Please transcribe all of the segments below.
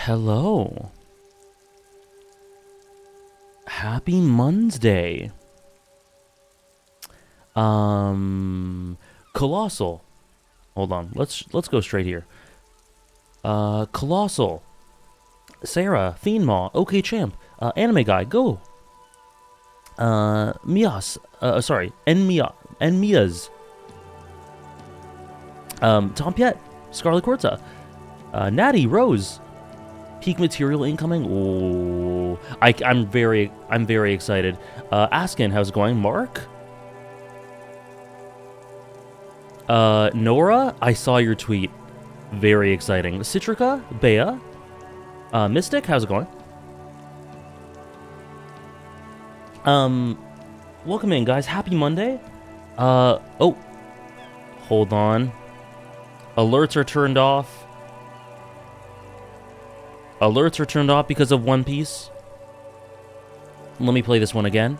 Hello. Happy Monday. Colossal. Hold on. Let's go straight here. Colossal. Sarah, Fiendmaw, OK Champ, Anime Guy, go. Mias, Mias. Tom Piet, Scarlet Quartza, Natty, Rose, Peak Material incoming. Oh, I'm very excited. Askin, how's it going? Mark, Nora, I saw your tweet. Very exciting. Citrica, Bea, Mystic, how's it going? Welcome in, guys. Happy Monday. Oh, hold on. Alerts are turned off. Alerts are turned off because of One Piece. Let me play this one again.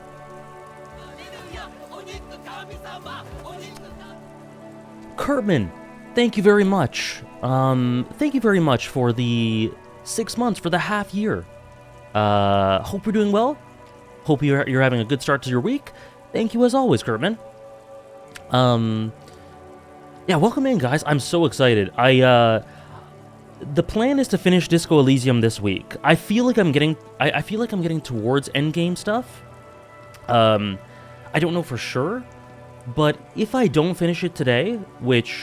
Kurtman, thank you very much. Thank you very much for the 6 months, for the half year. Hope you're doing well. Hope you're having a good start to your week. Thank you as always, Kurtman. Yeah, welcome in, guys. I'm so excited. The plan is to finish Disco Elysium this week. I feel like I'm getting towards endgame stuff. I don't know for sure, but if I don't finish it today, which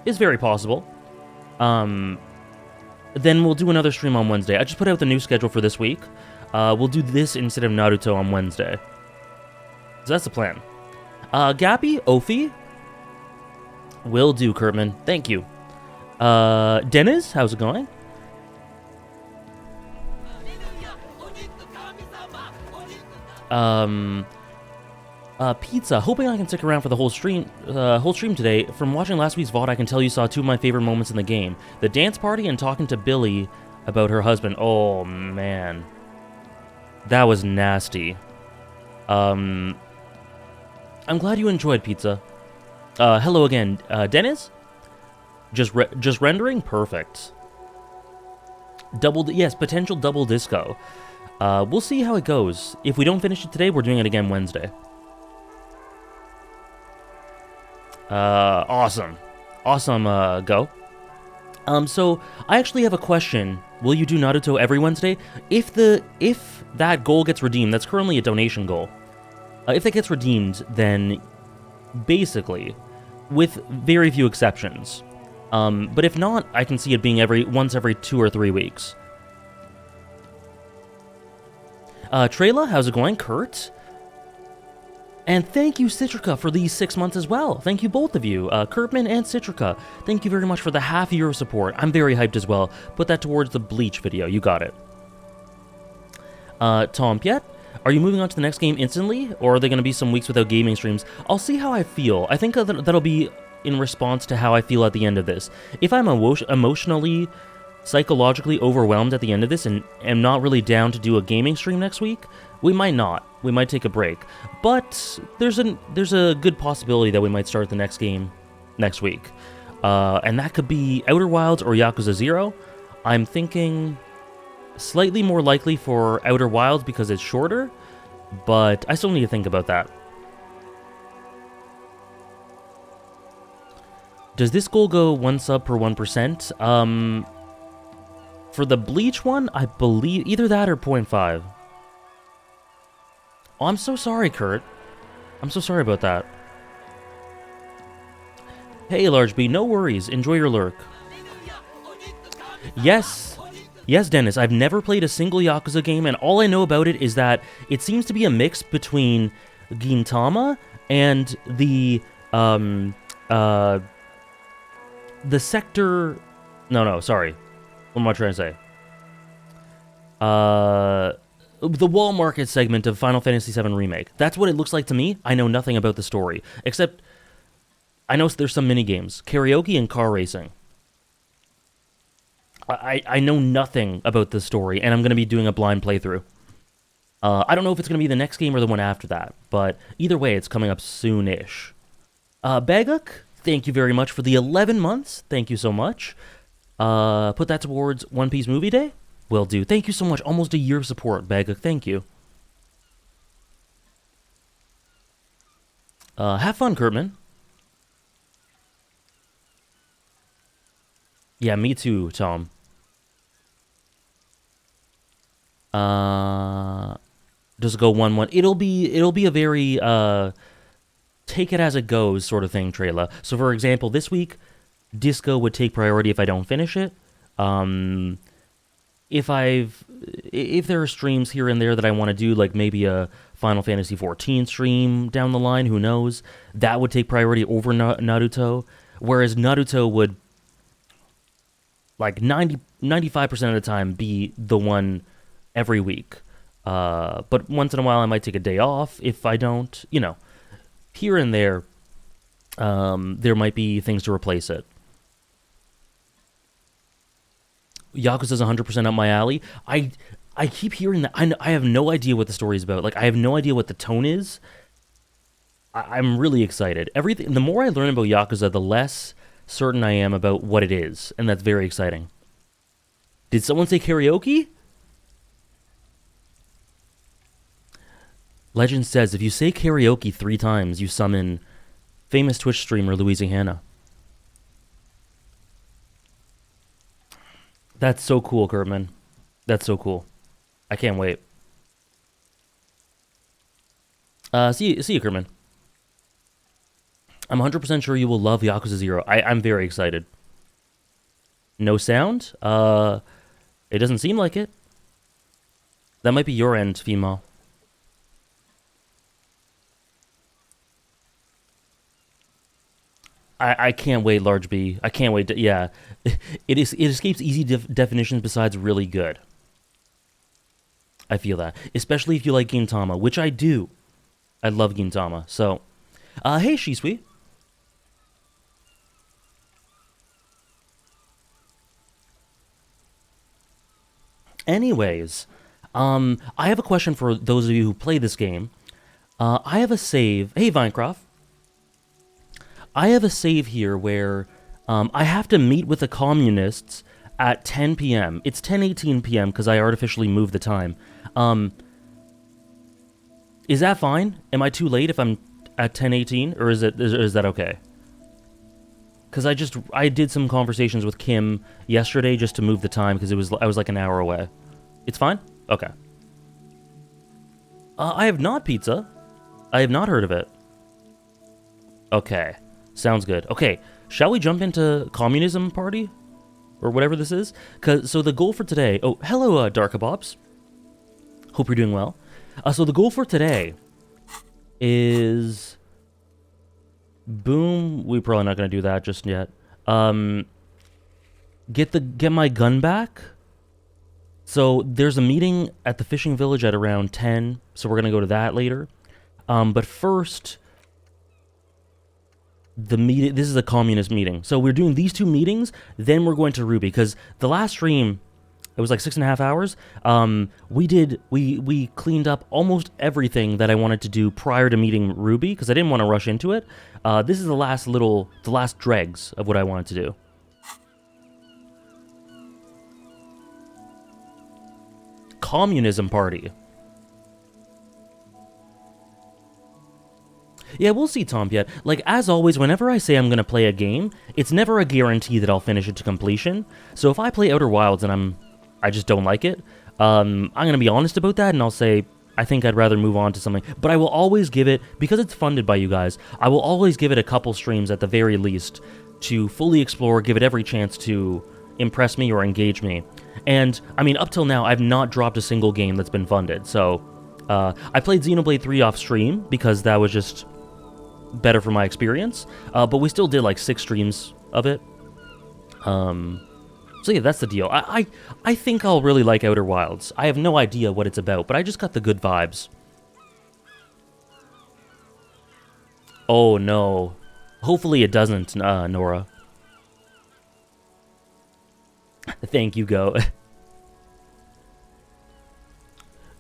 is very possible, then we'll do another stream on Wednesday. I just put out the new schedule for this week. We'll do this instead of Naruto on Wednesday. So that's the plan. Gappy, Ophi, will do, Kurtman. Thank you. Dennis, how's it going? Pizza, hoping I can stick around for the whole stream today. From watching last week's VOD, I can tell you saw two of my favorite moments in the game. The dance party and talking to Billy about her husband. Oh, man. That was nasty. I'm glad you enjoyed, Pizza. Hello again, Dennis? Just rendering? Perfect. Yes, potential double disco. We'll see how it goes. If we don't finish it today, we're doing it again Wednesday. Awesome. Awesome, Go. So, I actually have a question. Will you do Naruto every Wednesday? If that goal gets redeemed, that's currently a donation goal. If that gets redeemed, then basically, with very few exceptions. But if not, I can see it being once every 2 or 3 weeks. Trayla, how's it going? Kurt? And thank you, Citrica, for these 6 months as well. Thank you, both of you. Kurtman and Citrica, thank you very much for the half year of support. I'm very hyped as well. Put that towards the Bleach video. You got it. Tom Piet, are you moving on to the next game instantly? Or are there going to be some weeks without gaming streams? I'll see how I feel. I think that'll be in response to how I feel at the end of this. If I'm emotionally, psychologically overwhelmed at the end of this and am not really down to do a gaming stream next week, we might not. We might take a break. But there's a good possibility that we might start the next game next week. And that could be Outer Wilds or Yakuza 0. I'm thinking slightly more likely for Outer Wilds because it's shorter, but I still need to think about that. Does this goal go 1 sub per 1%? For the Bleach one, I believe either that or 0.5. Oh, I'm so sorry, Kurt. I'm so sorry about that. Hey, Large B, no worries. Enjoy your lurk. Yes, Dennis, I've never played a single Yakuza game, and all I know about it is that it seems to be a mix between Gintama and the sector... No, sorry. What am I trying to say? The wall market segment of Final Fantasy VII Remake. That's what it looks like to me. I know nothing about the story, except I know there's some minigames. Karaoke and car racing. I know nothing about the story, and I'm going to be doing a blind playthrough. I don't know if it's going to be the next game or the one after that, but either way, it's coming up soon-ish. Baguk, thank you very much for the 11 months. Thank you so much. Put that towards One Piece Movie Day. Will do. Thank you so much. Almost a year of support, Baguk. Thank you. Have fun, Kurtman. Yeah, me too, Tom. Does it go 1-1? It'll be a very take it as it goes sort of thing, Trayla. So for example, this week, Disco would take priority if I don't finish it. If there are streams here and there that I want to do, like maybe a Final Fantasy XIV stream down the line, who knows, that would take priority over Naruto, whereas Naruto would, like 95% of the time, be the one every week. But once in a while I might take a day off if I don't, here and there, there might be things to replace it. Yakuza's 100% up my alley. I keep hearing that. I have no idea what the story is about. Like, I have no idea what the tone is. I'm really excited. The more I learn about Yakuza, the less certain I am about what it is, and that's very exciting. Did someone say karaoke? Legend says, if you say karaoke 3 times, you summon famous Twitch streamer Louisiana. That's so cool, Kurtman. That's so cool. I can't wait. See you, Kurtman. I'm 100% sure you will love Yakuza 0. I'm very excited. No sound? It doesn't seem like it. That might be your end, female. I can't wait, Large B. I can't wait. Yeah. It escapes easy definitions besides really good. I feel that. Especially if you like Gintama, which I do. I love Gintama. So, hey, Shisui. Anyways, I have a question for those of you who play this game. I have a save. Hey, Vinecroft. I have a save here where I have to meet with the communists at 10 p.m. It's 10:18 p.m. because I artificially moved the time. Is that fine? Am I too late if I'm at 10:18, or is that okay? Because I did some conversations with Kim yesterday just to move the time because I was like an hour away. It's fine? Okay. I have not pizza. I have not heard of it. Okay. Sounds good. Okay, shall we jump into Communism Party? Or whatever this is? So the goal for today... Oh, hello, Darkabobs. Hope you're doing well. So the goal for today is... Boom. We're probably not going to do that just yet. Get my gun back. So there's a meeting at the fishing village at around 10, so we're going to go to that later. But first... This is a communist meeting. So we're doing these 2 meetings, then we're going to Ruby, because the last stream, it was like 6.5 hours. We cleaned up almost everything that I wanted to do prior to meeting Ruby, because I didn't want to rush into it. This is the last dregs of what I wanted to do. Communism Party. Yeah, we'll see, Tom, yet. Like, as always, whenever I say I'm going to play a game, it's never a guarantee that I'll finish it to completion. So if I play Outer Wilds and I just don't like it, I'm going to be honest about that, and I'll say, I think I'd rather move on to something. But I will always give it, because it's funded by you guys, I will always give it a couple streams at the very least to fully explore, give it every chance to impress me or engage me. And, I mean, up till now, I've not dropped a single game that's been funded. So, I played Xenoblade 3 off stream, because that was just... better for my experience, but we still did like 6 streams of it. So yeah, that's the deal. I think I'll really like Outer Wilds. I have no idea what it's about, but I just got the good vibes. Oh no. Hopefully it doesn't, Nora. Thank you, Go.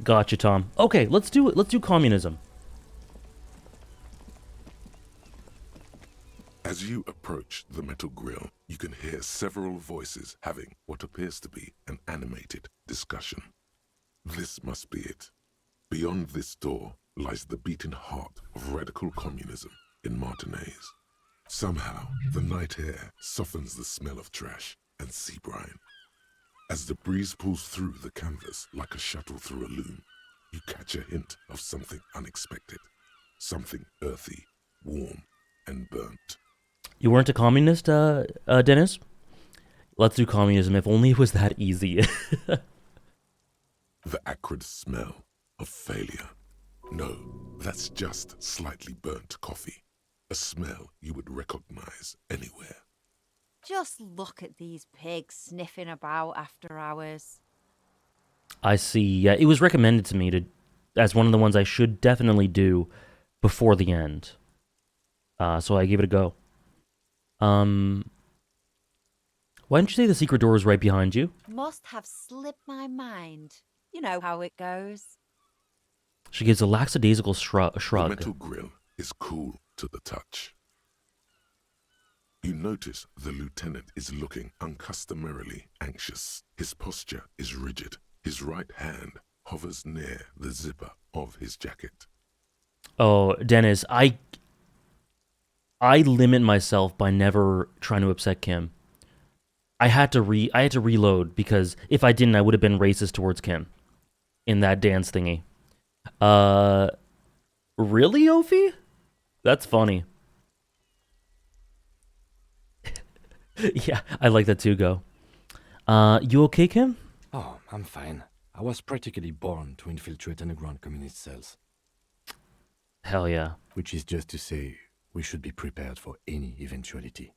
Gotcha, Tom. Okay, let's do it. Let's do communism. As you approach the metal grill, you can hear several voices having what appears to be an animated discussion. This must be it. Beyond this door lies the beating heart of radical communism in Martinez. Somehow, the night air softens the smell of trash and sea brine. As the breeze pulls through the canvas like a shuttle through a loom, you catch a hint of something unexpected, something earthy, warm, and burnt. You weren't a communist, Dennis? Let's do communism, if only it was that easy. The acrid smell of failure. No, that's just slightly burnt coffee. A smell you would recognize anywhere. Just look at these pigs sniffing about after hours. I see. Yeah, it was recommended to me as one of the ones I should definitely do before the end. So I gave it a go. Why didn't you say the secret door is right behind you? Must have slipped my mind. You know how it goes. She gives a lackadaisical shrug. The metal grill is cool to the touch. You notice the lieutenant is looking uncustomarily anxious. His posture is rigid. His right hand hovers near the zipper of his jacket. Oh, Dennis, I limit myself by never trying to upset Kim. I had to reload because if I didn't, I would have been racist towards Kim in that dance thingy. Really, Ophi? That's funny. Yeah, I like that too, Go. You okay, Kim? Oh, I'm fine. I was practically born to infiltrate underground communist cells. Hell yeah. Which is just to say, we should be prepared for any eventuality.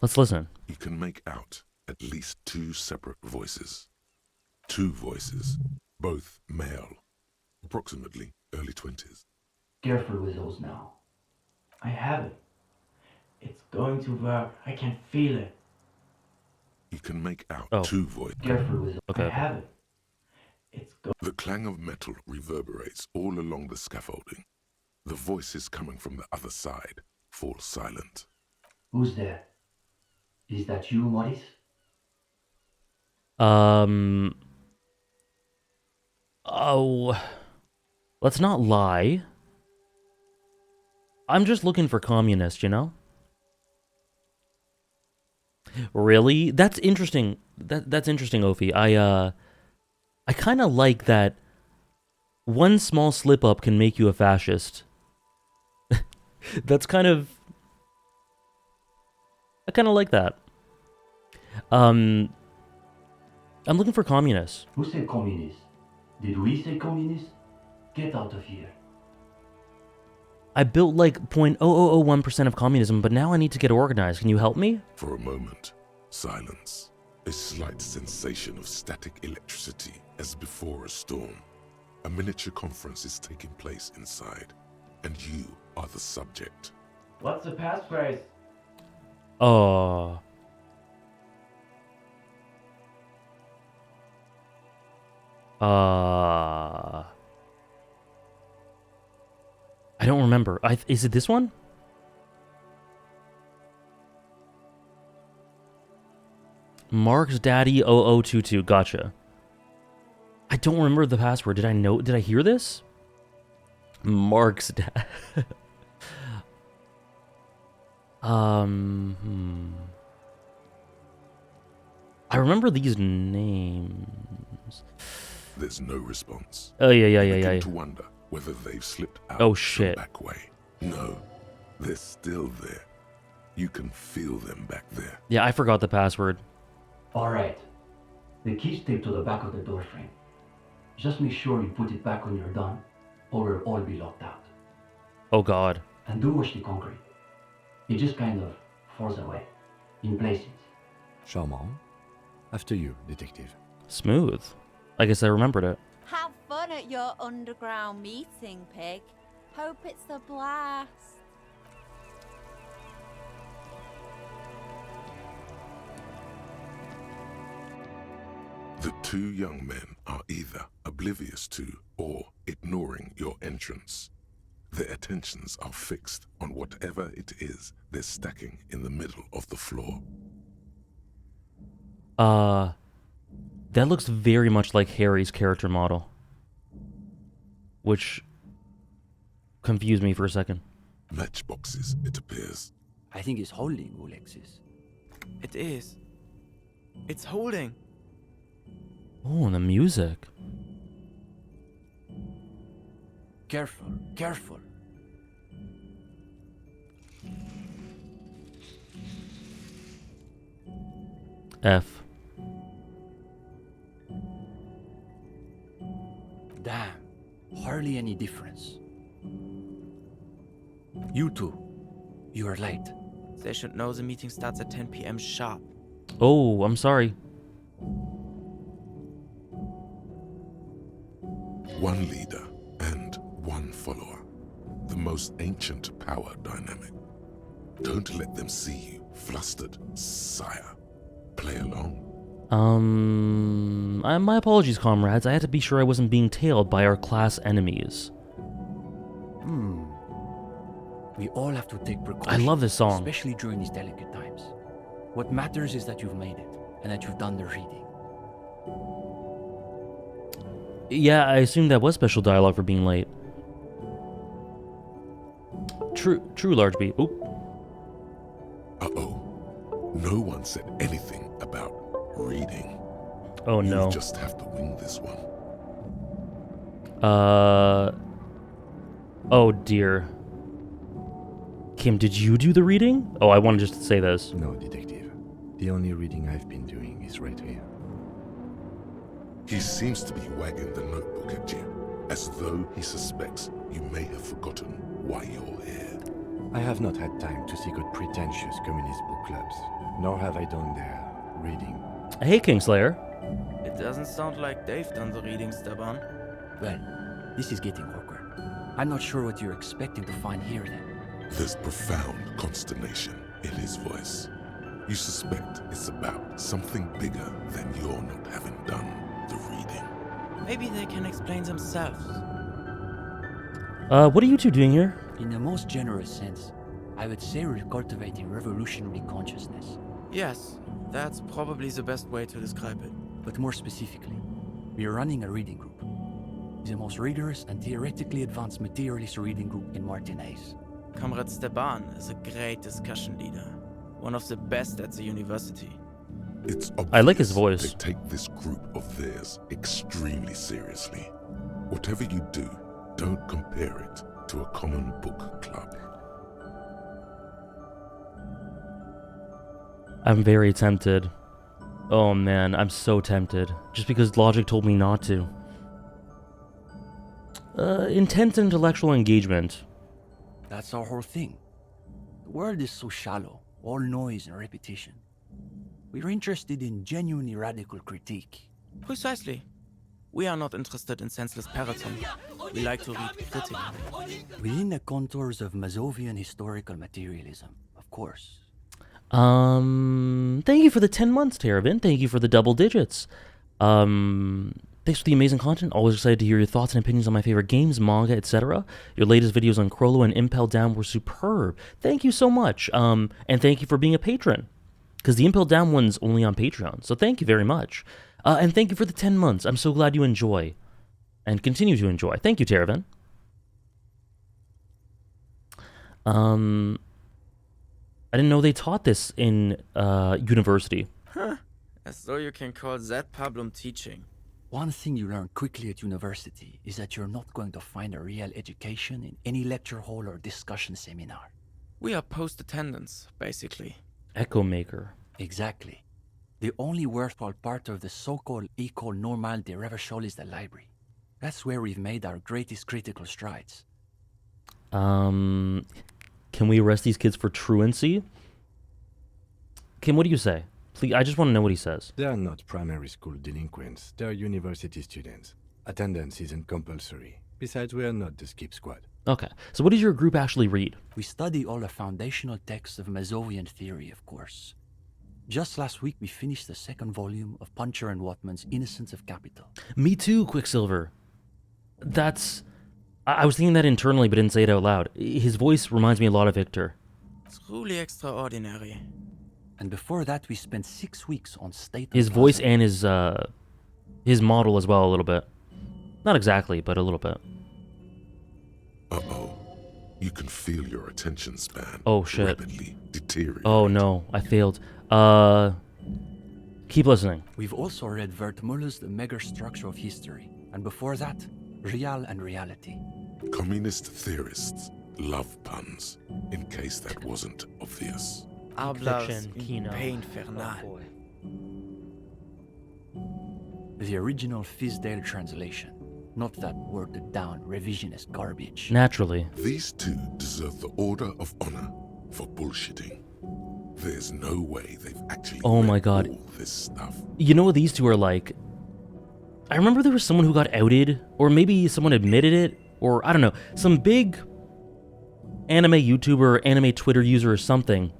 Let's listen. You can make out at least two separate voices. Two voices, both male, approximately early 20s. Careful with those now. I have it. It's going to work. I can feel it. You can make out Oh. two voices. Careful with it. Okay. I have it. It's The clang of metal reverberates all along the scaffolding. The voices coming from the other side fall silent. Who's there? Is that you, Maurice? Oh. Let's not lie. I'm just looking for communists, you know? Really? That's interesting. That's interesting, Ophi. I kind of like that one small slip up can make you a fascist. That's kind of... I kind of like that. I'm looking for communists. Who said communist? Did we say communist? Get out of here. I built like 0.0001% of communism, but now I need to get organized. Can you help me? For a moment, silence. A slight sensation of static electricity as before a storm. A miniature conference is taking place inside, and you are the subject. What's the passphrase? Oh. I don't remember. Is it this one? Mark's Daddy 0022. Gotcha. I don't remember the password. Did I hear this? Mark's dad. I remember these names. There's no response. Oh yeah. Begin to wonder whether they've slipped out Oh, shit. the back way. No, they're still there. You can feel them back there. Yeah, I forgot the password. Alright. The key's taped to the back of the door frame. Just make sure you put it back when you're done, or we'll all be locked out. Oh god. And do watch the concrete. It just kind of falls away, in places. Charmant. After you, detective. Smooth. I guess I remembered it. Have fun at your underground meeting, pig. Hope it's a blast. The two young men are either oblivious to or ignoring your entrance. Their attentions are fixed on whatever it is they're stacking in the middle of the floor. That looks very much like Harry's character model, which confused me for a second. Matchboxes, it appears. I think it's holding, Alexis. It is. It's holding. Oh, and the music. Careful, careful. F. Damn, hardly any difference. You two, you are late. They should know the meeting starts at 10 p.m. sharp. Oh, I'm sorry. One leader and one follower. The most ancient power dynamic. Don't let them see you flustered, sire. Play along. My apologies, comrades. I had to be sure I wasn't being tailed by our class enemies. We all have to take precautions. I love this song. Especially during these delicate times. What matters is that you've made it, and that you've done the reading. Yeah, I assumed that was special dialogue for being late. True, large B. Oop. Uh-oh. No one said anything about reading. Oh no. You just have to wing this one. Oh dear. Kim, did you do the reading? Oh, I want to just say this. No, detective. The only reading I've been doing is right here. He seems to be wagging the notebook at you, as though he suspects you may have forgotten why you're here. I have not had time to seek out pretentious communist book clubs, nor have I done their reading. Hey, Kingslayer. It doesn't sound like they've done the reading, Steban. Well, this is getting awkward. I'm not sure what you're expecting to find here then. There's profound consternation in his voice. You suspect it's about something bigger than your not having done the reading. Maybe they can explain themselves. What are you two doing here? In the most generous sense, I would say we're cultivating revolutionary consciousness. Yes, that's probably the best way to describe it. But more specifically, we are running a reading group. The most rigorous and theoretically advanced materialist reading group in Martinaise. Comrade Steban is a great discussion leader. One of the best at the university. It's obvious I like his voice. they take this group of theirs extremely seriously. Whatever you do, don't compare it to a common book club. I'm very tempted. Oh man, I'm so tempted. Just because logic told me not to. Intense intellectual engagement. That's our whole thing. The world is so shallow, all noise and repetition. We're interested in genuinely radical critique. Precisely. We are not interested in senseless peloton. We like to read critically. Within the contours of Mazovian historical materialism, of course. Thank you for the 10 months, Terravin. Thank you for the double digits. Thanks for the amazing content. Always excited to hear your thoughts and opinions on my favorite games, manga, etc. Your latest videos on Crollo and Impel Down were superb. Thank you so much. And thank you for being a patron. Because the Impel Down one's only on Patreon. So thank you very much. And thank you for the 10 months. I'm so glad you enjoy. And continue to enjoy. Thank you, Terravin. I didn't know they taught this in university. As though you can call that pablum teaching. One thing you learn quickly at university is that you're not going to find a real education in any lecture hall or discussion seminar. We are post-attendance, basically. Echo Maker. Exactly. The only worthwhile part of the so-called École Normale de Revachol is the library. That's where we've made our greatest critical strides. Can we arrest these kids for truancy? Kim, what do you say? Please, I just want to know what he says. They are not primary school delinquents. They are university students. Attendance isn't compulsory. Besides, we are not the skip squad. Okay, so what does your group actually read? We study all the foundational texts of Mazovian theory, of course. Just last week, we finished the second volume of Puncher and Watman's Innocence of Capital. Me too, Quicksilver. I was thinking that internally, but didn't say it out loud. His voice reminds me a lot of Victor. Truly extraordinary. And before that, we spent 6 weeks on State. His voice and his model as well, a little bit. Not exactly, but a little bit. Uh-oh. You can feel your attention span Oh, shit. rapidly deteriorate. Oh, no. I failed. Keep listening. We've also read Wertmüller's The Megastructure of History, and before that, Real and Reality. Communist theorists love puns, in case that wasn't obvious. Hablas Fiction, Kino. infernal. The original Fisdale translation, not that worded down revisionist garbage. Naturally. These two deserve the Order of Honor for bullshitting. There's no way they've actually Oh read my God. all this stuff. You know what these two are like? I remember there was someone who got outed, or maybe someone admitted it, or I don't know, some big anime YouTuber, anime Twitter user or something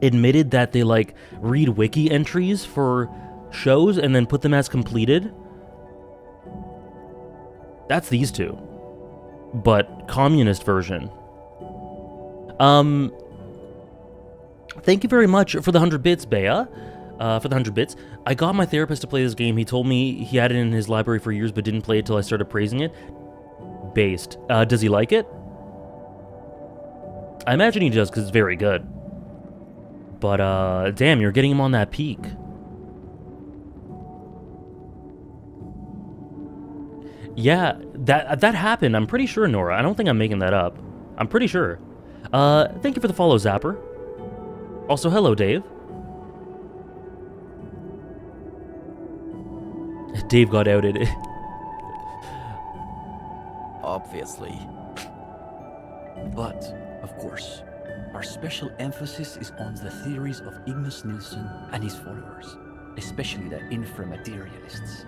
admitted that they like read wiki entries for shows and then put them as completed. That's these two. But communist version. Thank you very much for the 100 bits, Bea. For the 100 bits. I got my therapist to play this game. He told me he had it in his library for years but didn't play it till I started praising it. Based. Does he like it? I imagine he does because it's very good. But, damn, you're getting him on that peak. Yeah, that happened. I'm pretty sure, Nora. I don't think I'm making that up. I'm pretty sure. Thank you for the follow, Zapper. Also, hello, Dave. Dave got outed. Obviously. But, of course, our special emphasis is on the theories of Ignis Nilsson and his followers, especially the inframaterialists.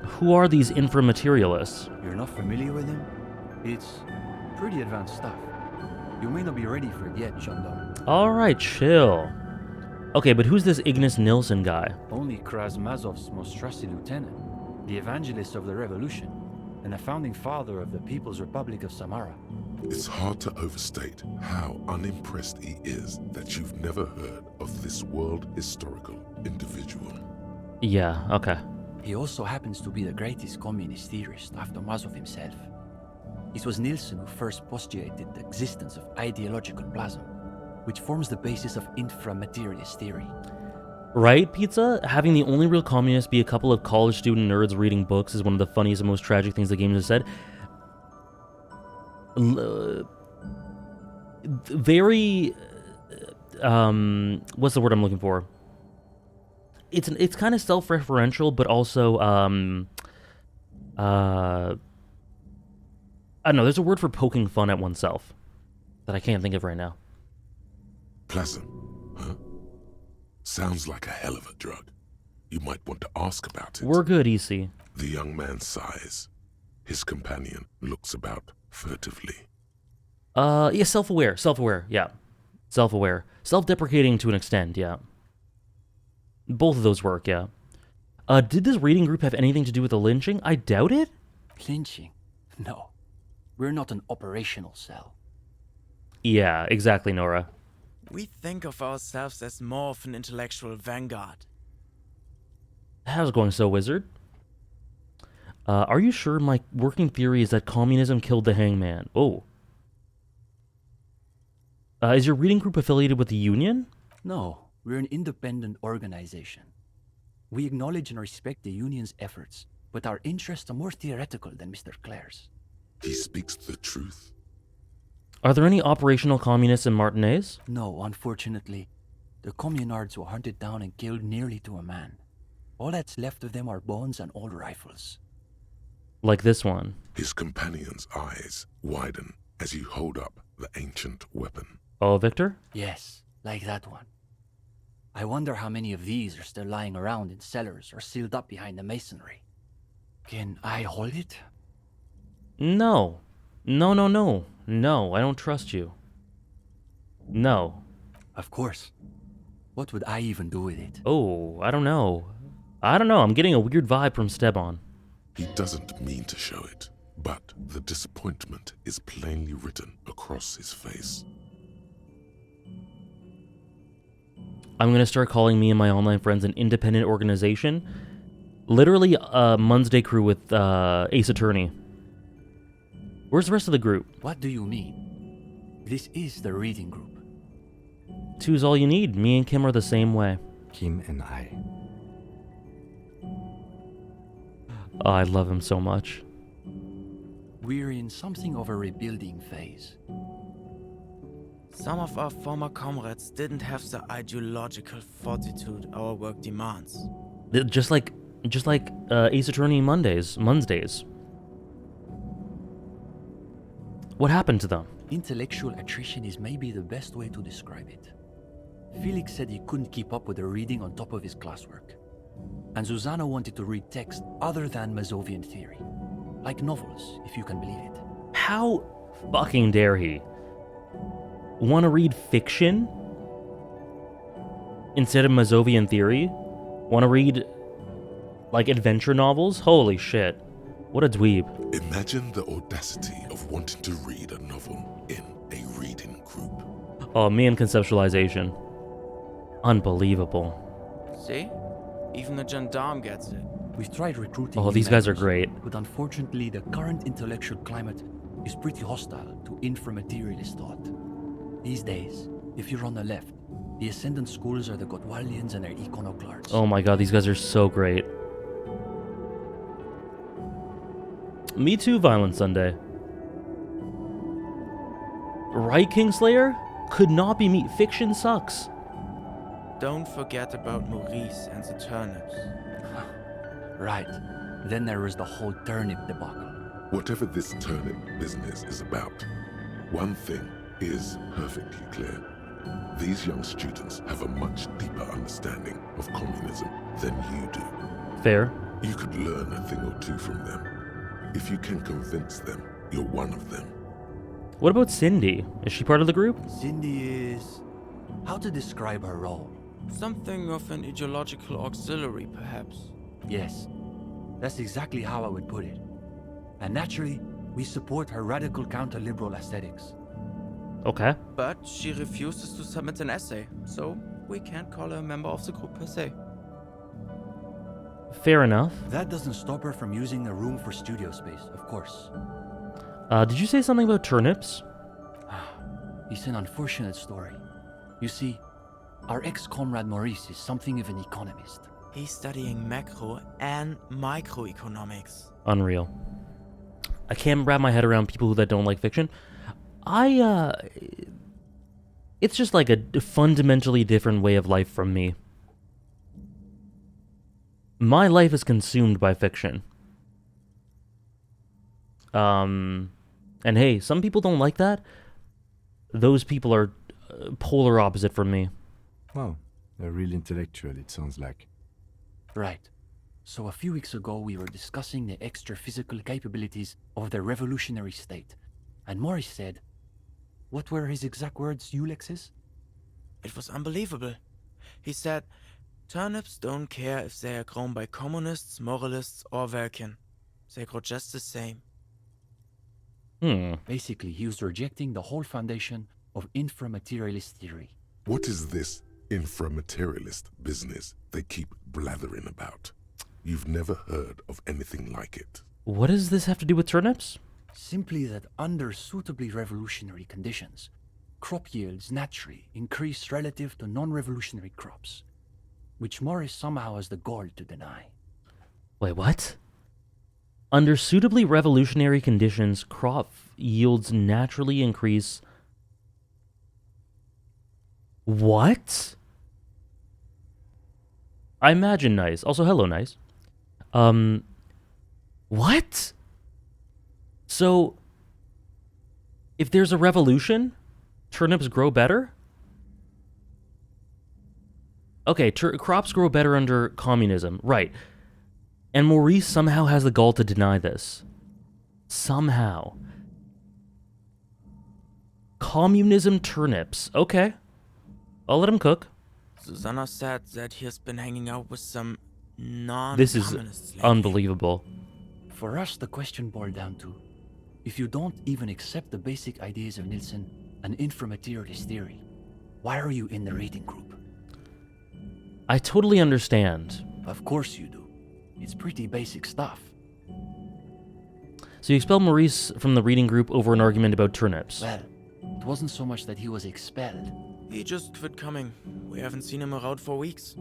Who are these inframaterialists? You're not familiar with him? It's pretty advanced stuff. You may not be ready for it yet, Shandong. Alright, chill. Okay, but who's this Ignis Nilsson guy? Only Krasmazov's most trusted lieutenant, the evangelist of the revolution, and the founding father of the People's Republic of Samara. It's hard to overstate how unimpressed he is that you've never heard of this world historical individual. Yeah, okay. He also happens to be the greatest communist theorist after Mazov himself. It was Nilsson who first postulated the existence of ideological plasm, which forms the basis of inframaterialist theory. Right, Pizza? Having the only real communist be a couple of college student nerds reading books is one of the funniest and most tragic things the game has said. Very... what's the word I'm looking for? It's kind of self-referential, but also, I don't know, there's a word for poking fun at oneself that I can't think of right now. Plasm, huh? Sounds like a hell of a drug. You might want to ask about it. We're good, EC. The young man sighs. His companion looks about furtively. Yeah, self-aware, yeah. Self-aware. Self-deprecating to an extent, yeah. Both of those work, yeah. Did this reading group have anything to do with the lynching? I doubt it. Lynching? No. We're not an operational cell. Yeah, exactly, Nora. We think of ourselves as more of an intellectual vanguard. How's it going, so wizard? Are you sure my working theory is that communism killed the hangman? Oh. Is your reading group affiliated with the Union? No, we're an independent organization. We acknowledge and respect the Union's efforts, but our interests are more theoretical than Mr. Clare's. He speaks the truth. Are there any operational communists in Martinez? No, unfortunately. The communards were hunted down and killed nearly to a man. All that's left of them are bones and old rifles. Like this one. His companion's eyes widen as you hold up the ancient weapon. Oh, Victor? Yes, like that one. I wonder how many of these are still lying around in cellars or sealed up behind the masonry. Can I hold it? No. No, I don't trust you. No. Of course. What would I even do with it? Oh, I don't know. I'm getting a weird vibe from Steban. He doesn't mean to show it, but the disappointment is plainly written across his face. I'm gonna start calling me and my online friends an independent organization. Literally a Monday crew with Ace Attorney. Where's the rest of the group? What do you mean? This is the reading group. Two's all you need. Me and Kim are the same way. Kim and I. Oh, I love him so much. We're in something of a rebuilding phase. Some of our former comrades didn't have the ideological fortitude our work demands. Just like Ace Attorney Mondays. What happened to them? Intellectual attrition is maybe the best way to describe it. Felix said he couldn't keep up with the reading on top of his classwork. And Susanna wanted to read text other than Mazovian theory. Like novels, if you can believe it. How fucking dare he? Want to read fiction instead of Mazovian theory? Want to read, like, adventure novels? Holy shit. What a dweeb. Imagine the audacity of wanting to read a novel in a reading group. Oh, me and conceptualization. Unbelievable. See? Even the gendarme gets it. We've tried recruiting. Oh, new these guys are members, great. But unfortunately, the current intellectual climate is pretty hostile to inframaterialist thought. These days, if you're on the left, the ascendant schools are the Gotwaldians and their iconoclasts. Oh my god, these guys are so great. Me too, Violent Sunday. Right, Kingslayer? Could not be me. Fiction sucks. Don't forget about Maurice and the turnips. Right. Then there was the whole turnip debacle. Whatever this turnip business is about, one thing is perfectly clear. These young students have a much deeper understanding of communism than you do. Fair. You could learn a thing or two from them. If you can convince them you're one of them. What about Cindy? Is she part of the group? Cindy is... how to describe her role? Something of an ideological auxiliary, perhaps. Yes, that's exactly how I would put it. And naturally, we support her radical counter-liberal aesthetics. Okay. But she refuses to submit an essay, so we can't call her a member of the group per se. Fair enough. That doesn't stop her from using the room for studio space, of course. Did you say something about turnips? It's an unfortunate story. You see, our ex-comrade Maurice is something of an economist. He's studying macro and microeconomics. Unreal. I can't wrap my head around people that don't like fiction. It's just like a fundamentally different way of life from me. My life is consumed by fiction. And hey, some people don't like that. Those people are polar opposite from me. Wow, a real intellectual, it sounds like. Right. So a few weeks ago, we were discussing the extra physical capabilities of the revolutionary state. And Maurice said, what were his exact words, Ulex's? It was unbelievable. He said, turnips don't care if they are grown by communists, moralists, or Vulcan. They grow just the same. Basically, he was rejecting the whole foundation of inframaterialist theory. What is this inframaterialist business they keep blathering about? You've never heard of anything like it. What does this have to do with turnips? Simply that under suitably revolutionary conditions, crop yields naturally increase relative to non-revolutionary crops, which Maurice somehow has the gall to deny. Wait, what? Under suitably revolutionary conditions, crop yields naturally increase. What? I imagine nice. Also, hello, nice. What? So, if there's a revolution, turnips grow better? Okay, crops grow better under communism, right. And Maurice somehow has the gall to deny this. Somehow. Communism turnips. Okay. I'll let him cook. Susanna said that he has been hanging out with some This is non-communists lately. unbelievable. For us, the question boiled down to, if you don't even accept the basic ideas of Nielsen and inframaterialist theory, why are you in the reading group? I totally understand. Of course you do. It's pretty basic stuff. So you expelled Maurice from the reading group over an argument about turnips. Well, it wasn't so much that he was expelled. He just quit coming. We haven't seen him around for weeks.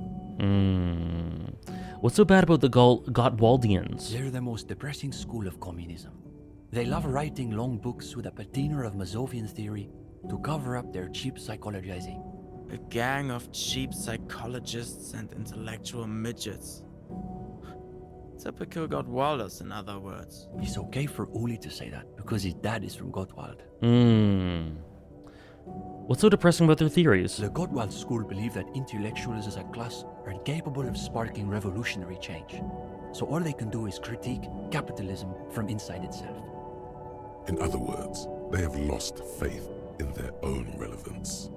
What's so bad about the Gottwaldians? They're the most depressing school of communism. They love writing long books with a patina of Mazovian theory to cover up their cheap psychologizing. A gang of cheap psychologists and intellectual midgets. Typical Gottwalders, in other words. It's okay for Uli to say that, because his dad is from Gottwald. What's so depressing about their theories? The Gottwald school believe that intellectuals as a class are incapable of sparking revolutionary change. So all they can do is critique capitalism from inside itself. In other words, they have lost faith in their own relevance.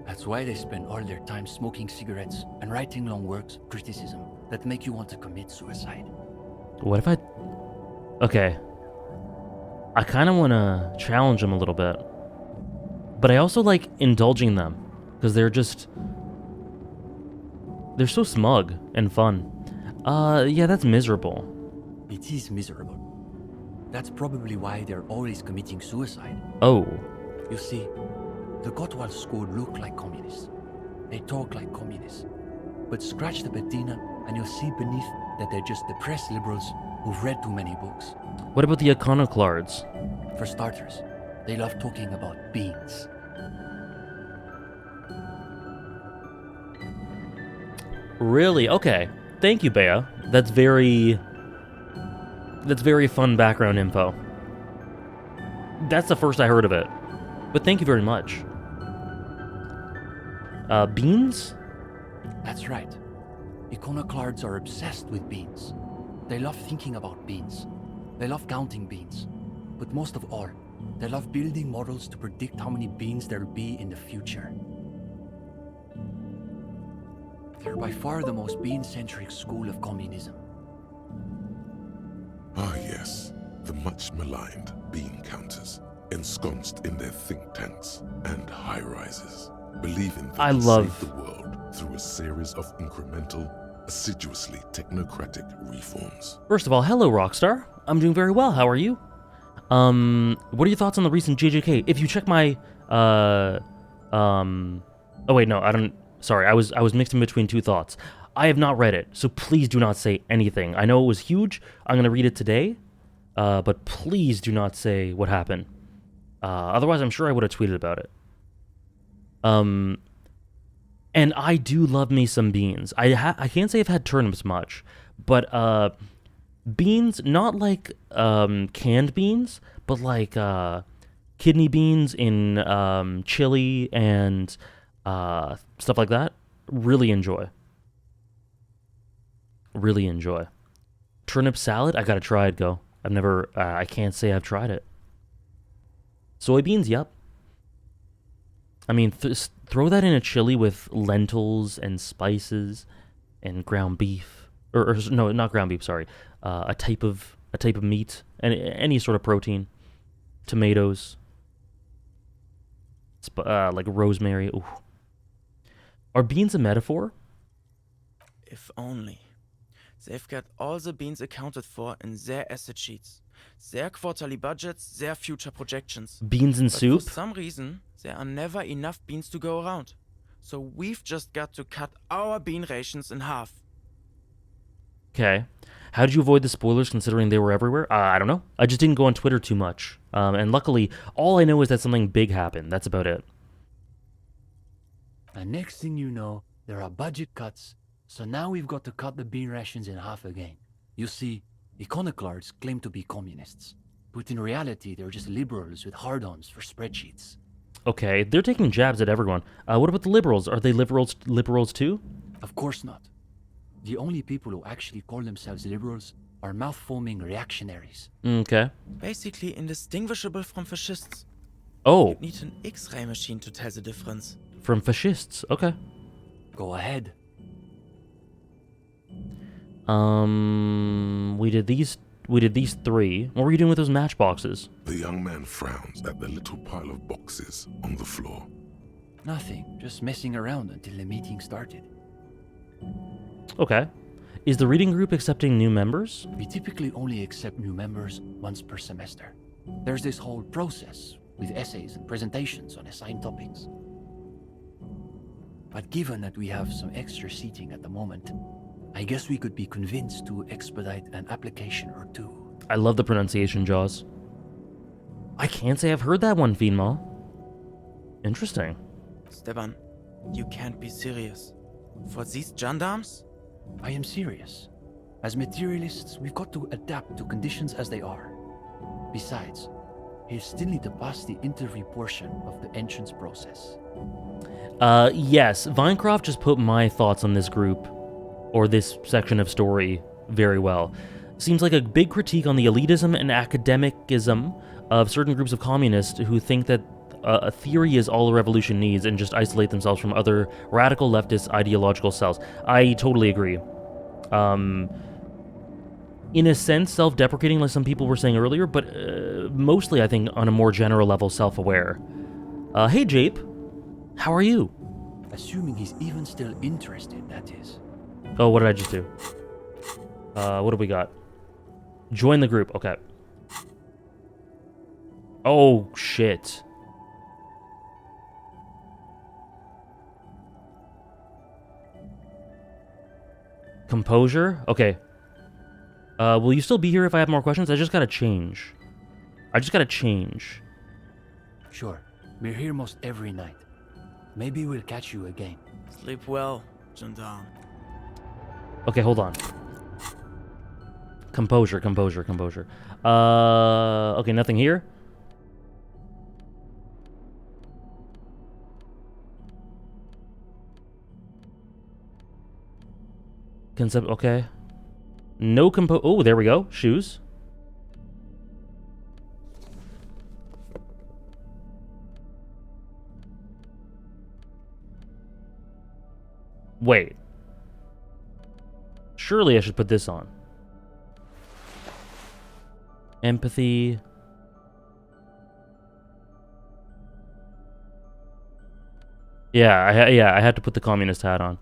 That's why they spend all their time smoking cigarettes and writing long works of criticism that make you want to commit suicide. What if I... Okay. I kind of want to challenge them a little bit. But I also like indulging them. Because they're just... They're so smug and fun. Yeah, that's miserable. It is miserable. That's probably why they're always committing suicide. Oh. You see, the Gottwald school look like communists. They talk like communists. But scratch the patina and you'll see beneath that they're just depressed liberals who've read too many books. What about the iconoclasts? For starters, they love talking about beans. Really? Okay. Thank you, Bea. That's very fun background info. That's the first I heard of it. But thank you very much. Beans? That's right. Iconoclasts are obsessed with beans. They love thinking about beans. They love counting beans. But most of all, they love building models to predict how many beans there'll be in the future. They're by far the most bean-centric school of communism. Ah yes, the much maligned bean counters, ensconced in their think tanks and high-rises, believing they can save the world through a series of incremental, assiduously technocratic reforms. First of all, hello, Rockstar. I'm doing very well. How are you? What are your thoughts on the recent JJK? If you check my, oh wait, no, I don't. Sorry, I was mixed in between two thoughts. I have not read it, so please do not say anything. I know it was huge. I'm gonna read it today, but please do not say what happened. Otherwise, I'm sure I would have tweeted about it. And I do love me some beans. I can't say I've had turnips much, but beans, not like canned beans, but like kidney beans in chili and stuff like that. Really enjoy. Really enjoy. Turnip salad, I gotta try it, Go. I've never, I can't say I've tried it. Soybeans, yep. I mean, throw that in a chili with lentils and spices and ground beef, or no, not ground beef. Sorry, a type of meat and any sort of protein. Tomatoes, like rosemary. Ooh. Are beans a metaphor? If only. They've got all the beans accounted for in their asset sheets, their quarterly budgets, their future projections. Beans and soup? For some reason, there are never enough beans to go around. So we've just got to cut our bean rations in half. Okay. How did you avoid the spoilers considering they were everywhere? I don't know. I just didn't go on Twitter too much. And luckily, all I know is that something big happened. That's about it. And next thing you know, there are budget cuts. So now we've got to cut the bean rations in half again. You see, iconoclasts claim to be communists. But in reality, they're just liberals with hard-ons for spreadsheets. Okay, they're taking jabs at everyone. What about the liberals? Are they liberals too? Of course not. The only people who actually call themselves liberals are mouth-foaming reactionaries. Okay. Basically indistinguishable from fascists. Oh. You need an X-ray machine to tell the difference. From fascists, okay. Go ahead. We did these We did these 3. What were you doing with those matchboxes? The young man frowns at the little pile of boxes on the floor. Nothing, just messing around until the meeting started. Okay. Is the reading group accepting new members? We typically only accept new members once per semester. There's this whole process with essays and presentations on assigned topics. But given that we have some extra seating at the moment, I guess we could be convinced to expedite an application or 2. I love the pronunciation, Jaws. I can't say I've heard that one, Fiendmaw. Interesting. Stepan, you can't be serious. For these gendarmes? I am serious. As materialists, we've got to adapt to conditions as they are. Besides, he'll still need to pass the interview portion of the entrance process. Yes, Vinecroft just put my thoughts on this group, or this section of story, very well. Seems like a big critique on the elitism and academicism of certain groups of communists who think that a theory is all a revolution needs and just isolate themselves from other radical leftist ideological cells. I totally agree. In a sense, self-deprecating, like some people were saying earlier, but mostly, I think, on a more general level, self-aware. Hey, Jape. How are you? Assuming he's even still interested, that is. Oh, what did I just do? What do we got? Join the group. Okay. Oh, shit. Composure? Okay. Will you still be here if I have more questions? I just gotta change. Sure. We're here most every night. Maybe we'll catch you again. Sleep well, gendarme. Okay, hold on. Composure. Okay, nothing here? Concept, okay. No oh, there we go. Shoes. Wait. Surely I should put this on. Empathy. Yeah, I had to put the communist hat on.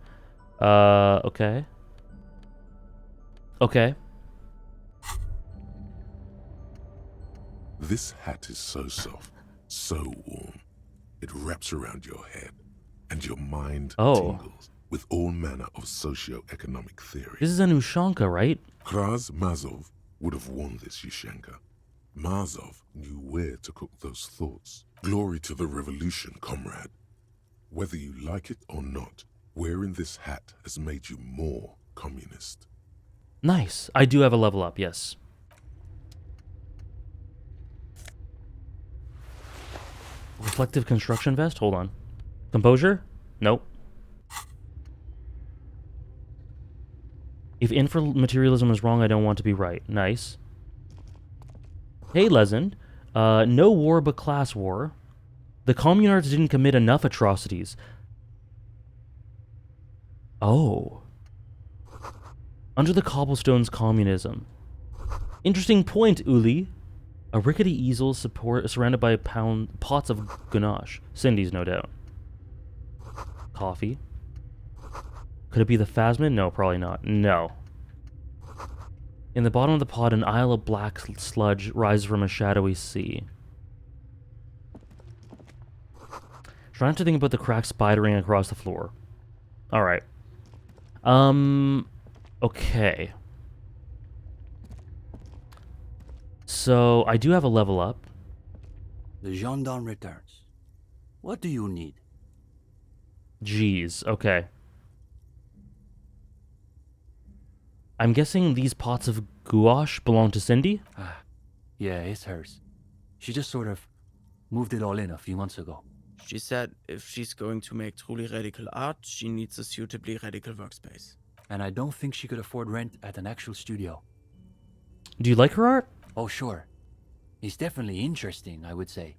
Okay. Okay. This hat is so soft, so warm. It wraps around your head, and your mind tingles with all manner of socio-economic theory. This is an Ushanka, right? Kraz Mazov would have worn this Ushanka. Mazov knew where to cook those thoughts. Glory to the revolution, comrade. Whether you like it or not, wearing this hat has made you more communist. Nice. I do have a level up, yes. Reflective construction vest? Hold on. Composure? Nope. If infra-materialism is wrong, I don't want to be right. Nice. Hey, Lesend. No war but class war. The communards didn't commit enough atrocities. Oh. Under the cobblestones, communism. Interesting point, Uli. A rickety easel surrounded by pots of ganache. Cindy's, no doubt. Coffee. Could it be the Phasmid? No, probably not. No. In the bottom of the pot, an isle of black sludge rises from a shadowy sea. Trying to think about the cracks spidering across the floor. Alright. Okay. So, I do have a level up. The gendarme returns. What do you need? Jeez, okay. I'm guessing these pots of gouache belong to Cindy? Yeah, it's hers. She just sort of moved it all in a few months ago. She said if she's going to make truly radical art, she needs a suitably radical workspace. And I don't think she could afford rent at an actual studio. Do you like her art? Oh, sure. It's definitely interesting, I would say.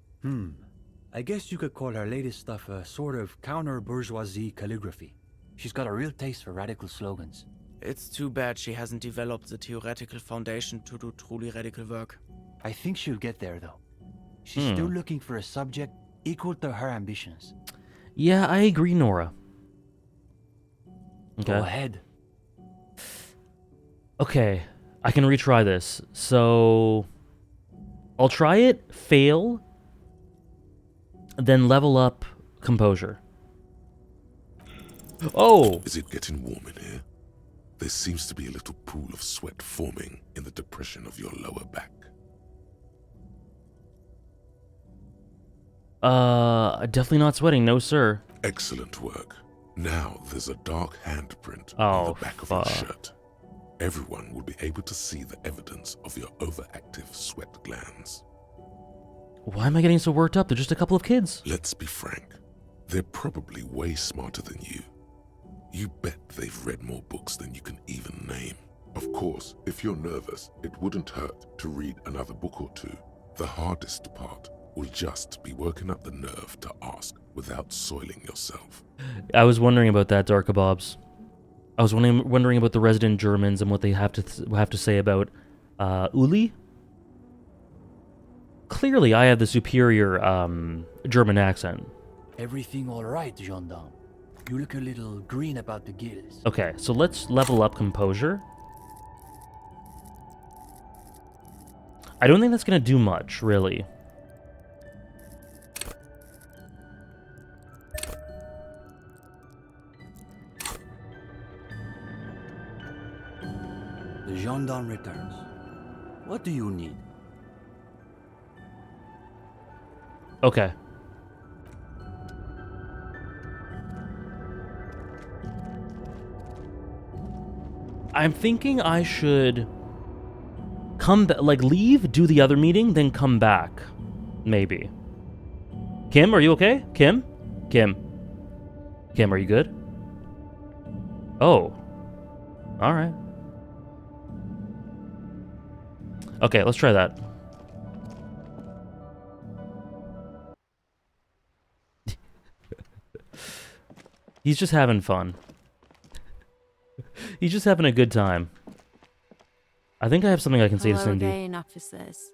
I guess you could call her latest stuff a sort of counter-bourgeoisie calligraphy. She's got a real taste for radical slogans. It's too bad she hasn't developed the theoretical foundation to do truly radical work. I think she'll get there, though. She's still looking for a subject equal to her ambitions. Yeah, I agree, Nora. Okay. Go ahead. Okay, I can retry this. So, I'll try it, fail, then level up composure. Oh! Is it getting warm in here? There seems to be a little pool of sweat forming in the depression of your lower back. Definitely not sweating, no sir. Excellent work. Now there's a dark handprint Oh, on the back of your fuck. shirt. Everyone will be able to see the evidence of your overactive sweat glands. Why am I getting so worked up? They're just a couple of kids. Let's be frank. They're probably way smarter than you. You bet they've read more books than you can even name. Of course, if you're nervous, it wouldn't hurt to read another book or two. The hardest part will just be working up the nerve to ask without soiling yourself. I was wondering about that, Darkabobs. I was wondering about the resident Germans and what they have to say about Uli. Clearly, I have the superior German accent. Everything all right, gendarme? You look a little green about the gills. Okay, so let's level up composure. I don't think that's gonna do much, really. The gendarme returns. What do you need? Okay. I'm thinking I should come back, like leave, do the other meeting, then come back. Maybe. Kim, are you okay? Kim? Kim, are you good? Oh. Alright. Okay, let's try that. He's just having fun. He's just having a good time. I think I have something I can say to Hello Cindy. again, officers.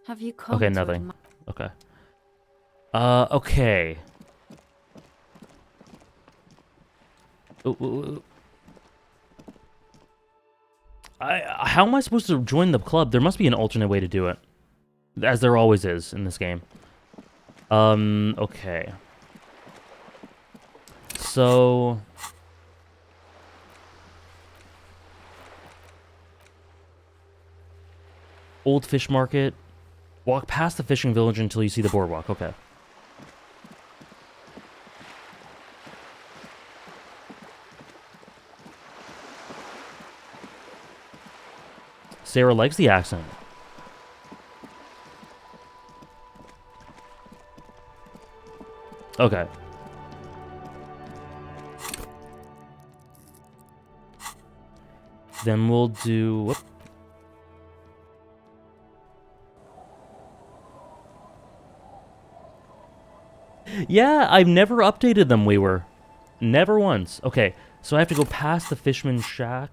Have you come Okay, to nothing. admi- Okay. Okay. Ooh, ooh, ooh. How am I supposed to join the club? There must be an alternate way to do it. As there always is in this game. Okay. So... Old Fish Market. Walk past the fishing village until you see the boardwalk. Okay. Sarah likes the accent. Okay. Then we'll do... Whoop. Yeah, I've never updated them, we were. Never once. Okay, so I have to go past the Fishman's Shack.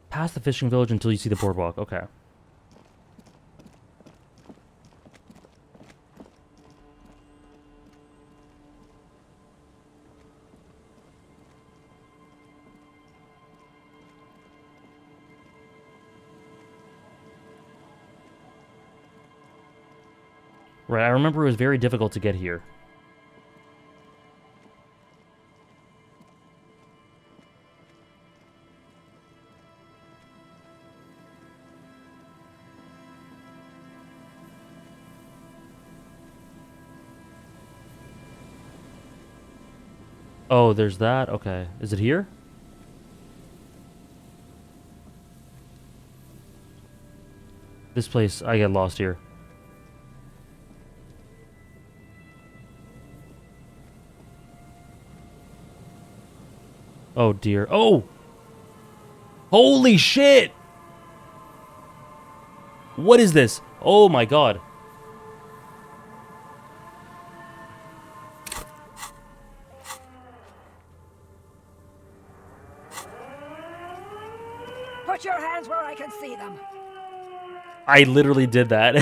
Past the fishing village until you see the boardwalk. Okay. Right, I remember it was very difficult to get here. Oh, there's that? Okay. Is it here? This place, I get lost here. Oh dear. Oh! Holy shit! What is this? Oh my god. Put your hands where I can see them. I literally did that. Show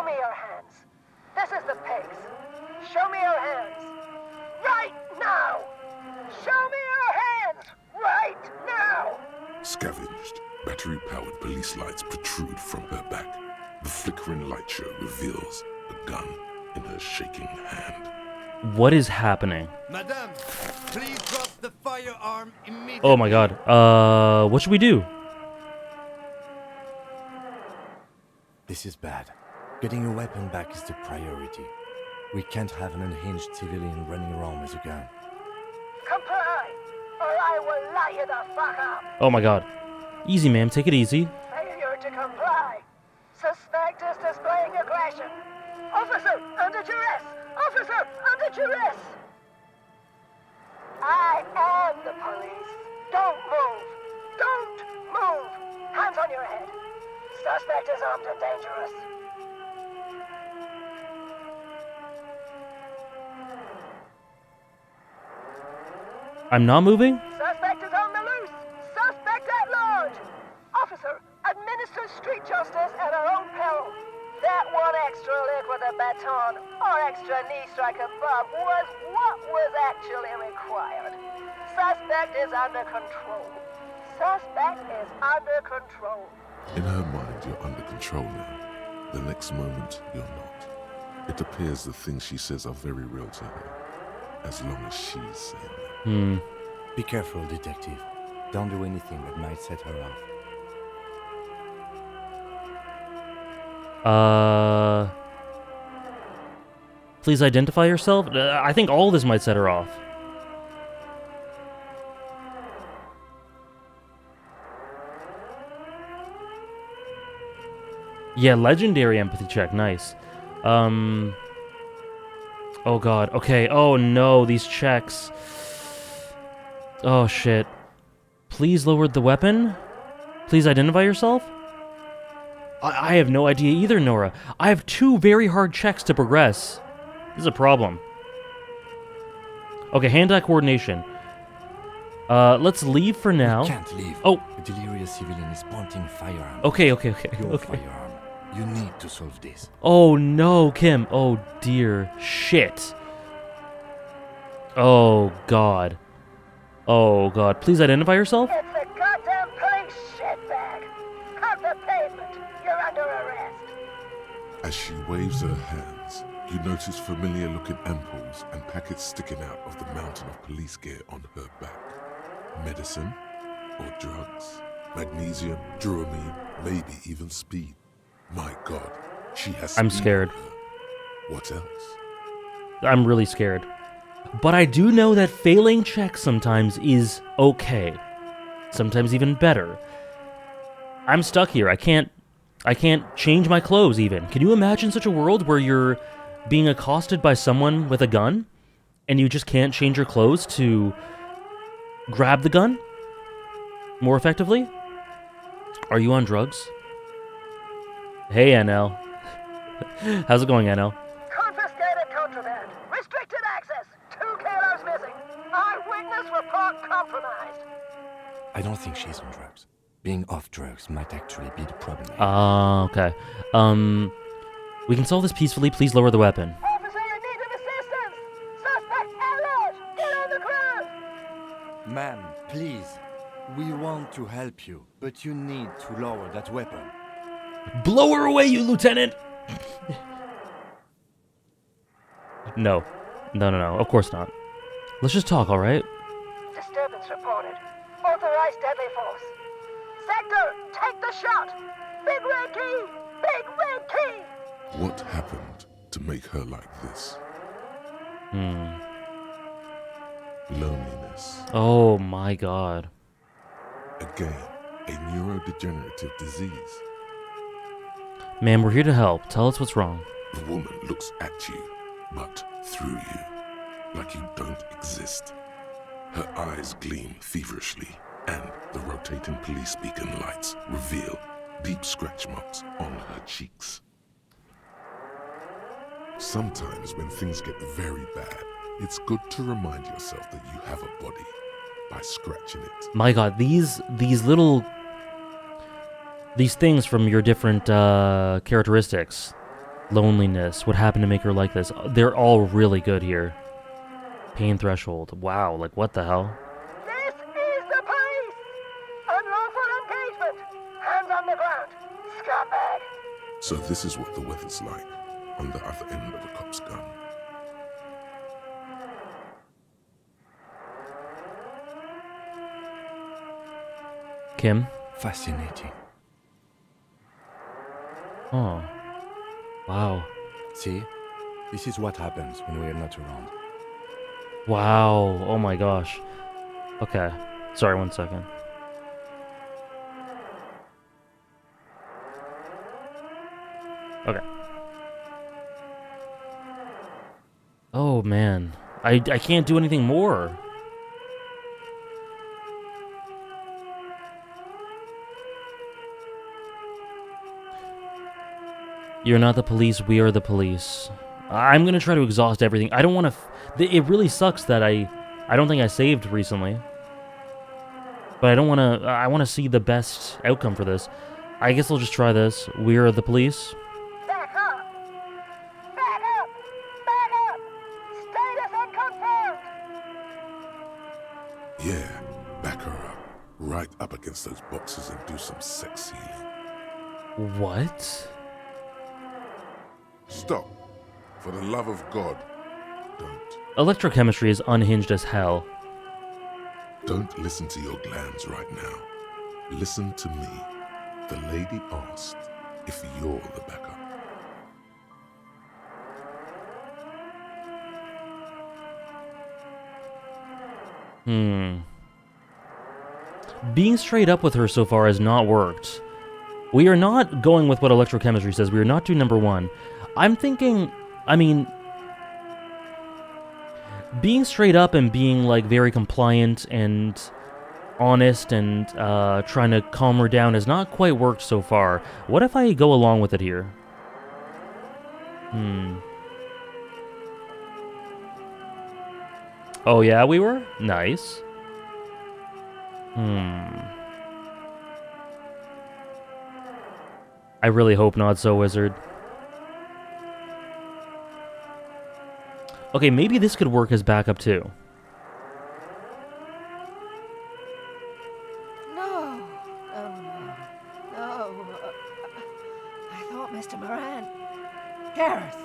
me your hands. This is the pigs. Show me your hands. Right now! Show me your hands! Right now! Scavenged, battery-powered police lights protrude from her back. The flickering light show reveals a gun in her shaking hand. What is happening? Madame, please drop the firearm immediately. Oh my god. What should we do? This is bad. Getting your weapon back is the priority. We can't have an unhinged civilian running around with a gun. Comply, or I will light you the fuck up. Oh my god. Easy, ma'am. Take it easy. Failure to comply. Suspect is displaying aggression. Officer, under duress! Officer, under duress! I am the police. Don't move. Don't move. Hands on your head. Suspect is armed and dangerous. I'm not moving? Suspect is on the loose. Suspect at large. Officer, administer street justice at our own peril. That one extra lick with a baton or extra knee strike above was what was actually required. Suspect is under control. Suspect is under control. In her mind, you're under control now. The next moment, you're not. It appears the things she says are very real to her, as long as she's saying them. Be careful, detective. Don't do anything that might set her off. Please identify yourself? I think all this might set her off. Yeah, legendary empathy check. Nice. Oh god. Okay. Oh no, these checks. Oh shit. Please lower the weapon? Please identify yourself? I have no idea either, Nora. I have 2 very hard checks to progress. This is a problem. Okay, hand-eye coordination. Let's leave for now. You can't leave. Oh. A delirious civilian is pointing firearm. Okay. Your Okay. firearm. You need to solve this. Oh no, Kim. Oh dear. Shit. Oh god. Oh god. Please identify yourself? It's the goddamn police shitbag. Cut the pavement. You're under arrest. As she waves her hands, you notice familiar-looking ampoules and packets sticking out of the mountain of police gear on her back. Medicine or drugs? Magnesium, Dramamine, maybe even speed. My god, she has I'm speed scared. on her. What else? I'm really scared. But I do know that failing checks sometimes is okay. Sometimes even better. I'm stuck here. I can't change my clothes even. Can you imagine such a world where you're being accosted by someone with a gun and you just can't change your clothes to grab the gun more effectively? Are you on drugs? Hey, NL. How's it going, NL? Confiscated contraband. Restricted access. 2 kilos missing. Eyewitness report compromised. I don't think she's on drugs. Being off drugs might actually be the problem. Okay. We can solve this peacefully. Please lower the weapon. Officer in need of assistance. Suspect at large. Get on the ground. Ma'am, please. We want to help you, but you need to lower that weapon. Blow her away, you lieutenant! No. No. Of course not. Let's just talk, alright? Disturbance reported. Authorized deadly force. Sector, take the shot. Big red key. Big red key. What happened to make her like this? Loneliness. Oh my god. Again, a neurodegenerative disease. Ma'am, we're here to help. Tell us what's wrong. The woman looks at you, but through you, like you don't exist. Her eyes gleam feverishly, and the rotating police beacon lights reveal deep scratch marks on her cheeks. Sometimes when things get very bad, It's good to remind yourself that you have a body by scratching it. My god, these things from your different characteristics, loneliness, what happened to make her like this, they're all really good here. Pain threshold. Wow, like what the hell? This is the police! Unlawful engagement! Hands on the ground! Scumbag! So this is what the weather's like on the other end of a cop's gun. Kim? Fascinating. Oh. Wow. See? This is what happens when we are not around. Wow. Oh my gosh. Okay. Sorry, 1 second. Okay. Oh man. I can't do anything more. You're not the police, we are the police. I'm gonna try to exhaust everything. I don't want to... It really sucks that I don't think I saved recently. But I don't want to... I want to see the best outcome for this. I guess I'll just try this. We are the police. Back up! Back up! Back up! Status unconfirmed! Yeah, back her up. Right up against those boxes and do some sex healing. What? Stop. For the love of God, don't. Electrochemistry is unhinged as hell. Don't listen to your glands right now. Listen to me. The lady asked if you're the backup. Being straight up with her so far has not worked. We are not going with what electrochemistry says. We are not doing number one. I'm thinking, I mean, being straight up and being like very compliant and honest and trying to calm her down has not quite worked so far. What if I go along with it here? Oh yeah, we were? Nice. I really hope not so, Wizard. Okay, maybe this could work as backup too. No. Oh, no. No. I thought Mr. Moran. Gareth.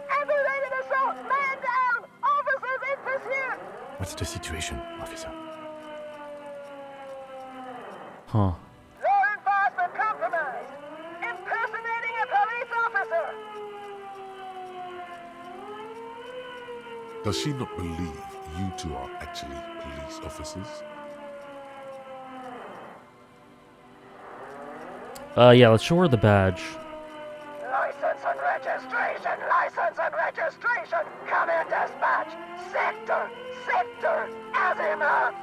Aggravated assault! Man down! Officers in pursuit! What's the situation, officer? Huh. Law enforcement compromised! Impersonating a police officer! Does she not believe you two are actually police officers? Yeah, let's show her the badge. License and registration! License and registration! Come in, dispatch! Sector! Azimuth!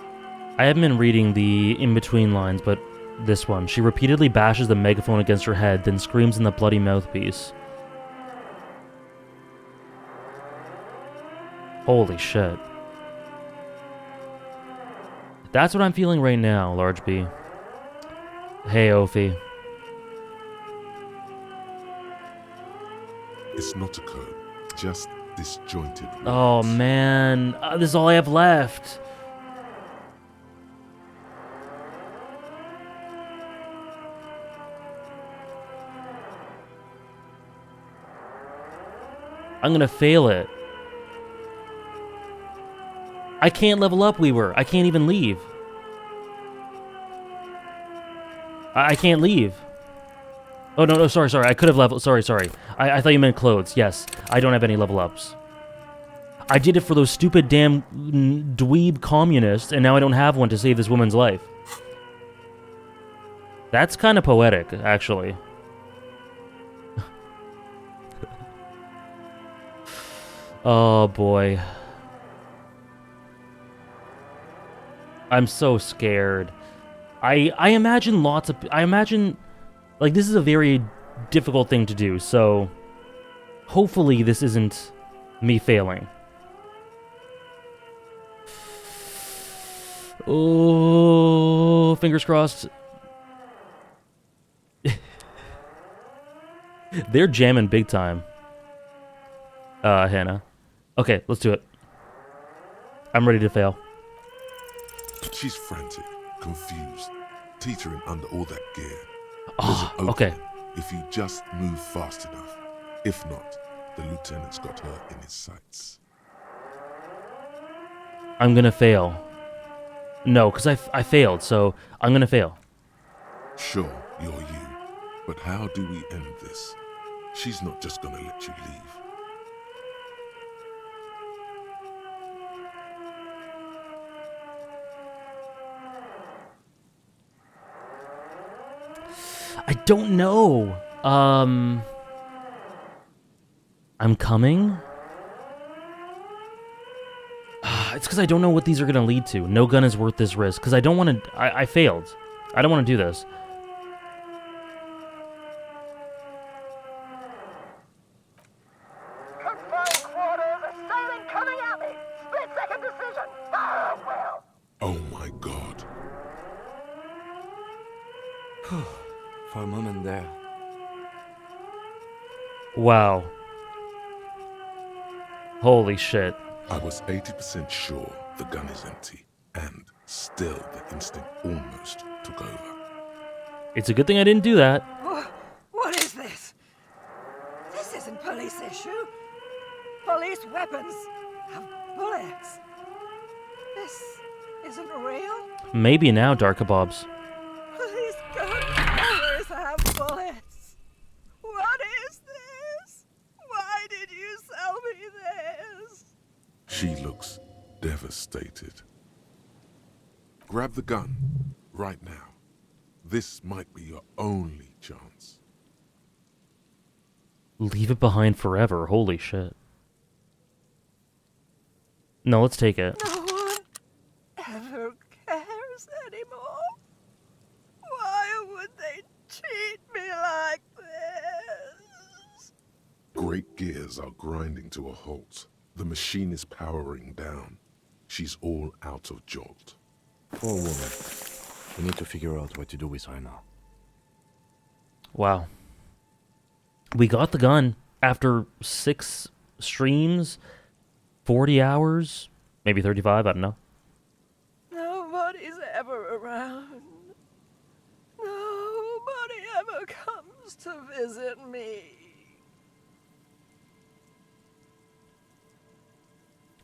I haven't been reading the in-between lines, but this one. She repeatedly bashes the megaphone against her head, then screams in the bloody mouthpiece. Holy shit. That's what I'm feeling right now, Large B. Hey, Ophi. It's not a code, just disjointed words. Oh, man. This is all I have left. I'm gonna fail it. I can't level up, Weaver. I can't even leave. I can't leave. Oh, no, sorry. I could have leveled. Sorry. I thought you meant clothes. Yes, I don't have any level ups. I did it for those stupid damn dweeb communists, and now I don't have one to save this woman's life. That's kind of poetic, actually. Oh, boy. I'm so scared. I imagine like, this is a very difficult thing to do, so hopefully this isn't me failing. Oh, fingers crossed. They're jamming big time. Hannah. Okay, let's do it. I'm ready to fail. She's frantic, confused, teetering under all that gear. Oh, There's an okay. opening if you just move fast enough. If not, the lieutenant's got her in his sights. I'm gonna fail. No, because I failed, so I'm gonna fail. Sure, you're you, but how do we end this? She's not just gonna let you leave. I don't know. I'm coming? It's because I don't know what these are going to lead to. No gun is worth this risk. Because I don't want to... I failed. I don't want to do this. Confined quarters, assailant coming at me. Split-second decision. Ah, well. Oh my god. For a moment there. Wow. Holy shit. I was 80% sure the gun is empty, and still the instinct almost took over. It's a good thing I didn't do that. What is this? This isn't police issue. Police weapons have bullets. This isn't real. Maybe now, Darkabobs. Police guns always have bullets. What is this? Why did you sell me this? She looks devastated. Grab the gun, right now. This might be your only chance. Leave it behind forever. Holy shit. No, let's take it. No one ever cares anymore. Why would they treat me like this? Great gears are grinding to a halt. The machine is powering down. She's all out of jolt. Poor woman. We need to figure out what to do with her now. Wow. We got the gun after 6 streams, 40 hours, maybe 35, I don't know. Nobody's ever around. Nobody ever comes to visit me.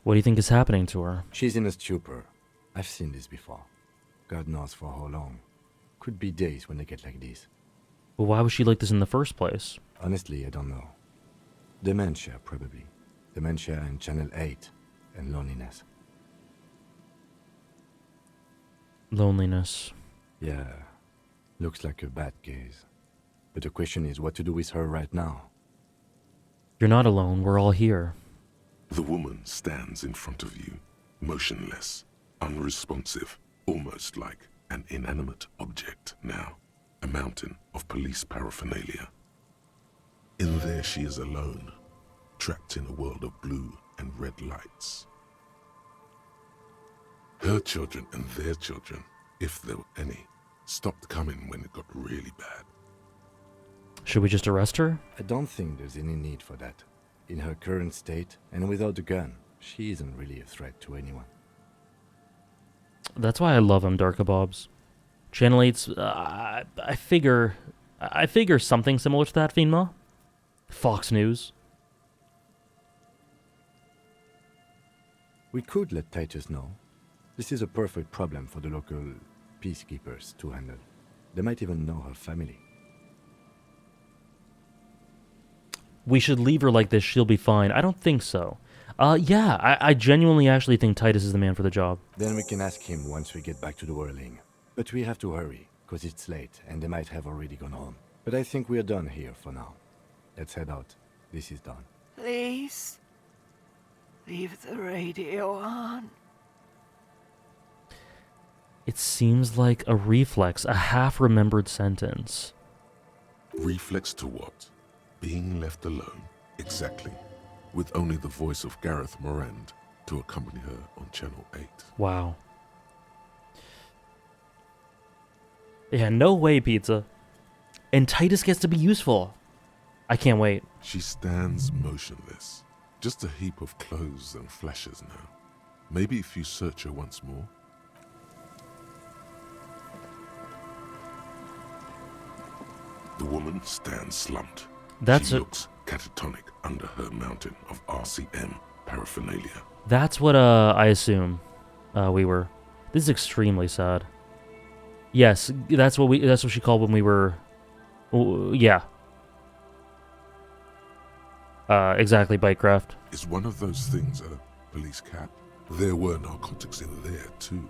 What do you think is happening to her? She's in a stupor. I've seen this before. God knows for how long. Could be days when they get like this. Well, why was she like this in the first place? Honestly, I don't know. Dementia, probably. Dementia and Channel 8. And loneliness. Loneliness. Yeah. Looks like a bad case. But the question is what to do with her right now. You're not alone. We're all here. The woman stands in front of you, motionless, unresponsive, almost like an inanimate object now, a mountain of police paraphernalia. In there she is alone, trapped in a world of blue and red lights. Her children and their children, if there were any, stopped coming when it got really bad. Should we just arrest her? I don't think there's any need for that. In her current state, and without a gun, she isn't really a threat to anyone. That's why I love him, Darkabobs. Channel 8's, I figure something similar to that, Fiendma. Fox News. We could let Titus know. This is a perfect problem for the local peacekeepers to handle. They might even know her family. We should leave her like this, she'll be fine. I don't think so. Yeah, I genuinely actually think Titus is the man for the job. Then we can ask him once we get back to the whirling. But we have to hurry, because it's late and they might have already gone home. But I think we're done here for now. Let's head out. This is done. Please, leave the radio on. It seems like a reflex, a half-remembered sentence. Reflex to what? Being left alone, exactly, with only the voice of Gareth Morand to accompany her on Channel 8. Wow. Yeah, no way, pizza. And Titus gets to be useful. I can't wait. She stands motionless, just a heap of clothes and fleshes now. Maybe if you search her once more. The woman stands slumped. That's she a- looks catatonic under her mountain of RCM paraphernalia. That's what I assume we were. This is extremely sad. Yes, that's what she called when we were. Yeah. Exactly, Bytecraft. Is one of those things a police cap? There were narcotics in there too.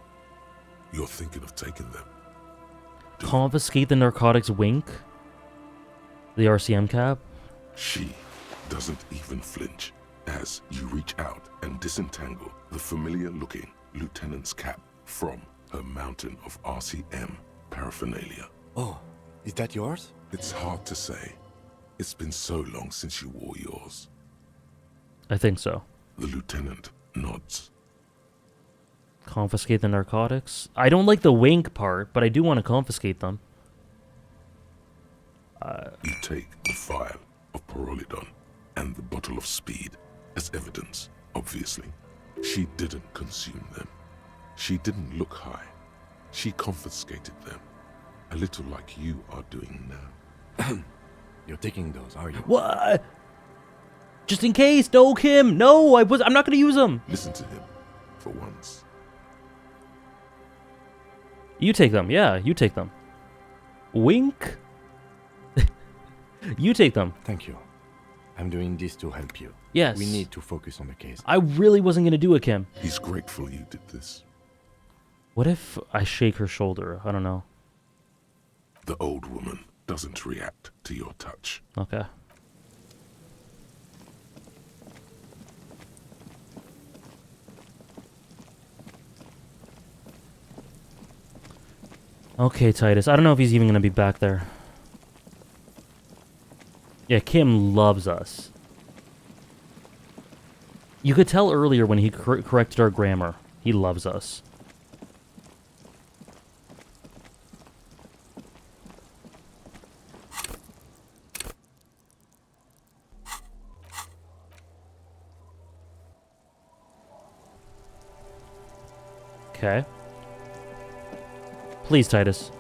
You're thinking of taking them. Confiscate the narcotics, wink. The RCM cap. She doesn't even flinch as you reach out and disentangle the familiar-looking lieutenant's cap from her mountain of RCM paraphernalia. Oh, is that yours? It's hard to say. It's been so long since you wore yours. I think so. The lieutenant nods. Confiscate the narcotics. I don't like the wink part, but I do want to confiscate them. You take the vial of Pyrrolidon and the bottle of speed as evidence, obviously. She didn't consume them. She didn't look high. She confiscated them. A little like you are doing now. You're taking those, are you? What? Just in case. No, Kim. No, I'm not going to use them. Listen to him, for once. You take them. Yeah, you take them. Wink. You take them. Thank you. I'm doing this to help you. Yes. We need to focus on the case. I really wasn't going to do it, Kim. He's grateful you did this. What if I shake her shoulder? I don't know. The old woman doesn't react to your touch. Okay. Okay, Titus. I don't know if he's even going to be back there. Yeah, Kim loves us. You could tell earlier when he corrected our grammar. He loves us. Okay. Please, Titus.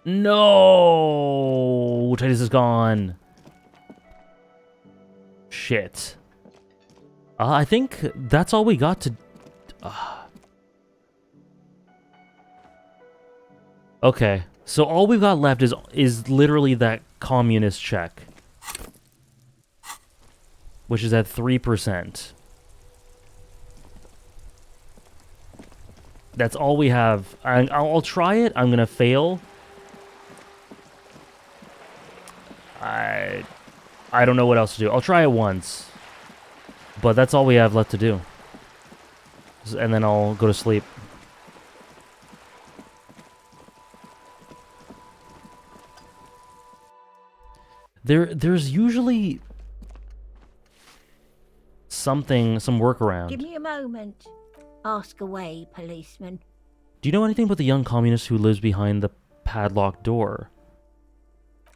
No! Titus is gone. Shit. I think that's all we got to... Okay. So all we've got left is literally that communist check. Which is at 3%. That's all we have. I'll try it. I'm gonna fail. I don't know what else to do. I'll try it once. But that's all we have left to do. And then I'll go to sleep. There's usually some workaround. Give me a moment. Ask away, policeman. Do you know anything about the young communist who lives behind the padlocked door?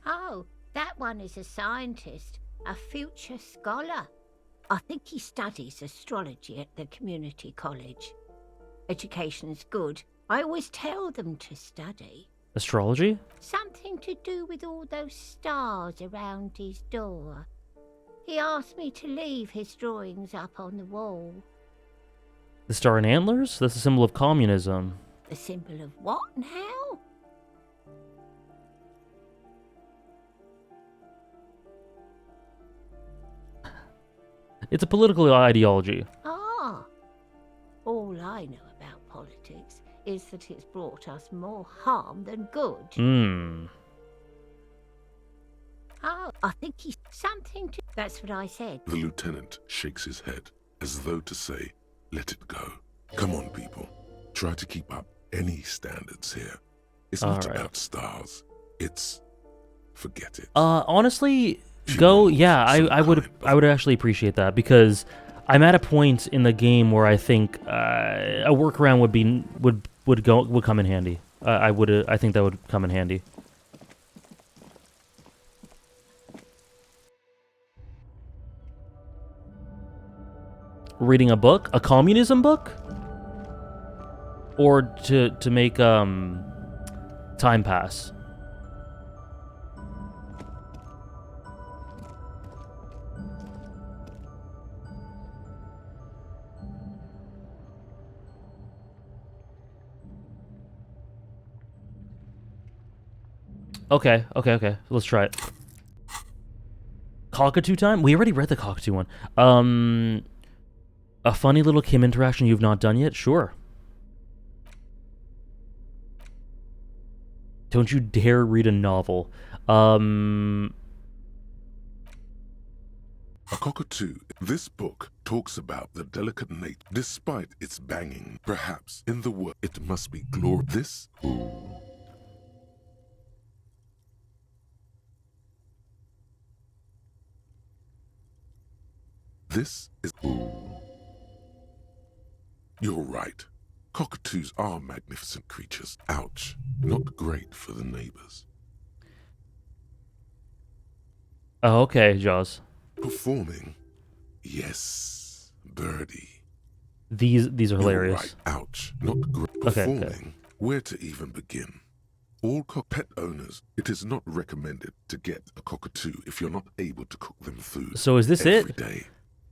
Oh, that one is a scientist, a future scholar. I think he studies astrology at the community college. Education's good. I always tell them to study. Astrology? Something to do with all those stars around his door. He asked me to leave his drawings up on the wall. The star and antlers? That's a symbol of communism. The symbol of what and how? It's a political ideology. Ah. All I know about politics is that it's brought us more harm than good. Oh, I think he's something to... That's what I said. The lieutenant shakes his head, as though to say, let it go. Come on, people. Try to keep up any standards here. It's not about stars. It's... Forget it. Honestly, go... Yeah, I would actually appreciate that, because I'm at a point in the game where I think a workaround would come in handy. I think that would come in handy. Reading a book, a communism book, or to make time pass. Okay. Let's try it. Cockatoo time? We already read the cockatoo one. A funny little Kim interaction you've not done yet? Sure. Don't you dare read a novel. A cockatoo. This book talks about the delicate nature. Despite its banging, perhaps in the world, it must be glorious. This is. You're right. Cockatoos are magnificent creatures. Ouch. Not great for the neighbors. Oh, okay, Jaws. Performing. Yes, birdie. These are You're hilarious. right. Ouch. Not great. Okay, Performing. okay. Where to even begin? All pet owners, it is not recommended to get a cockatoo if you're not able to cook them food. So is this every it? day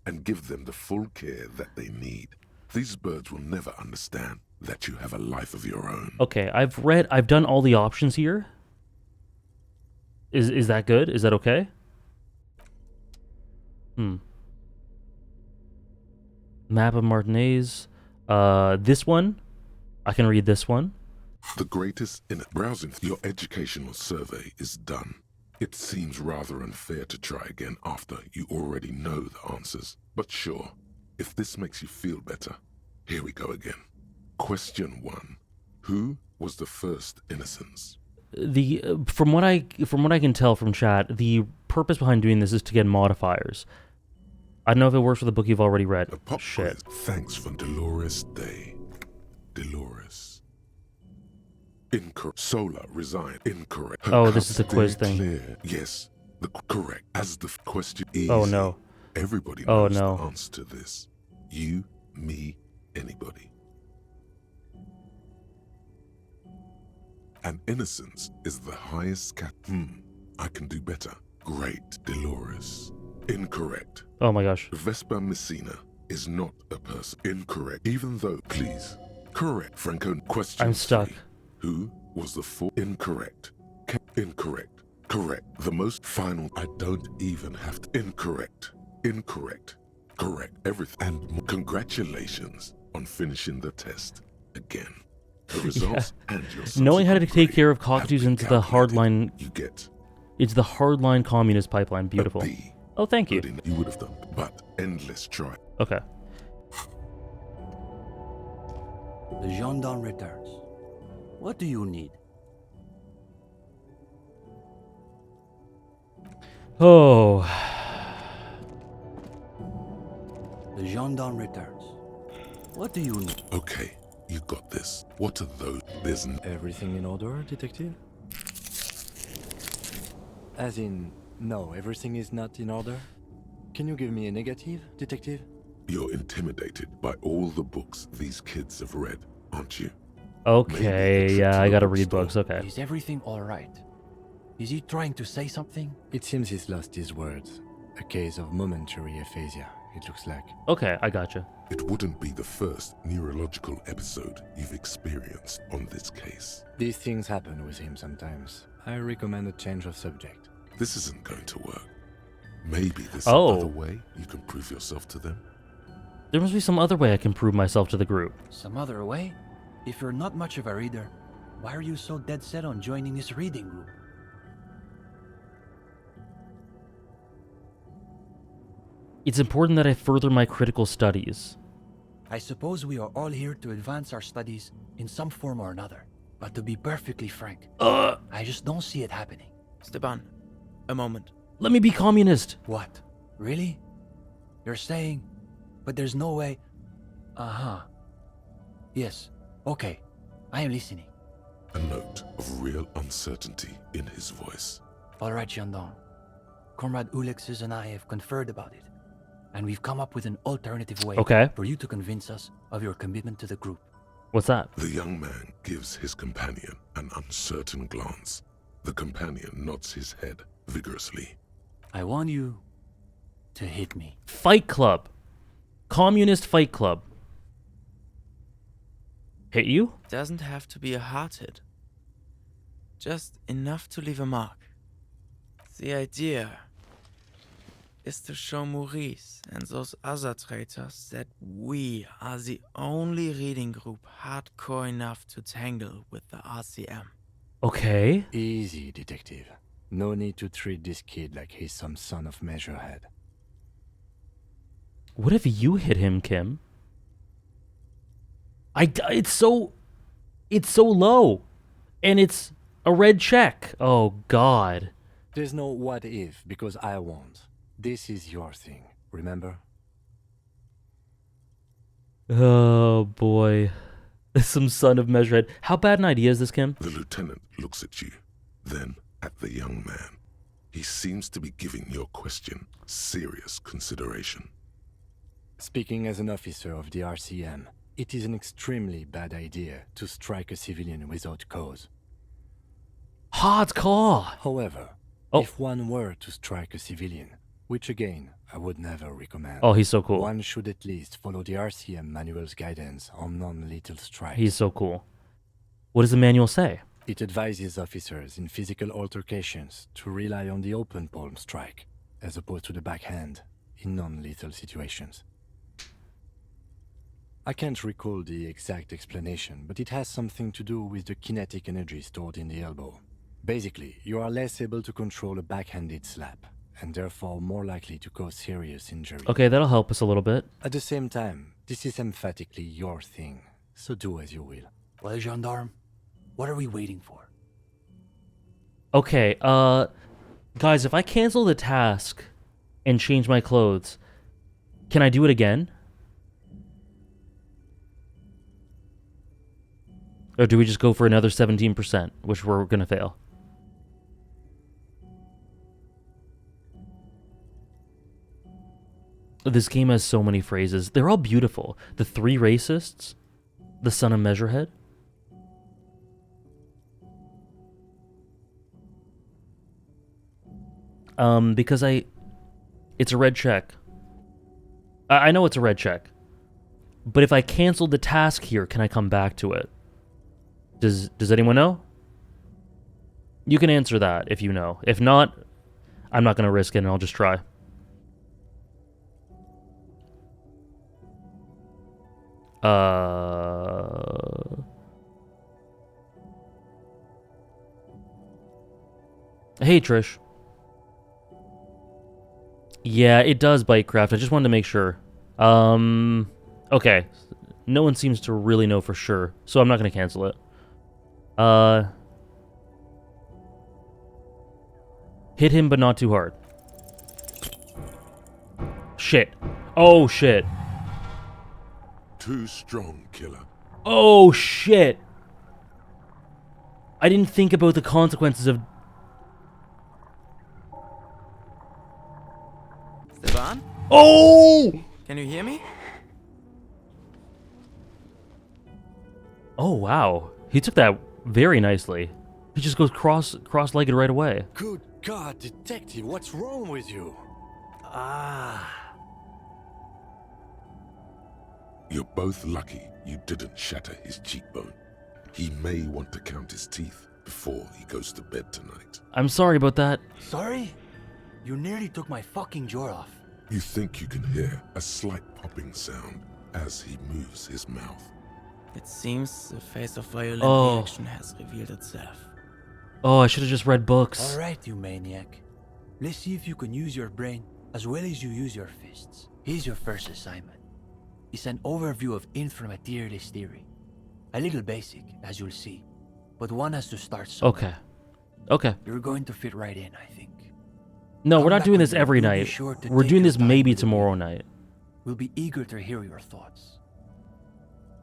and give them the full care that they need. These birds will never understand that you have a life of your own. Okay, I've done all the options here. Is that good? Is that okay? Map of Martinez. This one. I can read this one. The greatest in browsing your educational survey is done. It seems rather unfair to try again after you already know the answers. But sure, if this makes you feel better, here we go again. Question 1. Who was the first innocence? From what I can tell from chat, the purpose behind doing this is to get modifiers. I don't know if it works for the book you've already read. A pop Shit. quiz. Thanks for Dolores Day. Dolores. Incorrect. Solar resigned. Incorrect. Her Oh, this is the cups quiz stay thing. Clear. Yes, the correct. As the question is. Oh no. Everybody Oh, knows no. the answer to this. You, me, anybody. And innocence is the highest I can do better. Great, Dolores. Incorrect. Oh my gosh. Vespa Messina is not a person. Incorrect. Even though, please. Correct. Franco. Question I'm stuck. 3. Who was the fourth? Incorrect. Incorrect. Correct. The most final. I don't even have to. Incorrect. Incorrect. Correct. Everything. And more. Congratulations on finishing the test again. The results and your Knowing how to subsequent take grade care of have cockatoos been into the calculated. hardline. You get It's the hardline communist pipeline. Beautiful. a B. Oh, thank you. Good enough. You would have done, but endless try. Okay. The gendarme returns. What do you need? Oh. The gendarme returns. What do you need? Okay, you got this. What are those? There's Everything in order, detective? As in, no, everything is not in order? Can you give me a negative, detective? You're intimidated by all the books these kids have read, aren't you? Okay. Yeah, I gotta read books. Okay. Is everything alright? Is he trying to say something? It seems he's lost his words. A case of momentary aphasia, it looks like. Okay, I gotcha. It wouldn't be the first neurological episode you've experienced on this case. These things happen with him sometimes. I recommend a change of subject. This isn't going to work. Maybe there's Oh. some other way you can prove yourself to them. There must be some other way I can prove myself to the group. Some other way? If you're not much of a reader, why are you so dead set on joining this reading group? It's important that I further my critical studies. I suppose we are all here to advance our studies in some form or another. But to be perfectly frank, I just don't see it happening. Stepan, a moment. Let me be communist. What? Really? You're saying but there's no way... Uh-huh. Yes, okay. I am listening. A note of real uncertainty in his voice. All right, gendarme. Comrade Ulexes and I have conferred about it, and we've come up with an alternative way for you to convince us of your commitment to the group. What's that? The young man gives his companion an uncertain glance. The companion nods his head vigorously. I want you to hit me. Fight Club. Communist Fight Club. Hit you? Doesn't have to be a hard hit. Just enough to leave a mark. The idea is to show Maurice and those other traitors that we are the only reading group hardcore enough to tangle with the RCM. Okay. Easy, detective. No need to treat this kid like he's some son of Measurehead. What if you hit him, Kim? It's so low, and it's a red check. Oh God. There's no what if, because I won't. This is your thing, remember? Oh boy. Some son of Measurehead. How bad an idea is this, Kim? The lieutenant looks at you, then at the young man. He seems to be giving your question serious consideration. Speaking as an officer of the RCM, it is an extremely bad idea to strike a civilian without cause. Hardcore! However, if one were to strike a civilian, which again, I would never recommend. Oh, he's so cool. One should at least follow the RCM manual's guidance on non-lethal strikes. He's so cool. What does the manual say? It advises officers in physical altercations to rely on the open palm strike, as opposed to the backhand in non-lethal situations. I can't recall the exact explanation, but it has something to do with the kinetic energy stored in the elbow. Basically, you are less able to control a backhanded slap, and therefore more likely to cause serious injury. Okay, that'll help us a little bit. At the same time, this is emphatically your thing, so do as you will. Well, gendarme, what are we waiting for? Okay, guys, if I cancel the task and change my clothes, can I do it again? Or do we just go for another 17%, which we're gonna fail? This game has so many phrases. They're all beautiful. The three racists, the son of Measurehead. Because it's a red check. I know it's a red check. But if I cancel the task here, can I come back to it? Does anyone know? You can answer that if you know. If not, I'm not going to risk it and I'll just try. Hey, Trish. Yeah, it does Bytecraft. I just wanted to make sure. Okay. No one seems to really know for sure, so I'm not going to cancel it. Hit him, but not too hard. Shit. Oh, shit. Too strong, killer. Oh, shit. I didn't think about the consequences of... Stefan? Oh! Can you hear me? Oh, wow. He took that very nicely. He just goes cross-legged right away. Good God, detective, what's wrong with you? You're both lucky you didn't shatter his cheekbone. He may want to count his teeth before he goes to bed tonight. I'm sorry about that. Sorry? You nearly took my fucking jaw off. You think you can hear a slight popping sound as he moves his mouth. It seems the face of violent reaction has revealed itself. Oh, I should have just read books. Alright, you maniac. Let's see if you can use your brain as well as you use your fists. Here's your first assignment. It's an overview of inframaterialist theory. A little basic, as you'll see, but one has to start somewhere. Okay. You're going to fit right in, I think. No, we're not doing this every night. We're doing this maybe tomorrow night. We'll be eager to hear your thoughts.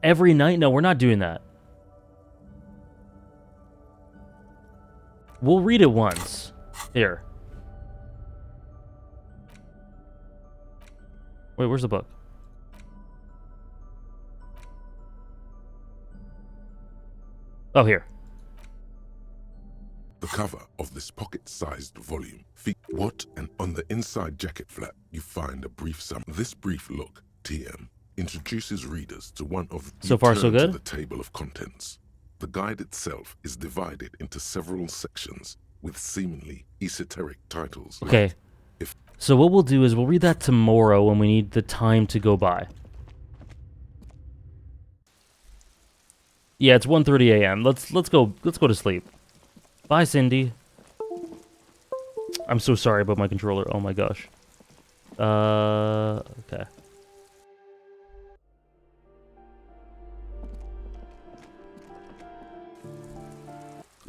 Every night? No, we're not doing that. We'll read it once. Here. Wait, where's the book? Oh, here. The cover of this pocket-sized volume what, and on the inside jacket flap, you find a brief summary. This brief look, TM, introduces readers to one of so far so good. To the table of contents. The guide itself is divided into several sections with seemingly esoteric titles. Okay. So what we'll do is we'll read that tomorrow when we need the time to go by. Yeah, it's 1:30 a.m. Let's go to sleep. Bye, Cindy. I'm so sorry about my controller. Oh my gosh. Okay.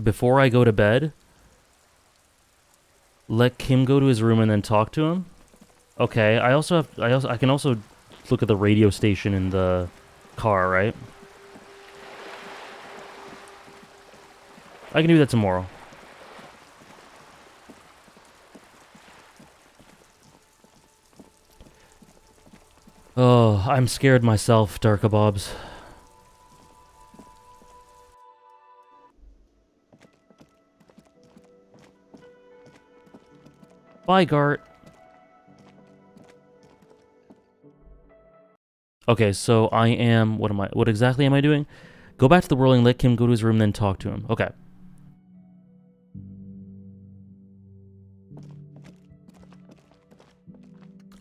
Before I go to bed, let Kim go to his room and then talk to him. Okay. I can also look at the radio station in the car, right? I can do that tomorrow. Oh, I'm scared myself, Darkabobs. Bye, Gart. Okay, so I am... What exactly am I doing? Go back to the whirling, let Kim go to his room, then talk to him. Okay.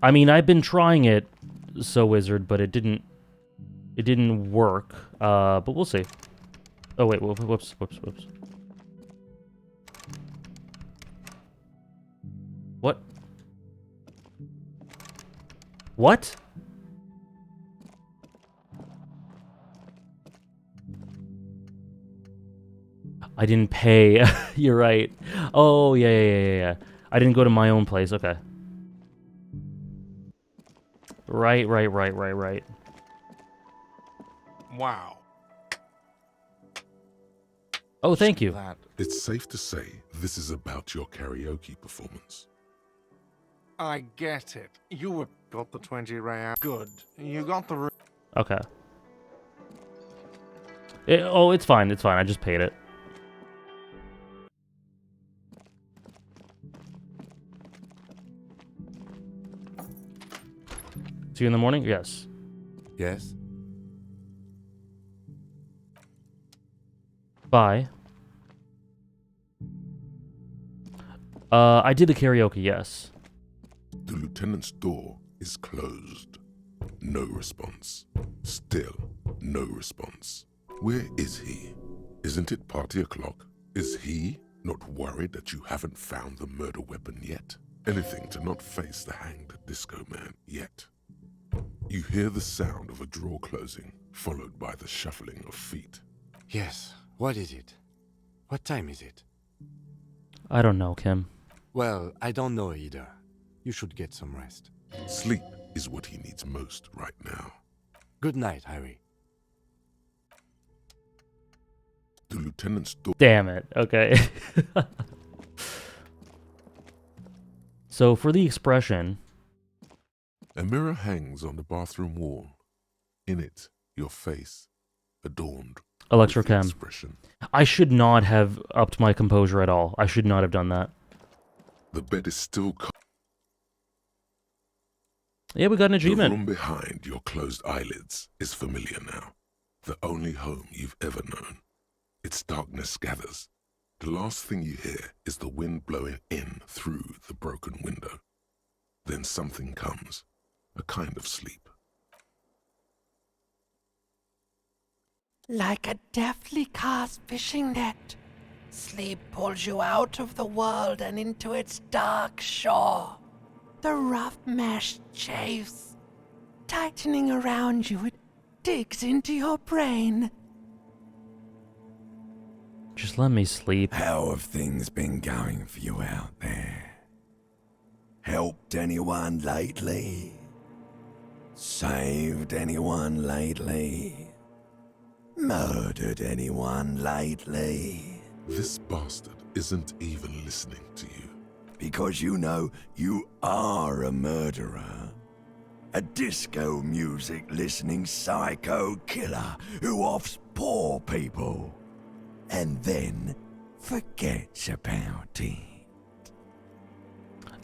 I mean, I've been trying it, so Wizard, but it didn't work. But we'll see. Oh wait, whoops. What? What? I didn't pay. You're right. Oh, yeah. I didn't go to my own place. Okay. Right. Wow. Oh, thank you. It's safe to say this is about your karaoke performance. I get it. You got the 20 rand. Good. You got the... Okay. It's fine. I just paid it. See you in the morning? Yes. Yes? Bye. I did the karaoke, yes. The lieutenant's door is closed. No response. Still no response. Where is he? Isn't it party o'clock? Is he not worried that you haven't found the murder weapon yet? Anything to not face the hanged disco man yet. You hear the sound of a drawer closing, followed by the shuffling of feet. Yes. What is it? What time is it? I don't know, Kim. Well, I don't know either. You should get some rest. Sleep is what he needs most right now. Good night, Harry. The lieutenant's door... Damn it. Okay. So, for the expression... A mirror hangs on the bathroom wall. In it, your face, adorned Electrochem. with expression. I should not have upped my composure at all. I should not have done that. The bed is still cold. Yeah, we got an The achievement. room behind your closed eyelids is familiar now. The only home you've ever known. Its darkness gathers. The last thing you hear is the wind blowing in through the broken window. Then something comes, a kind of sleep. Like a deftly cast fishing net, sleep pulls you out of the world and into its dark shore. The rough mesh chafes, tightening around you, it digs into your brain. Just let me sleep. How have things been going for you out there? Helped anyone lately? Saved anyone lately? Murdered anyone lately? This bastard isn't even listening to you. Because you know you are a murderer. A disco music listening psycho killer who offs poor people. And then forgets about it.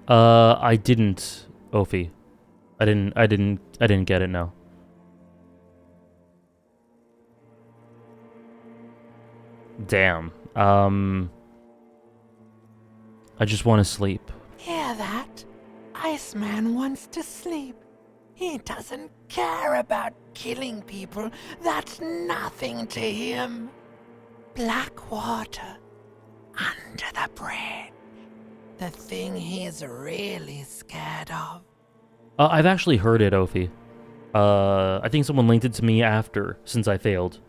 I didn't, Ophi. I didn't get it, no. Damn. I just want to sleep. Hear that? Iceman wants to sleep. He doesn't care about killing people. That's nothing to him. Blackwater. Under the bridge. The thing he's really scared of. I've actually heard it, Ophi. I think someone linked it to me after, since I failed.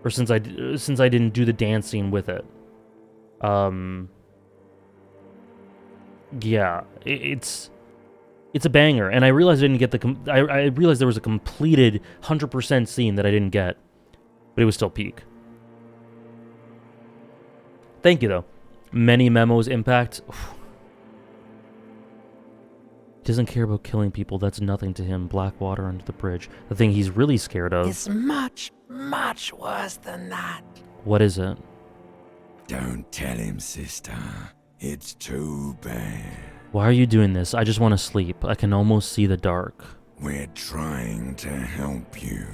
Or since I didn't do the dance scene with it. Yeah, it's a banger, and I realized I didn't get I realized there was a completed 100% scene that I didn't get, but it was still peak. Thank you, though. Many memos impact. He doesn't care about killing people. That's nothing to him. Blackwater under the bridge. The thing he's really scared of. It's much, much worse than that. What is it? Don't tell him, sister. It's too bad. Why are you doing this? I just want to sleep. I can almost see the dark. We're trying to help you.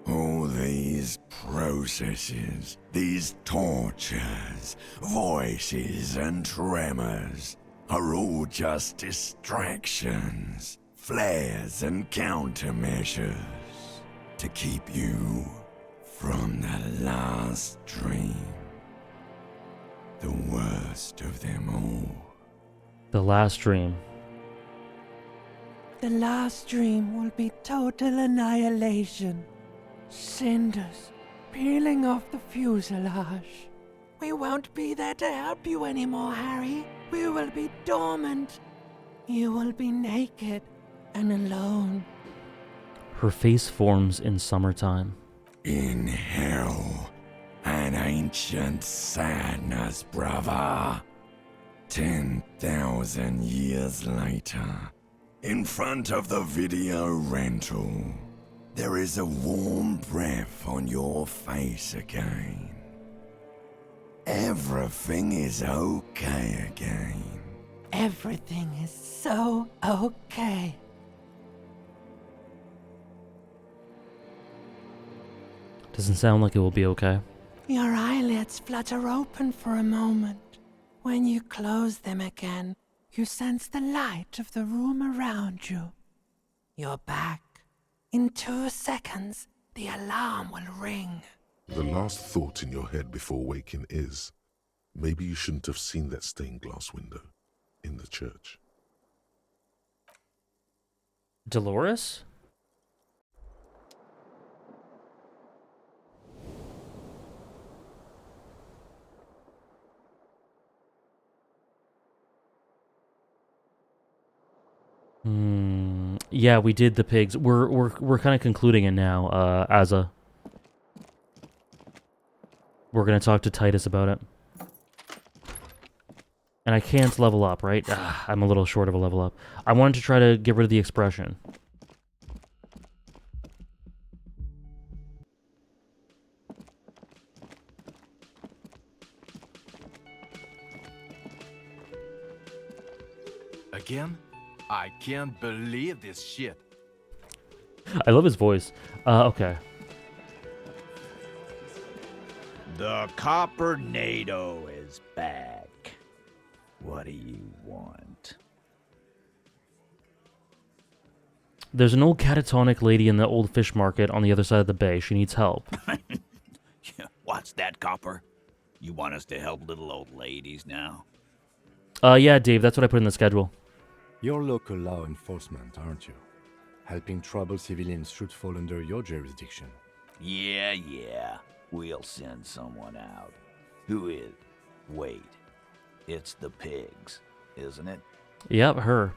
All these processes, these tortures, voices and tremors are all just distractions, flares and countermeasures to keep you from the last dream. The worst of them all. The last dream. The last dream will be total annihilation. Cinders peeling off the fuselage. We won't be there to help you anymore, Harry. We will be dormant. You will be naked and alone. Her face forms in summertime. In hell, an ancient sadness, brother. 10,000 years later, in front of the video rental, there is a warm breath on your face again. Everything is okay again. Everything is so okay. Doesn't sound like it will be okay. Your eyelids flutter open for a moment. When you close them again, you sense the light of the room around you. You're back. In 2 seconds, the alarm will ring. The last thought in your head before waking is, maybe you shouldn't have seen that stained glass window in the church. Dolores? Yeah, we did the pigs. We're kind of concluding it now, Azza. We're gonna talk to Titus about it. And I can't level up, right? I'm a little short of a level up. I wanted to try to get rid of the expression. Again? I can't believe this shit. I love his voice. Okay. The Coppernado is back. What do you want? There's an old catatonic lady in the old fish market on the other side of the bay. She needs help. What's that, Copper? You want us to help little old ladies now? Yeah, Dave, that's what I put in the schedule. You're local law enforcement, aren't you? Helping troubled civilians should fall under your jurisdiction. Yeah. We'll send someone out. Who is? Wait. It's the pigs, isn't it? Yep, her.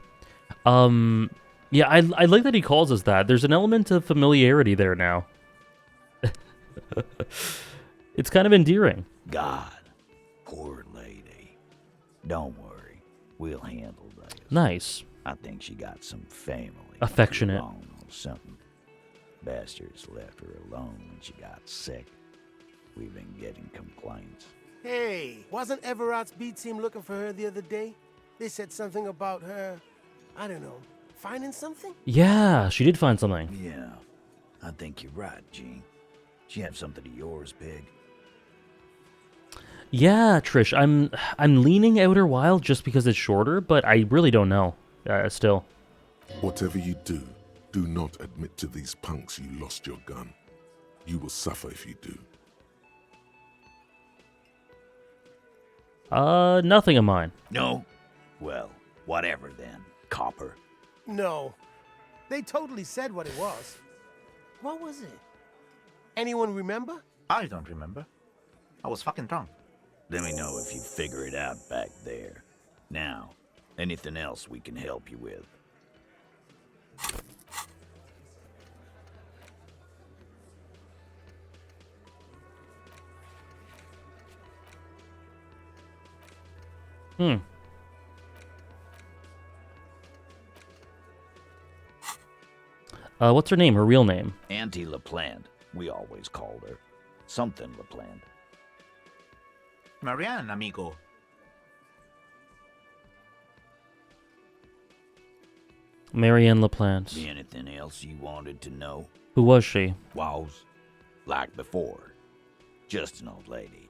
Yeah, I like that he calls us that. There's an element of familiarity there now. It's kind of endearing. God, poor lady. Don't worry, we'll handle this. Nice. I think she got some family. Affectionate. Wrong or something. Bastards left her alone when she got sick. We've been getting complaints. Hey, wasn't Everett's B team looking for her the other day? They said something about her, I don't know, finding something? Yeah, she did find something. Yeah, I think you're right, Gene. She have something of yours, Pig. Yeah, Trish, I'm leaning Outer Wild just because it's shorter, but I really don't know. Still. Whatever you do, do not admit to these punks you lost your gun. You will suffer if you do. Nothing of mine. No? Well, whatever then, copper. No. They totally said what it was. What was it? Anyone remember? I don't remember. I was fucking drunk. Let me know if you figure it out back there. Now, anything else we can help you with? What's her name? Her real name? Auntie LaPlante, we always called her. Something LaPlante. Marianne, amigo. Marianne LaPlante. Anything else you wanted to know? Who was she? Was, like before, just an old lady.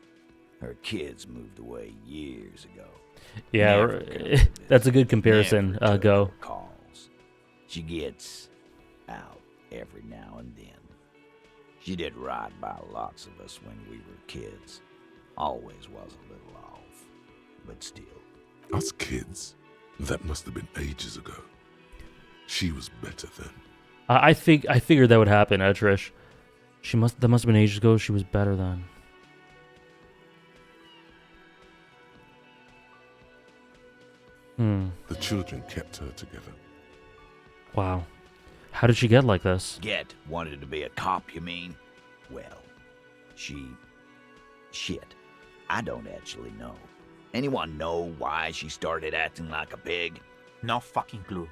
Her kids moved away years ago. Yeah, that's a good comparison. Go. Calls. She gets out every now and then. She did right by lots of us when we were kids. Always was a little off, but still. Us kids? That must have been ages ago. She was better then. I figured that would happen, Trish. That must have been ages ago. She was better then. The children kept her together. Wow. How did she get like this? Wanted to be a cop, you mean? Well, shit. I don't actually know. Anyone know why she started acting like a pig? No fucking clue.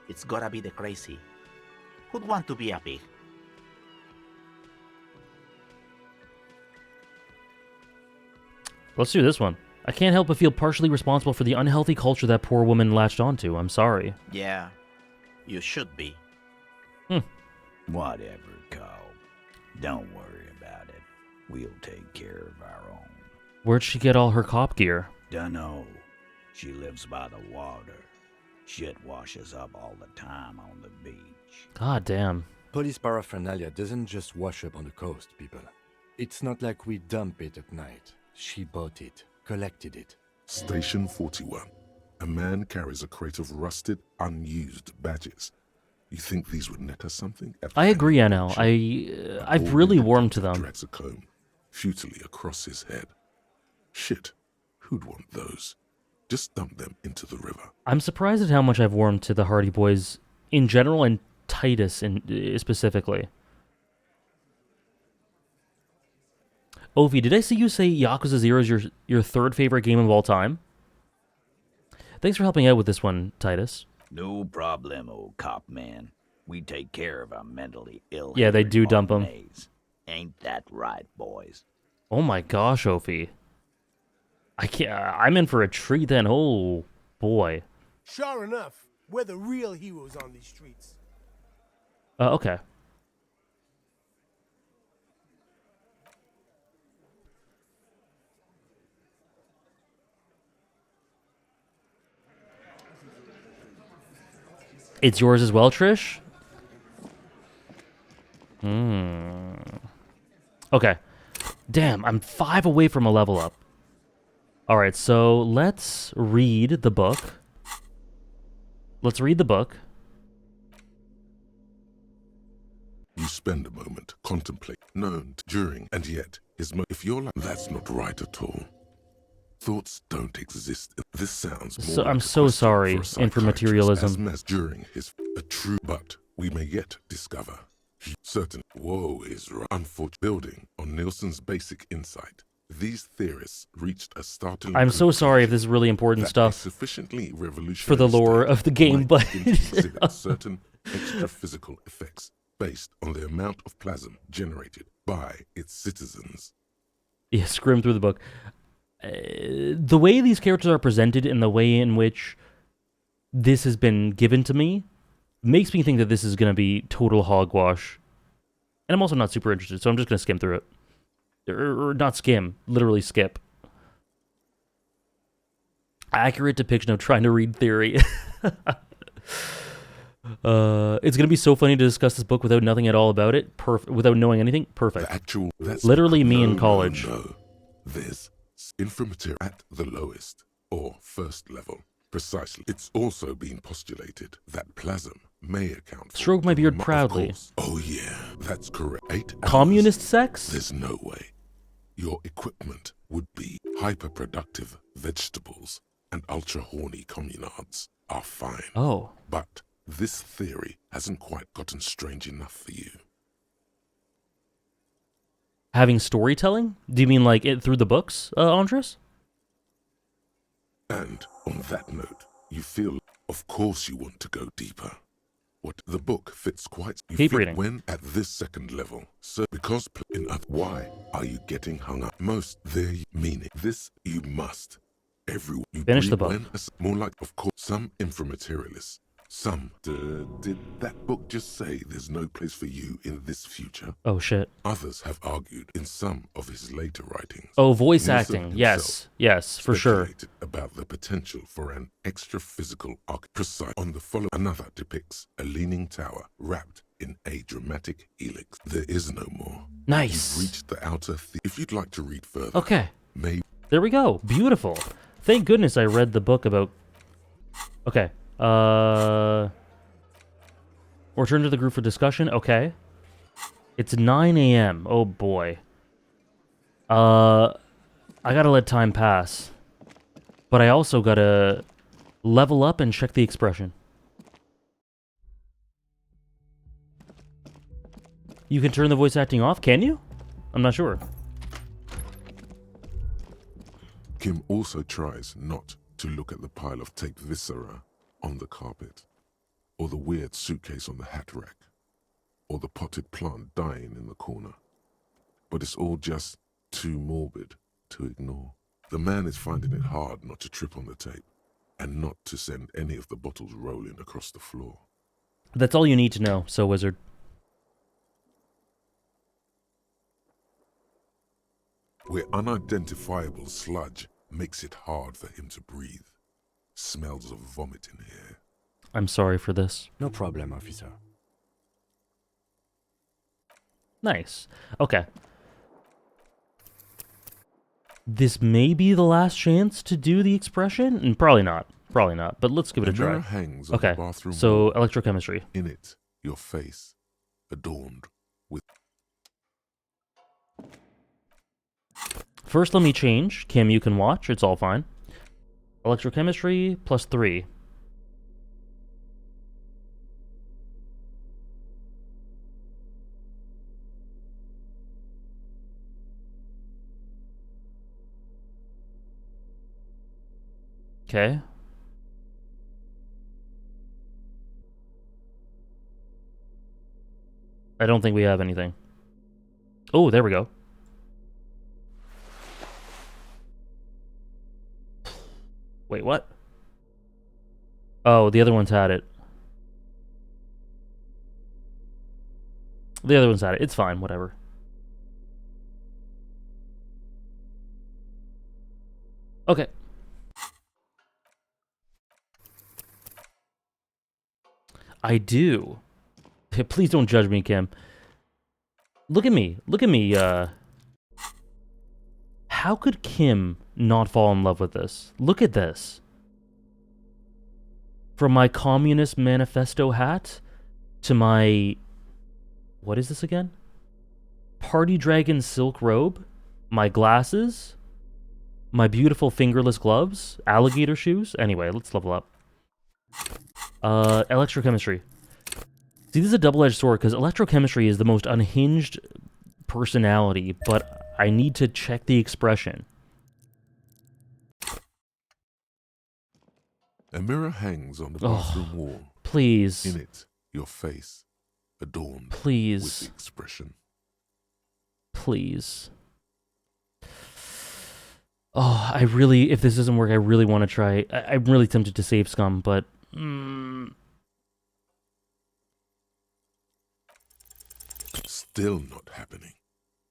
It's gotta be the crazy. Who'd want to be a pig? Let's do this one. I can't help but feel partially responsible for the unhealthy culture that poor woman latched onto. I'm sorry. Yeah, you should be. Whatever, Cole. Don't worry about it. We'll take care of our own. Where'd she get all her cop gear? Dunno. She lives by the water. Shit washes up all the time on the beach. God damn. Police paraphernalia doesn't just wash up on the coast, people. It's not like we dump it at night. She bought it, collected it. Station 41. A man carries a crate of rusted, unused badges. You think these would net us something? I agree, NL. I've really warmed to them. Drags a comb futilely across his head. Shit, who'd want those? Just dump them into the river. I'm surprised at how much I've warmed to the Hardy Boys in general and Titus specifically. Ovi, did I see you say Yakuza 0 is your third favorite game of all time? Thanks for helping out with this one, Titus. No problemo, cop man. We take care of our mentally ill. Yeah, they do dump them. Ain't that right, boys? Oh my gosh, Ovi. I can't. I'm in for a treat then. Oh boy. Sure enough, we're the real heroes on these streets. Okay. It's yours as well, Trish? Okay. Damn, I'm 5 away from a level up. Alright, so let's read the book. Let's read the book. You spend a moment, contemplate, known during, and yet, if you're like, that's not right at all. Thoughts don't exist. This sounds more So like I'm a so question sorry, for a psychiatrist inframaterialism. as during his a true, but we may yet discover certain woe is unfortunate building on Nielsen's basic insight. These theorists reached a startling I'm so sorry if this is really important that stuff a sufficiently revolutionary for the lore state of the game, might but begin to exhibit certain extra-physical effects based on the amount of plasm generated by its citizens. yeah, scrim through the book. The way these characters are presented and the way in which this has been given to me makes me think that this is going to be total hogwash. And I'm also not super interested, so I'm just going to skim through it. Or not skim, literally skip. Accurate depiction of trying to read theory. It's going to be so funny to discuss this book without nothing at all about it, without knowing anything. Perfect. Literally me in college. No. There's inframaterial at the lowest, or first level. Precisely. It's also been postulated that plasm may account for... Stroke my beard proudly. Oh yeah, that's correct. 8 hours. Communist sex? There's no way. Your equipment would be hyper-productive vegetables, and ultra-horny communards are fine. Oh. But this theory hasn't quite gotten strange enough for you. Having storytelling? Do you mean like it through the books, Andres? And on that note, you feel, of course you want to go deeper. What the book fits quite... You Keep fit reading. When at this second level, so because why are you getting hung up? Most there, meaning this you must. Everyone. You Finish the breathe book. when more like, of course, some inframaterialists. Some. Did that book just say there's no place for you in this future? Oh, shit. Others have argued in some of his later writings. Oh, voice Nielsen acting. himself Yes, for sure. speculated about the potential for an extra-physical arc. Precise on the follow. Another depicts a leaning tower wrapped in a dramatic helix. There is no more. Nice. You've reached the outer. If you'd like to read further, Okay. maybe. There we go. Beautiful. Thank goodness I read the book about... Okay. Return to the group for discussion. Okay. It's 9 a.m. Oh boy. I gotta let time pass. But I also gotta level up and check the expression. You can turn the voice acting off, can you? I'm not sure. Kim also tries not to look at the pile of taped viscera on the carpet, or the weird suitcase on the hat rack, or the potted plant dying in the corner. But it's all just too morbid to ignore. The man is finding it hard not to trip on the tape, and not to send any of the bottles rolling across the floor. That's all you need to know, so wizard. Where unidentifiable sludge makes it hard for him to breathe. Smells of vomit in here. I'm sorry for this. No problem, officer. Nice. Okay. This may be the last chance to do the expression? And probably not. Probably not. But let's give it a try. mirror hangs on Okay. the bathroom So, wall. electrochemistry. In it, your face, adorned with... First, let me change. Kim, you can watch. It's all fine. Electrochemistry +3. Okay. I don't think we have anything. Oh, there we go. Wait, what? Oh, the other one's had it. The other one's had it. It's fine, whatever. Okay. I do. Please don't judge me, Kim. Look at me. Look at me, How could Kim not fall in love with this? Look at this. From my Communist Manifesto hat to my... What is this again? Party Dragon silk robe, my glasses, My beautiful fingerless gloves, alligator shoes. Anyway, let's level up. Electrochemistry. See, this is a double-edged sword because electrochemistry is the most unhinged personality, but I need to check the expression. A mirror hangs on the bathroom wall. Please. In it, your face, adorned Please. with the expression. Please. Oh, I really, if this doesn't work, I really want to try. I'm really tempted to save Scum, but... Still not happening.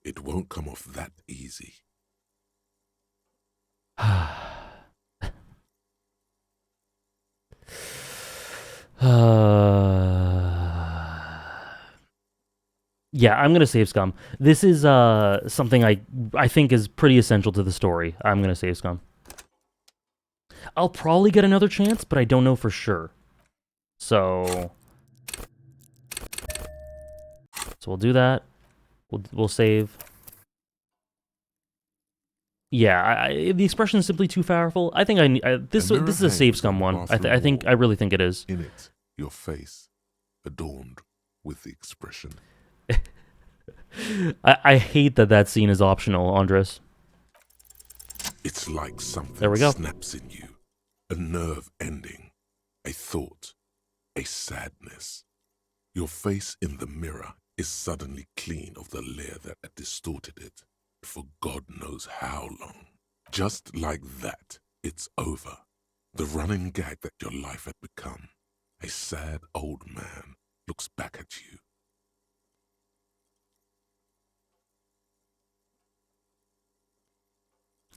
It won't come off that easy. Yeah, I'm gonna save Scum. This is something I think is pretty essential to the story. I'm gonna save Scum. I'll probably get another chance, but I don't know for sure. So we'll do that. We'll save. Yeah, the expression is simply too powerful. I think this is a save Scum one. I really think it is. In it, your face, adorned with the expression. I hate that scene is optional, Andres. It's like something there we go. Snaps in you. A nerve ending. A thought. A sadness. Your face in the mirror is suddenly clean of the layer that had distorted it for God knows how long. Just like that, it's over. The running gag that your life had become. A sad old man looks back at you.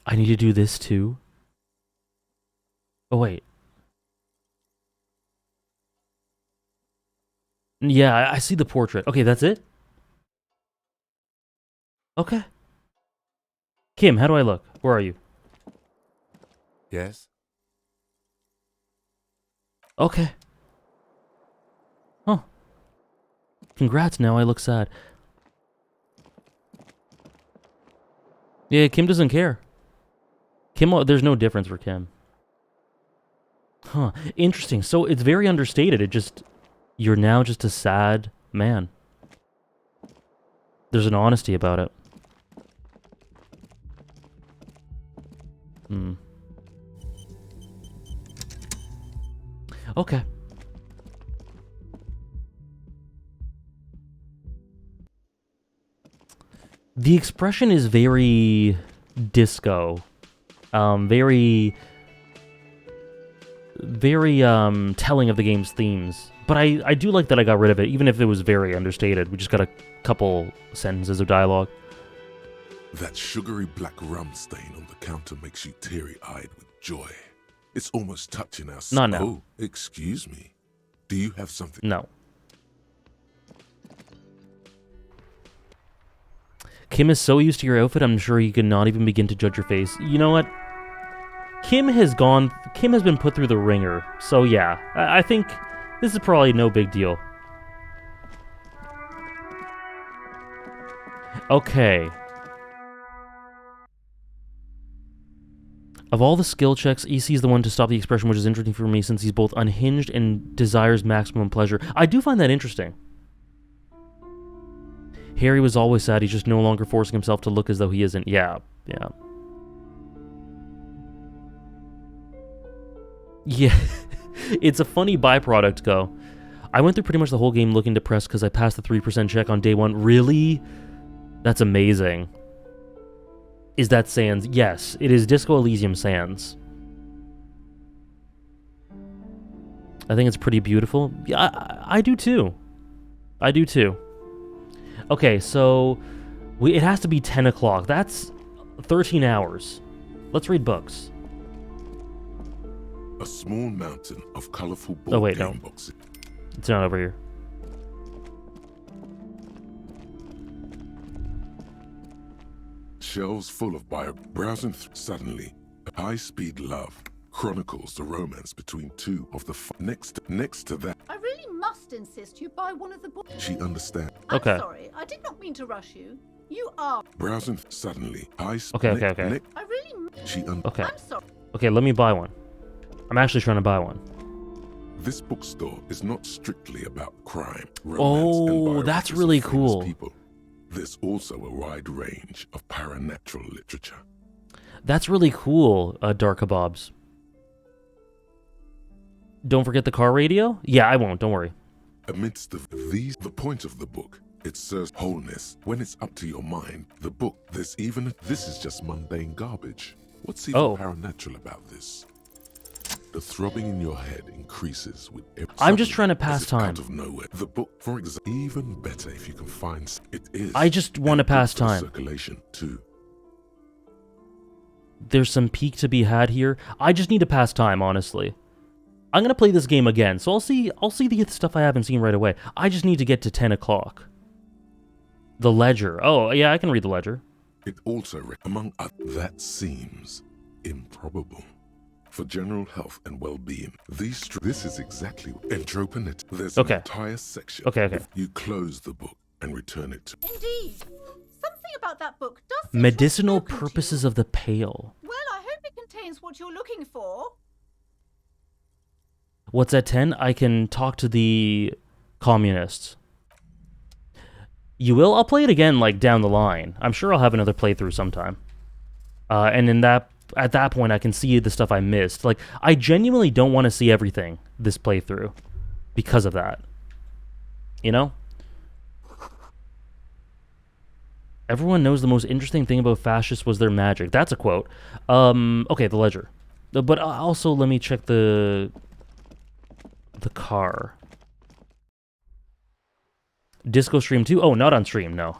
I need to do this too? Oh, wait. Yeah, I see the portrait. Okay, that's it? Okay. Kim, how do I look? Where are you? Yes? Okay. Oh. Congrats, now I look sad. Yeah, Kim doesn't care. Kim, there's no difference for Kim. Huh. Interesting. So it's very understated. You're now just a sad man. There's an honesty about it. Okay. The expression is very disco. Very telling of the game's themes. But I do like that I got rid of it, even if it was very understated. We just got a couple sentences of dialogue. That sugary black rum stain on the counter makes you teary-eyed with joy. It's almost touching our... Not now. Oh, excuse me. Do you have something... No. Kim is so used to your outfit, I'm sure he could not even begin to judge your face. You know what? Kim has been put through the ringer. So yeah, I think this is probably no big deal. Okay. Of all the skill checks, EC is the one to stop the expression, which is interesting for me since he's both unhinged and desires maximum pleasure. I do find that interesting. Harry was always sad, he's just no longer forcing himself to look as though he isn't. Yeah. Yeah, it's a funny byproduct, Go. I went through pretty much the whole game looking depressed because I passed the 3% check on day one. Really? That's amazing. Is that Sans? Yes, it is Disco Elysium Sans. I think it's pretty beautiful. Yeah, I do too. I do too. Okay, so it has to be 10 o'clock. That's 13 hours. Let's read books. A small mountain of colorful board game boxes. It's not over here. Shelves full of browsing suddenly, a high-speed love chronicles the romance between two of the next to that. I really must insist you buy one of the books. She understands. Okay. I'm sorry, I did not mean to rush you. You are browsing suddenly. Okay. I really. Okay. Okay, let me buy one. I'm actually trying to buy one. This bookstore is not strictly about crime, romance, Oh, and that's biographies really of famous cool. people. There's also a wide range of paranatural literature. That's really cool, Dark Kebabs. Don't forget the car radio? Yeah, I won't, don't worry. Amidst the point of the book, it serves wholeness. When it's up to your mind, the book, this is just mundane garbage. What's even paranatural about this? The throbbing in your head increases with every I'm just trying to pass time. Out of nowhere. The book, for example, even better if you can find it is. I just want to pass time. Circulation too. There's some peak to be had here. I just need to pass time, honestly. I'm gonna play this game again, so I'll see the stuff I haven't seen right away. I just need to get to 10 o'clock. The ledger. Oh, yeah, I can read the ledger. It also, among others, that seems improbable. For general health and well-being, this is exactly entropinet. There's an entire section. Okay. If you close the book and return it to. Indeed. Something about that book does. Medicinal purposes of the pale. Well, I hope it contains what you're looking for. What's at 10? I can talk to the communists. You will? I'll play it again, like, down the line. I'm sure I'll have another playthrough sometime. And at that point, I can see the stuff I missed. Like, I genuinely don't want to see everything this playthrough because of that. You know? Everyone knows the most interesting thing about fascists was their magic. That's a quote. Okay, the ledger. But also, let me check the car. Disco Stream 2? Oh, not on stream, no.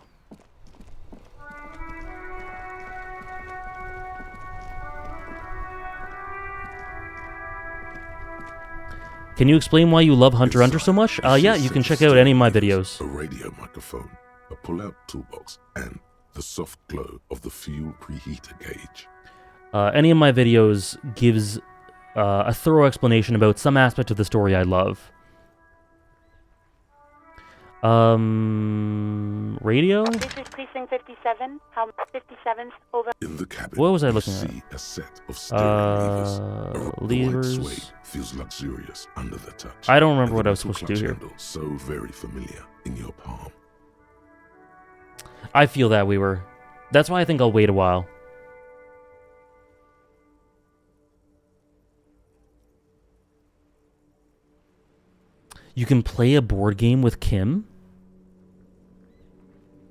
Can you explain why you love Hunter x Hunter so much? Yeah, you can check out any of my videos. A radio microphone, a pull-out toolbox, and the soft glow of the fuel preheater gauge. Any of my videos gives a thorough explanation about some aspect of the story I love. Radio? This is Precinct 57. How 57's over. In the cabin, What was I looking see at? a set of steering levers. The white suede feels luxurious under the touch. I don't remember And what the I was supposed to do metal here. clutch handle so very familiar in your palm. I feel that, Weaver. That's why I think I'll wait a while. You can play a board game with Kim?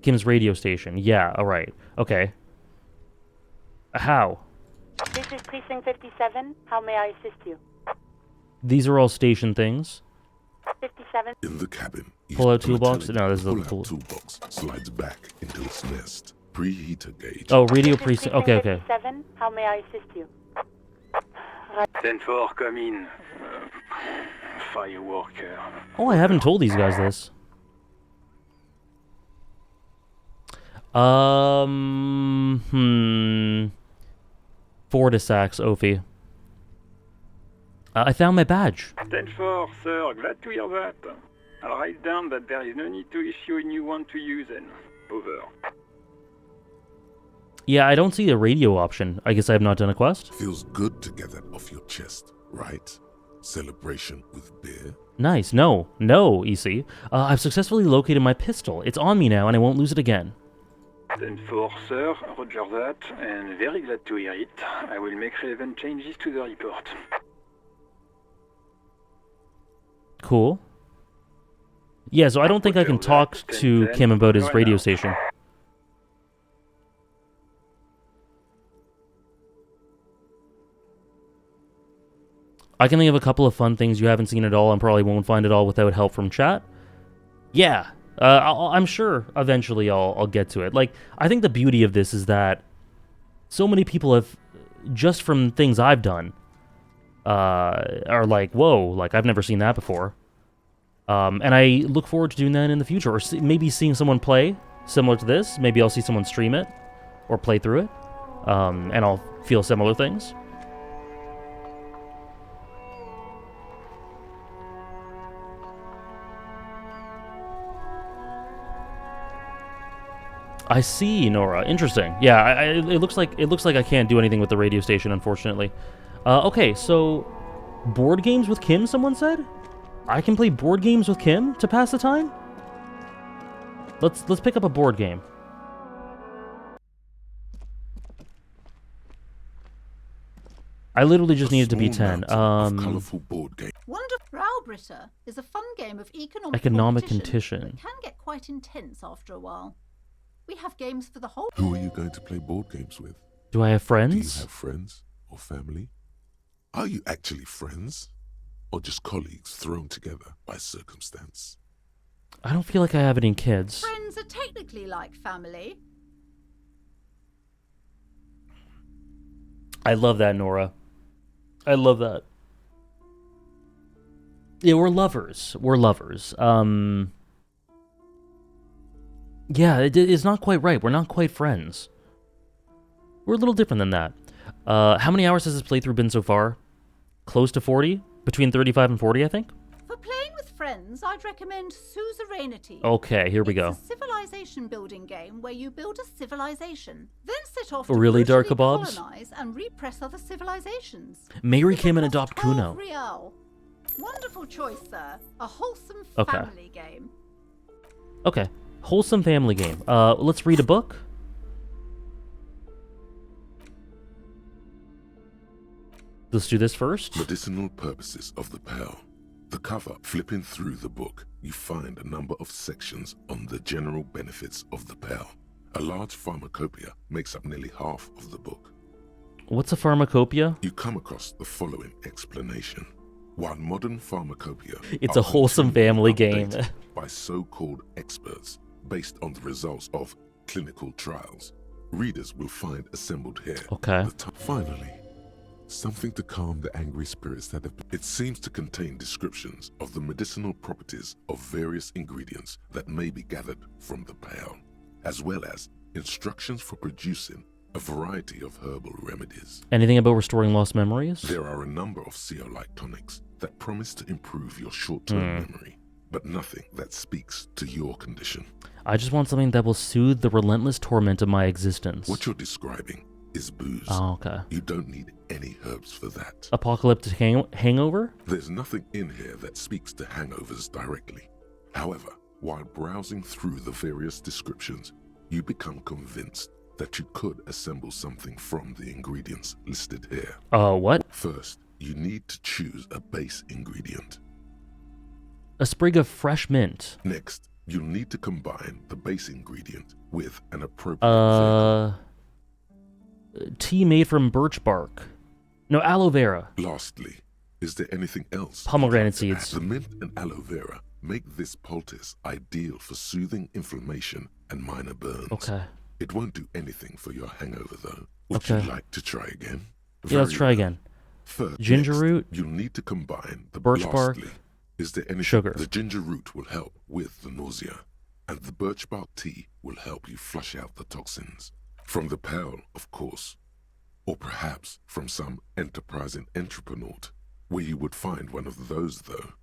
Kim's radio station. Yeah, alright. Okay. How? This is Precinct 57. How may I assist you? These are all station things. 57. In the cabin, Pull out toolbox? No, this is the pull-out toolbox slides back into its nest. Preheater gauge. Oh, radio precinct. Okay, okay. 57. How may I assist you? 10-4, come in. Fireworker. Oh, I haven't told these guys this. Fortisax, Ophi. I found my badge. 10-4, sir. Glad to hear that. I'll write down that there is no need to issue a new one to you then. Over. Yeah, I don't see a radio option. I guess I have not done a quest. Feels good to get that off your chest, right? Celebration with beer? Nice. No, EC. I've successfully located my pistol. It's on me now, and I won't lose it again. 10-4, sir. Roger that, and very glad to hear it. I will make relevant changes to the report. Cool. Yeah, so I don't think I can talk to Kim about his radio station. I can think of a couple of fun things you haven't seen at all and probably won't find it all without help from chat. Yeah, I'm sure eventually I'll get to it. Like, I think the beauty of this is that so many people have, just from things I've done, are like, whoa, like, I've never seen that before. And I look forward to doing that in the future, or maybe seeing someone play similar to this. Maybe I'll see someone stream it or play through it, and I'll feel similar things. I see, Nora. Interesting. Yeah, it looks like I can't do anything with the radio station, unfortunately. Okay, so board games with Kim, someone said? I can play board games with Kim to pass the time? Let's pick up a board game. I literally just needed to be 10. Colorful board game. Wonder Browbritter is a fun game of Economic competition competition. that can get quite intense after a while. We have games for the whole. Who are you going to play board games with? Do I have Do friends? you have friends or family? Are you actually friends? Or just colleagues thrown together by circumstance? I don't feel like I have any kids. Friends are technically like family. I love that, Nora. I love that. Yeah, we're lovers. We're lovers. Yeah, it's not quite right. We're not quite friends. We're a little different than that. How many hours has this playthrough been so far? Close to 40? Between 35 and 40, I think? For playing with friends, I'd recommend Suzerainty. Okay, here we go. It's a civilization building game where you build a civilization, then set off Really, to Dark brutally Kebabs? colonize and repress other civilizations. Marry Kim and adopt 12 Kuno. Rial. Wonderful choice, sir. A wholesome Okay. family game. Okay, wholesome family game. Let's read a book. Let's do this first. Medicinal purposes of the pill. The cover, flipping through the book, you find a number of sections on the general benefits of the pill. A large pharmacopoeia makes up nearly half of the book. What's a pharmacopoeia? You come across the following explanation. While modern pharmacopoeia It's are a wholesome continually family game. updated by so-called experts based on the results of clinical trials, readers will find assembled here. Okay. Finally, something to calm the angry spirits that have. It seems to contain descriptions of the medicinal properties of various ingredients that may be gathered from the pill, as well as instructions for producing a variety of herbal remedies. Anything about restoring lost memories? There are a number of zeolite tonics that promise to improve your short-term memory, but nothing that speaks to your condition. I just want something that will soothe the relentless torment of my existence. What you're describing is booze. Oh, okay. You don't need any herbs for that. Apocalyptic hangover? There's nothing in here that speaks to hangovers directly. However, while browsing through the various descriptions, you become convinced that you could assemble something from the ingredients listed here. What? First, you need to choose a base ingredient. A sprig of fresh mint. Next, you'll need to combine the base ingredient with an appropriate tea made from birch bark. No, aloe vera. Lastly, is there anything else? Pomegranate seeds. The mint and aloe vera make this poultice ideal for soothing inflammation and minor burns. Okay. It won't do anything for your hangover, though. Would Okay. you like to try again? Yeah, let's try again. First, Ginger root. You'll need to combine the birch bark. Lastly, is there any sugar. The ginger root will help with the nausea, and the birch bark tea will help you flush out the toxins. From the pill, of course. Or perhaps from some enterprising entrepreneur, where you would find one of those, though.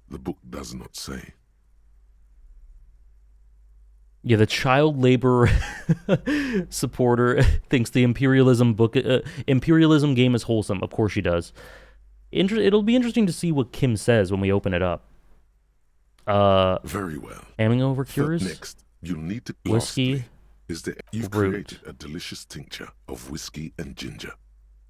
The book does not say. Yeah, the child labor supporter thinks the imperialism game is wholesome. Of course she does. It'll be interesting to see what Kim says when we open it up. Very well. Hangover cures. Next, you'll need to whiskey. You've root. created a delicious tincture of whiskey and ginger.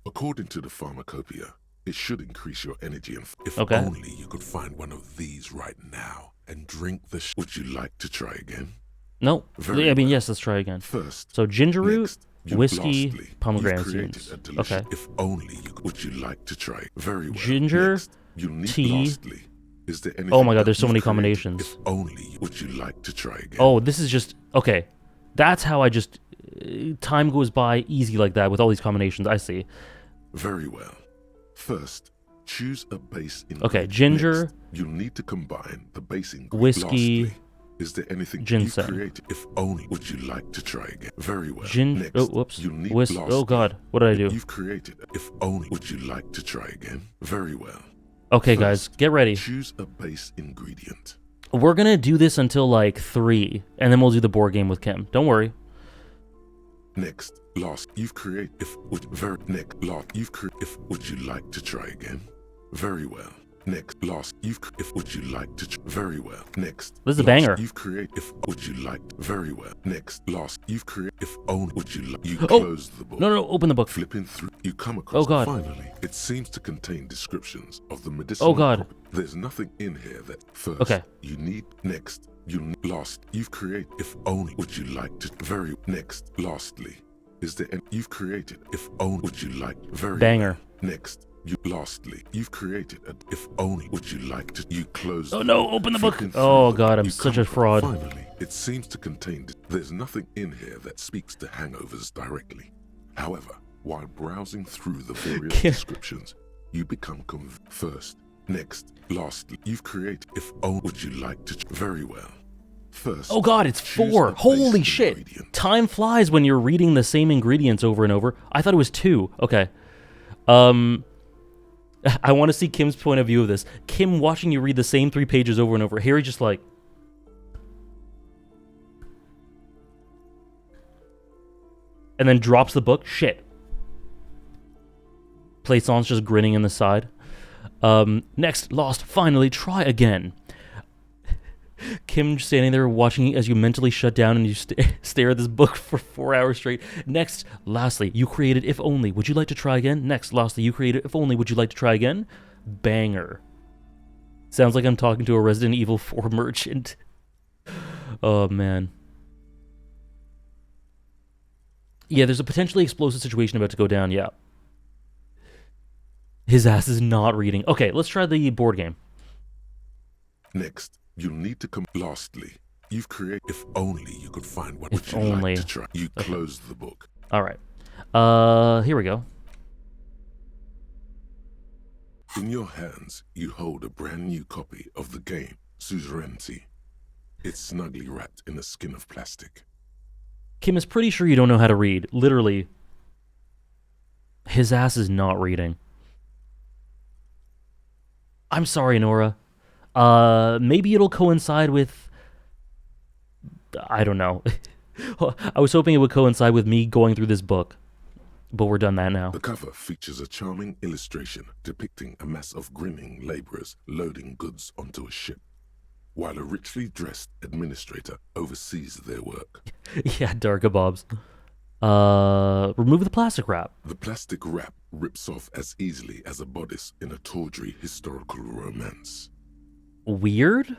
According to the pharmacopoeia, it should increase your energy. And if Okay. only you could find one of these right now and drink the. Would you like to try again? No. Very I mean, yes. Let's try again. First. So ginger root, Next, whiskey, lastly, pomegranate you've created seeds. a delicious. Okay. If only you could. Would you like to try? Very well. Ginger, Next, you'll need tea. Lastly, is there anything Oh my God, that there's so you've many created? combinations. If only. Would you like to try again? Oh, this is just okay. That's how I just time goes by easy like that with all these combinations. I see. Very well. First, choose a base ingredient. Okay, ginger. Next, you'll need to combine the base ingredient. Whiskey, Lastly, is there anything ginseng. you created? If only. Would you like to try again? Very well. Ginger. Next, Oh, whoops. you'll need Whiskey. lastly, Oh God, what did I do? You've created. If only. Would you like to try again? Very well. Okay, First, guys, get ready. Choose a base ingredient. We're gonna do this until like 3, and then we'll do the board game with Kim. Don't worry. Next, last, you've created if would very next last you've created if would you like to try again? Very well. Next, last, if would you like to very well. Next, this is a last, banger. You've created if would you like very well. Next, last, you've created if only would you like. You close the book. No, open the book. Flipping through, you come across. Oh God. Finally, it seems to contain descriptions of the medicinal. Oh God. There's nothing in here that first. Okay. You need next. You last. You've created if only would you like to very next. Lastly, is there? You've created if only would you like very banger. Well. Next. You lastly, you've created a if only would you like to you close. Oh no, open the book. Oh God, I'm such a fraud. Finally, it seems to contain there's nothing in here that speaks to hangovers directly. However, while browsing through the various descriptions, you become first, next, lastly, you've created if only would you like to very well. First, oh God, it's 4. Holy shit. Ingredient. Time flies when you're reading the same ingredients over and over. I thought it was 2. Okay. I want to see Kim's point of view of this. Kim watching you read the same 3 pages over and over. Harry just like... and then drops the book. Shit. Plaisance just grinning in the side. Next, lost, finally, try again. Kim standing there watching as you mentally shut down and you stare at this book for 4 hours straight. Next, lastly, you created if only. Would you like to try again? Next, lastly, you created if only. Would you like to try again? Banger. Sounds like I'm talking to a Resident Evil 4 merchant. Oh, man. Yeah, there's a potentially explosive situation about to go down, yeah. His ass is not reading. Okay, let's try the board game. Next. You'll need to come. Lastly, you've created if only you could find what if would you only. like to try. You close the book. All right. Here we go. In your hands, you hold a brand new copy of the game, Suzerainty. It's snugly wrapped in a skin of plastic. Kim is pretty sure you don't know how to read. Literally. His ass is not reading. I'm sorry, Nora. Maybe it'll coincide with... I don't know. I was hoping it would coincide with me going through this book. But we're done that now. The cover features a charming illustration depicting a mass of grinning laborers loading goods onto a ship, while a richly dressed administrator oversees their work. Yeah, Darkabobs. Remove the plastic wrap. The plastic wrap rips off as easily as a bodice in a tawdry historical romance. Weird?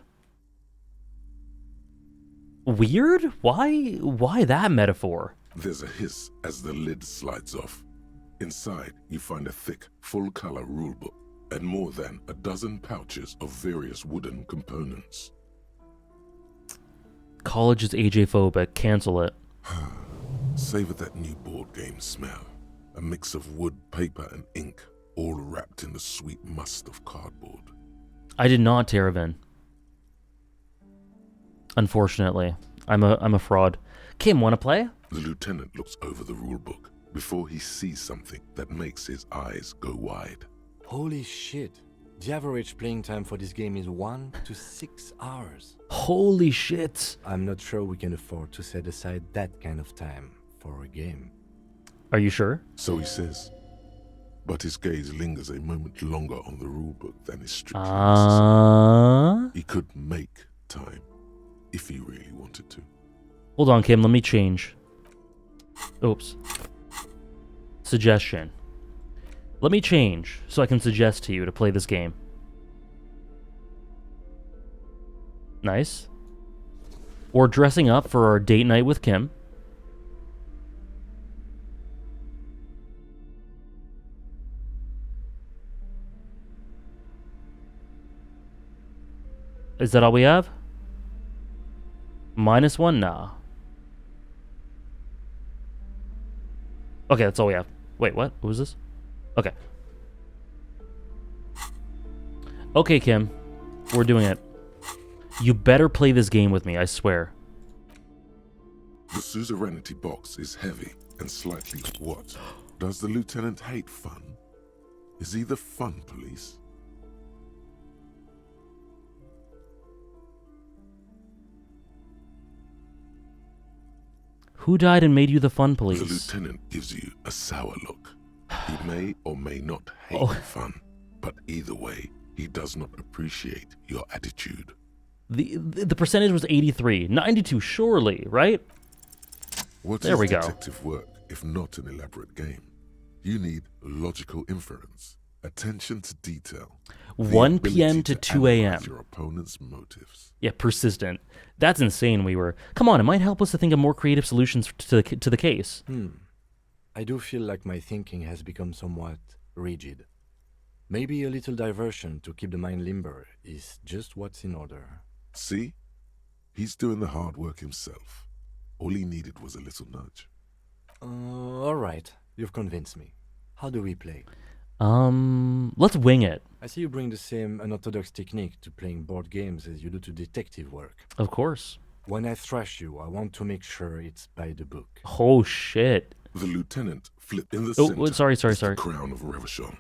Weird? Why that metaphor? There's a hiss as the lid slides off. Inside, you find a thick, full-color rulebook and more than a dozen pouches of various wooden components. College is AJ-phobic. Cancel it. Savor that new board game smell. A mix of wood, paper, and ink, all wrapped in the sweet must of cardboard. I did not, Terravan. Unfortunately, I'm a fraud. Kim, wanna play? The lieutenant looks over the rulebook before he sees something that makes his eyes go wide. Holy shit. The average playing time for this game is 1 to 6 hours. Holy shit. I'm not sure we can afford to set aside that kind of time for a game. Are you sure? So he says. But his gaze lingers a moment longer on the rulebook than is strictly necessary. He could make time if he really wanted to. Hold on, Kim. Let me change. Oops. Suggestion. Let me change so I can suggest to you to play this game. Nice. Or dressing up for our date night with Kim. Is that all we have? -1? Nah. Okay, that's all we have. Wait, what? What was this? Okay. Okay, Kim. We're doing it. You better play this game with me, I swear. The suzerainty box is heavy and slightly... What? Does the lieutenant hate fun? Is he the fun police? Who died and made you the fun The police? lieutenant gives you a sour look. He may or may not hate Oh. fun, but either way, he does not appreciate your attitude. The percentage was 83. 92, surely, right? What There is we go. detective work if not an elaborate game? You need logical inference, attention to detail, the 1 p.m. ability to 2 analyze a.m. your opponent's motives. Yeah, persistent. That's insane, we were. Come on, it might help us to think of more creative solutions to the case. I do feel like my thinking has become somewhat rigid. Maybe a little diversion to keep the mind limber is just what's in order. See? He's doing the hard work himself. All he needed was a little nudge. All right, you've convinced me. How do we play? Let's wing it. I see you bring the same unorthodox technique to playing board games as you do to detective work. Of course. When I thrash you, I want to make sure it's by the book. Oh, shit. The lieutenant flipped in the Oh, center. sorry. is the crown of Revachol.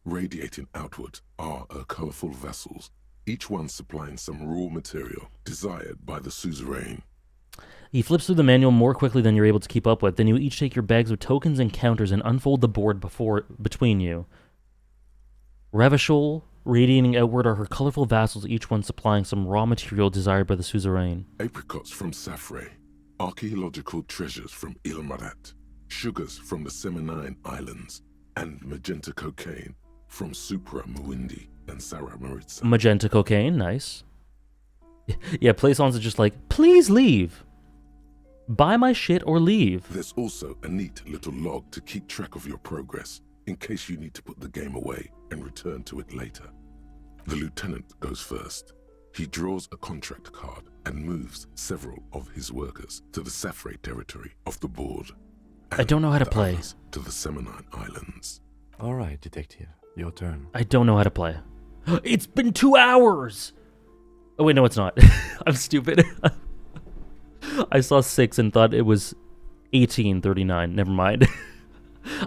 Radiating outward are her colorful vessels, each one supplying some raw material desired by the suzerain. He flips through the manual more quickly than you're able to keep up with. Then you each take your bags with tokens and counters and unfold the board between you. Revachol, radiating outward, are her colorful vassals, each one supplying some raw material desired by the suzerain. Apricots from Safre, archaeological treasures from Ilmarat, sugars from the Seminine Islands, and magenta cocaine from Supra Muindi and Sarah Maritza. Magenta cocaine, nice. Yeah, Plaisance is just like, please leave. Buy my shit or leave. There's also a neat little log to keep track of your progress, in case you need to put the game away and return to it later. The lieutenant goes first. He draws a contract card and moves several of his workers to the Safre territory of the board. I don't know how to play. To the Seminine Islands. All right, detective, your turn. I don't know how to play. It's been 2 hours! Oh, wait, no, it's not. I'm stupid. I saw 6 and thought it was 1839. Never mind.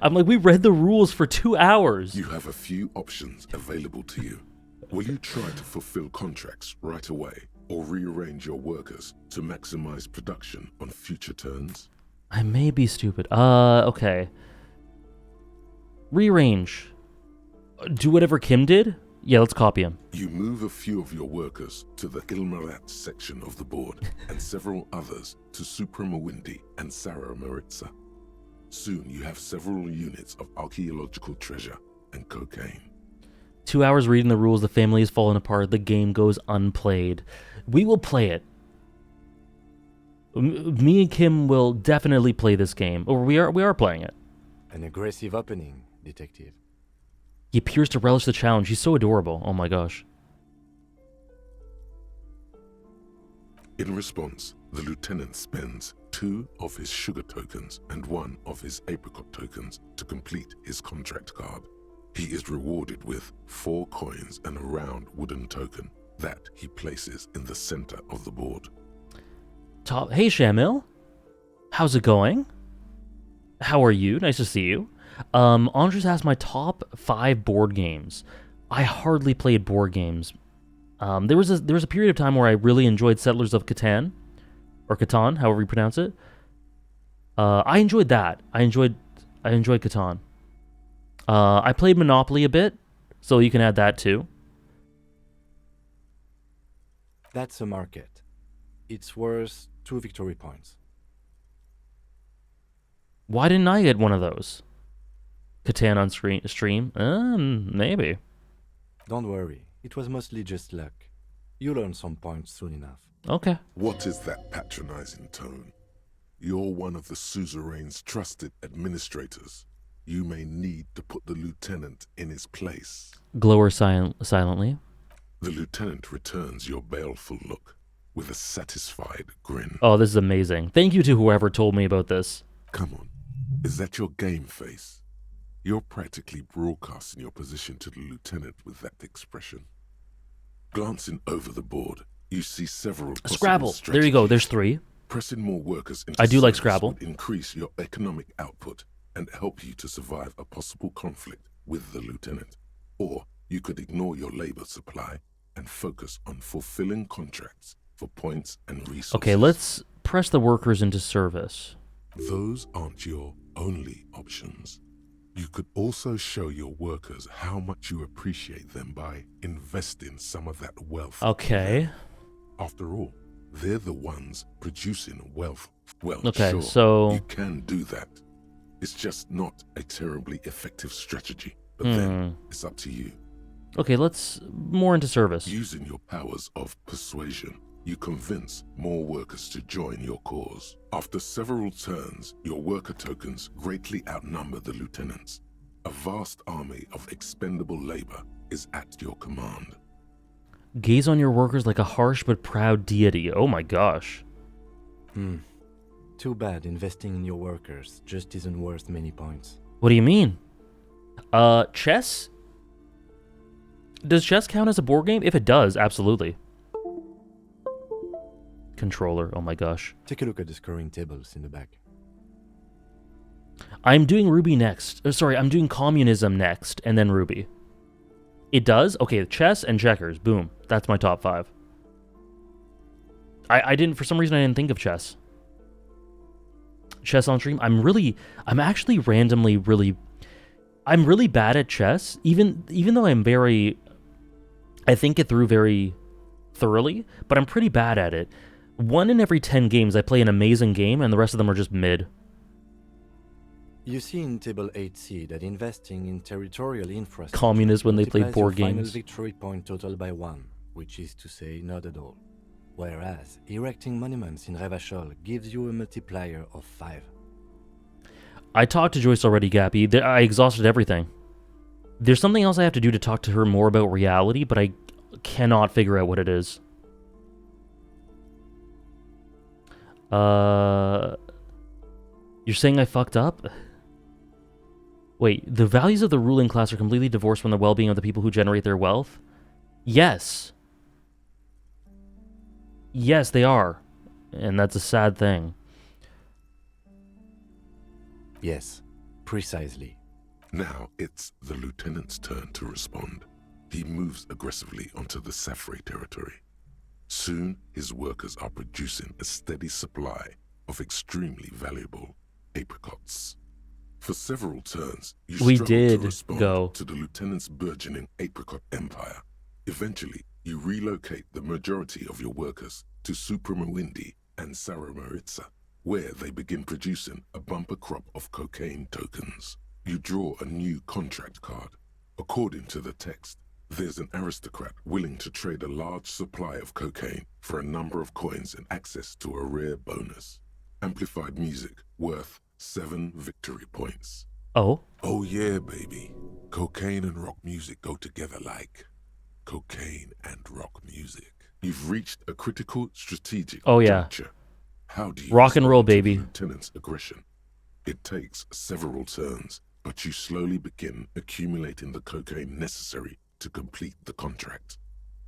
I'm like, we read the rules for 2 hours. You have a few options available to you. Will you try to fulfill contracts right away or rearrange your workers to maximize production on future turns? I may be stupid. Okay. Rearrange. Do whatever Kim did? Yeah, let's copy him. You move a few of your workers to the Ilmarat section of the board and several others to Supremawindi and Sarah Maritza. Soon you have several units of archaeological treasure and cocaine. 2 hours reading the rules, the family is falling apart, the game goes unplayed. We will play it. Me and Kim will definitely play this game. Or we are playing it. An aggressive opening, detective. He appears to relish the challenge. He's so adorable. Oh my gosh. In response, the lieutenant spends 2 of his sugar tokens and 1 of his apricot tokens to complete his contract card. He is rewarded with 4 coins and a round wooden token that he places in the center of the board. Hey, Shamil. How's it going? How are you? Nice to see you. Andres asked my top 5 board games. I hardly played board games. There was a period of time where I really enjoyed Settlers of Catan, or Catan, however you pronounce it. I enjoyed that. I enjoyed Catan. I played Monopoly a bit, so you can add that too. That's a market. It's worth 2 victory points. Why didn't I get one of those? Catan on stream? Maybe. Don't worry. It was mostly just luck. You'll earn some points soon enough. Okay. What is that patronizing tone? You're one of the suzerain's trusted administrators. You may need to put the lieutenant in his place. Glower silently. The lieutenant returns your baleful look with a satisfied grin. Oh, this is amazing. Thank you to whoever told me about this. Come on. Is that your game face? You're practically broadcasting your position to the lieutenant with that expression. Glancing over the board, you see several Scrabble. There you go. There's 3. Pressing more workers into I do like service Scrabble. would increase your economic output and help you to survive a possible conflict with the lieutenant. Or you could ignore your labor supply and focus on fulfilling contracts for points and resources. Okay, let's press the workers into service. those aren't your only options. You could also show your workers how much you appreciate them by investing some of that wealth. Okay. After all, they're the ones producing wealth. Well, Okay, sure, so you can do that. It's just not a terribly effective strategy. But then it's up to you. Okay, let's more into service. Using your powers of persuasion, you convince more workers to join your cause. After several turns, your worker tokens greatly outnumber the lieutenants. A vast army of expendable labor is at your command. Gaze on your workers like a harsh but proud deity. Oh my gosh. Too bad investing in your workers just isn't worth many points. What do you mean? Chess? Does chess count as a board game? If it does, absolutely. Controller, oh my gosh. Take a look at the scoring tables in the back. I'm doing Ruby next. I'm doing communism next, and then Ruby. It does? Okay, chess and checkers. Boom. That's my top 5. I didn't, for some reason, I didn't think of chess. Chess on stream. I'm really bad at chess, even though I think it through very thoroughly, but I'm pretty bad at it. 1 in every 10 games, I play an amazing game, and the rest of them are just mid. You see in Table 8C that investing in territorial infrastructure Communists when they played board multiplies your games. final victory point total by 1, which is to say not at all. Whereas erecting monuments in Revachol gives you a multiplier of 5. I talked to Joyce already, Gappy. I exhausted everything. There's something else I have to do to talk to her more about reality, but I cannot figure out what it is. You're saying I fucked up? Wait, the values of the ruling class are completely divorced from the well-being of the people who generate their wealth? Yes. Yes, they are. And that's a sad thing. Yes, precisely. Now it's the lieutenant's turn to respond. He moves aggressively onto the Safri territory. Soon, his workers are producing a steady supply of extremely valuable apricots. For several turns, you struggle to respond to the lieutenant's burgeoning apricot empire. Eventually, you relocate the majority of your workers to Supremawindi and Saramaritsa, where they begin producing a bumper crop of cocaine tokens. You draw a new contract card. According to the text, there's an aristocrat willing to trade a large supply of cocaine for a number of coins and access to a rare bonus. Amplified music worth 7 victory points. Oh? Oh yeah, baby. Cocaine and rock music go together like cocaine and rock music. You've reached a critical strategic juncture. How do you rock and roll, baby? The lieutenant's aggression. It takes several turns, but you slowly begin accumulating the cocaine necessary to complete the contract.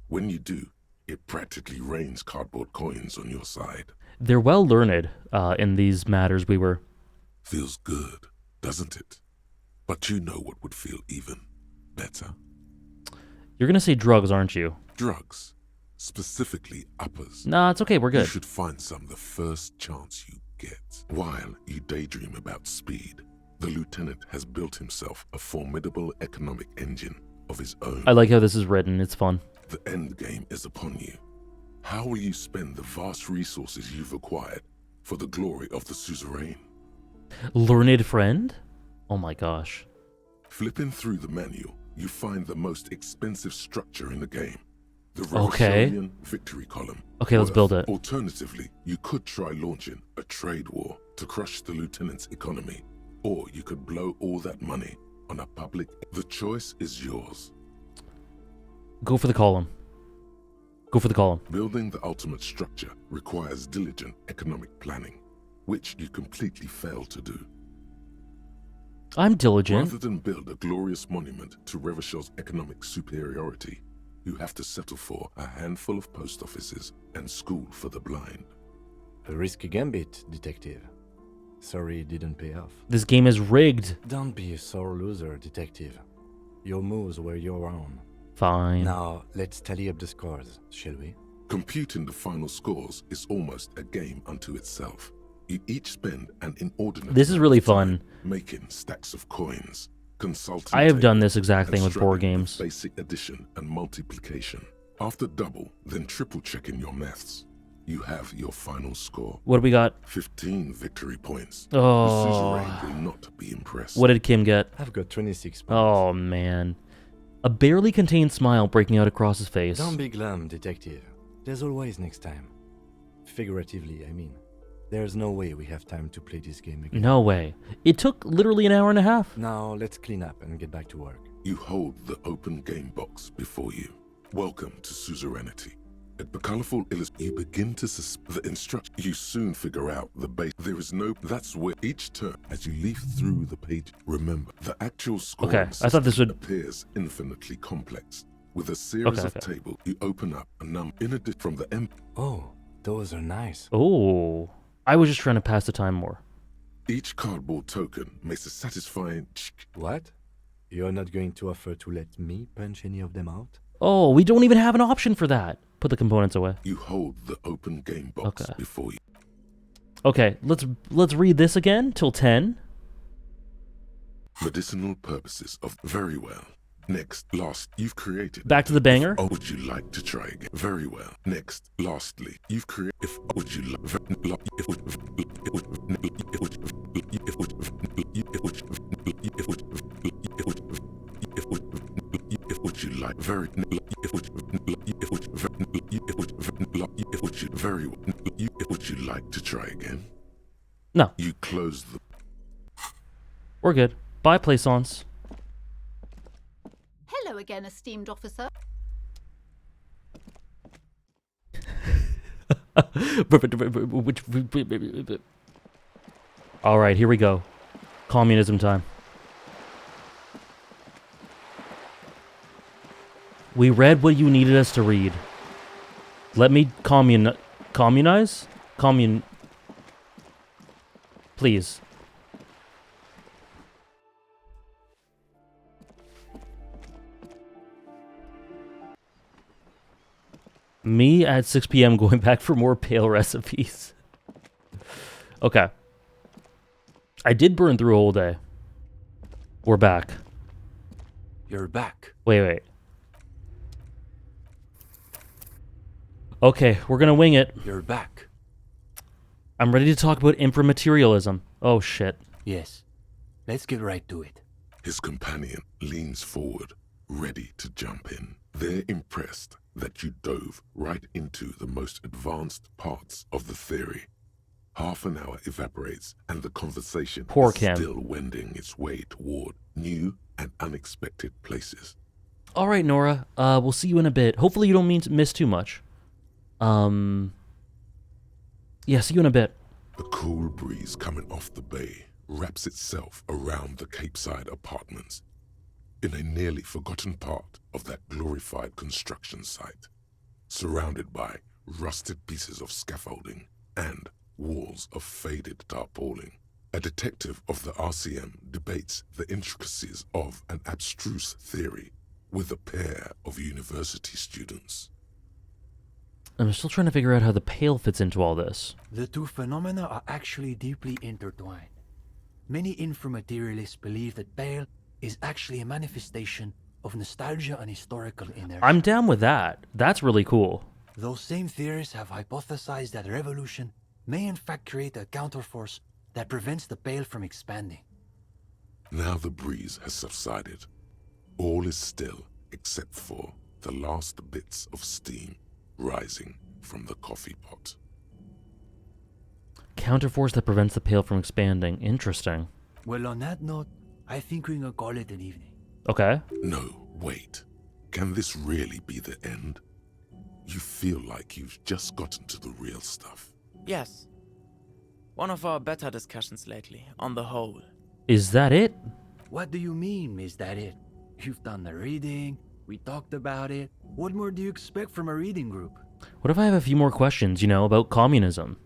When you do, it practically rains cardboard coins on your side. They're well learned in these matters. Feels good, doesn't it? But you know what would feel even better. You're gonna say drugs, aren't you? Drugs. Specifically uppers. Nah, it's okay, we're good. You should find some the first chance you get. While you daydream about speed, the lieutenant has built himself a formidable economic engine of his own. I like how this is written, it's fun. The end game is upon you. How will you spend the vast resources you've acquired for the glory of the suzerain? Learned friend? Oh my gosh. Flipping through the manual, you find the most expensive structure in the game. The Okay. Revacholian victory column. Okay, let's build it. Alternatively, you could try launching a trade war to crush the lieutenant's economy, or you could blow all that money on a public. The choice is yours. Go for the column. Go for the column. Building the ultimate structure requires diligent economic planning, which you completely fail to do. I'm diligent. Rather than build a glorious monument to Revachol's economic superiority, you have to settle for a handful of post offices and school for the blind. A risky gambit, detective. Sorry it didn't pay off. This game is rigged. Don't be a sore loser, detective. Your moves were your own. Fine. Now, let's tally up the scores, shall we? Computing the final scores is almost a game unto itself. You each spend an inordinate This is really fun. making stacks of coins. Consulting I have done tables, this exact and thing with board struggling games. Basic addition and multiplication. After double, then triple checking your maths. You have your final score. What do we got? 15 victory points. Oh. The suzerain will not be impressed. What did Kim get? I've got 26 points. Oh, man. A barely contained smile breaking out across his face. Don't be glum, detective. There's always next time. Figuratively, I mean. There's no way we have time to play this game again. No way. It took literally an hour and a half. Now, let's clean up and get back to work. You hold the open game box before you. Welcome to suzerainty. At the colorful you begin to the instruct. You soon figure out the base. There is no. That's where each turn, as you leaf through the page, remember the actual score. Okay, I thought this would appears infinitely complex. With a series of tables, you open up a number in addition from the M. Oh, those are nice. Oh, I was just trying to pass the time more. Each cardboard token makes a satisfying. What? You're not going to offer to let me punch any of them out? Oh, we don't even have an option for that. Put the components away. You hold the open game box before you. Okay, let's read this again till 10. Medicinal purposes of very well. Next, last, you've created. Back to the banger. Or would you like to try again? Very well. Next, lastly, you've created. If would you like? Would you like very would you like to try again? No. You close the. We're good. Bye, Plaisance. Hello again, esteemed officer. All right, here we go. Communism time. We read what you needed us to read. Let me communize? Please. Me at 6 p.m. going back for more pale recipes. Okay. I did burn through a whole day. We're back. You're back. Wait. Okay, we're gonna wing it. You're back. I'm ready to talk about inframaterialism. Oh, shit. Yes. Let's get right to it. His companion leans forward, ready to jump in. They're impressed that you dove right into the most advanced parts of the theory. Half an hour evaporates, and the conversation is still wending its way toward new and unexpected places. All right, Nora. We'll see you in a bit. Hopefully you don't miss too much. Yeah, see you in a bit. The cool breeze coming off the bay wraps itself around the Capeside apartments in a nearly forgotten part of that glorified construction site, surrounded by rusted pieces of scaffolding and walls of faded tarpaulin. A detective of the RCM debates the intricacies of an abstruse theory with a pair of university students. I'm still trying to figure out how the pale fits into all this. The two phenomena are actually deeply intertwined. Many inframaterialists believe that pale is actually a manifestation of nostalgia and historical inertia. I'm down with that. That's really cool. Those same theorists have hypothesized that revolution may in fact create a counterforce that prevents the pale from expanding. Now the breeze has subsided. All is still except for the last bits of steam rising from the coffee pot. Counterforce that prevents the pale from expanding. Interesting. Well, on that note, I think we can call it an evening. Okay. No, wait. Can this really be the end? You feel like you've just gotten to the real stuff. Yes. One of our better discussions lately, on the whole. Is that it? What do you mean, is that it? You've done the reading, we talked about it. What more do you expect from a reading group? What if I have a few more questions, about communism?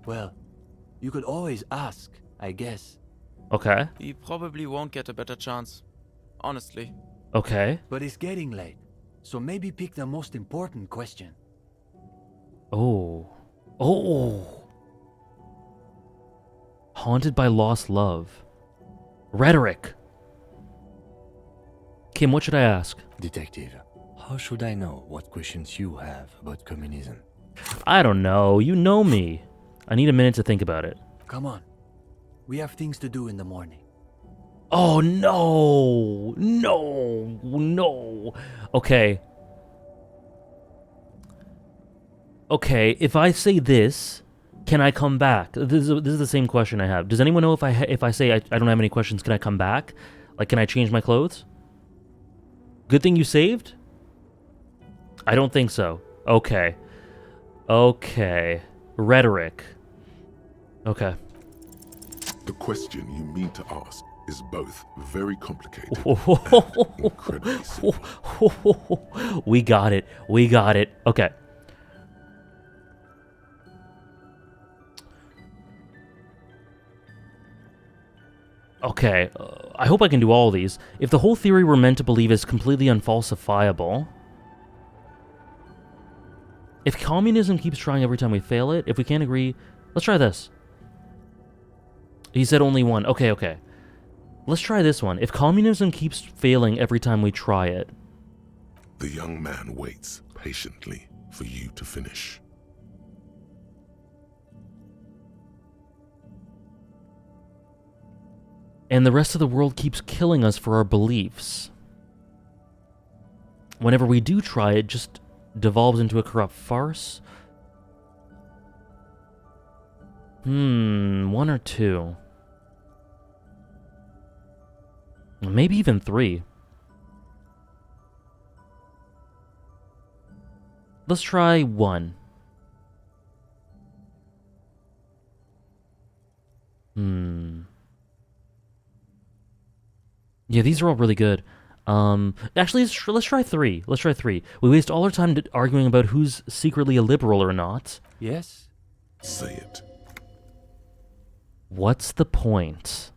Well, you could always ask, I guess. Okay. We probably won't get a better chance. Honestly. Okay. But it's getting late, so maybe pick the most important question. Oh. Haunted by lost love. Rhetoric. Kim, what should I ask? Detective, how should I know what questions you have about communism? I don't know. You know me. I need a minute to think about it. Come on. We have things to do in the morning. Oh, no. No. No. Okay. Okay, if I say this, can I come back? This is the same question I have. Does anyone know if I say I don't have any questions, can I come back? Like, can I change my clothes? Good thing you saved? I don't think so. Okay. Okay. Rhetoric. Okay. The question you mean to ask is both very complicated and incredibly simple. We got it. We got it. Okay. Okay, I hope I can do all of these. If the whole theory we're meant to believe is completely unfalsifiable, if communism keeps trying every time we fail it, if we can't agree, let's try this. He said only one. Okay, okay. Let's try this one. If communism keeps failing every time we try it. The young man waits patiently for you to finish. And the rest of the world keeps killing us for our beliefs. Whenever we do try, it just devolves into a corrupt farce. One or two. Maybe even three. Let's try one. Yeah, these are all really good. Actually, let's try three. Let's try three. We waste all our time arguing about who's secretly a liberal or not. Yes? Say it. What's the point?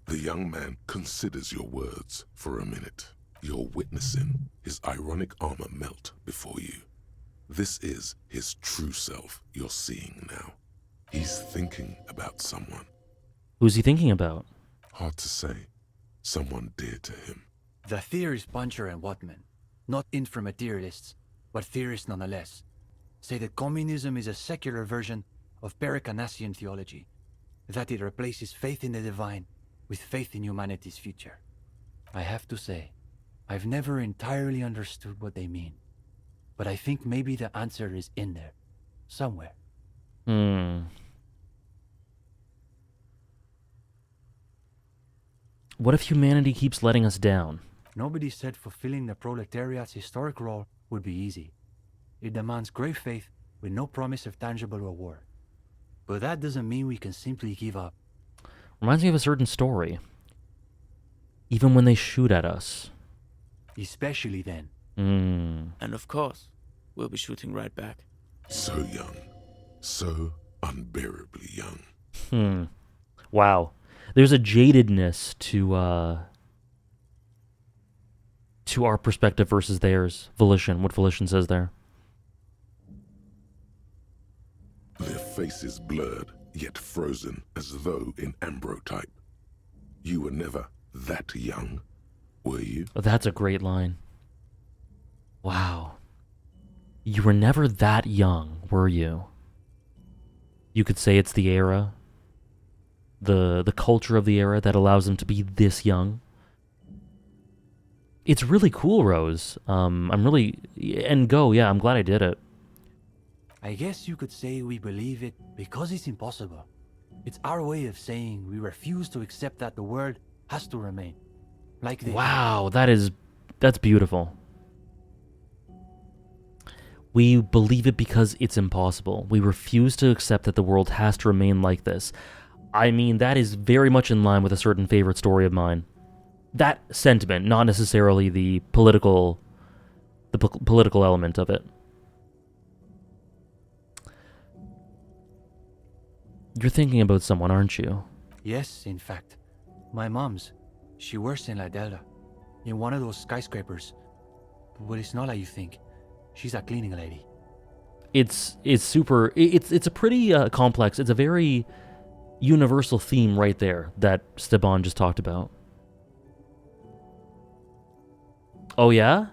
The young man considers your words for a minute. You're witnessing his ironic armor melt before you. This is his true self you're seeing now. He's thinking about someone. Who's he thinking about? Hard to say. Someone dear to him. The theorist Buncher and Watman, not inframaterialists, but theorists nonetheless, say that communism is a secular version of Pericanassian theology, that it replaces faith in the divine with faith in humanity's future. I have to say, I've never entirely understood what they mean, but I think maybe the answer is in there, somewhere. What if humanity keeps letting us down? Nobody said fulfilling the proletariat's historic role would be easy. It demands great faith with no promise of tangible reward. But that doesn't mean we can simply give up. Reminds me of a certain story. Even when they shoot at us. Especially then. And of course, we'll be shooting right back. So young. So unbearably young. Wow. There's a jadedness to our perspective versus theirs. Volition, what Volition says there. Their faces blurred, yet frozen as though in ambrotype. You were never that young, were you? Oh, that's a great line. Wow. You were never that young, were you? You could say it's the era. The culture of the era that allows them to be this young. It's really cool, Rose. I'm really... And go, yeah, I'm glad I did it. I guess you could say we believe it because it's impossible. It's our way of saying we refuse to accept that the world has to remain. Like this. Wow, that's beautiful. We believe it because it's impossible. We refuse to accept that the world has to remain like this. I mean, that is very much in line with a certain favorite story of mine. That sentiment, not necessarily the political element of it. You're thinking about someone, aren't you? Yes, in fact. My mom's. She works in La Delta, in one of those skyscrapers. But it's not like you think. She's a cleaning lady. It's a pretty complex. It's a very universal theme right there that Steban just talked about. Oh yeah?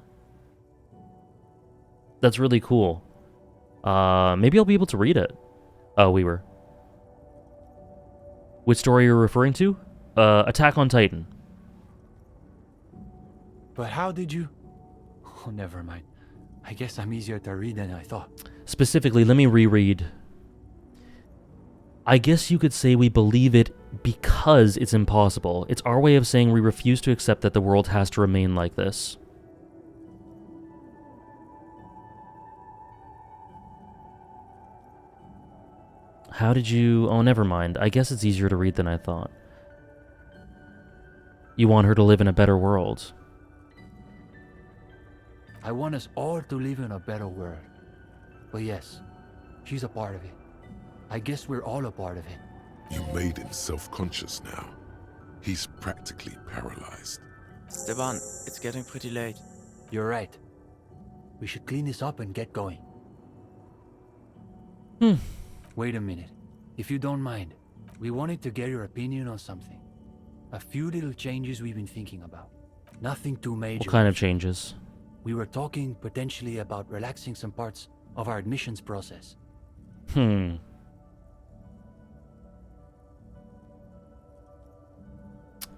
That's really cool. Maybe I'll be able to read it. Oh, we were. Which story you're referring to? Attack on Titan. But how did you... Oh, never mind. I guess I'm easier to read than I thought. Specifically, let me reread. I guess you could say we believe it because it's impossible. It's our way of saying we refuse to accept that the world has to remain like this. How did you... Oh, never mind. I guess it's easier to read than I thought. You want her to live in a better world. I want us all to live in a better world. But yes, she's a part of it. I guess we're all a part of it. You made him self-conscious now. He's practically paralyzed. Steban, it's getting pretty late. You're right. We should clean this up and get going. Wait a minute. If you don't mind, we wanted to get your opinion on something. A few little changes we've been thinking about. Nothing too major. What kind of changes? We were talking potentially about relaxing some parts of our admissions process.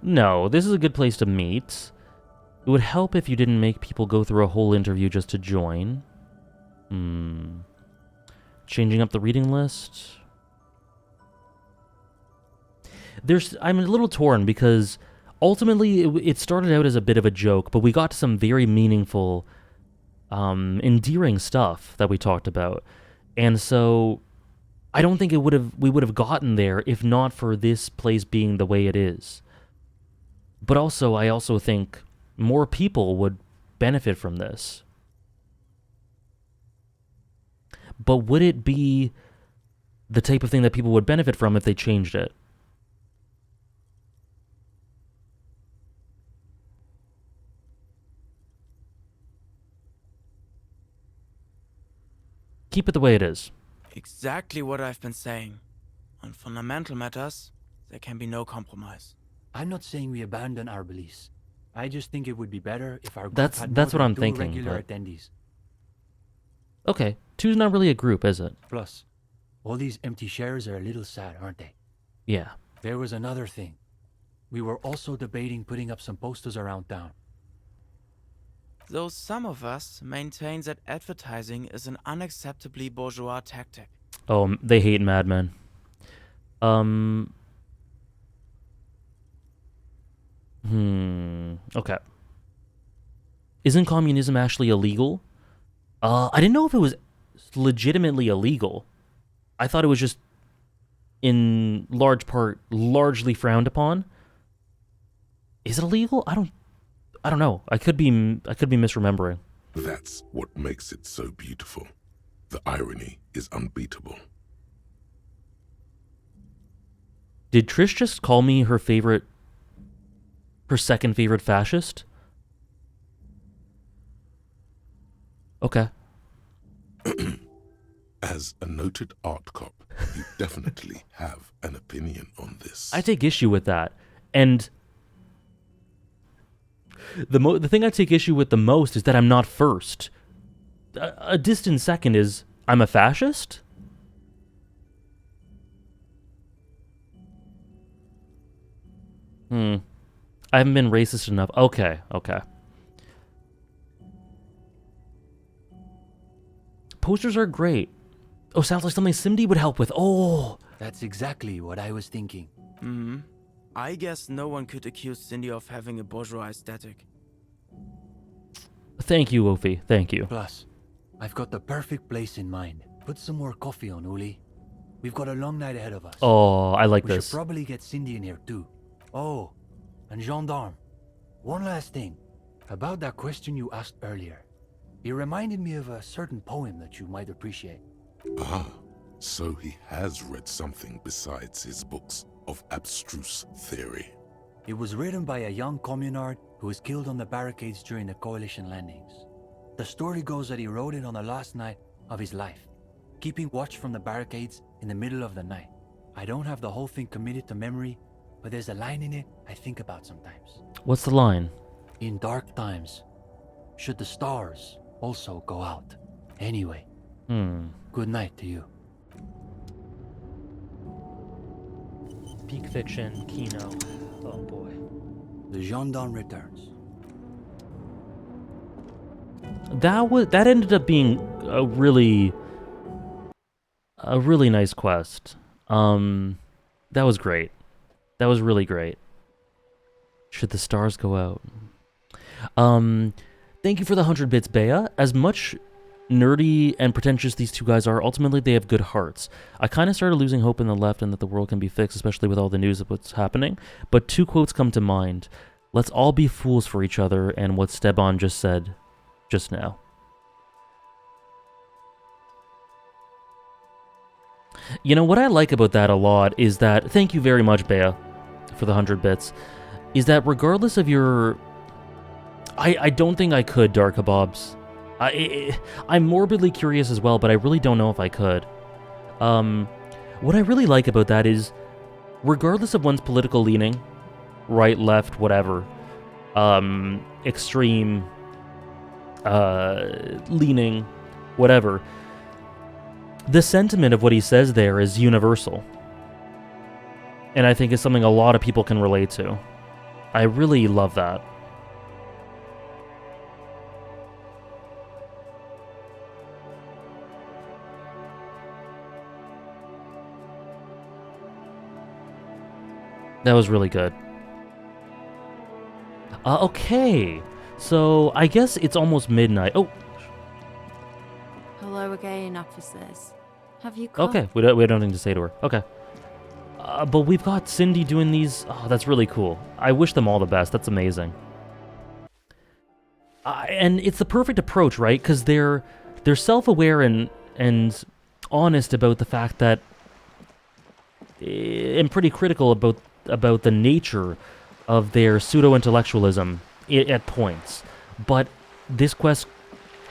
No, this is a good place to meet. It would help if you didn't make people go through a whole interview just to join. Changing up the reading list? I'm a little torn because ultimately it started out as a bit of a joke, but we got to some very meaningful, endearing stuff that we talked about. And so I don't think we would have gotten there if not for this place being the way it is. But also, I also think more people would benefit from this. But would it be the type of thing that people would benefit from if they changed it? Keep it the way it is. Exactly what I've been saying. On fundamental matters, there can be no compromise. I'm not saying we abandon our beliefs. I just think it would be better if our group That's had more what than I'm 2 thinking, regular but- attendees. Okay, 2's not really a group, is it? Plus, all these empty chairs are a little sad, aren't they? Yeah. There was another thing. We were also debating putting up some posters around town. Though some of us maintain that advertising is an unacceptably bourgeois tactic. Oh, they hate Mad Men. Okay. Isn't communism actually illegal? I didn't know if it was legitimately illegal. I thought it was just, in large part, largely frowned upon. Is it illegal? I don't know. I could be misremembering. That's what makes it so beautiful. The irony is unbeatable. Did Trish just call me her second favorite fascist? Okay. As a noted art cop, you definitely have an opinion on this. I take issue with that. And the thing I take issue with the most is that I'm not first. A distant second is, I'm a fascist? I haven't been racist enough. Okay. Posters are great. Oh, sounds like something Cindy would help with. Oh! That's exactly what I was thinking. I guess no one could accuse Cindy of having a bourgeois aesthetic. Thank you, Ophi. Thank you. Plus, I've got the perfect place in mind. Put some more coffee on, Uli. We've got a long night ahead of us. Oh, I like we this. should probably get Cindy in here too. Oh, and Gendarme. One last thing. About that question you asked earlier. It reminded me of a certain poem that you might appreciate. Ah, so he has read something besides his books of abstruse theory. It was written by a young communard who was killed on the barricades during the Coalition landings. The story goes that he wrote it on the last night of his life, keeping watch from the barricades in the middle of the night. I don't have the whole thing committed to memory, but there's a line in it I think about sometimes. What's the line? In dark times, should the stars also go out? Anyway, good night to you. Peak Fiction, Kino. Oh boy. The gendarme returns. That ended up being a really nice quest. That was great. That was really great. Should the stars go out? Thank you for the 100 bits, Bea. As much nerdy and pretentious these two guys are, ultimately they have good hearts. I kind of started losing hope in the left and that the world can be fixed, especially with all the news of what's happening. But two quotes come to mind. Let's all be fools for each other, and what Steban just said just now. You know, what I like about that a lot is that, thank you very much, Bea, for the 100 bits, is that regardless of your... I don't think I could, Dark Kebabs. I'm morbidly curious as well, but I really don't know if I could. What I really like about that is, regardless of one's political leaning, right, left, whatever, extreme leaning, whatever, the sentiment of what he says there is universal. And I think it's something a lot of people can relate to. I really love that. That was really good. Okay, so I guess it's almost midnight. Oh. Hello again, officers. Have you come? Okay, we don't have anything to say to her. Okay. But we've got Cindy doing these. Oh, that's really cool. I wish them all the best. That's amazing. And it's the perfect approach, right? Because they're self-aware and honest about the fact that, and pretty critical about the nature of their pseudo-intellectualism at points. But this quest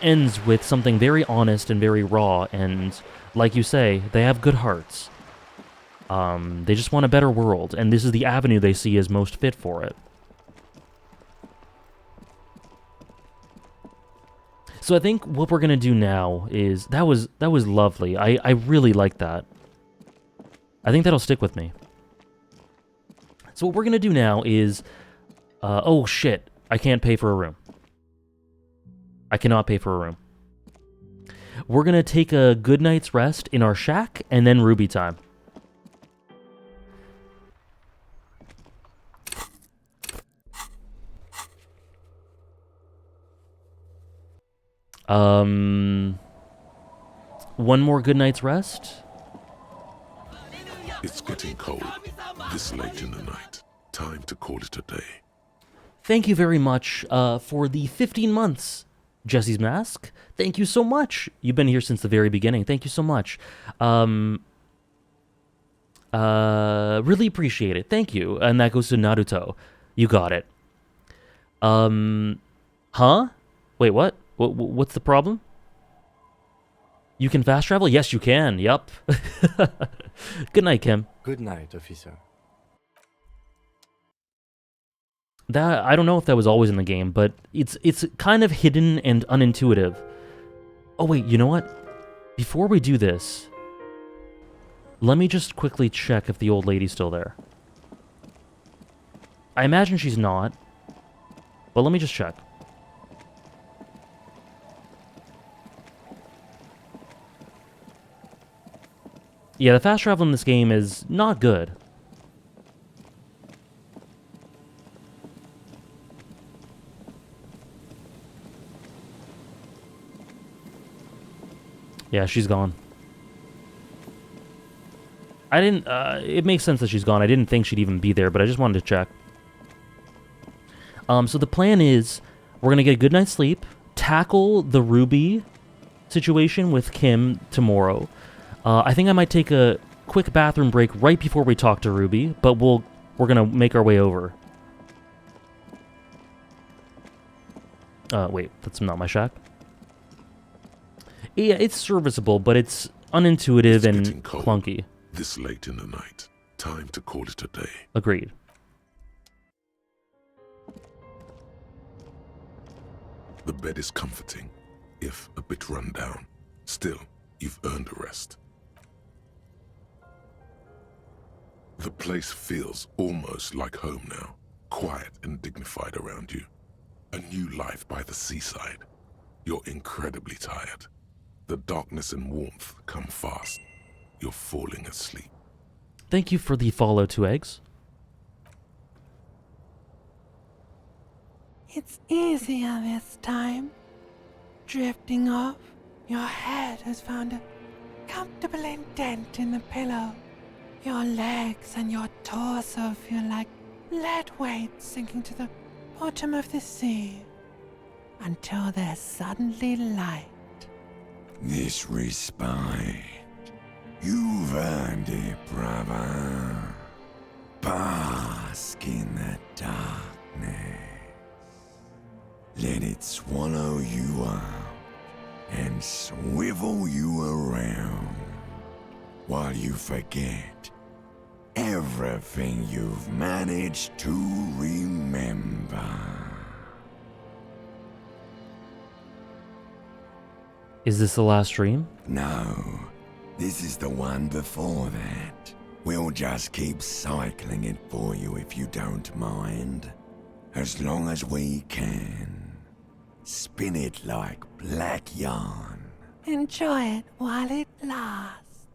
ends with something very honest and very raw, and like you say, they have good hearts. They just want a better world, and this is the avenue they see as most fit for it. So I think what we're gonna do now is that was lovely. I really like that. I think that'll stick with me. So what we're gonna do now is, oh shit, I can't pay for a room. I cannot pay for a room. We're gonna take a good night's rest in our shack, and then Ruby time. One more good night's rest. It's getting cold, this late in the night. Time to call it a day. Thank you very much for the 15 months, Jesse's Mask. Thank you so much. You've been here since the very beginning. Thank you so much. Really appreciate it. Thank you. And that goes to Naruto. You got it. Huh? Wait, what? What's the problem? You can fast travel? Yes, you can. Yup. Good night, Kim. Good night, officer. That I don't know if that was always in the game, but it's kind of hidden and unintuitive. Oh wait, you know what? Before we do this, let me just quickly check if the old lady's still there. I imagine she's not, but let me just check. Yeah, the fast travel in this game is not good. Yeah, she's gone. I didn't, it makes sense that she's gone. I didn't think she'd even be there, but I just wanted to check. So the plan is, we're gonna get a good night's sleep, tackle the Ruby situation with Kim tomorrow. I think I might take a quick bathroom break right before we talk to Ruby, but we're gonna make our way over. Wait, that's not my shack. Yeah, it's serviceable, but it's unintuitive and clunky. This late in the night, time to call it a day. Agreed. The bed is comforting, if a bit run down. Still, you've earned a rest. The place feels almost like home now, quiet and dignified around you. A new life by the seaside. You're incredibly tired. The darkness and warmth come fast. You're falling asleep. Thank you for the follow, 2 eggs. It's easier this time. Drifting off, your head has found a comfortable indent in the pillow. Your legs and your torso feel like lead weights sinking to the bottom of the sea until they're suddenly light. This respite, you've earned it, brother. Bask in the darkness. Let it swallow you up and swivel you around while you forget everything you've managed to remember. Is this the last stream? No, this is the one before that. We'll just keep cycling it for you if you don't mind. As long as we can. Spin it like black yarn. Enjoy it while it lasts.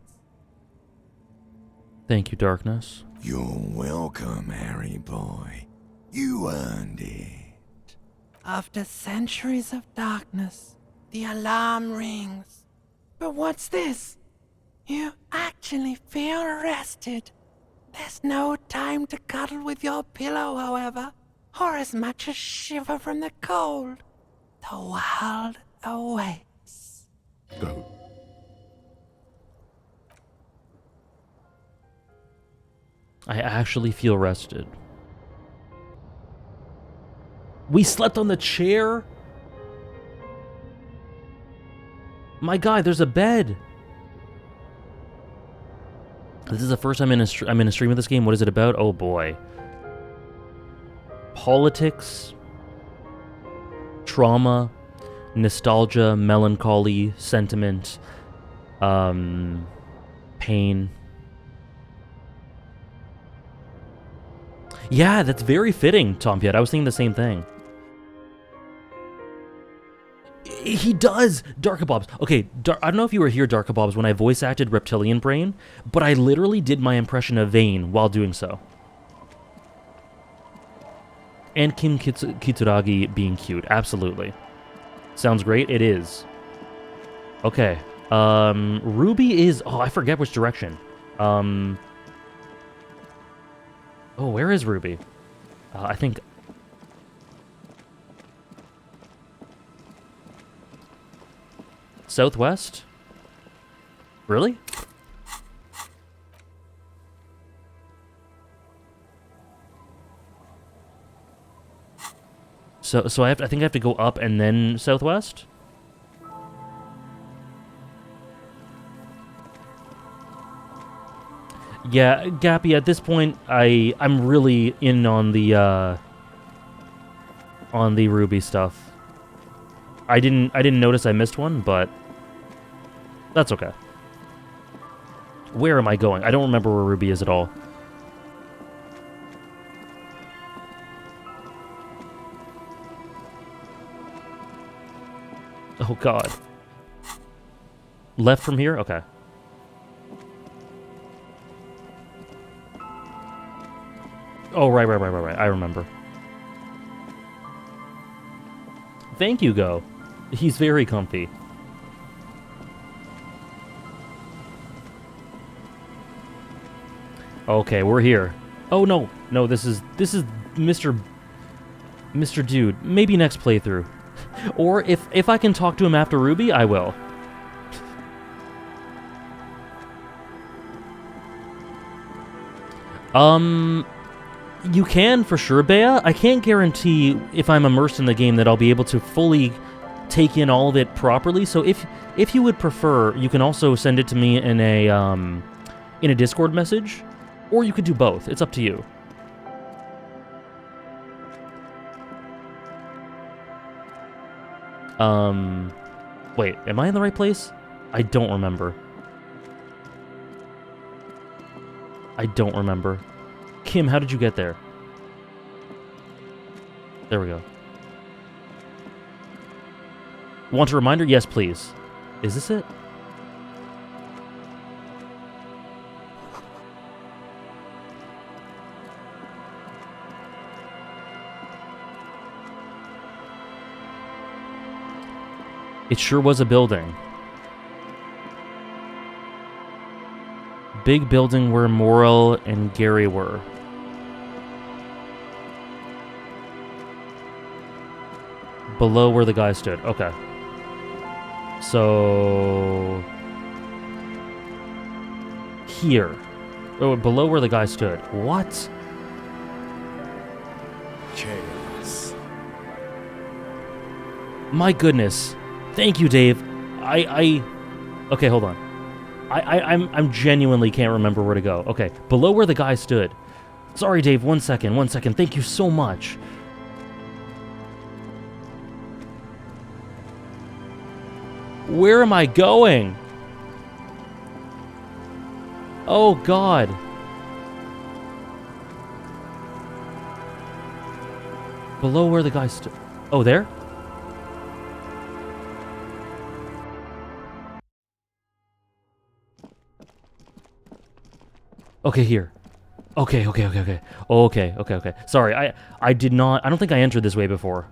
Thank you, Darkness. You're welcome, Harry boy. You earned it. After centuries of darkness, the alarm rings. But what's this? You actually feel rested. There's no time to cuddle with your pillow, however, or as much as shiver from the cold. The world awaits. Go. I actually feel rested. We slept on the chair? My guy, there's a bed. This is the first time I'm in a stream of this game. What is it about? Oh boy. Politics, trauma, nostalgia, melancholy, sentiment, pain. Yeah, that's very fitting, Tom Piet. I was thinking the same thing. He does! Darkabobs. Okay, I don't know if you were here, Darkabobs, when I voice acted Reptilian Brain, but I literally did my impression of Vane while doing so. And Kim Kitsuragi being cute. Absolutely. Sounds great. It is. Okay. Ruby is... Oh, I forget which direction. Oh, where is Ruby? I think... Southwest? Really? So I think I have to go up and then southwest? Yeah, Gappy, at this point I'm really in on the Ruby stuff. I didn't notice I missed one, but that's okay. Where am I going? I don't remember where Ruby is at all. Oh god. Left from here? Okay. Oh, right. I remember. Thank you, Go. He's very comfy. Okay, we're here. Oh no, this is Mr. Dude. Maybe next playthrough. Or if I can talk to him after Ruby, I will. You can for sure, Bea. I can't guarantee if I'm immersed in the game that I'll be able to fully take in all of it properly. So if you would prefer, you can also send it to me in in a Discord message, or you could do both. It's up to you. Wait, am I in the right place? I don't remember. I don't remember. Kim, how did you get there? There we go. Want a reminder? Yes, please. Is this it? It sure was a building. Big building where Morrell and Gary were. Below where the guy stood. Okay. So... here. Oh, below where the guy stood. What? Chaos. My goodness. Thank you, Dave. Okay, hold on. I'm genuinely can't remember where to go. Okay, below where the guy stood. Sorry, Dave, one second. Thank you so much. Where am I going? Oh, God. Below where the guy stood. Oh, there? Okay, here. Okay. Okay. Sorry, I did not... I don't think I entered this way before.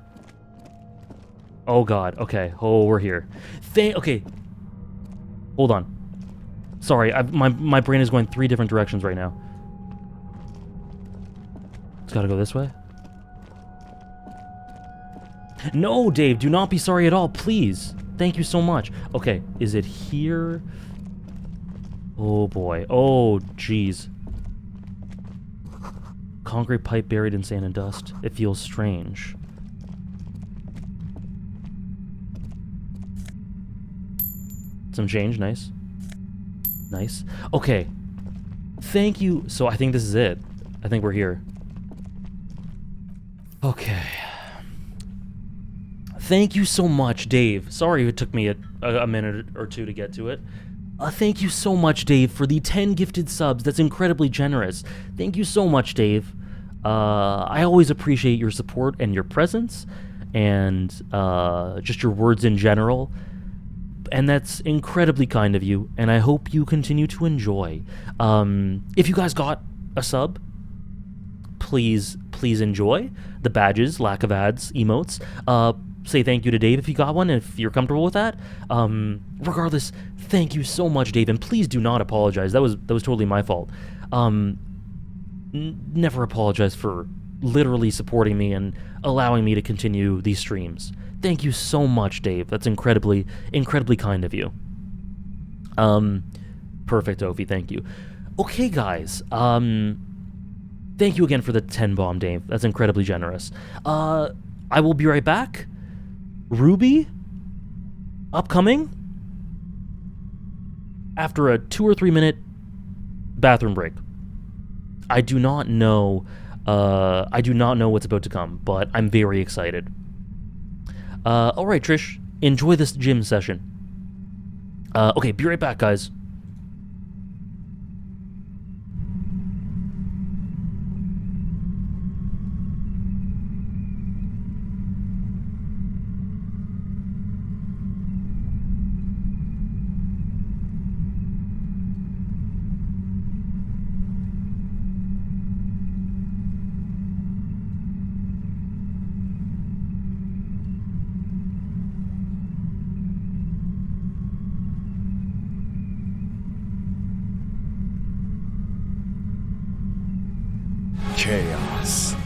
Oh, God. Okay. Oh, we're here. Okay. Hold on. Sorry, my brain is going 3 different directions right now. It's gotta go this way. No, Dave, do not be sorry at all, please. Thank you so much. Okay, is it here? Oh, boy. Oh, jeez. Concrete pipe buried in sand and dust. It feels strange. Some change, nice. Nice. Okay. Thank you. So I think this is it. I think we're here. Okay. Thank you so much, Dave. Sorry it took me a minute or two to get to it. Thank you so much, Dave, for the 10 gifted subs. That's incredibly generous. Thank you so much, Dave. I always appreciate your support and your presence and just your words in general. And that's incredibly kind of you, and I hope you continue to enjoy. If you guys got a sub, please enjoy the badges, lack of ads, emotes. Say thank you to Dave if you got one, if you're comfortable with that. Regardless, thank you so much, Dave, and please do not apologize. That was totally my fault. Never apologize for literally supporting me and allowing me to continue these streams. Thank you so much, Dave. That's incredibly kind of you. Perfect, Ophi. Thank you. Okay, guys. Thank you again for the 10 bomb, Dave. That's incredibly generous. I will be right back. Ruby, upcoming after a 2 or 3 minute bathroom break. I do not know what's about to come, but I'm very excited. Alright, Trish, enjoy this gym session. Okay, be right back, guys. Chaos.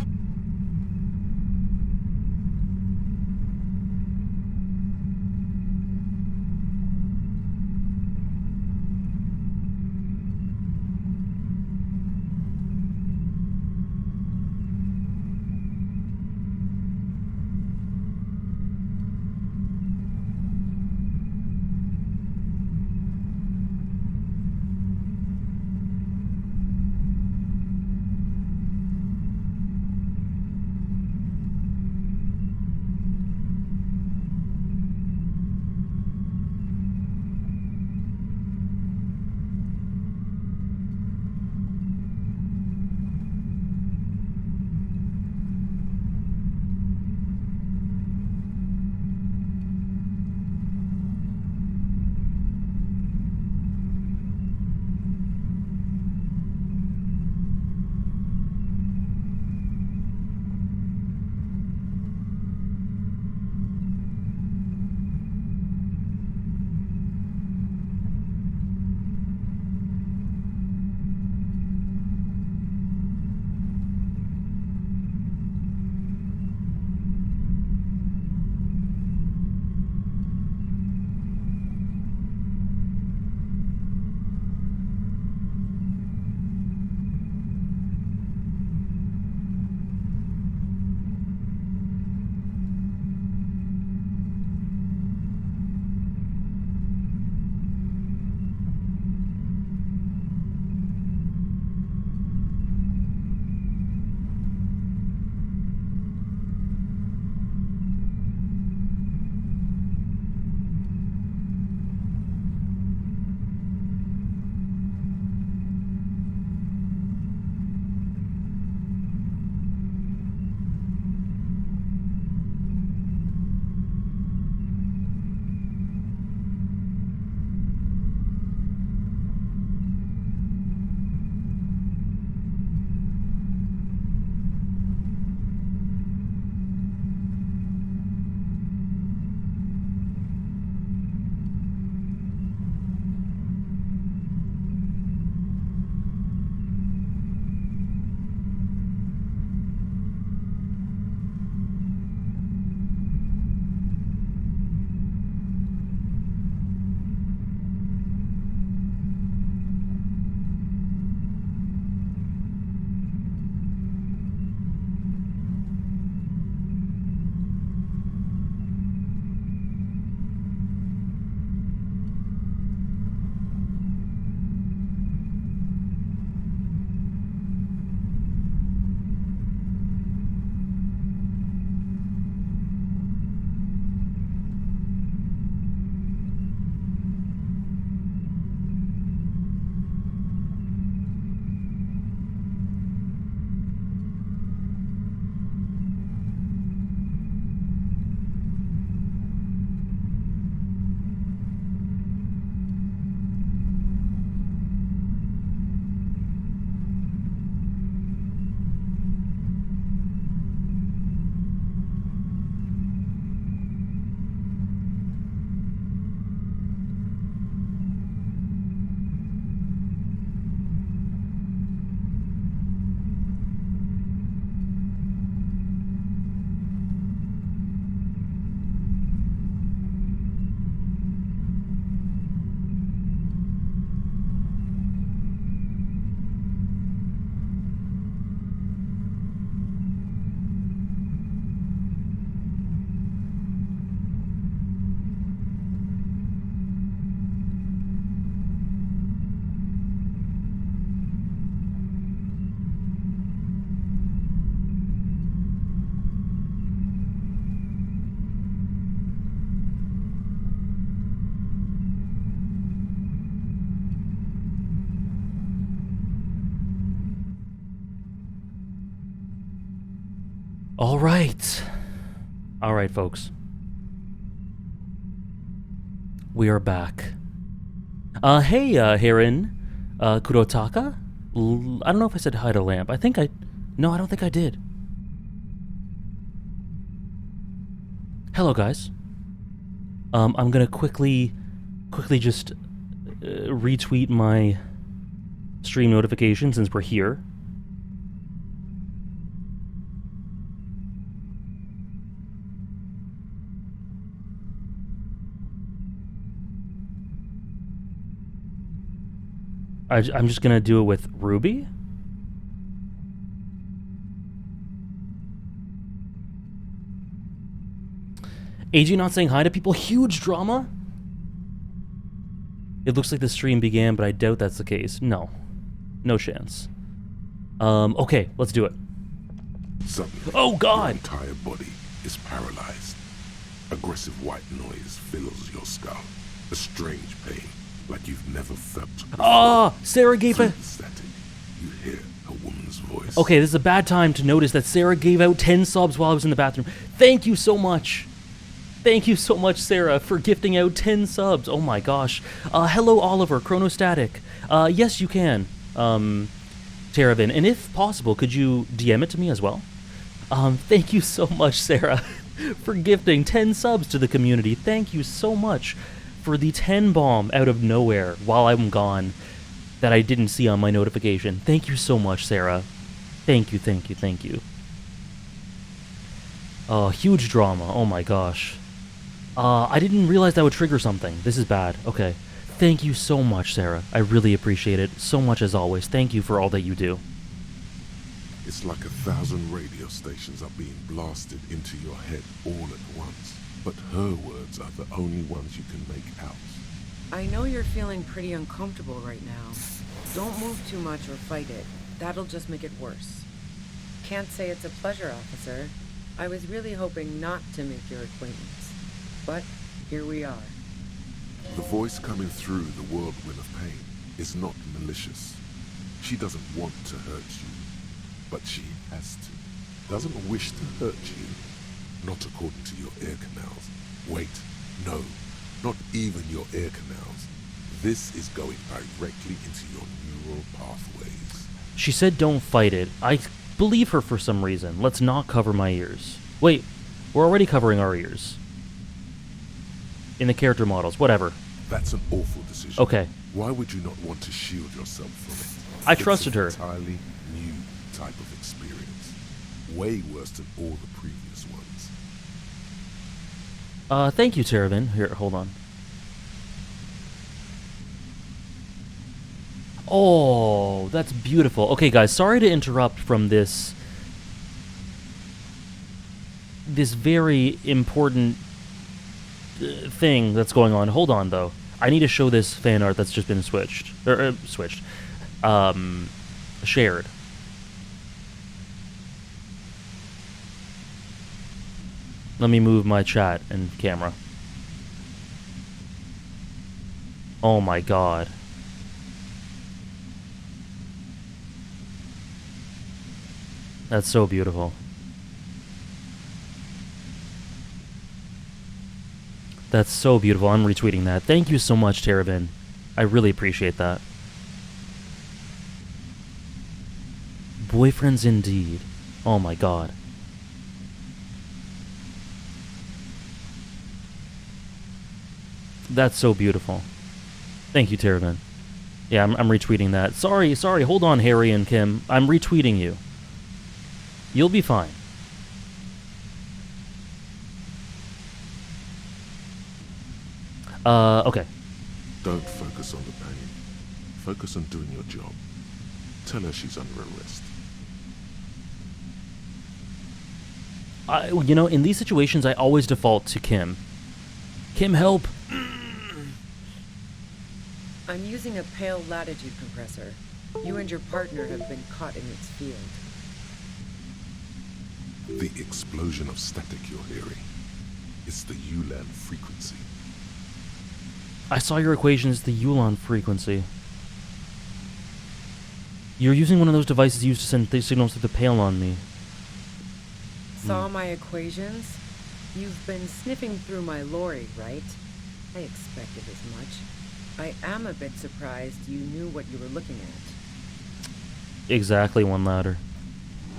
All right. All right, folks. We are back. Hey, Heron. Kurotaka? I don't know if I said hi to Lamp. No, I don't think I did. Hello, guys. I'm gonna quickly just retweet my stream notification since we're here. I'm just gonna do it with Ruby. AG not saying hi to people? Huge drama? It looks like the stream began, but I doubt that's the case. No. No chance. Okay, let's do it. Suddenly, oh God! Your entire body is paralyzed. Aggressive white noise fills your skull. A strange pain, like you've never felt before. Ah! Sarah gave Through the static, you hear a woman's voice. Okay, this is a bad time to notice that Sarah gave out 10 subs while I was in the bathroom. Thank you so much. Thank you so much, Sarah, for gifting out 10 subs. Oh my gosh. Hello, Oliver, Chronostatic. Yes, you can, Teravin. And if possible, could you DM it to me as well? Thank you so much, Sarah, for gifting 10 subs to the community. Thank you so much for the 10 bomb out of nowhere while I'm gone that I didn't see on my notification. Thank you so much, Sarah. Thank you, thank you, thank you. Huge drama. Oh my gosh. I didn't realize that would trigger something. This is bad. Okay. Thank you so much, Sarah. I really appreciate it so much as always. Thank you for all that you do. It's like 1,000 radio stations are being blasted into your head all at once. But her words are the only ones you can make out. I know you're feeling pretty uncomfortable right now. Don't move too much or fight it. That'll just make it worse. Can't say it's a pleasure, officer. I was really hoping not to make your acquaintance. But here we are. The voice coming through the whirlwind of pain is not malicious. She doesn't want to hurt you, but she has to. Doesn't wish to hurt you, not according to your ear canals. Wait, no, not even your ear canals. This is going directly into your neural pathways. She said don't fight it. I believe her for some reason. Let's not cover my ears. Wait, we're already covering our ears. In the character models, whatever. That's an awful decision. Okay. Why would you not want to shield yourself from it? I trusted her. It's an entirely new type of experience. Way worse than all the previous ones. Thank you, Teravin. Here, hold on. Oh, that's beautiful. Okay, guys, sorry to interrupt from this very important thing that's going on. Hold on, though. I need to show this fan art that's just been shared. Let me move my chat and camera. Oh my god. That's so beautiful. That's so beautiful. I'm retweeting that. Thank you so much, Teravin. I really appreciate that. Boyfriends indeed. Oh my god. That's so beautiful. Thank you, Teravin. Yeah, I'm retweeting that. Sorry, hold on, Harry and Kim. I'm retweeting you. You'll be fine. Okay. Don't focus on the pain. Focus on doing your job. Tell her she's under arrest. You know, in these situations, I always default to Kim. Kim, help! I'm using a pale latitude compressor. You and your partner have been caught in its field. The explosion of static you're hearing. It's the ULAN frequency. I saw your equation is the Ulan frequency. You're using one of those devices used to send signals through the pale on me. Saw my equations? You've been sniffing through my lorry, right? I expected as much. I am a bit surprised you knew what you were looking at. Exactly one ladder.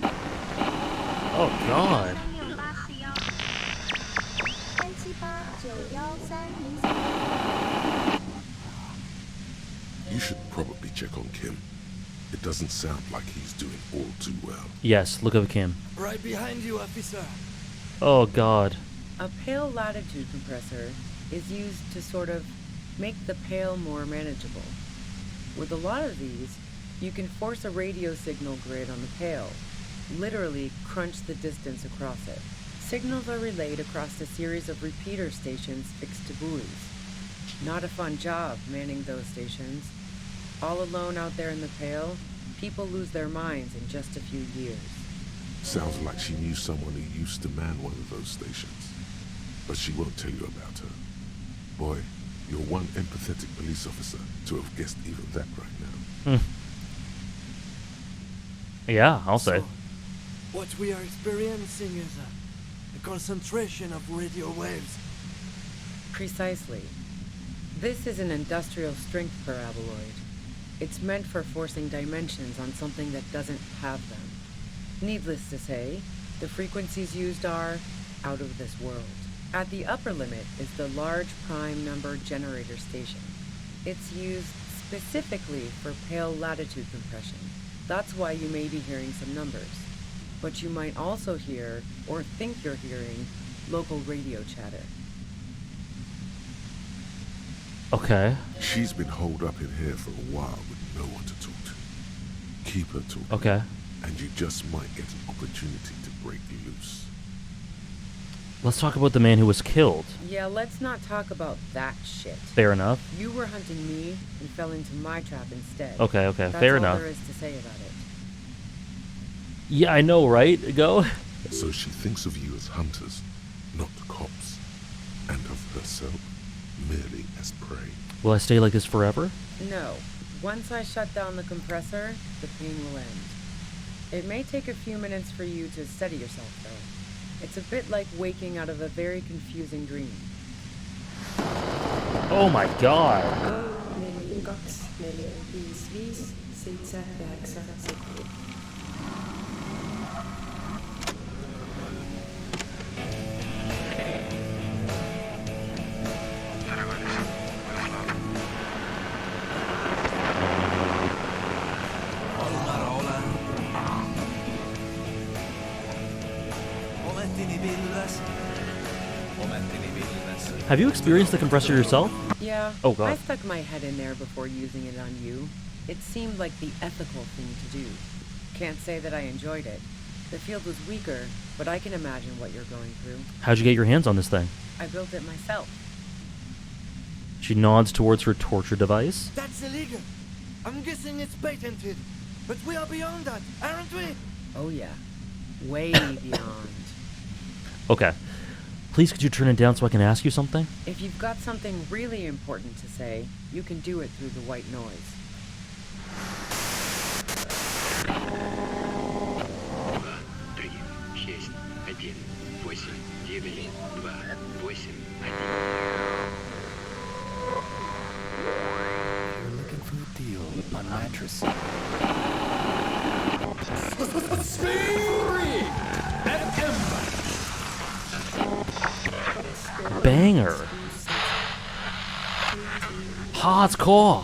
Oh god. You should probably check on Kim. It doesn't sound like he's doing all too well. Yes, look up Kim. Right behind you, officer. Oh god. A pale latitude compressor is used to sort of make the pale more manageable. With a lot of these, you can force a radio signal grid on the pale, literally crunch the distance across it. Signals are relayed across a series of repeater stations fixed to buoys. Not a fun job manning those stations. All alone out there in the pale, people lose their minds in just a few years. Sounds like she knew someone who used to man one of those stations. But she won't tell you about her. Boy, you're one empathetic police officer to have guessed even that right now. Yeah, I'll say. What we are experiencing is a concentration of radio waves. Precisely. This is an industrial strength paraboloid. It's meant for forcing dimensions on something that doesn't have them. Needless to say, the frequencies used are out of this world. At the upper limit is the large prime number generator station. It's used specifically for pale latitude compression. That's why you may be hearing some numbers. But you might also hear, or think you're hearing, local radio chatter. Okay. She's been holed up in here for a while with no one to talk to. Keep her talking. Okay. And you just might get an opportunity to break loose. Let's talk about the man who was killed. Yeah, let's not talk about that shit. Fair enough. You were hunting me and fell into my trap instead. Okay, That's fair all enough. there is to say about it. Yeah, I know, right? Go. So she thinks of you as hunters, not cops, and of herself merely as prey. Will I stay like this forever? No. Once I shut down the compressor, the pain will end. It may take a few minutes for you to steady yourself, though. It's a bit like waking out of a very confusing dream. Oh my god. Have you experienced the compressor yourself? Yeah. Oh god. I stuck my head in there before using it on you. It seemed like the ethical thing to do. Can't say that I enjoyed it. The field was weaker, but I can imagine what you're going through. How'd you get your hands on this thing? I built it myself. She nods towards her torture device. That's illegal. I'm guessing it's patented. But we are beyond that, aren't we? Oh yeah. Way beyond. Okay. Please could you turn it down so I can ask you something? If you've got something really important to say, you can do it through the white noise. You're looking for a deal on mattress. Banger. Hardcore.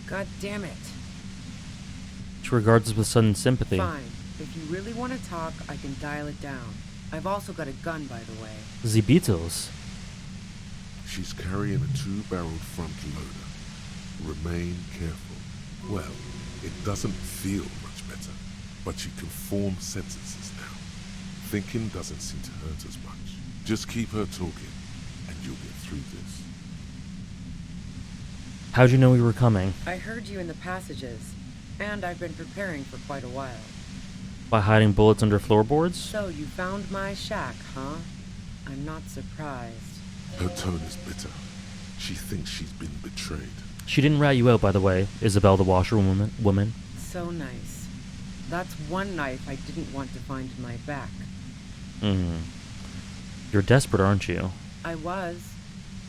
God damn it. She regards us with sudden sympathy. Fine. If you really want to talk, I can dial it down. I've also got a gun, by the way. The Beatles. She's carrying a 2-barreled front loader. Remain careful. Well, it doesn't feel much better, but she can form sentences now. Thinking doesn't seem to hurt as much. Just keep her talking, and you'll get through this. How'd you know we were coming? I heard you in the passages, and I've been preparing for quite a while. By hiding bullets under floorboards? So you found my shack, huh? I'm not surprised. Her tone is bitter. She thinks she's been betrayed. She didn't rat you out, by the way, Isabel the washerwoman. So nice. That's one knife I didn't want to find in my back. You're desperate, aren't you? I was.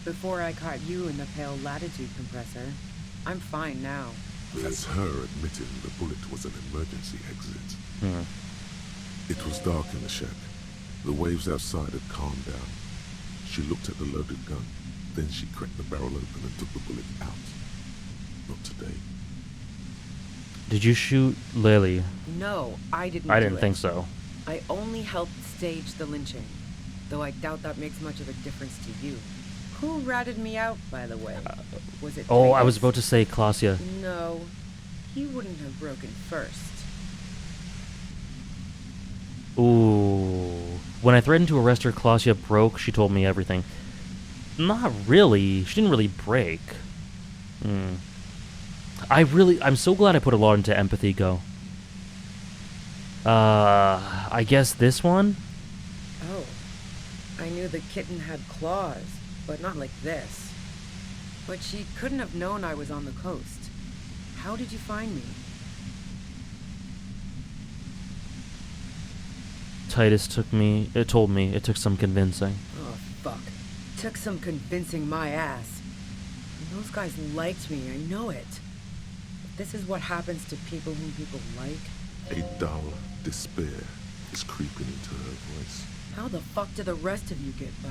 Before I caught you in the pale latitude compressor. I'm fine now. That's her admitting the bullet was an emergency exit. It was dark in the shack. The waves outside had calmed down. She looked at the loaded gun. Then she cracked the barrel open and took the bullet out. Not today. Did you shoot Lily? No, I didn't I do didn't it. think so. I only helped stage the lynching. Though I doubt that makes much of a difference to you. Who ratted me out, by the way? Was it Oh, I Titus? was about to say Klasia. No, he wouldn't have broken first. Ooh. When I threatened to arrest her, Klasia broke. She told me everything. Not really. She didn't really break. I'm so glad I put a lot into empathy, Go. I guess this one? Oh, I knew the kitten had claws, but not like this. But she couldn't have known I was on the coast. How did you find me? Titus told me it took some convincing. Oh, fuck. Took some convincing my ass. And those guys liked me, I know it. If this is what happens to people whom people like... A dull despair is creeping into her voice. How the fuck do the rest of you get by?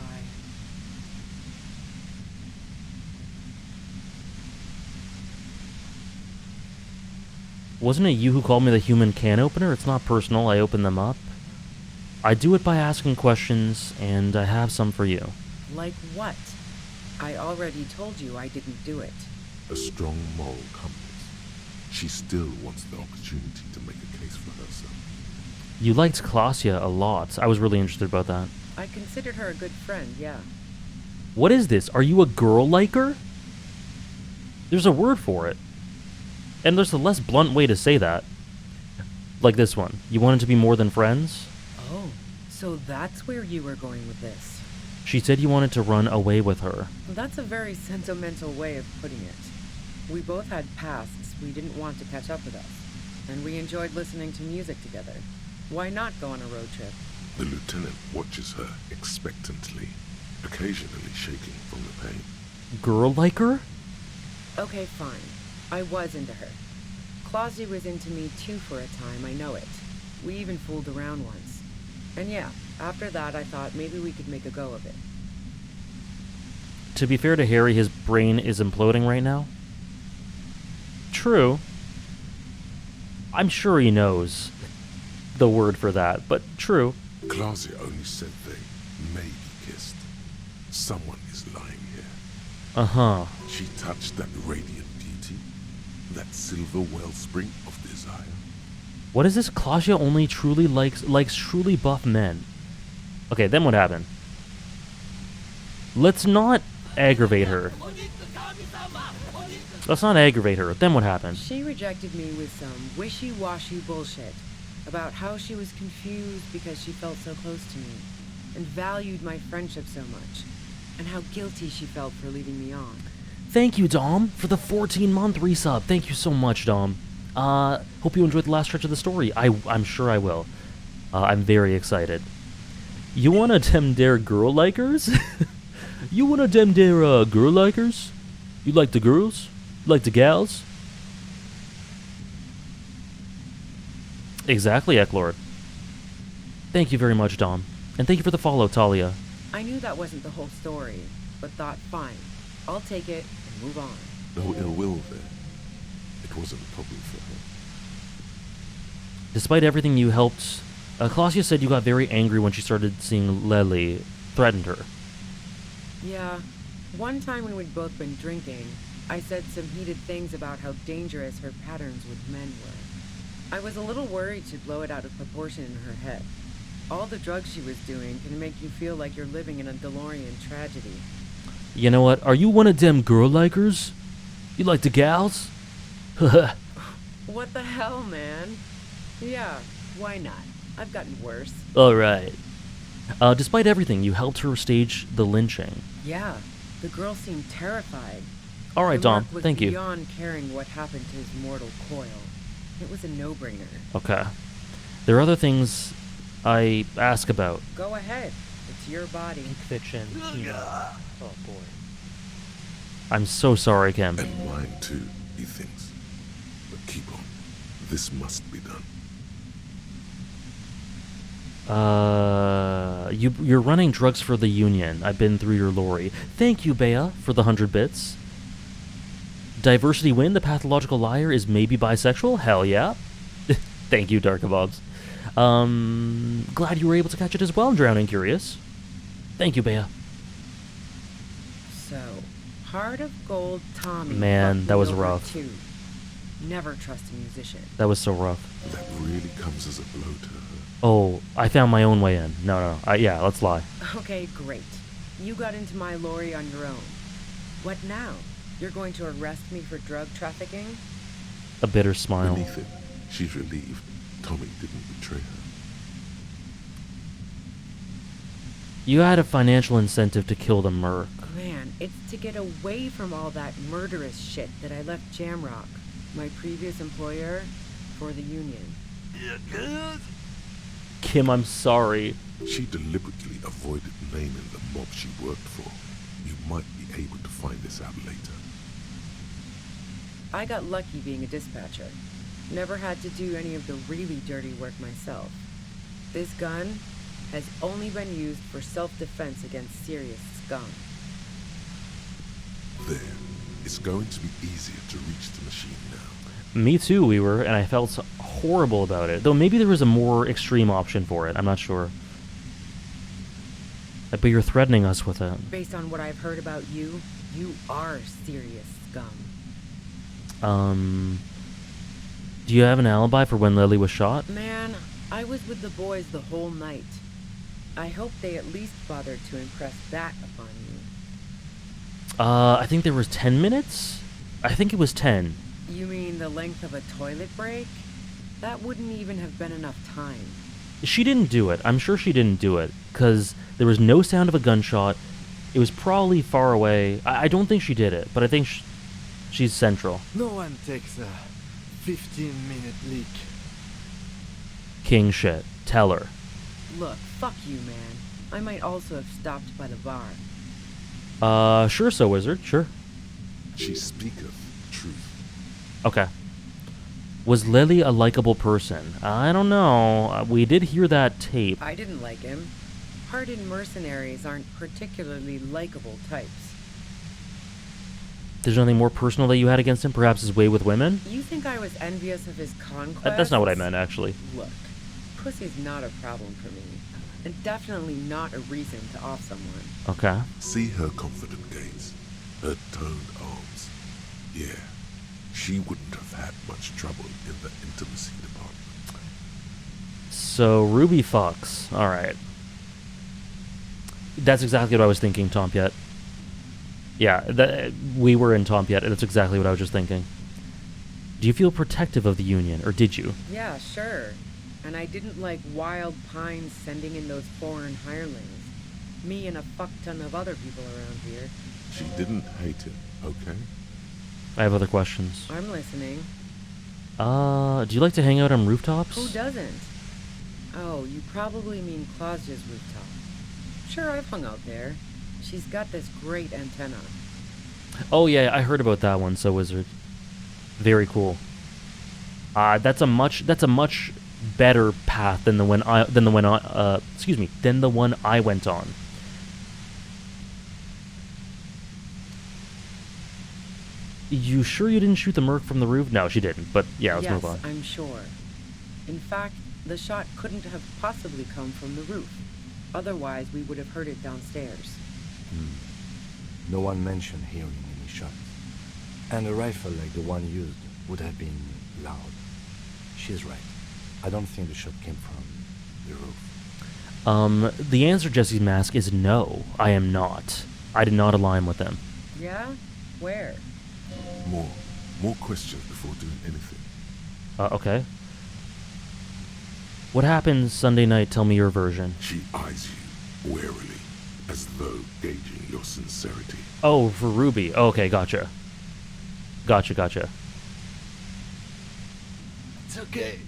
Wasn't it you who called me the human can opener? It's not personal, I open them up. I do it by asking questions, and I have some for you. Like what? I already told you I didn't do it. A strong moral compass. She still wants the opportunity to make a case for herself. You liked Klasia a lot. I was really interested about that. I considered her a good friend, yeah. What is this? Are you a girl liker? There's a word for it. And there's a less blunt way to say that. Like this one. You wanted to be more than friends? Oh, so that's where you were going with this. She said you wanted to run away with her. That's a very sentimental way of putting it. We both had pasts we didn't want to catch up with us, and we enjoyed listening to music together. Why not go on a road trip? The lieutenant watches her expectantly, occasionally shaking from the pain. Girl liker? Okay, fine. I was into her. Klausy was into me too for a time, I know it. We even fooled around once. And yeah, after that I thought maybe we could make a go of it. To be fair to Harry, his brain is imploding right now. True. I'm sure he knows the word for that, but true. Klausy only said they maybe kissed. Someone is lying here. Uh-huh. She touched that radiant beauty, that silver wellspring of desire. What is this? Klasia only truly likes truly buff men. Okay, then what happened? Let's not aggravate her. Let's not aggravate her. Then what happened? She rejected me with some wishy-washy bullshit about how she was confused because she felt so close to me and valued my friendship so much, and how guilty she felt for leaving me on. Thank you, Dom, for the 14-month resub. Thank you so much, Dom. Hope you enjoyed the last stretch of the story. I'm sure I will. I'm very excited. You wanna dem dare girl likers? You wanna dem dare girl likers? You like the girls? You like the gals? Exactly, Eklord. Thank you very much, Dom. And thank you for the follow, Talia. I knew that wasn't the whole story, but thought, fine, I'll take it and move on. No ill will there. It wasn't a problem for her. Despite everything you helped, Klasia said you got very angry when she started seeing Lely threatened her. Yeah, one time when we'd both been drinking, I said some heated things about how dangerous her patterns with men were. I was a little worried she'd blow it out of proportion in her head. All the drugs she was doing can make you feel like you're living in a DeLorean tragedy. You know what? Are you one of them girl likers? You like the gals? What the hell, man? Yeah, why not? I've gotten worse. Alright. Despite everything, you helped her stage the lynching. Yeah, the girl seemed terrified. Alright, Dom, The mark thank was you. beyond caring what happened to his mortal coil. It was a no-brainer. Okay. There are other things I ask about. Go ahead. It's your body. Fiction. Oh, boy. I'm so sorry, Kim. And mine too, he thinks. But keep on. This must be done. You're running drugs for the Union. I've been through your lorry. Thank you, Bea, for the 100 bits. Diversity win, the pathological liar is maybe bisexual? Hell yeah. Thank you, Darkabobs. Glad you were able to catch it as well, Drowning Curious. Thank you, Bea. So, Heart of Gold Tommy. Man, fucked that me was over rough. too. Never trust a musician. That was so rough. That really comes as a blow to her. Oh, I found my own way in. No. Yeah, let's lie. Okay, great. You got into my lorry on your own. What now? You're going to arrest me for drug trafficking? A bitter smile. Beneath it, she's relieved Tommy didn't betray her. You had a financial incentive to kill the merc. Man, it's to get away from all that murderous shit that I left Jamrock, my previous employer, for the Union. Kim, I'm sorry. She deliberately avoided naming the mob she worked for. You might be able to find this out later. I got lucky being a dispatcher. Never had to do any of the really dirty work myself. This gun has only been used for self-defense against serious scum. There. It's going to be easier to reach the machine now. Me too, and I felt horrible about it. Though maybe there was a more extreme option for it. I'm not sure. But you're threatening us with it. Based on what I've heard about you, you are serious scum. Do you have an alibi for when Lily was shot? Man, I was with the boys the whole night. I hope they at least bothered to impress that upon you. I think there was 10 minutes? I think it was 10. You mean the length of a toilet break? That wouldn't even have been enough time. She didn't do it. I'm sure she didn't do it, because there was no sound of a gunshot. It was probably far away. I don't think she did it, but I think she's central. No one takes a 15-minute leak. King shit. Tell her. Look, fuck you, man. I might also have stopped by the bar. Sure so, Wizard. Sure. She speaketh truth. Okay. Was Lily a likable person? I don't know. We did hear that tape. I didn't like him. Hardened mercenaries aren't particularly likable types. There's nothing more personal that you had against him? Perhaps his way with women? You think I was envious of his conquests? That's not what I meant, actually. Look, pussy's not a problem for me. And definitely not a reason to off someone. Okay. See her confident gaze, her toned arms. Yeah, she wouldn't have had much trouble in the intimacy department. So, Ruby fucks. Alright. That's exactly what I was thinking, Tompiet. Yeah, we were in Tompiet, and that's exactly what I was just thinking. Do you feel protective of the Union, or did you? Yeah, sure. And I didn't like Wild Pines sending in those foreign hirelings. Me and a fuck ton of other people around here. She didn't hate him, okay? I have other questions. I'm listening. Do you like to hang out on rooftops? Who doesn't? Oh, you probably mean Claudia's rooftop. Sure, I've hung out there. She's got this great antenna. Oh yeah, I heard about that one, so Wizard. Very cool. That's a much better path than the one I went on. You sure you didn't shoot the merc from the roof? No, she didn't. But yeah, let's move on. Yes, I'm sure. In fact, the shot couldn't have possibly come from the roof. Otherwise, we would have heard it downstairs. No one mentioned hearing any shots. And a rifle like the one used would have been loud. She's right. I don't think the shot came from the roof. The answer, Jesse's Mask, is no. I am not. I did not align with them. Yeah? Where? More questions before doing anything. Okay. What happens Sunday night? Tell me your version. She eyes you warily, as though gauging your sincerity. Oh, for Ruby. Okay, gotcha. Gotcha. It's okay.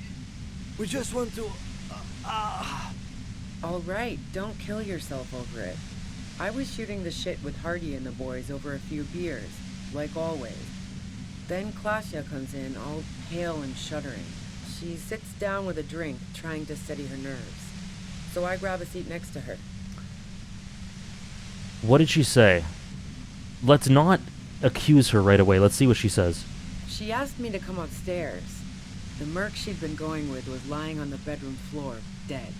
We just want to... All right, don't kill yourself over it. I was shooting the shit with Hardy and the boys over a few beers, like always. Then Klasha comes in, all pale and shuddering. She sits down with a drink, trying to steady her nerves. So I grab a seat next to her. What did she say? Let's not accuse her right away. Let's see what she says. She asked me to come upstairs. The merc she'd been going with was lying on the bedroom floor, dead.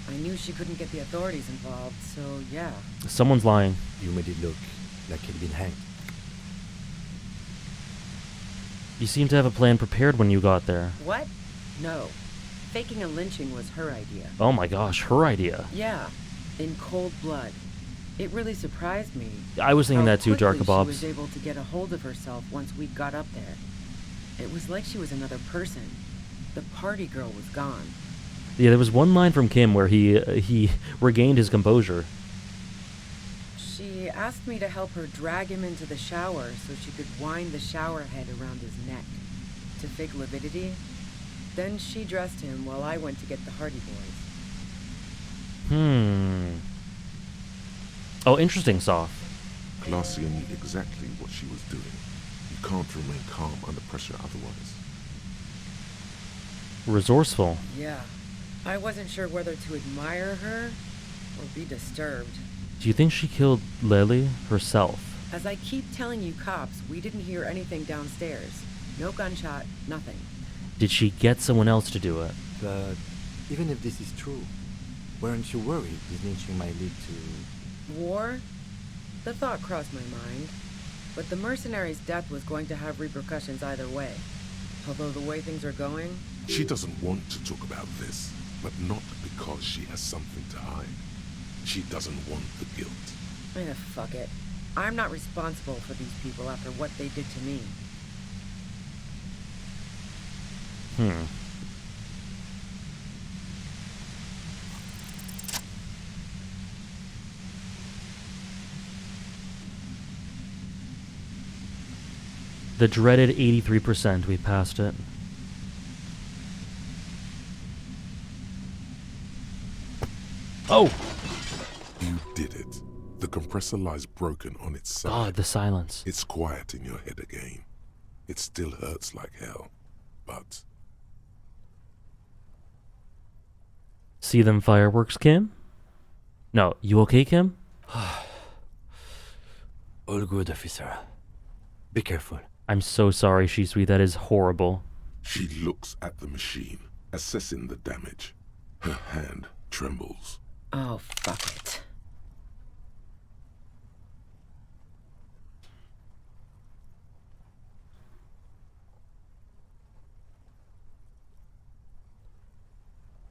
I knew she couldn't get the authorities involved, so yeah. Someone's lying. You made it look like he'd been hanged. You seem to have a plan prepared when you got there. What? No. Faking a lynching was her idea. Oh my gosh, her idea. Yeah, in cold blood. It really surprised me. I was thinking that too, quickly Jarkabobs. She was able to get a hold of herself once we got up there. It was like she was another person. The party girl was gone. Yeah, there was one line from Kim where he regained his composure. She asked me to help her drag him into the shower so she could wind the shower head around his neck to fake lividity. Then she dressed him while I went to get the Hardy boys. Oh, interesting, Soph. Glacia knew exactly what she was doing. You can't remain calm under pressure otherwise. Resourceful. Yeah. I wasn't sure whether to admire her or be disturbed. Do you think she killed Lily herself? As I keep telling you cops, we didn't hear anything downstairs. No gunshot, nothing. Did she get someone else to do it? But even if this is true, weren't you worried this lynching might lead to... War? The thought crossed my mind. But the mercenary's death was going to have repercussions either way. Although the way things are going... She doesn't want to talk about this, but not because she has something to hide. She doesn't want the guilt. Fuck it. I'm not responsible for these people after what they did to me. The dreaded 83%. We passed it. Oh! You did it. The compressor lies broken on its side. God, the silence. It's quiet in your head again. It still hurts like hell, but... See them fireworks, Kim? No, you okay, Kim? All good, officer. Be careful. I'm so sorry, Shisui. That is horrible. She looks at the machine, assessing the damage. Her hand trembles. Oh, fuck it.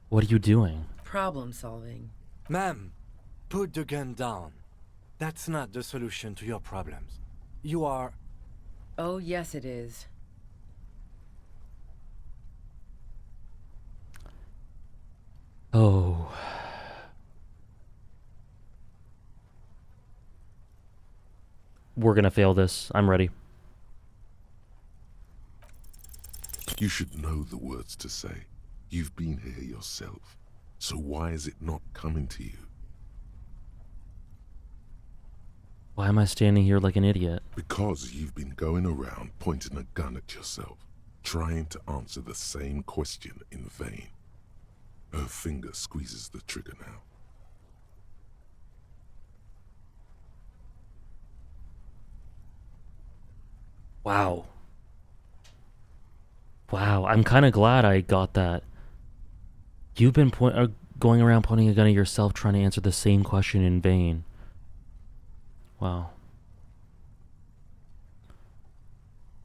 What are you doing? Problem solving. Ma'am, put the gun down. That's not the solution to your problems. You are... Oh, yes it is. Oh. We're gonna fail this. I'm ready. You should know the words to say. You've been here yourself. So why is it not coming to you? Why am I standing here like an idiot? Because you've been going around pointing a gun at yourself, trying to answer the same question in vain. Her finger squeezes the trigger now. Wow. Wow, I'm kind of glad I got that. You've been going around pointing a gun at yourself trying to answer the same question in vain. Wow.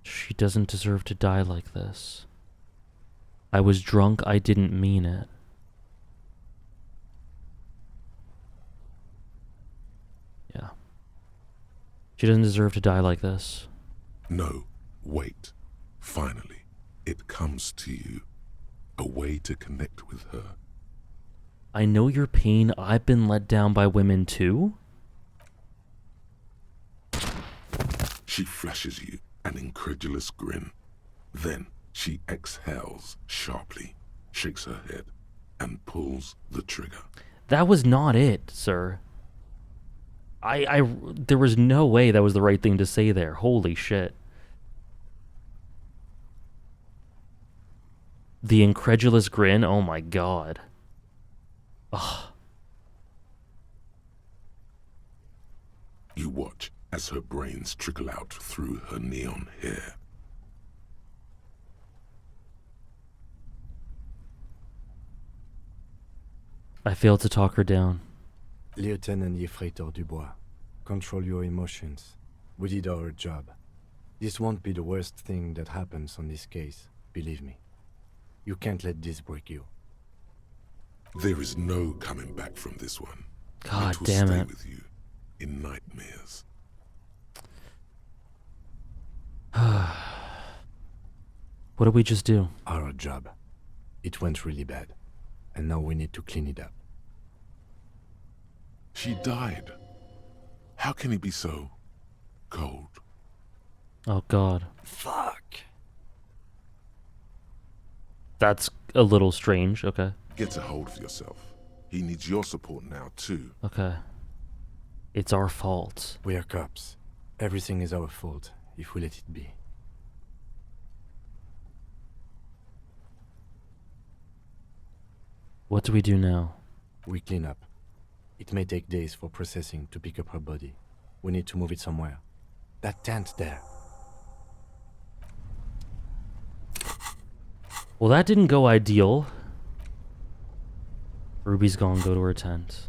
She doesn't deserve to die like this. I was drunk, I didn't mean it. Yeah. She doesn't deserve to die like this. No, Wait. Finally, it comes to you. A way to connect with her. I know your pain. I've been let down by women too? She flashes you an incredulous grin. Then she exhales sharply, shakes her head, and pulls the trigger. That was not it, sir. There was no way that was the right thing to say there. Holy shit. The incredulous grin? Oh my god. Ugh. You watch as her brains trickle out through her neon hair. I failed to talk her down. Lieutenant Yefreitor Dubois, control your emotions. We did our job. This won't be the worst thing that happens on this case, believe me. You can't let this break you. There is no coming back from this one. God it will damn stay it. with you in nightmares. What did we just do? Our job. It went really bad. And now we need to clean it up. She died. How can he be so cold? Oh god. Fuck. That's a little strange. Okay. Get a hold of yourself. He needs your support now too. Okay. It's our fault. We are cops. Everything is our fault if we let it be. What do we do now? We clean up. It may take days for processing to pick up her body. We need to move it somewhere. That tent there. Well, that didn't go ideal. Ruby's gone. Go to her tent.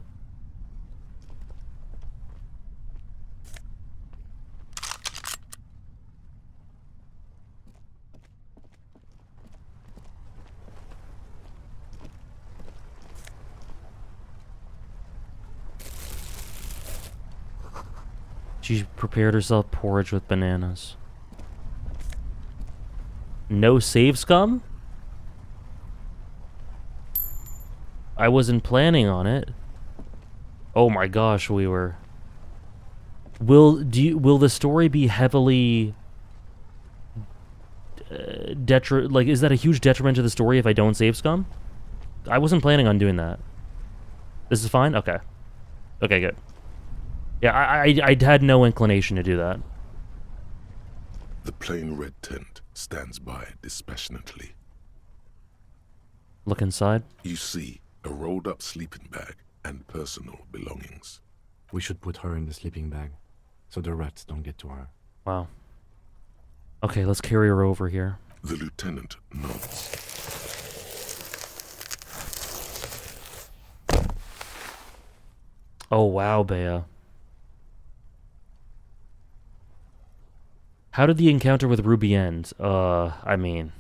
She prepared herself porridge with bananas. No save scum? I wasn't planning on it. Oh my gosh, we were. Will the story be heavily is that a huge detriment to the story if I don't save scum? I wasn't planning on doing that. This is fine? Okay. Okay, good. Yeah, I had no inclination to do that. The plain red tent stands by dispassionately. Look inside. You see a rolled up sleeping bag and personal belongings. We should put her in the sleeping bag, so the rats don't get to her. Wow. Okay, let's carry her over here. The lieutenant nods. Oh wow, Bea. How did the encounter with Ruby end? I mean,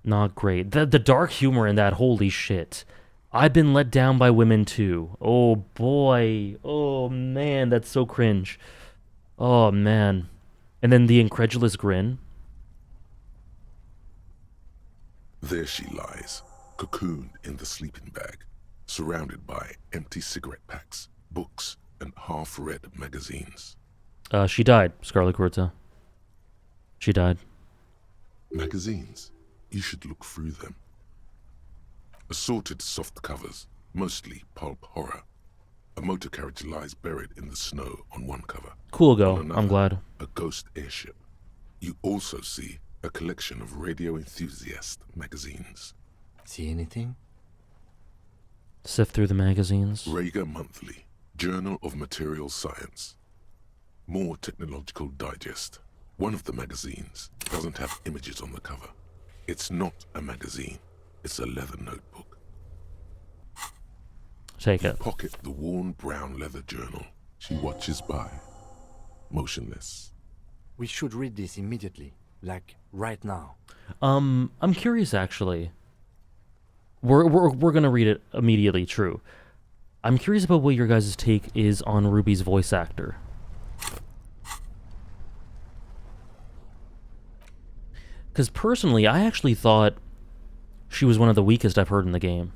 not great. The dark humor in that, holy shit. I've been let down by women too. Oh boy. Oh man, that's so cringe. Oh man. And then the incredulous grin. There she lies, cocooned in the sleeping bag, surrounded by empty cigarette packs, books, and half-read magazines. She died, Scarlet Quarta. She died. Magazines. You should look through them. Assorted soft covers, mostly pulp horror. A motor carriage lies buried in the snow on one cover. Cool go, On another, I'm glad. A ghost airship. You also see a collection of radio enthusiast magazines. See anything? Sift through the magazines. Rager Monthly, Journal of Material Science. More Technological Digest. One of the magazines doesn't have images on the cover. It's not a magazine. It's a leather notebook. Take You it. pocket the worn brown leather journal. She watches by, motionless. We should read this immediately, like right now. I'm curious actually. We're gonna read it immediately, true. I'm curious about what your guys' take is on Ruby's voice actor. Because personally, I actually thought she was one of the weakest I've heard in the game.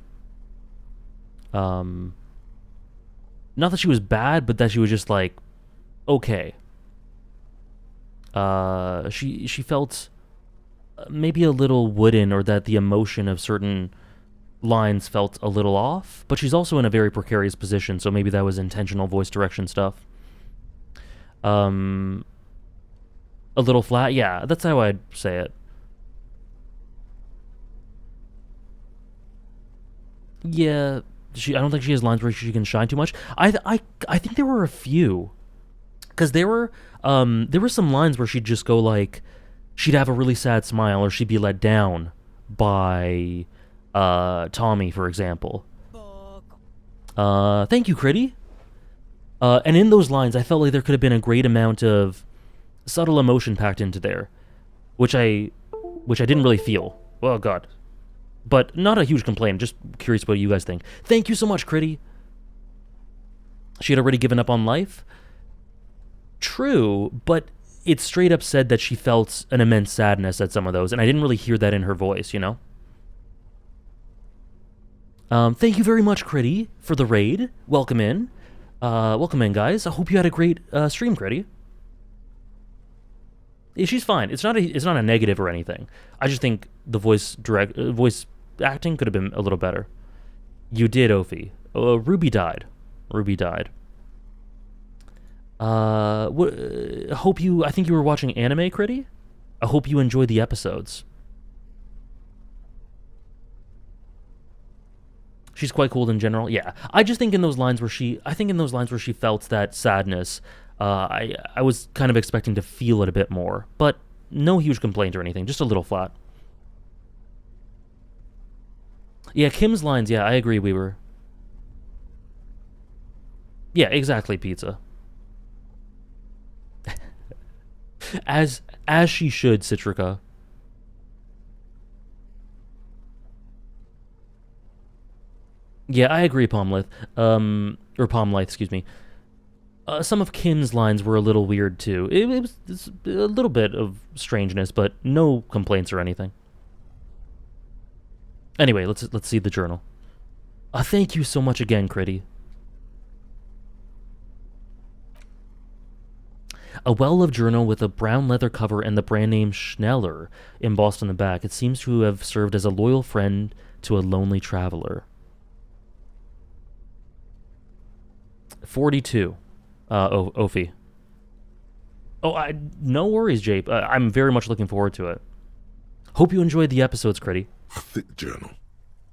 Not that she was bad, but that she was just like, okay. She felt maybe a little wooden, or that the emotion of certain lines felt a little off, but she's also in a very precarious position, so maybe that was intentional voice direction stuff. A little flat, yeah, that's how I'd say it. Yeah, I don't think she has lines where she can shine too much. I think there were a few, because there were some lines where she'd just go like, she'd have a really sad smile, or she'd be let down by Tommy, for example. Thank you, Critty. And in those lines, I felt like there could have been a great amount of subtle emotion packed into there, which I didn't really feel. Oh God. But not a huge complaint, just curious what you guys think. Thank you so much, Critty. She had already given up on life? True, but it straight up said that she felt an immense sadness at some of those, and I didn't really hear that in her voice, you know? Thank you very much, Critty, for the raid. Welcome in. Welcome in, guys. I hope you had a great stream, Critty. Yeah, she's fine. It's not a negative or anything. I just think the voice acting could have been a little better. You did, Ophi. Ruby died. Ruby died. I think you were watching anime, Critty? I hope you enjoyed the episodes. She's quite cool in general. Yeah. I just think in those lines where she felt that sadness, I was kind of expecting to feel it a bit more, but no huge complaint or anything, just a little flat. Yeah, Kim's lines, yeah, I agree, Weaver. Yeah, exactly, Pizza. As she should, Citrica. Yeah, I agree, Palmlith. Or Palmlith, excuse me. Some of Kim's lines were a little weird, too. It was a little bit of strangeness, but no complaints or anything. Anyway, let's see the journal. Thank you so much again, Critty. A well-loved journal with a brown leather cover and the brand name Schneller embossed on the back. It seems to have served as a loyal friend to a lonely traveler. 42. Ophi. Oh, no worries, Jape. I'm very much looking forward to it. Hope you enjoyed the episodes, Critty. A thick journal.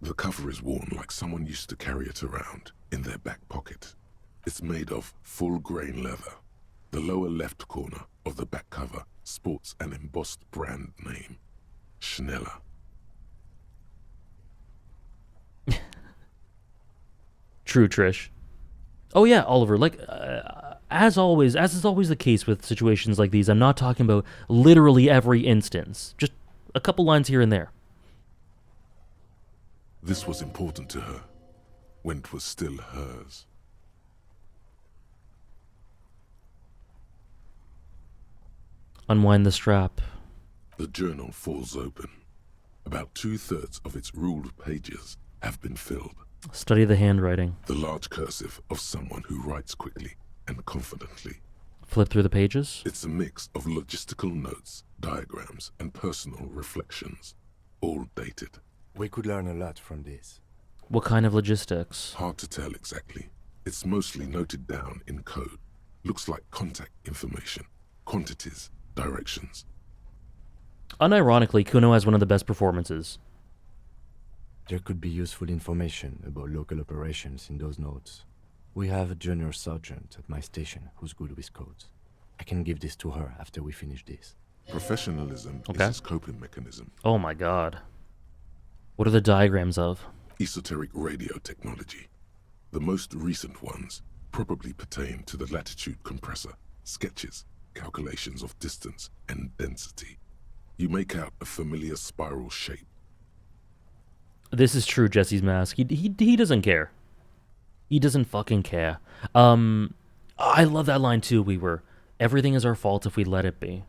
The cover is worn like someone used to carry it around in their back pocket. It's made of full-grain leather. The lower left corner of the back cover sports an embossed brand name, Schneller. True, Trish. Oh yeah, Oliver, like, as is always the case with situations like these, I'm not talking about literally every instance. Just a couple lines here and there. This was important to her when it was still hers. Unwind the strap. The journal falls open. About 2/3 of its ruled pages have been filled. Study the handwriting. The large cursive of someone who writes quickly and confidently. Flip through the pages. It's a mix of logistical notes, diagrams, and personal reflections, all dated. We could learn a lot from this. What kind of logistics? Hard to tell exactly. It's mostly noted down in code. Looks like contact information, quantities, directions. Unironically, Kuno has one of the best performances. There could be useful information about local operations in those notes. We have a junior sergeant at my station who's good with codes. I can give this to her after we finish this. Professionalism is his coping mechanism. Oh my god. What are the diagrams of? Esoteric radio technology. The most recent ones probably pertain to the latitude compressor, sketches, calculations of distance and density. You make out a familiar spiral shape. This is true, Jesse's mask. He doesn't care. He doesn't fucking care. I love that line too, Weaver. Everything is our fault if we let it be.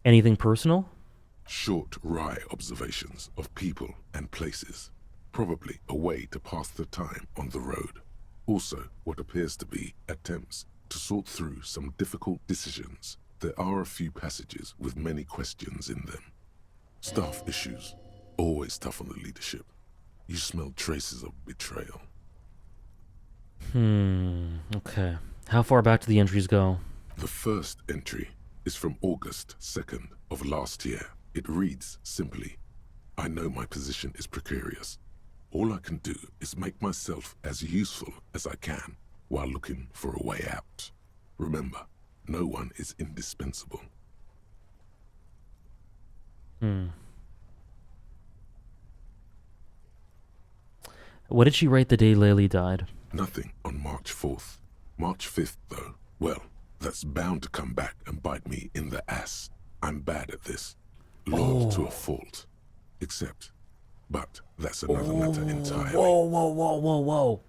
Anything personal? Short, wry observations of people and places. Probably a way to pass the time on the road. Also, what appears to be attempts to sort through some difficult decisions. There are a few passages with many questions in them. Staff issues. Always tough on the leadership. You smell traces of betrayal. Okay. How far back do the entries go? The first entry is from August 2nd of last year. It reads simply, I know my position is precarious. All I can do is make myself as useful as I can while looking for a way out. Remember, no one is indispensable. What did she write the day Laylee died? Nothing on March 4th. March 5th, though, well, that's bound to come back and bite me in the ass. I'm bad at this. Loyal to a fault. But that's another matter entirely. Whoa.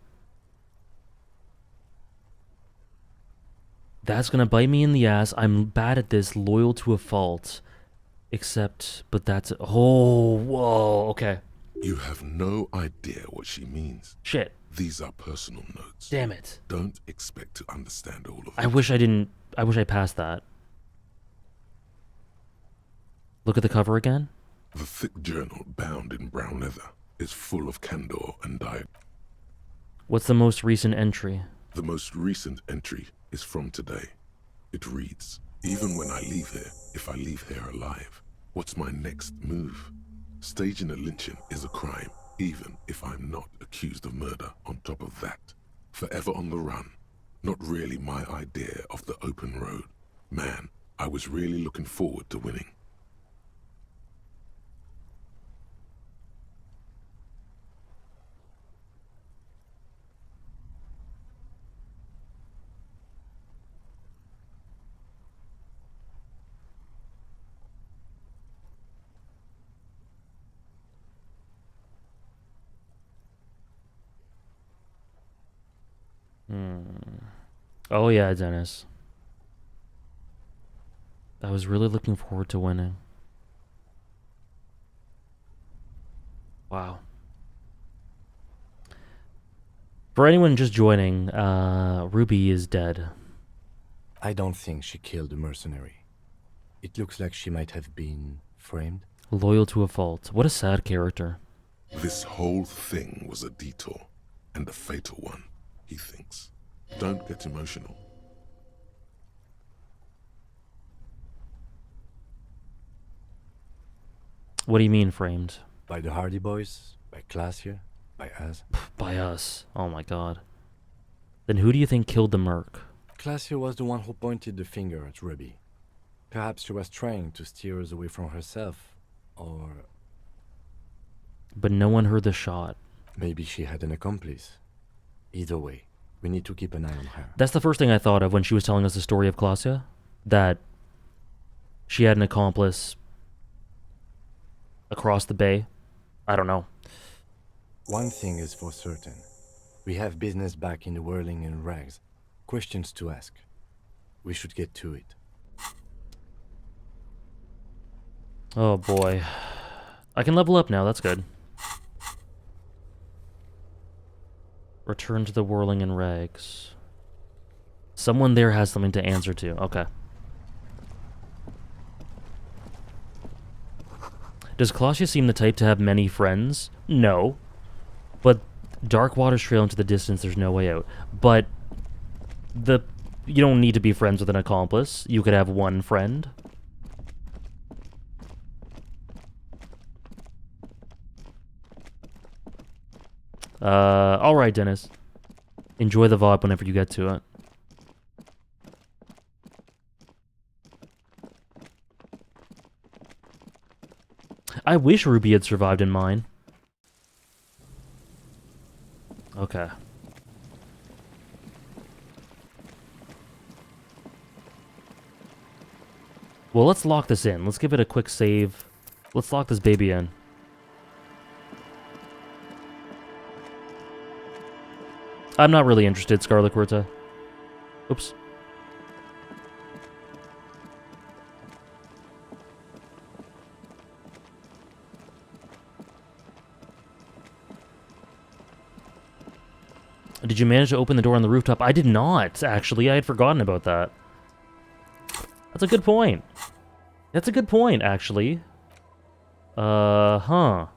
That's gonna bite me in the ass. I'm bad at this, loyal to a fault. But that's... whoa, okay. You have no idea what she means. Shit. These are personal notes. Damn it. Don't expect to understand all of it. I wish I passed that. Look at the cover again. The thick journal, bound in brown leather, is full of candor and diet. What's the most recent entry? The most recent entry is from today. It reads, even when I leave here, if I leave here alive, what's my next move? Staging a lynching is a crime, even if I'm not accused of murder on top of that. Forever on the run. Not really my idea of the open road. Man, I was really looking forward to winning. Oh yeah, Dennis. I was really looking forward to winning. Wow. For anyone just joining, Ruby is dead. I don't think she killed the mercenary. It looks like she might have been framed. Loyal to a fault. What a sad character. This whole thing was a detour, and a fatal one, he thinks. Don't get emotional. What do you mean framed? By the Hardy Boys? By Glacier? By us? By us. Oh my god. Then who do you think killed the merc? Glacier was the one who pointed the finger at Ruby. Perhaps she was trying to steer us away from herself, or... But no one heard the shot. Maybe she had an accomplice. Either way, we need to keep an eye on her. That's the first thing I thought of when she was telling us the story of Glacia. That she had an accomplice across the bay. I don't know. One thing is for certain. We have business back in the whirling and rags. Questions to ask. We should get to it. Oh boy. I can level up now, that's good. Return to the whirling and rags. Someone there has something to answer to. Okay. Does Glacia seem the type to have many friends? No. But dark waters trail into the distance, there's no way out. But you don't need to be friends with an accomplice. You could have one friend. Alright, Dennis. Enjoy the VOD whenever you get to it. I wish Ruby had survived in mine. Okay. Well, let's lock this in. Let's give it a quick save. Let's lock this baby in. I'm not really interested, Scarlet Querta. Oops. Did you manage to open the door on the rooftop? I did not, actually. I had forgotten about that. That's a good point. That's a good point, actually. Huh.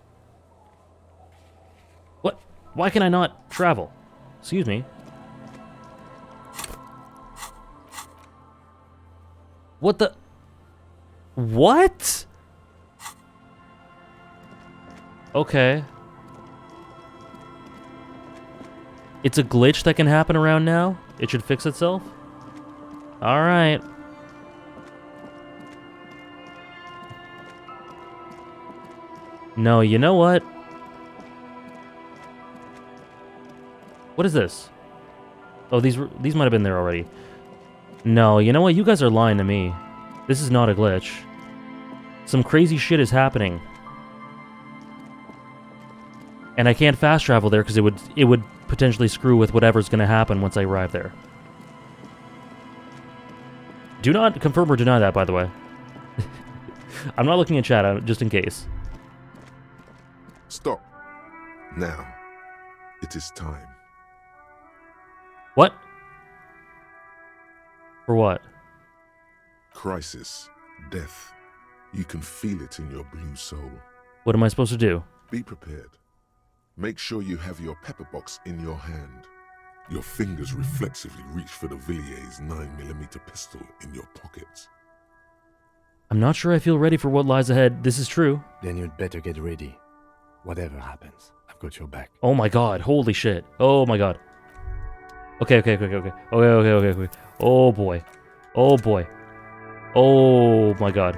What? Why can I not travel? Excuse me. What the? What? Okay. It's a glitch that can happen around now? It should fix itself? Alright. No, you know what? What is this? Oh, these might have been there already. No, you know what? You guys are lying to me. This is not a glitch. Some crazy shit is happening. And I can't fast travel there because it would potentially screw with whatever's going to happen once I arrive there. Do not confirm or deny that, by the way. I'm not looking at chat, just in case. Stop. Now. It is time. What? For what? Crisis. Death. You can feel it in your blue soul. What am I supposed to do? Be prepared. Make sure you have your pepper box in your hand. Your fingers reflexively reach for the Villiers 9mm pistol in your pockets. I'm not sure I feel ready for what lies ahead. This is true. Then you'd better get ready. Whatever happens, I've got your back. Oh my god, holy shit. Oh my god. Okay. Okay. Oh boy. Oh boy. Oh my god.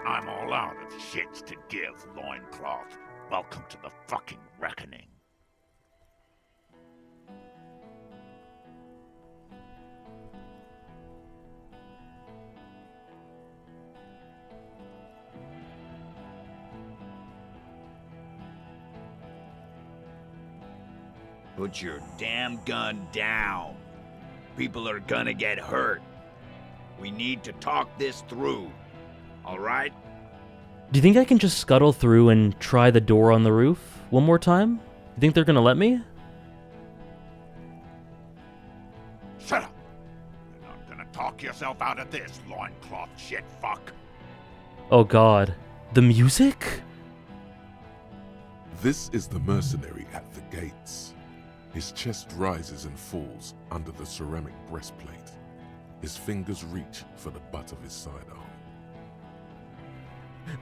I'm all out of shits to give, loincloth. Welcome to the fucking reckoning. Put your damn gun down. People are gonna get hurt. We need to talk this through. All right? Do you think I can just scuttle through and try the door on the roof one more time? You think they're gonna let me? Shut up! You're not gonna talk yourself out of this, loincloth shit fuck. Oh god. The music? This is the mercenary at the gates. His chest rises and falls under the ceramic breastplate. His fingers reach for the butt of his sidearm.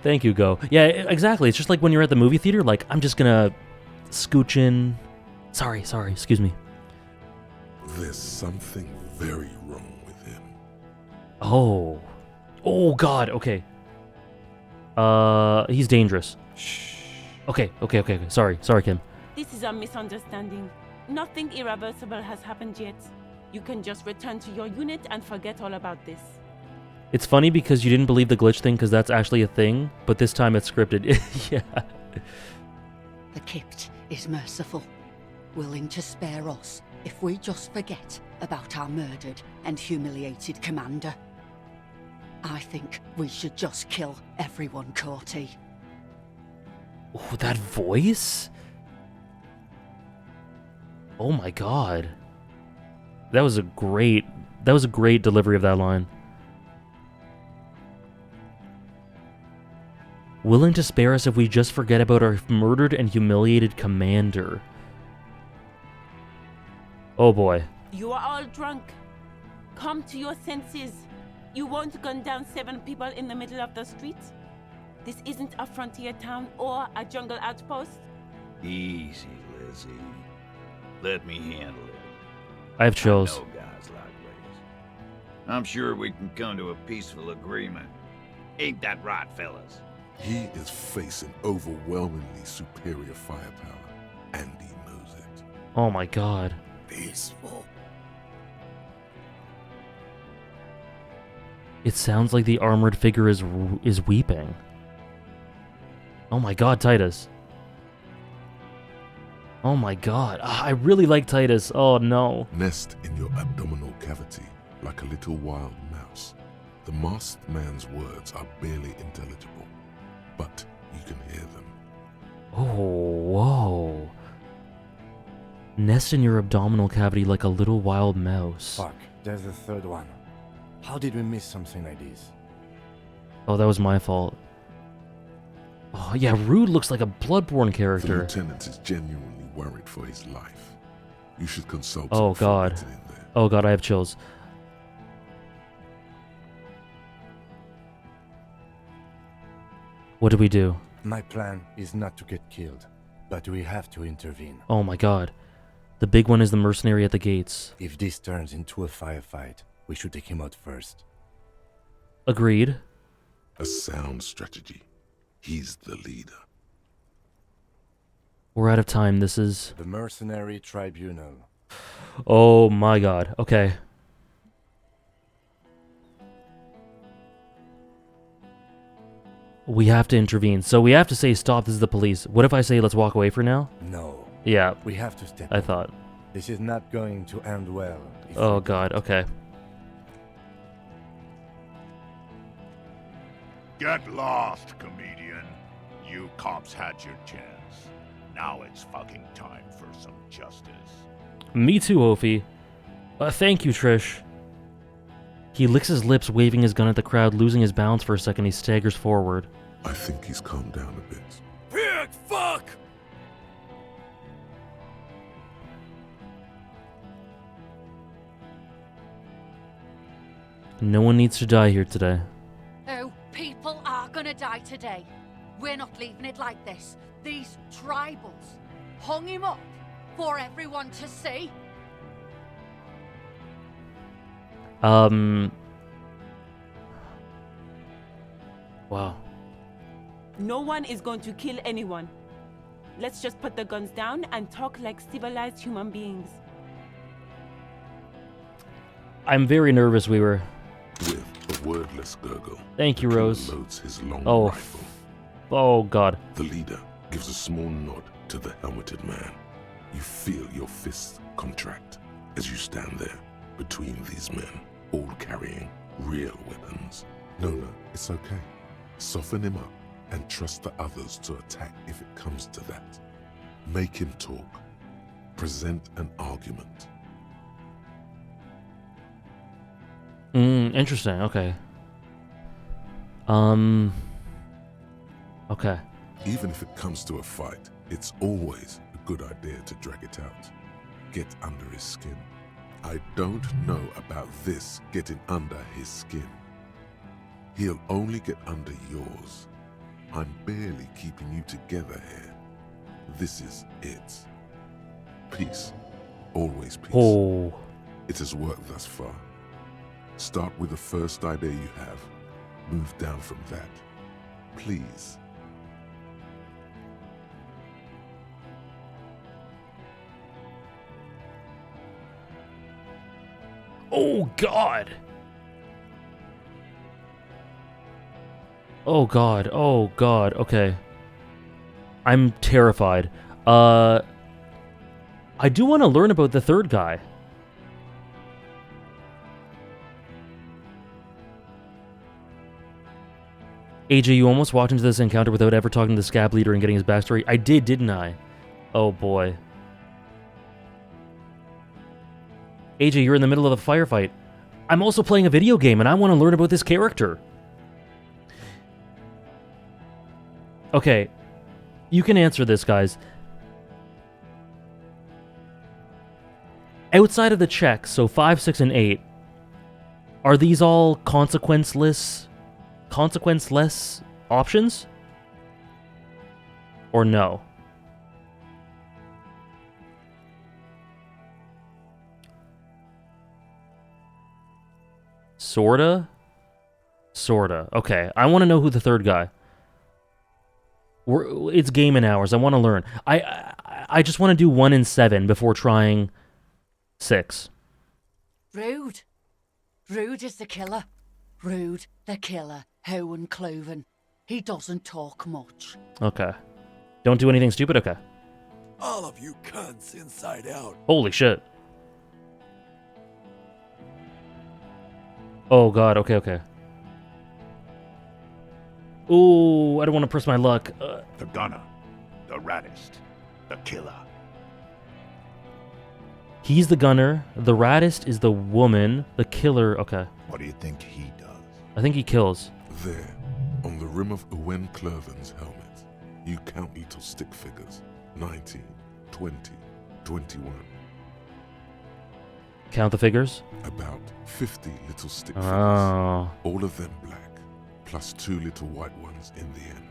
Thank you, Go. Yeah, exactly. It's just like when you're at the movie theater, like, I'm just gonna scooch in. Sorry, excuse me. There's something very wrong with him. Oh. Oh, God, okay. He's dangerous. Shh. Okay. Sorry, Kim. This is a misunderstanding. Nothing irreversible has happened yet. You can just return to your unit and forget all about this. It's funny because you didn't believe the glitch thing because that's actually a thing, but this time it's scripted. Yeah. The Kipt is merciful, willing to spare us if we just forget about our murdered and humiliated commander. I think we should just kill everyone, Corty. Oh, that voice? Oh my god. That was a great delivery of that line. Willing to spare us if we just forget about our murdered and humiliated commander. Oh boy. You are all drunk. Come to your senses. You won't gun down 7 people in the middle of the street. This isn't a frontier town or a jungle outpost. Easy, Lizzie. Let me handle it. I have chills. I know guys like Liz. I'm sure we can come to a peaceful agreement. Ain't that right, fellas? He is facing overwhelmingly superior firepower, and he knows it. Oh my god. Peaceful. It sounds like the armored figure is weeping. Oh my god, Titus. Oh my god. I really like Titus. Oh no. Nest in your abdominal cavity like a little wild mouse. The masked man's words are barely intelligible, but you can hear them. Oh, whoa. Nest in your abdominal cavity like a little wild mouse. Fuck, there's a third one. How did we miss something like this? Oh, that was my fault. Oh, yeah, Rude looks like a Bloodborne The character. lieutenant is genuinely worried for his life. You should consult Oh, him before God. getting in there. Oh, God, I have chills. What do we do? My plan is not to get killed, but we have to intervene. Oh, my God. The big one is the mercenary at the gates. If this turns into a firefight, we should take him out first. Agreed. A sound strategy. He's the leader. We're out of time. This is... The mercenary tribunal. Oh, my God. Okay. We have to intervene. So we have to say, stop, this is the police. What if I say, let's walk away for now? No. Yeah. We have to step I in. thought. This is not going to end well. Oh, God. Okay. Get lost, comedian. You cops had your chance. Now it's fucking time for some justice. Me too, Ophi. Thank you, Trish. He licks his lips, waving his gun at the crowd, losing his balance for a second. He staggers forward. I think he's calmed down a bit. Pig fuck! No one needs to die here today. Oh, people are gonna die today. We're not leaving it like this. These tribals hung him up for everyone to see. Wow. No one is going to kill anyone. Let's just put the guns down and talk like civilized human beings. I'm very nervous, Weaver. With a wordless gurgle, Thank you, the killer Rose. loads his long Oh. rifle. Oh, God. The leader gives a small nod to the helmeted man. You feel your fists contract as you stand there between these men, all carrying real weapons. No, it's okay. Soften him up and trust the others to attack if it comes to that. Make him talk. Present an argument. Interesting. Okay. Okay. Even if it comes to a fight, it's always a good idea to drag it out. Get under his skin. I don't know about this getting under his skin. He'll only get under yours. I'm barely keeping you together here. This is it. Peace. Always peace. Oh. It has worked thus far. Start with the first idea you have. Move down from that. Please. Oh, God. Oh, God. Oh, God. Okay. I'm terrified. I do want to learn about the third guy. AJ, you almost walked into this encounter without ever talking to the scab leader and getting his backstory. I did, didn't I? Oh, boy. AJ, you're in the middle of a firefight. I'm also playing a video game, and I want to learn about this character. Okay. You can answer this, guys. Outside of the checks, so 5, 6, and 8, are these all consequenceless options? Or no? Sorta? Sorta. Okay, I want to know who the third guy. It's gaming hours. I want to learn. I just want to do 1 and 7 before trying 6. Rude. Rude is the killer. Rude, the killer. Owen Cloven. He doesn't talk much. Okay. Don't do anything stupid? Okay. All of you cunts inside out. Holy shit. Oh, God. Okay, okay. Ooh, I don't want to press my luck. The gunner, the raddest, the killer. He's the gunner. The raddest is the woman. The killer. Okay. What do you think he does? I think he kills. There, on the rim of Owen Clerven's helmet, you count little stick figures. 19, 20, 21. Count the figures? About 50 little stick Oh. figures. All of them black, plus 2 little white ones in the end.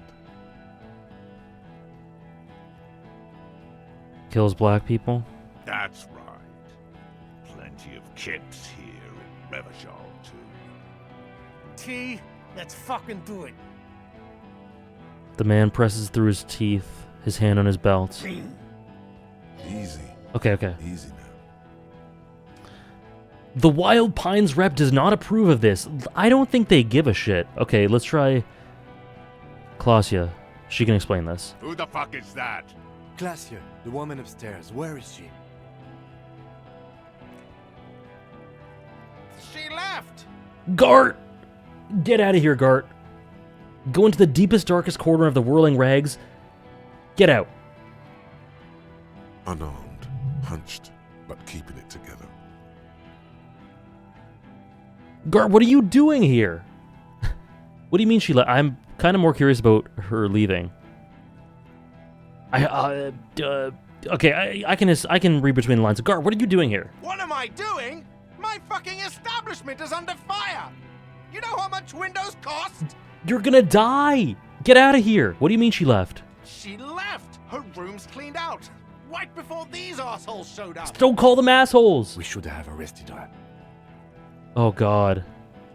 Kills black people? That's right. Plenty of kips here in Revachol, too. T, let's fucking do it. The man presses through his teeth, his hand on his belt. Easy. Okay. Easy now. The Wild Pines rep does not approve of this. I don't think they give a shit. Okay, let's try Klausya. She can explain this. Who the fuck is that? Klausya, the woman upstairs. Where is she? She left. Gart! Get out of here, Gart. Go into the deepest, darkest corner of the whirling rags. Get out. Unarmed, hunched, but keeping it together. Gart, what are you doing here? What do you mean she left? I'm kind of more curious about her leaving. Okay, I can read between the lines. Gart, what are you doing here? What am I doing? My fucking establishment is under fire. You know how much windows cost? You're gonna die. Get out of here. What do you mean she left? She left. Her room's cleaned out. Right before these assholes showed up. Don't call them assholes. We should have arrested her. Oh, God.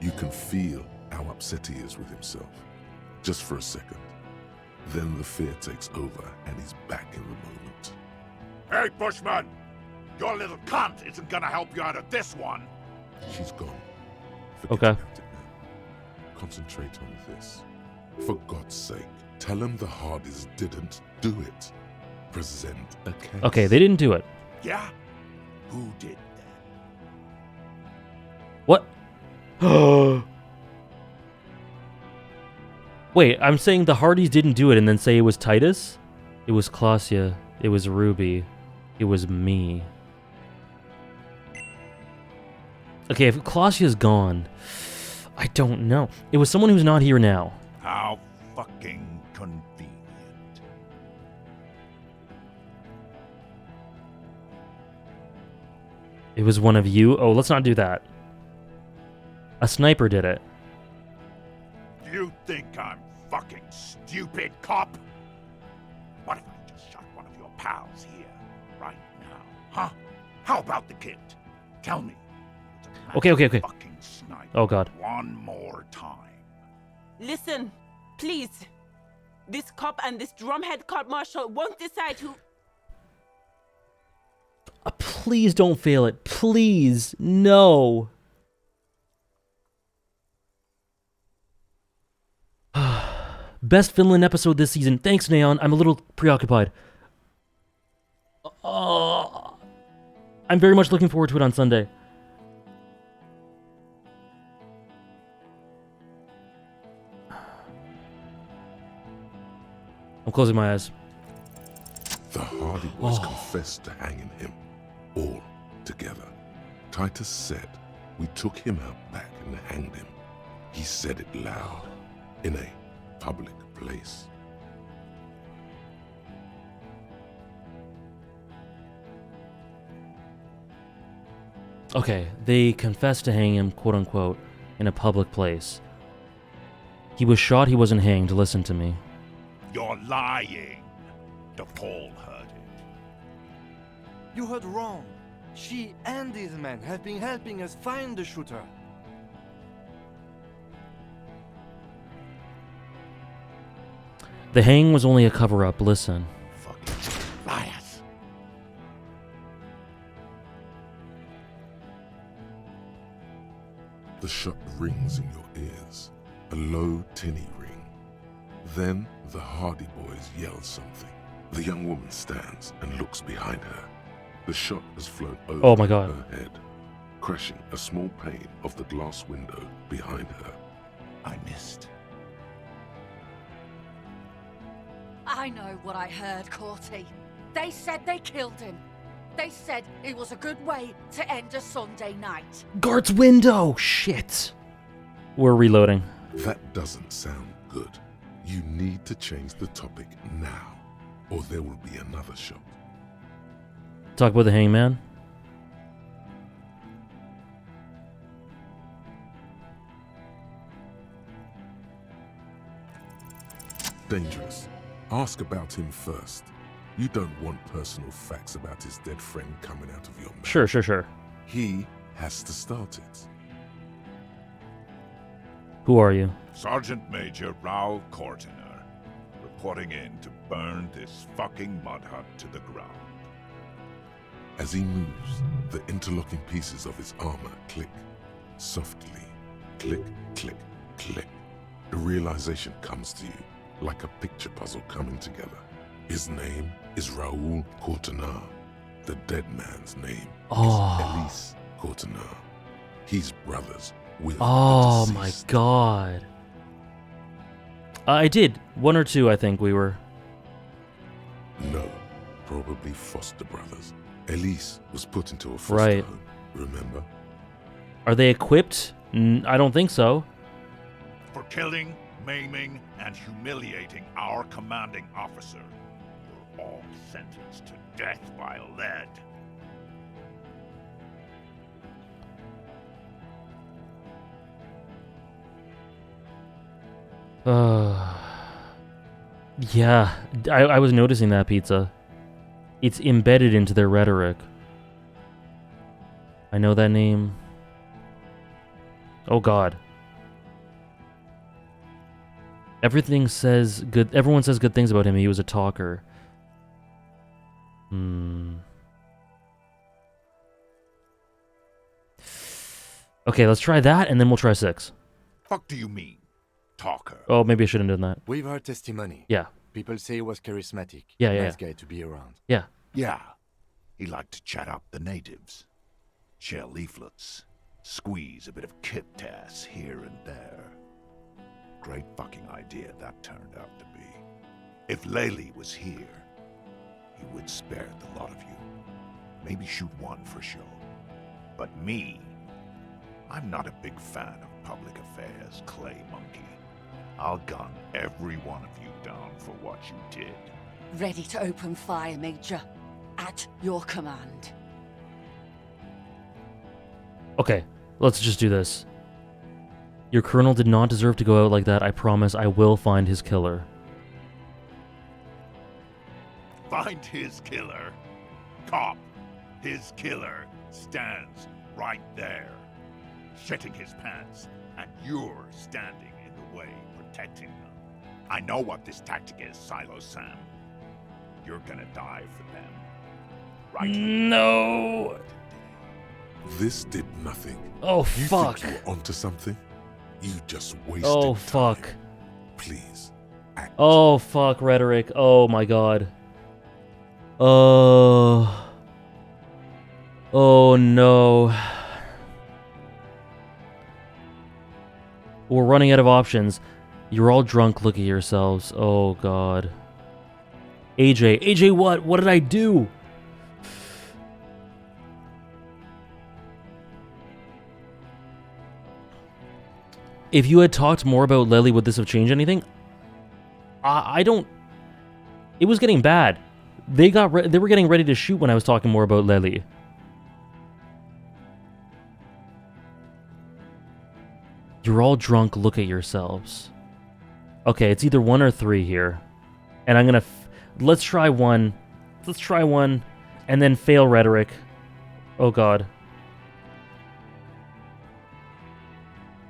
You can feel how upset he is with himself. Just for a second. Then the fear takes over and he's back in the moment. Hey, Bushman! Your little cunt isn't gonna help you out of this one! She's gone. Okay. About it now. Concentrate on this. For God's sake, tell him the Hardys didn't do it. Present a case. Okay, they didn't do it. Yeah? Who did that? What? Wait, I'm saying the Hardys didn't do it and then say it was Titus? It was Klausya. It was Ruby. It was me. Okay, if Klausya's gone, I don't know. It was someone who's not here now. How fucking convenient. It was one of you? Oh, let's not do that. A sniper did it. You think I'm fucking stupid, cop? What if I just shot one of your pals here, right now, huh? How about the kid? Tell me. Okay. Fucking snipe. Oh, God. One more time. Listen, please. This cop and this drumhead cop marshal won't decide who... Please don't fail it. Please. No. Best Finland episode this season. Thanks, Neon. I'm a little preoccupied. I'm very much looking forward to it on Sunday. I'm closing my eyes. The Hardy Boys confessed to hanging him, all together. Titus said, we took him out back and hanged him. He said it loud, in a public place. Okay, they confessed to hang him, quote unquote, in a public place. He was shot, he wasn't hanged. Listen to me. You're lying. The Paul heard it. You heard wrong. She and these men have been helping us find the shooter. The hang was only a cover-up. Listen. Fucking liars. The shot rings in your ears, a low, tinny ring. Then the Hardy Boys yell something. The young woman stands and looks behind her. The shot has flown over Oh my God. her head, crashing a small pane of the glass window behind her. I missed. I know what I heard, Corty. They said they killed him. They said it was a good way to end a Sunday night. Guard's window! Shit. We're reloading. That doesn't sound good. You need to change the topic now, or there will be another shot. Talk about the hangman. Dangerous. Ask about him first. You don't want personal facts about his dead friend coming out of your mouth. Sure. He has to start it. Who are you? Sergeant Major Raoul Cortiner, reporting in to burn this fucking mud hut to the ground. As he moves, the interlocking pieces of his armor click softly. Click, click, click. The realization comes to you like a picture puzzle coming together. His name is Raoul Cortiner. The dead man's name is Elise Cortiner. He's brothers with Oh the my deceased. god. I did. 1 or 2, I think we were. No, probably foster brothers. Elise was put into a foster Right. home, remember? Are they equipped? I don't think so. For killing, maiming, and humiliating our commanding officer, you're all sentenced to death by lead. Yeah, I was noticing that, Pizza. It's embedded into their rhetoric. I know that name. Oh god. Everyone says good things about him. He was a talker. Okay, let's try that and then we'll try 6. Fuck do you mean, talker? Oh, maybe I shouldn't have done that. We've heard testimony. Yeah. People say he was charismatic. Yeah, yeah, Nice yeah. guy to be around. Yeah. Yeah, he liked to chat up the natives, share leaflets, squeeze a bit of kit tass here and there. Great fucking idea that turned out to be. If Laylee was here, he would spare the lot of you. Maybe shoot one for show. But me, I'm not a big fan of public affairs, Clay Monkey. I'll gun every one of you down for what you did. Ready to open fire, Major. At your command. Okay, let's just do this. Your colonel did not deserve to go out like that. I promise I will find his killer. Find his killer. Cop, his killer stands right there, shitting his pants, and you're standing in the way, protecting them. I know what this tactic is, Silo Sam. You're gonna die for them. Right? No! This did nothing. Oh, you fuck. think you were onto something? You just wasted Oh, time. fuck. Please. Oh, fuck, rhetoric. Oh, my god. Oh. Oh, no. We're running out of options. You're all drunk. Look at yourselves. Oh, god. AJ. AJ, what? What did I do? If you had talked more about Lily, would this have changed anything? I don't... It was getting bad. They were getting ready to shoot when I was talking more about Lily. You're all drunk, look at yourselves. Okay, it's either 1 or 3 here. And I'm gonna... Let's try 1. Let's try 1. And then fail rhetoric. Oh god.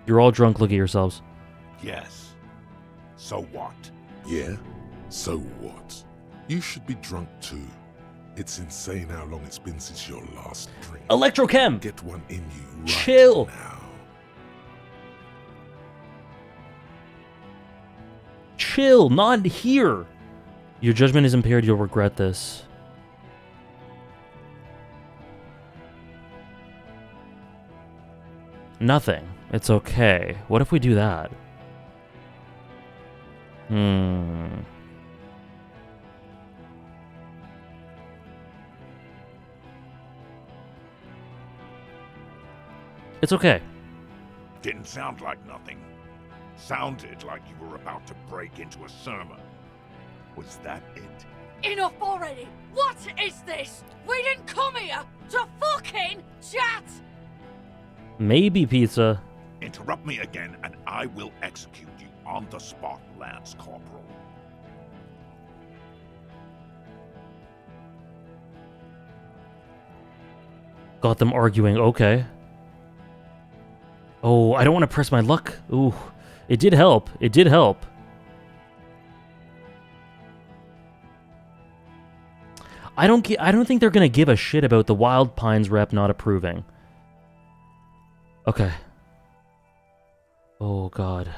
You're all drunk, look at yourselves. Yes. So what? Yeah? So what? You should be drunk too. It's insane how long it's been since your last drink. Electrochem! Get one in you right Chill! now. Chill, not here! Your judgment is impaired, you'll regret this. Nothing. It's okay. What if we do that? It's okay. Didn't sound like nothing. Sounded like you were about to break into a sermon. Was that it? Enough already! What is this? We didn't come here to fucking chat! Maybe pizza. Interrupt me again and I will execute you on the spot, Lance Corporal. Got them arguing, okay. Oh, I don't want to press my luck. Ooh, it did help. It did help. I don't think they're gonna give a shit about the Wild Pines rep not approving. Okay. Oh God.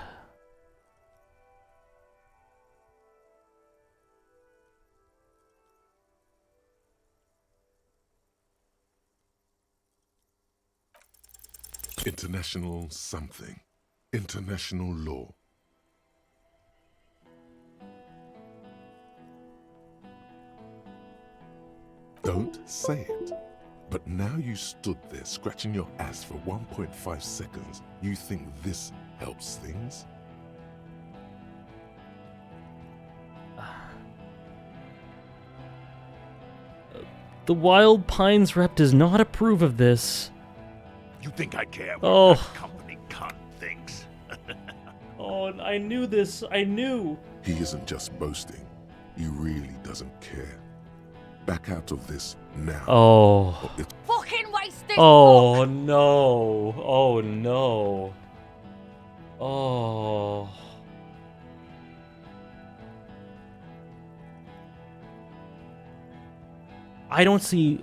International something. International law. Don't say it. But now you stood there scratching your ass for 1.5 seconds. You think this helps things? The Wild Pines rep does not approve of this. You think I care what that company cunt thinks? Oh, I knew this. I knew. He isn't just boasting. He really doesn't care. Back out of this now. Oh. Fucking waste this Oh book. no. Oh no. Oh. I don't see.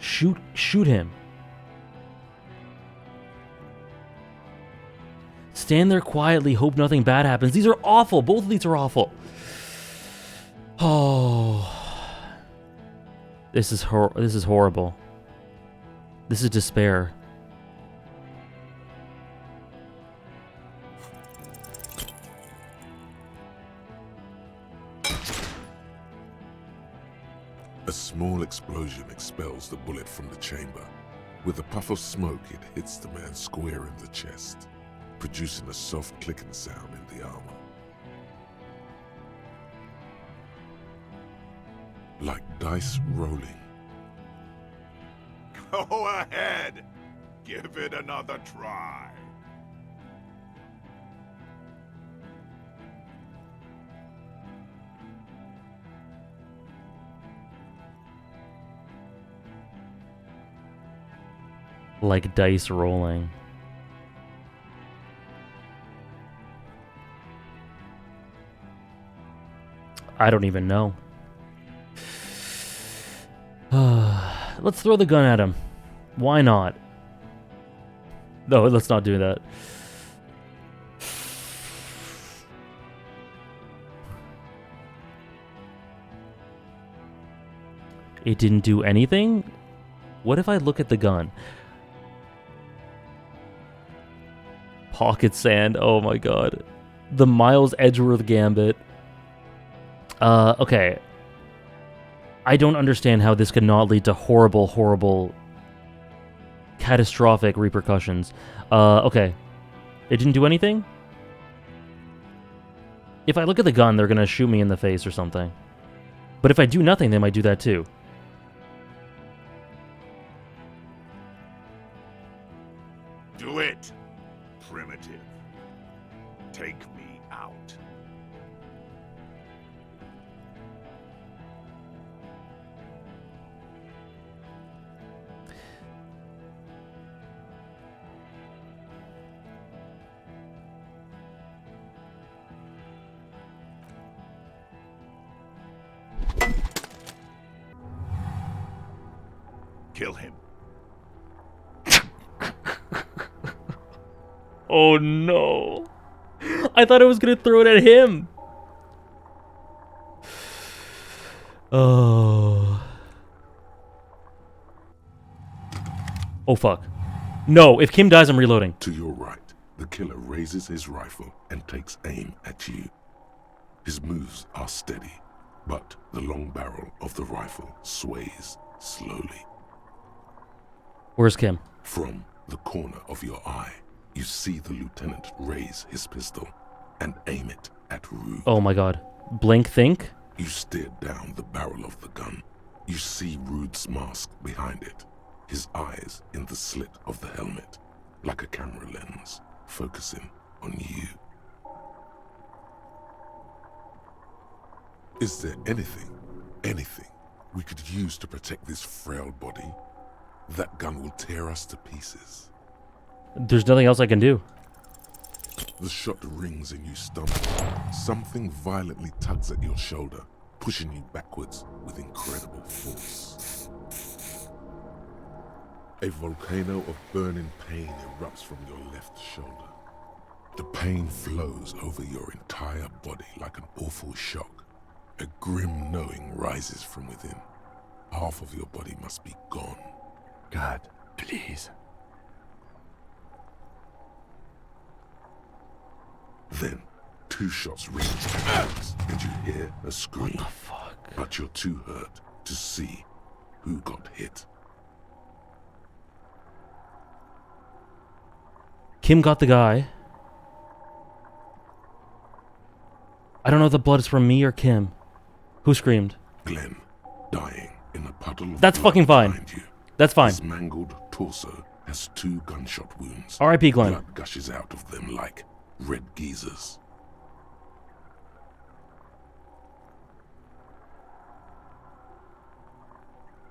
Shoot him. Stand there quietly, hope nothing bad happens. These are awful. Both of these are awful. Oh. This is horrible. This is despair. A small explosion expels the bullet from the chamber. With a puff of smoke, it hits the man square in the chest, producing a soft clicking sound in the armor. Like dice rolling. Go ahead. Give it another try. Like dice rolling. I don't even know. Let's throw the gun at him. Why not? No, let's not do that. It didn't do anything? What if I look at the gun? Pocket sand. Oh my god. The Miles Edgeworth gambit. Okay. I don't understand how this could not lead to horrible, catastrophic repercussions. Okay. It didn't do anything? If I look at the gun, they're gonna shoot me in the face or something. But if I do nothing, they might do that too. Do it, primitive. Take me out. Kill him. Oh no. I thought I was gonna throw it at him. Oh. Oh fuck. No, if Kim dies, I'm reloading. To your right, the killer raises his rifle and takes aim at you. His moves are steady, but the long barrel of the rifle sways slowly. Where's Kim? From the corner of your eye, you see the lieutenant raise his pistol and aim it at Rude. Oh my god. Blink, think? You stare down the barrel of the gun. You see Rude's mask behind it, his eyes in the slit of the helmet, like a camera lens, focusing on you. Is there anything we could use to protect this frail body? That gun will tear us to pieces. There's nothing else I can do. The shot rings and you stumble. Something violently tugs at your shoulder, pushing you backwards with incredible force. A volcano of burning pain erupts from your left shoulder. The pain flows over your entire body like an awful shock. A grim knowing rises from within. Half of your body must be gone. God, please. Then, 2 shots ring out, and you hear a scream. What the fuck? But you're too hurt to see who got hit. Kim got the guy. I don't know if the blood is from me or Kim. Who screamed? Glenn, dying in a puddle of That's blood fucking fine. behind you. That's fine. His mangled torso has 2 gunshot wounds. R.I.P. Glenn. Blood gushes out of them like red geysers.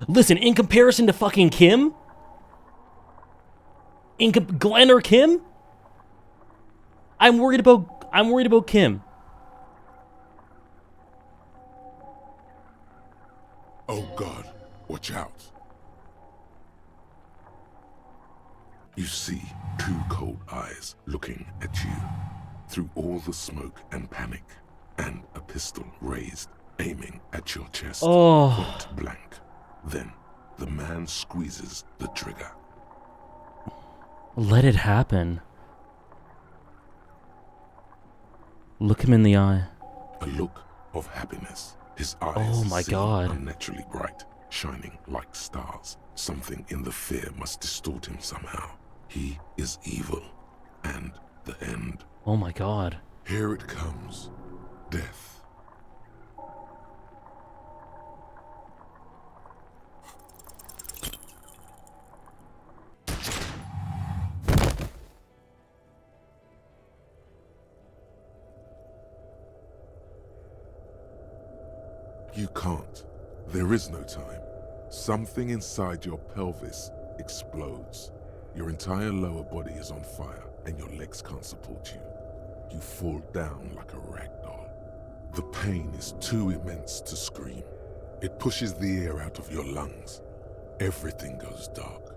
Listen, in comparison to fucking Kim? Glenn or Kim? I'm worried about Kim. Oh God, watch out. You see 2 cold eyes looking at you through all the smoke and panic, and a pistol raised, aiming at your chest, point blank. Then the man squeezes the trigger. Let it happen. Look him in the eye. A look of happiness. His eyes Oh my seem God. unnaturally bright, shining like stars. Something in the fear must distort him somehow. He is evil, and the end. Oh my God. Here it comes. Death. You can't. There is no time. Something inside your pelvis explodes. Your entire lower body is on fire, and your legs can't support you. You fall down like a rag doll. The pain is too immense to scream. It pushes the air out of your lungs. Everything goes dark.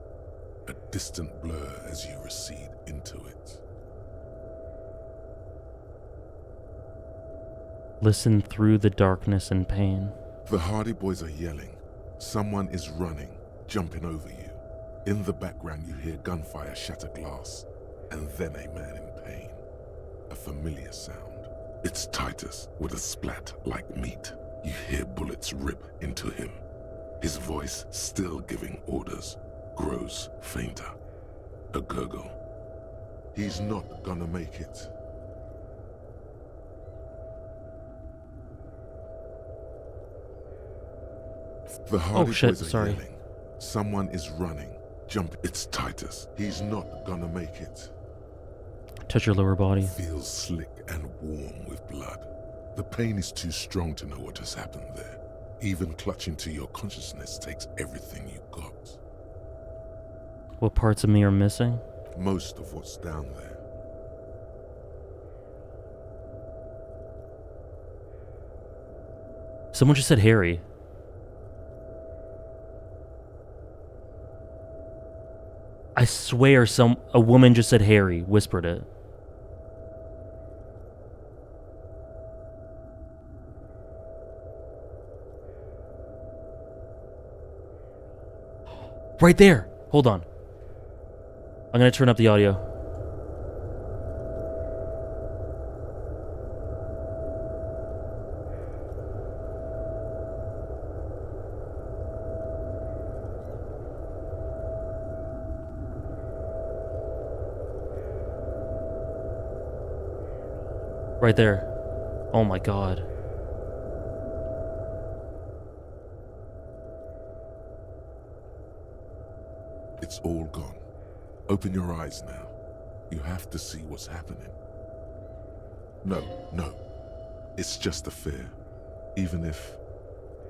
A distant blur as you recede into it. Listen through the darkness and pain. The Hardy Boys are yelling. Someone is running, jumping over you. In the background you hear gunfire shatter glass, and then a man in pain. A familiar sound. It's Titus with a splat like meat. You hear bullets rip into him. His voice, still giving orders, grows fainter. A gurgle. He's not gonna make it. The Hardy Boys are yelling. Someone is running. Jump. It's Titus. He's not gonna make it. Touch your lower body. Feels slick and warm with blood. The pain is too strong to know what has happened there. Even clutching to your consciousness takes everything you got. What parts of me are missing? Most of what's down there. Someone just said Harry. I swear a woman just said Harry, whispered it. Right there. Hold on. I'm gonna turn up the audio. Right there. Oh my god. It's all gone. Open your eyes now. You have to see what's happening. No. It's just a fear. Even if...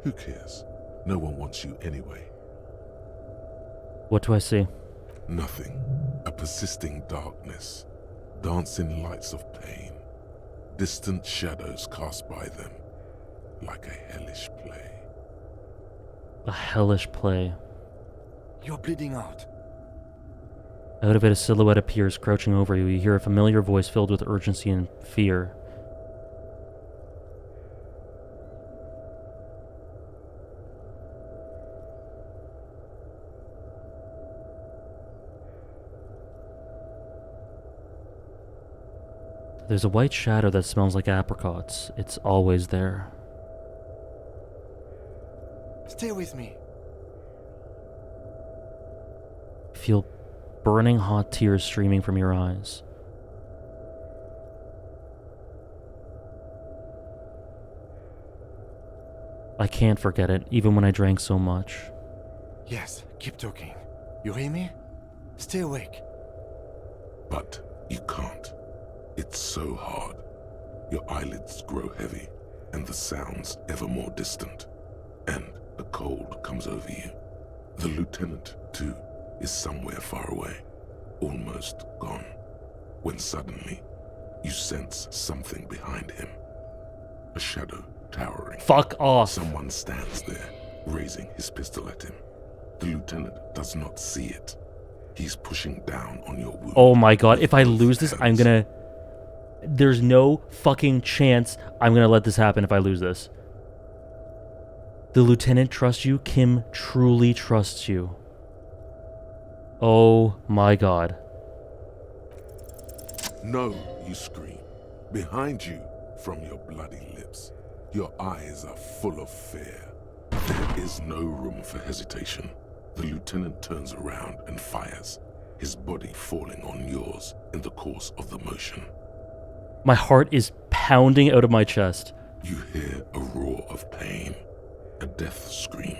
Who cares? No one wants you anyway. What do I see? Nothing. A persisting darkness. Dancing lights of pain. Distant shadows cast by them. Like a hellish play. A hellish play. You're bleeding out. Out of it, a silhouette appears, crouching over you. You hear a familiar voice filled with urgency and fear. There's a white shadow that smells like apricots. It's always there. Stay with me. Feel burning hot tears streaming from your eyes. I can't forget it, even when I drank so much. Yes, keep talking. You hear me? Stay awake. But you can't. It's so hard. Your eyelids grow heavy, and the sounds ever more distant. And a cold comes over you. The lieutenant, too, is somewhere far away, almost gone, when suddenly you sense something behind him. A shadow towering. Fuck off. Someone stands there, raising his pistol at him. The lieutenant does not see it. He's pushing down on your wound. Oh my god, if I lose this, I'm gonna... There's no fucking chance I'm gonna let this happen if I lose this. The lieutenant trusts you. Kim truly trusts you. Oh my god. No, you scream. Behind you, from your bloody lips, your eyes are full of fear. There is no room for hesitation. The lieutenant turns around and fires, his body falling on yours in the course of the motion. My heart is pounding out of my chest. You hear a roar of pain, a death scream.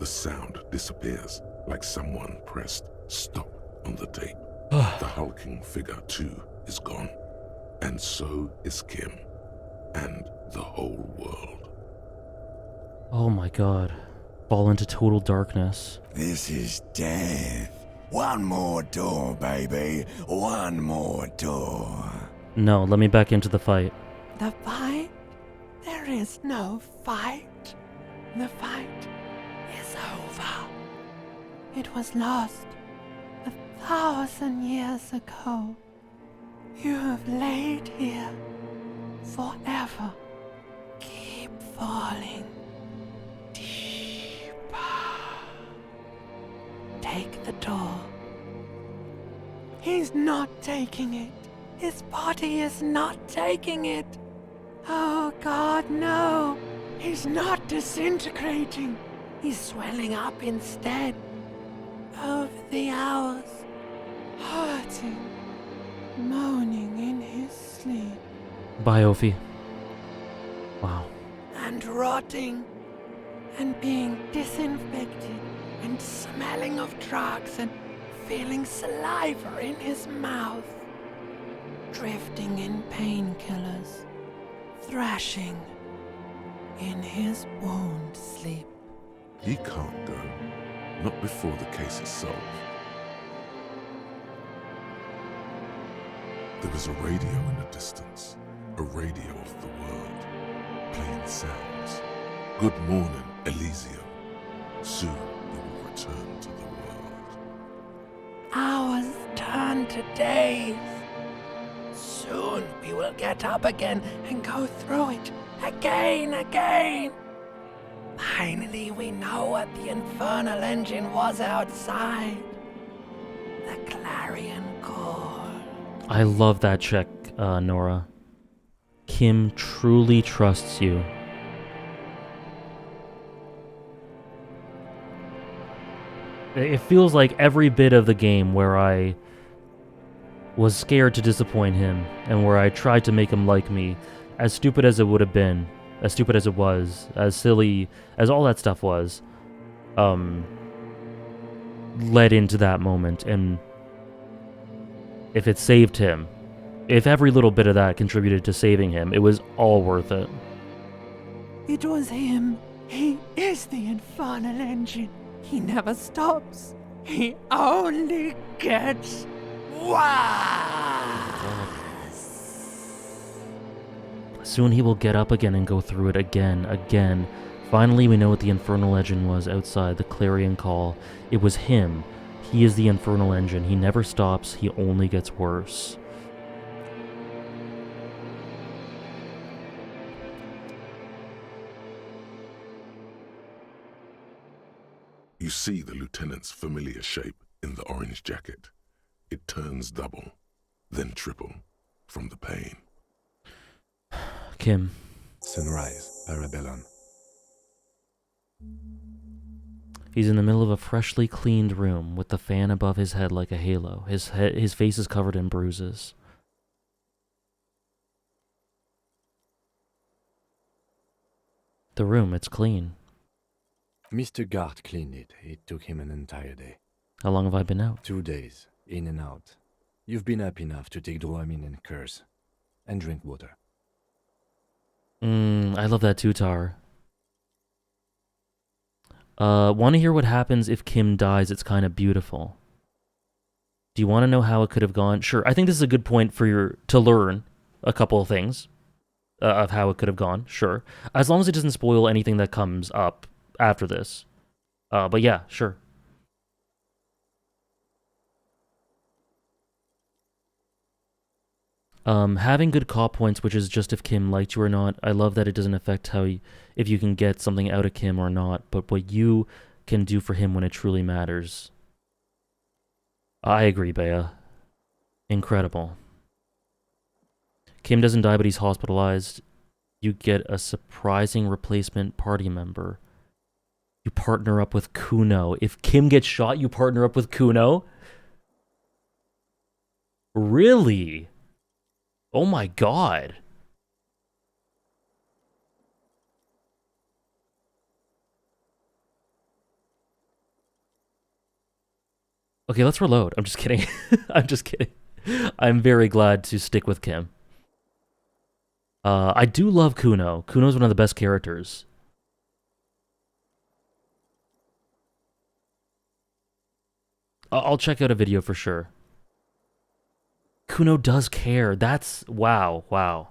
The sound disappears like someone pressed stop on the tape. The hulking figure, too, is gone. And so is Kim. And the whole world. Oh my god. Fall into total darkness. This is death. One more door, baby. One more door. No, let me back into the fight. The fight? There is no fight. The fight is over. It was lost 1,000 years ago. You have laid here forever. Keep falling deeper. Take the door. He's not taking it. His body is not taking it. Oh God, no. He's not disintegrating. He's swelling up instead. Over the hours, hurting, moaning in his sleep. Bye, Ophi. Wow. And rotting, and being disinfected, and smelling of drugs, and feeling saliva in his mouth. Drifting in painkillers, thrashing in his wound sleep. He can't go. Not before the case is solved. There was a radio in the distance. A radio of the world. Playing sounds. Good morning, Elysium. Soon you will return to the world. Hours turn to days. Soon we will get up again and go through it again. Finally, we know what the infernal engine was outside. The clarion call. I love that check, Nora. Kim truly trusts you. It feels like every bit of the game where I was scared to disappoint him, and where I tried to make him like me, as stupid as it would have been, as stupid as it was, as silly as all that stuff was, led into that moment, and if it saved him, if every little bit of that contributed to saving him, it was all worth it. It was him. He is the infernal engine. He never stops. He only gets Soon he will get up again and go through it again. Finally, we know what the infernal engine was outside, the clarion call. It was him. He is the infernal engine. He never stops. He only gets worse. You see the lieutenant's familiar shape in the orange jacket. It turns double, then triple, from the pain. Kim. Sunrise, Parabellum. He's in the middle of a freshly cleaned room with the fan above his head like a halo. His face is covered in bruises. The room, it's clean. Mr. Gart cleaned it. It took him an entire day. How long have I been out? 2 days, in and out. You've been up enough to take Dramamine and curse. And drink water. I love that too, Tar. Want to hear what happens if Kim dies? It's kind of beautiful. Do you want to know how it could have gone? Sure. I think this is a good point for to learn a couple of things of how it could have gone. Sure. As long as it doesn't spoil anything that comes up after this. But yeah, sure. Having good cop points, which is just if Kim liked you or not. I love that it doesn't affect if you can get something out of Kim or not, but what you can do for him when it truly matters. I agree, Bea. Incredible. Kim doesn't die, but he's hospitalized. You get a surprising replacement party member. You partner up with Kuno. If Kim gets shot, you partner up with Kuno? Really? Oh my god. Okay, let's reload. I'm just kidding. I'm just kidding. I'm very glad to stick with Kim. I do love Kuno. Kuno's one of the best characters. I'll check out a video for sure. Kuno does care. That's... Wow. Wow.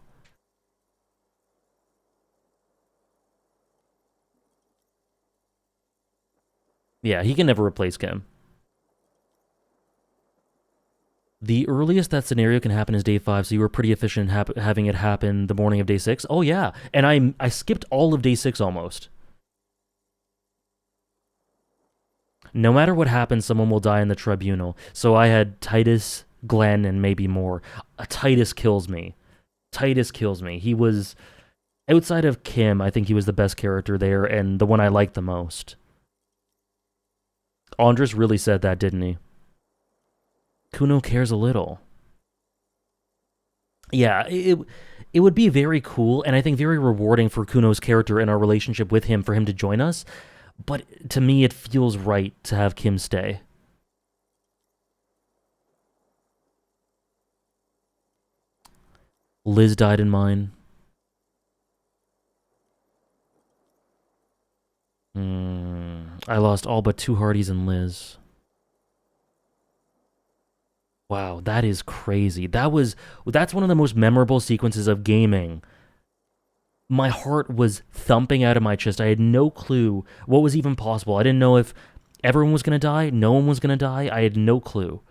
Yeah, he can never replace Kim. The earliest that scenario can happen is day 5, so you were pretty efficient having it happen the morning of day 6. Oh yeah, and I skipped all of day 6 almost. No matter what happens, someone will die in the tribunal. So I had Titus, Glenn, and maybe more. Titus kills me. Titus kills me. He was, outside of Kim, I think he was the best character there and the one I liked the most. Andres really said that, didn't he? Kuno cares a little. Yeah, it would be very cool, and I think very rewarding for Kuno's character and our relationship with him for him to join us, but to me it feels right to have Kim stay. Liz died in mine. I lost all but 2 Hardys and Liz. Wow, that is crazy. That's one of the most memorable sequences of gaming. My heart was thumping out of my chest. I had no clue what was even possible. I didn't know if everyone was going to die, no one was going to die. I had no clue.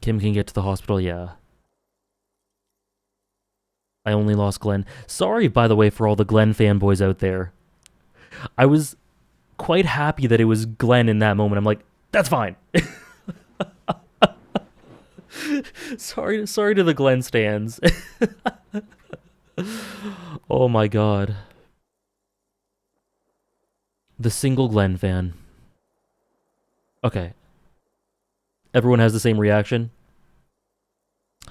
Kim can get to the hospital, yeah. I only lost Glenn. Sorry, by the way, for all the Glenn fanboys out there. I was quite happy that it was Glenn in that moment. I'm like, that's fine. sorry to the Glenn stans. Oh my god. The single Glenn fan. Okay. Everyone has the same reaction.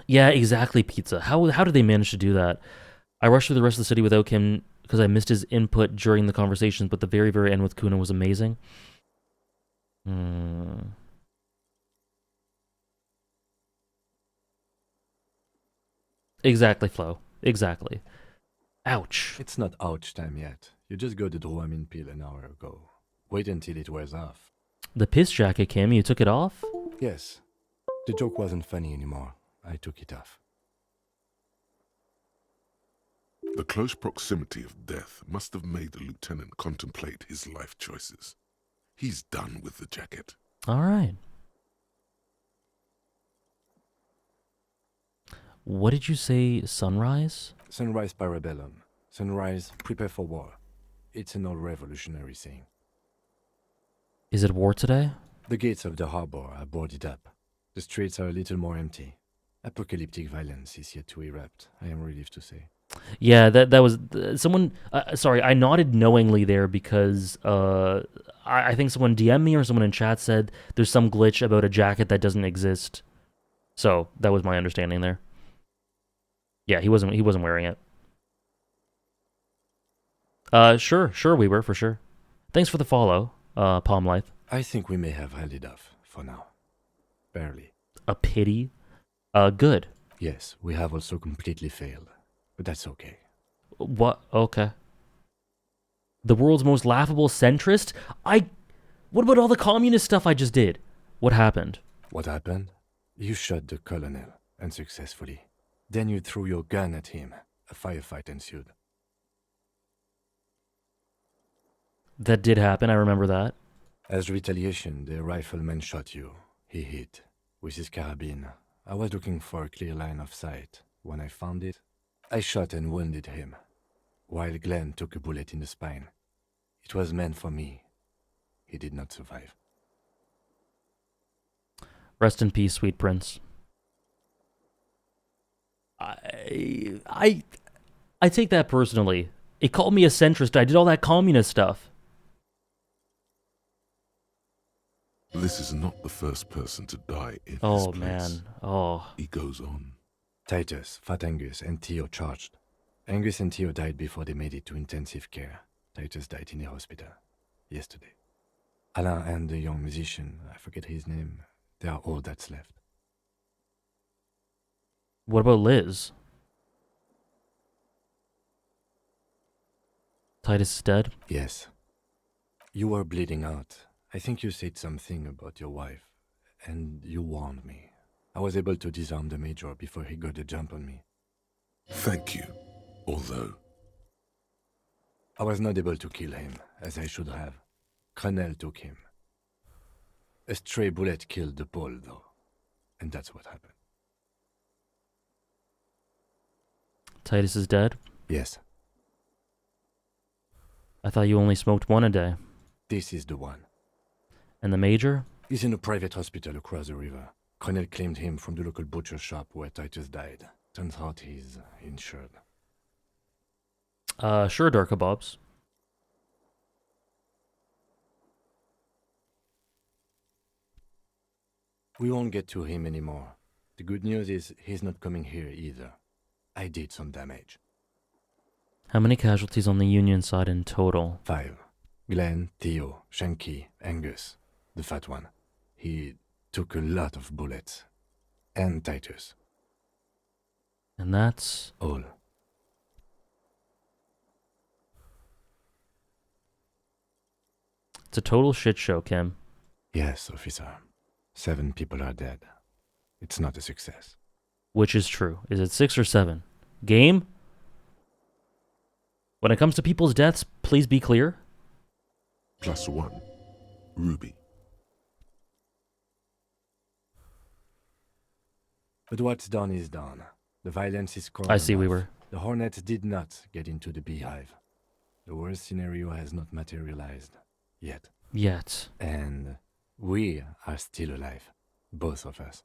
Yeah, exactly, Pizza. How did they manage to do that? I rushed through the rest of the city without Kim because I missed his input during the conversations, but the very, very end with Kuna was amazing. Exactly, Flo. Exactly. Ouch. It's not ouch time yet. You just got the Dramamine pill an hour ago. Wait until it wears off. The piss jacket, Kim, you took it off? Yes. The joke wasn't funny anymore. I took it off. The close proximity of death must have made the lieutenant contemplate his life choices. He's done with the jacket. All right. What did you say, sunrise? Sunrise parabellum. Sunrise, prepare for war. It's an old revolutionary saying. Is it war today? The gates of the harbor are boarded up. The streets are a little more empty. Apocalyptic violence is yet to erupt, I am relieved to say. Yeah, that was someone. Sorry, I nodded knowingly there because I think someone DM'd me or someone in chat said there's some glitch about a jacket that doesn't exist. So that was my understanding there. Yeah, he wasn't wearing it. Sure, we were for sure. Thanks for the follow, Palm Life. I think we may have held it off for now. Barely. A pity. Good. Yes, we have also completely failed. But that's okay. What? Okay. The world's most laughable centrist? What about all the communist stuff I just did? What happened? What happened? You shot the colonel, unsuccessfully. Then you threw your gun at him. A firefight ensued. That did happen, I remember that. As retaliation, the rifleman shot you. He hit. With his carabine. I was looking for a clear line of sight. When I found it, I shot and wounded him, while Glenn took a bullet in the spine. It was meant for me. He did not survive. Rest in peace, sweet prince. I take that personally. It called me a centrist. I did all that communist stuff. This is not the first person to die in this place. Oh, man. Oh. He goes on. Titus, Fat Angus, and Theo charged. Angus and Theo died before they made it to intensive care. Titus died in a hospital yesterday. Alain and the young musician, I forget his name, they are all that's left. What about Liz? Titus is dead? Yes. You were bleeding out. I think you said something about your wife, and you warned me. I was able to disarm the Major before he got a jump on me. Thank you, although... I was not able to kill him, as I should have. Crenel took him. A stray bullet killed the Pole, though. And that's what happened. Titus is dead? Yes. I thought you only smoked one a day. This is the one. And the Major? He's in a private hospital across the river. Crenel claimed him from the local butcher shop where Titus died. Turns out he's insured. Sure, Dark Kebabs. We won't get to him anymore. The good news is he's not coming here either. I did some damage. How many casualties on the Union side in total? 5. Glenn, Theo, Shanky, Angus, the fat one. He took a lot of bullets. And Titus. And that's... all. It's a total shit show, Kim. Yes, officer. 7 people are dead. It's not a success. Which is true. Is it 6 or 7? Game? When it comes to people's deaths, please be clear. +1. Ruby. But what's done is done. The violence is covered. I see, Weaver. The Hornets did not get into the beehive. The worst scenario has not materialized. Yet. And we are still alive. Both of us.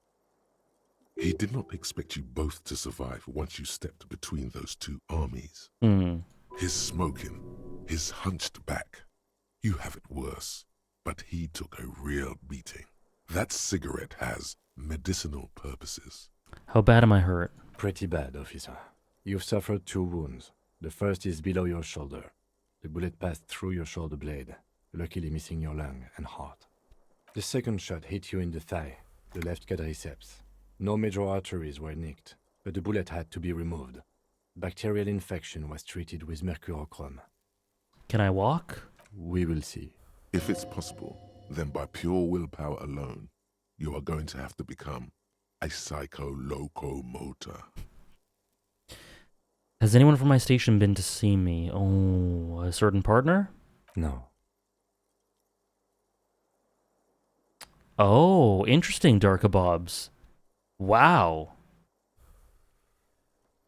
He did not expect you both to survive once you stepped between those two armies. His smoking, his hunched back. You have it worse, but he took a real beating. That cigarette has medicinal purposes. How bad am I hurt? Pretty bad, officer. You've suffered 2 wounds. The first is below your shoulder. The bullet passed through your shoulder blade, luckily missing your lung and heart. The second shot hit you in the thigh, the left quadriceps. No major arteries were nicked, but the bullet had to be removed. Bacterial infection was treated with mercurochrome. Can I walk? We will see. If it's possible, then by pure willpower alone, you are going to have to become a psycho-locomotor. Has anyone from my station been to see me? Oh, a certain partner? No. Oh, interesting, Darkabobs. Wow.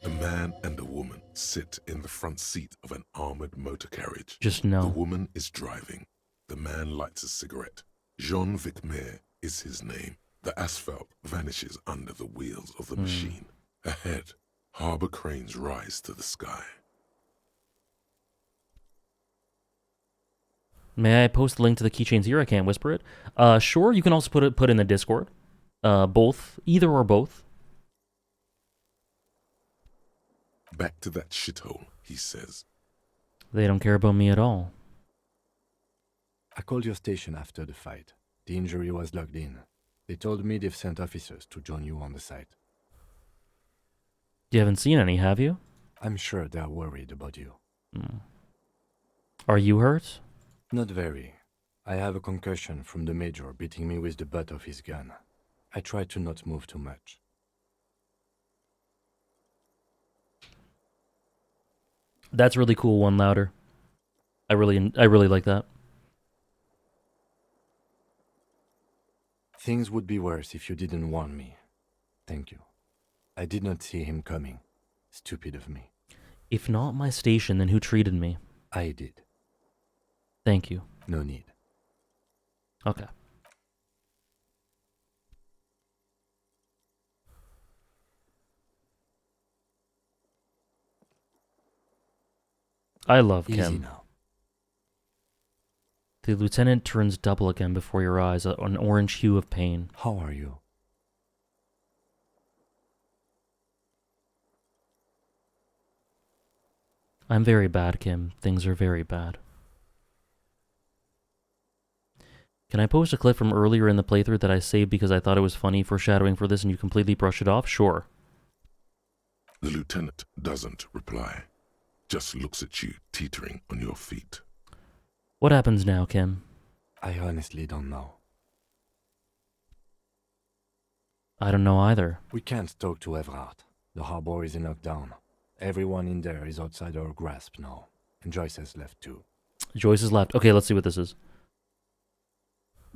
A man and a woman sit in the front seat of an armored motor carriage. Just no. The woman is driving. The man lights a cigarette. Jean Vicmer is his name. The asphalt vanishes under the wheels of the machine. Ahead, harbor cranes rise to the sky. May I post a link to the keychains here? I can't whisper it. Sure, you can also put in the Discord. Both. Either or both. Back to that shithole, he says. They don't care about me at all. I called your station after the fight. The injury was logged in. They told me they've sent officers to join you on the site. You haven't seen any, have you? I'm sure they're worried about you. Are you hurt? Not very. I have a concussion from the major beating me with the butt of his gun. I try to not move too much. That's really cool, one louder. I really like that. Things would be worse if you didn't warn me. Thank you. I did not see him coming. Stupid of me. If not my station, then who treated me? I did. Thank you. No need. Okay. I love Easy Kim. now. The lieutenant turns double again before your eyes, an orange hue of pain. How are you? I'm very bad, Kim. Things are very bad. Can I post a clip from earlier in the playthrough that I saved because I thought it was funny, foreshadowing for this, and you completely brush it off? Sure. The lieutenant doesn't reply, just looks at you teetering on your feet. What happens now, Kim? I honestly don't know. I don't know either. We can't talk to Everard. The harbor is in lockdown. Everyone in there is outside our grasp now. And Joyce has left too. Joyce has left. Okay, let's see what this is.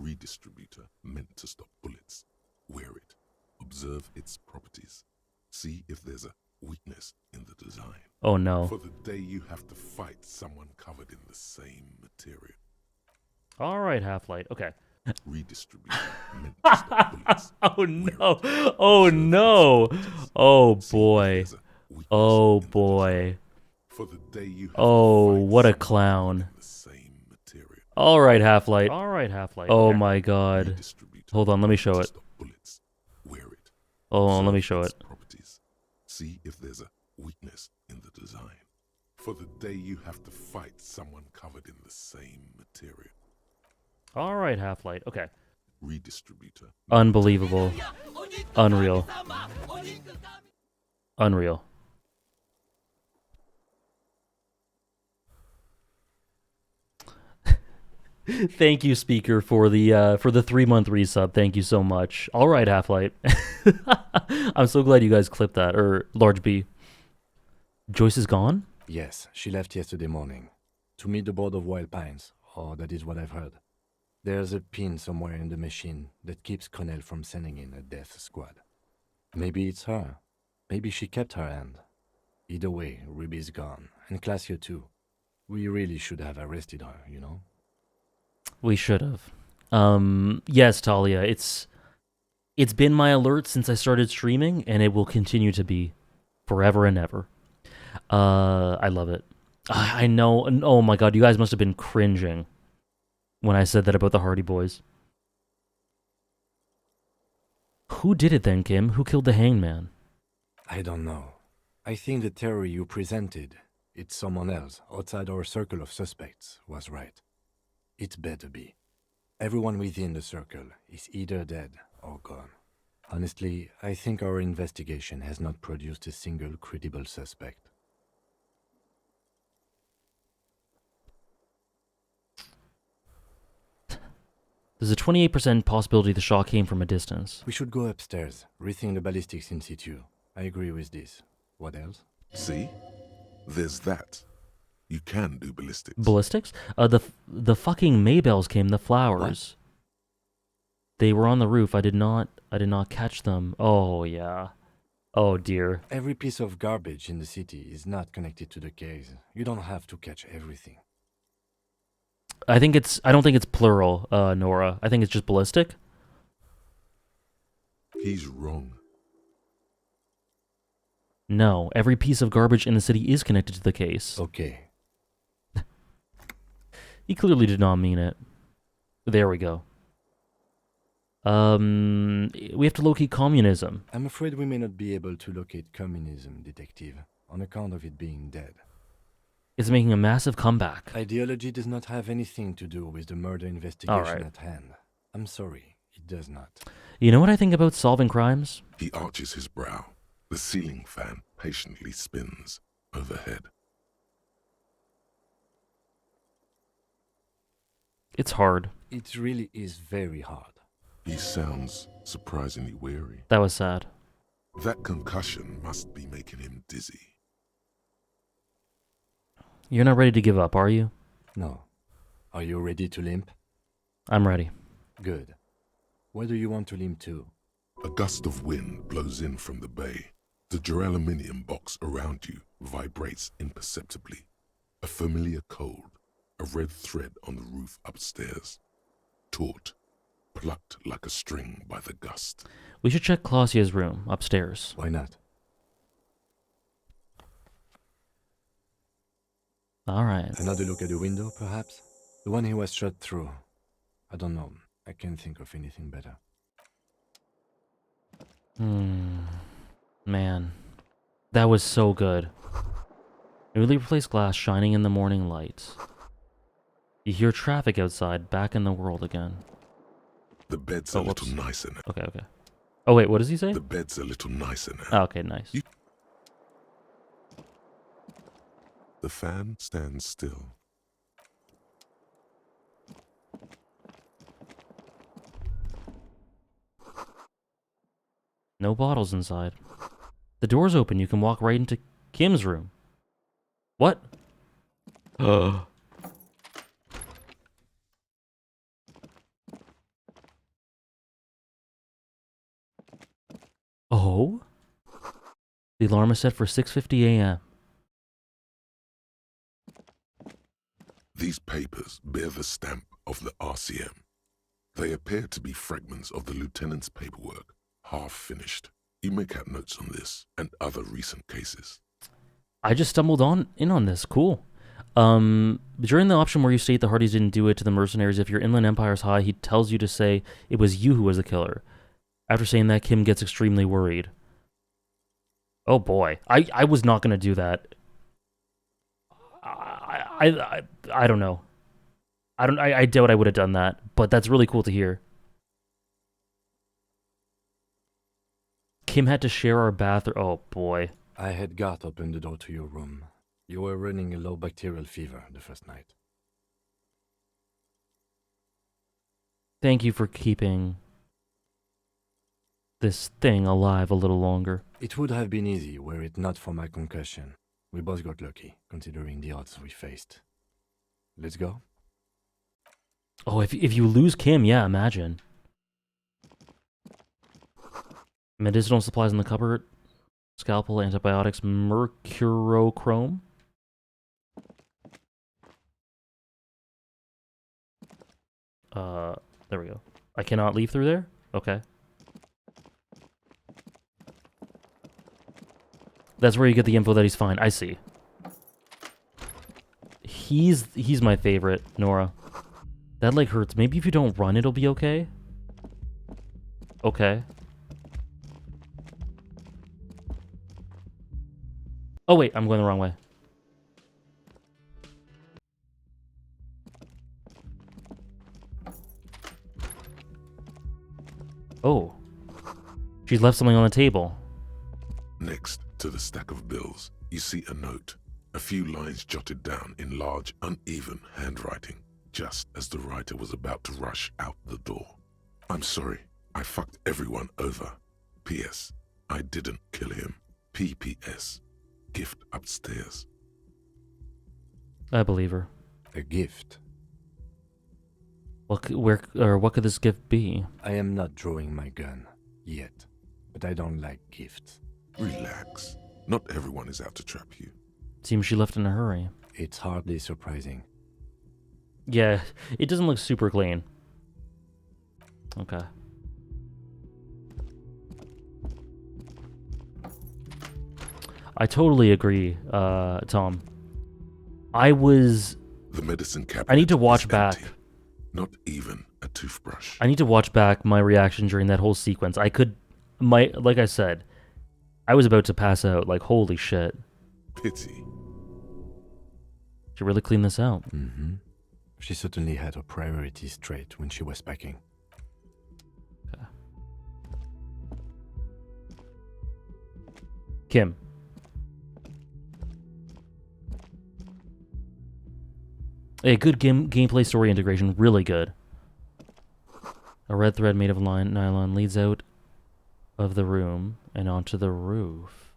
Redistributor meant to stop bullets. Wear it. Observe its properties. See if there's a weakness in the design. Oh no. For the day you have to fight someone covered in the same material. Alright, Half-Light. Okay. Redistribute. meant to stop bullets. Oh no. Oh no. Oh boy. Oh boy. For the day you have Oh, to fight what a someone clown. covered in the same material. Alright, Half-Light. Alright, Half-Light. Oh my god. Hold on, let me show it. Bullets. Wear it. Hold on, let me show it. Properties. See if there's a weakness in the design. For the day you have to fight someone covered in the same material. Alright, Half-Light. Okay. Redistributor. Unbelievable. Unreal. Unreal. Thank you, speaker, for the 3-month resub. Thank you so much. All right, Half-Light. I'm so glad you guys clipped that. Or Large B. Joyce is gone? Yes, she left yesterday morning. To meet the board of Wild Pines, or that is what I've heard. There's a pin somewhere in the machine that keeps Connell from sending in a death squad. Maybe it's her. Maybe she kept her hand. Either way, Ruby's gone. And Classio too. We really should have arrested her, you know? We should have. Yes, Talia, it's been my alert since I started streaming, and it will continue to be forever and ever. I love it. I know. Oh my god, you guys must have been cringing when I said that about the Hardy Boys. Who did it then, Kim? Who killed the hangman? I don't know. I think the theory you presented, it's someone else outside our circle of suspects, was right. It better be. Everyone within the circle is either dead or gone. Honestly, I think our investigation has not produced a single credible suspect. There's a 28% possibility the shot came from a distance. We should go upstairs, rethink the ballistics in situ. I agree with this. What else? See? There's that. You can do ballistics. Ballistics? The fucking Maybells came, the flowers. What? They were on the roof. I did not catch them. Oh, yeah. Oh, dear. Every piece of garbage in the city is not connected to the case. You don't have to catch everything. I don't think it's plural, Nora. I think it's just ballistic. He's wrong. No, every piece of garbage in the city is connected to the case. Okay. He clearly did not mean it. There we go. We have to locate communism. I'm afraid we may not be able to locate communism, Detective, on account of it being dead. It's making a massive comeback. Ideology does not have anything to do with the murder investigation at hand. I'm sorry, it does not. You know what I think about solving crimes? He arches his brow. The ceiling fan patiently spins overhead. It's hard. It really is very hard. He sounds surprisingly weary. That was sad. That concussion must be making him dizzy. You're not ready to give up, are you? No. Are you ready to limp? I'm ready. Good. Where do you want to limp to? A gust of wind blows in from the bay. The duraluminum box around you vibrates imperceptibly. A familiar cold, a red thread on the roof upstairs. Taut, plucked like a string by the gust. We should check Clausia's room upstairs. Why not? All right. Another look at the window, perhaps? The one he was shot through. I don't know. I can't think of anything better. Man. That was so good. Newly replaced glass shining in the morning light. You hear traffic outside, back in the world again. The bed's a little nicer now. Okay. Oh, wait, what does he say? The bed's a little nicer now. Oh, okay, nice. The fan stands still. No bottles inside. The door's open. You can walk right into Kim's room. What? Oh? The alarm is set for 6:50 a.m. These papers bear the stamp of the RCM. They appear to be fragments of the lieutenant's paperwork, half finished. You make out notes on this and other recent cases. I just stumbled in on this. Cool. During the option where you state the Hardys didn't do it to the mercenaries, if your inland empire is high, he tells you to say it was you who was the killer. After saying that, Kim gets extremely worried. Oh boy. I was not going to do that. I don't know. I doubt I would have done that, but that's really cool to hear. Kim had to share our bathroom. Oh boy. I had Garth open the door to your room. You were running a low bacterial fever the first night. Thank you for keeping this thing alive a little longer. It would have been easy were it not for my concussion. We both got lucky, considering the odds we faced. Let's go. Oh, if you lose Kim, yeah, imagine. Medicinal supplies in the cupboard. Scalpel, antibiotics, mercurochrome. There we go. I cannot leave through there? Okay. That's where you get the info that he's fine. I see. He's my favorite, Nora. That leg hurts. Maybe if you don't run, it'll be okay? Okay. Oh, wait, I'm going the wrong way. Oh. She's left something on the table. Next to the stack of bills, you see a note. A few lines jotted down in large, uneven handwriting, just as the writer was about to rush out the door. I'm sorry, I fucked everyone over. P.S. I didn't kill him. P.P.S. Gift upstairs. I believe her. A gift? What could this gift be? I am not drawing my gun. Yet. But I don't like gifts. Relax. Not everyone is out to trap you. Seems she left in a hurry. It's hardly surprising. Yeah, it doesn't look super clean. Okay. I totally agree, Tom. The medicine cabinet I need to watch is back. empty. Not even a toothbrush. I need to watch back my reaction during that whole sequence. Like I said, I was about to pass out. Like, holy shit. Pity. Should really clean this out. Mm-hmm. She certainly had her priorities straight when she was packing. Okay. Kim. A good gameplay story integration, really good. A red thread made of nylon leads out of the room and onto the roof.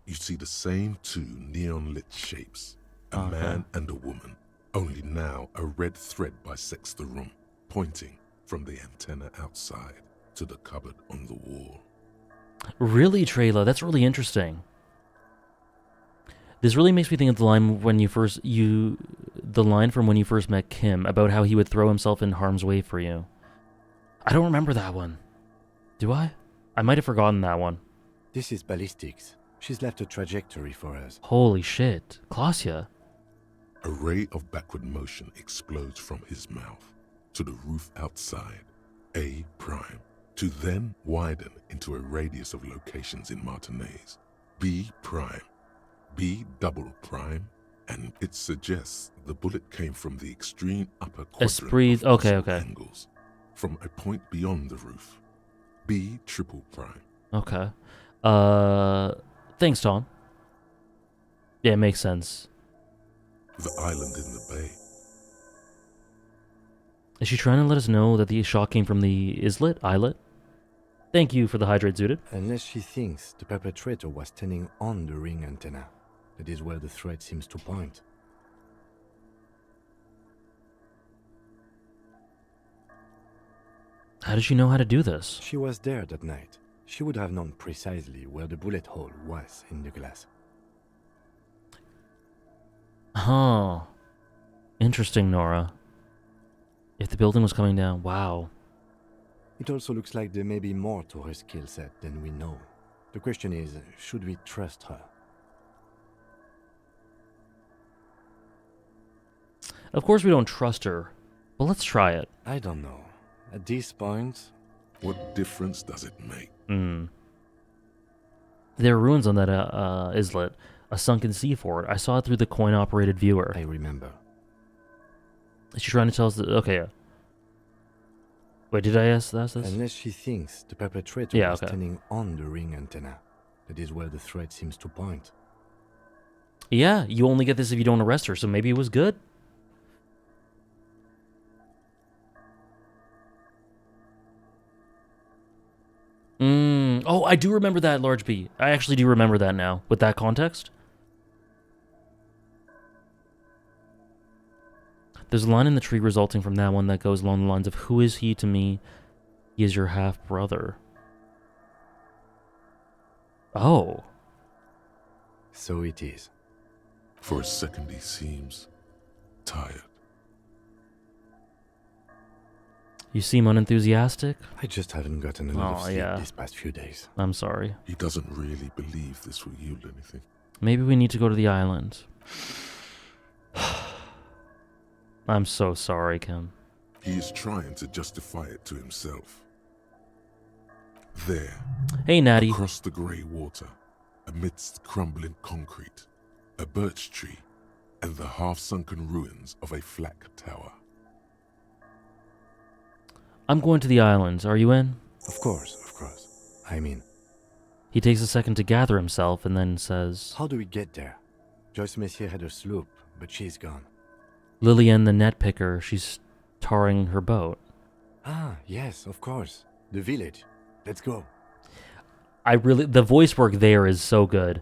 You see the same two neon-lit shapes, a man and a woman, only now a red thread bisects the room, pointing from the antenna outside to the cupboard on the wall. Really, Trayla? That's really interesting. This really makes me think of the line from when you first met Kim about how he would throw himself in harm's way for you. I don't remember that one. Do I? I might have forgotten that one. This is ballistics. She's left a trajectory for us. Holy shit. Klaasja. A ray of backward motion explodes from his mouth to the roof outside, A prime, to then widen into a radius of locations in Martinez, B prime, B double prime, and it suggests the bullet came from the extreme upper quadrant of possible angles, from a point beyond the roof, B triple prime. Okay. Thanks, Tom. Yeah, it makes sense. The island in the bay. Is she trying to let us know that the shot came from the islet? Thank you for the hydrate, Zooted. Unless she thinks the perpetrator was standing on the ring antenna. That is where the thread seems to point. How does she know how to do this? She was there that night. She would have known precisely where the bullet hole was in the glass. Huh. Interesting, Nora. If the building was coming down, wow. It also looks like there may be more to her skill set than we know. The question is, should we trust her? Of course we don't trust her, but let's try it. I don't know. At this point... What difference does it make? There are ruins on that islet, a sunken sea fort. I saw it through the coin-operated viewer. I remember. Is she trying to tell us that? Okay, yeah. Wait, did I ask this? Unless she thinks the perpetrator was standing on the ring antenna. That is where the thread seems to point. Yeah, you only get this if you don't arrest her, so maybe it was good. Oh, I do remember that, Large B. I actually do remember that now, with that context. There's a line in the tree resulting from that one that goes along the lines of, "Who is he to me? He is your half-brother." Oh. So it is. For a second he seems tired. You seem unenthusiastic? I just haven't gotten a lot of sleep these past few days. I'm sorry. He doesn't really believe this will yield anything. Maybe we need to go to the island. I'm so sorry, Kim. He is trying to justify it to himself. There, Hey, Natty. across the grey water, amidst crumbling concrete, a birch tree, and the half-sunken ruins of a flak tower. I'm going to the islands. Are you in? Of course, of course. I'm in. He takes a second to gather himself and then says, How do we get there? Joyce Messier had a sloop, but she's gone. Lillian the net picker, she's tarring her boat. Ah, yes, of course. The village. Let's go. The voice work there is so good.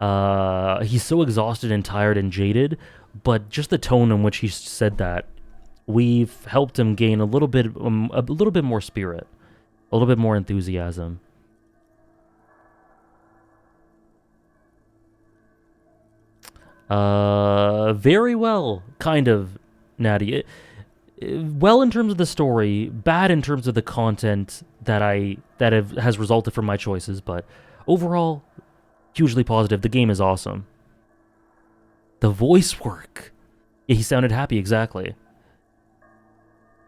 He's so exhausted and tired and jaded, but just the tone in which he said that, we've helped him gain a little bit more spirit, a little bit more enthusiasm. Very well, kind of, Natty. Well in terms of the story, bad in terms of the content has resulted from my choices, but overall, hugely positive. The game is awesome. The voice work. Yeah, he sounded happy, exactly.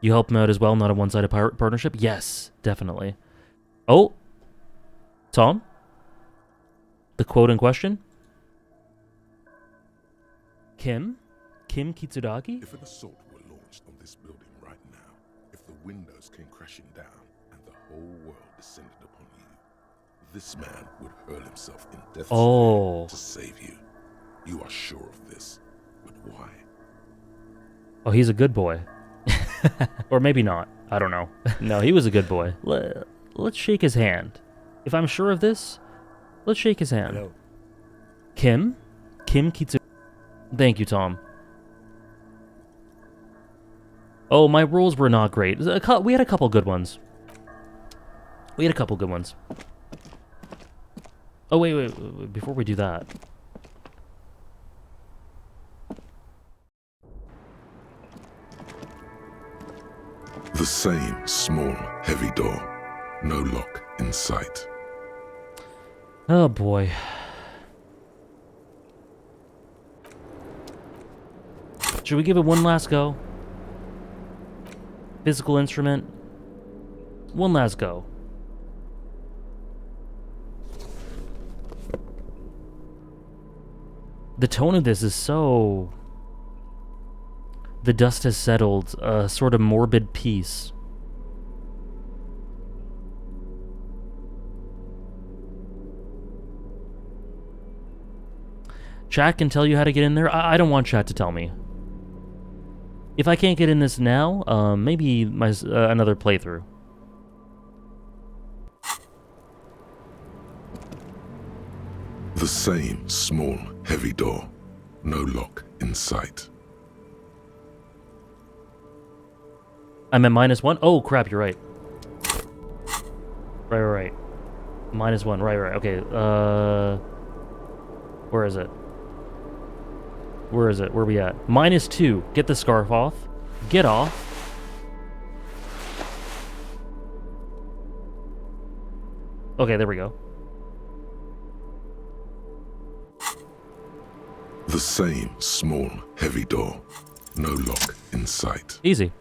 You help him out as well, not a one-sided partnership? Yes, definitely. Oh, Tom? The quote in question? Kim Kitsudaki? If an assault were launched on this building right now, if the windows came crashing down and the whole world descended upon you, this man would hurl himself in death's way to save you. You are sure of this, but why? Oh, he's a good boy. Or maybe not. I don't know. No, he was a good boy. Let's shake his hand. If I'm sure of this, let's shake his hand. Hello. Kim Kitsudaki. Thank you, Tom. Oh, my rolls were not great. We had a couple good ones. Oh, wait. Before we do that. The same small, heavy door. No lock in sight. Oh, boy. Should we give it one last go? Physical instrument. One last go. The tone of this is so... The dust has settled, a sort of morbid peace. Chat can tell you how to get in there. I don't want chat to tell me. If I can't get in this now, maybe another playthrough. The same small, heavy door. No lock in sight. I'm at -1? Oh, crap, you're right. Right. -1, right. Okay, where is it? Where are we at? -2. Get the scarf off. Get off. Okay, there we go. The same small, heavy door. No lock in sight. Easy.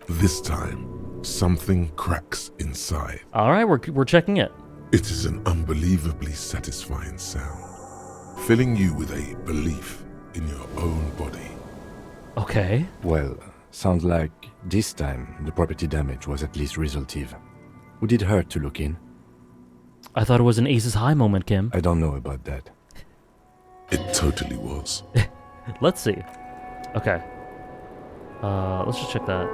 This time, something cracks inside. Alright, we're checking it. It is an unbelievably satisfying sound, filling you with a belief in your own body. Okay. Well, sounds like this time the property damage was at least resultive. Would it hurt to look in? I thought it was an Aces High moment, Kim. I don't know about that. It totally was. Let's see. Okay. Let's just check that.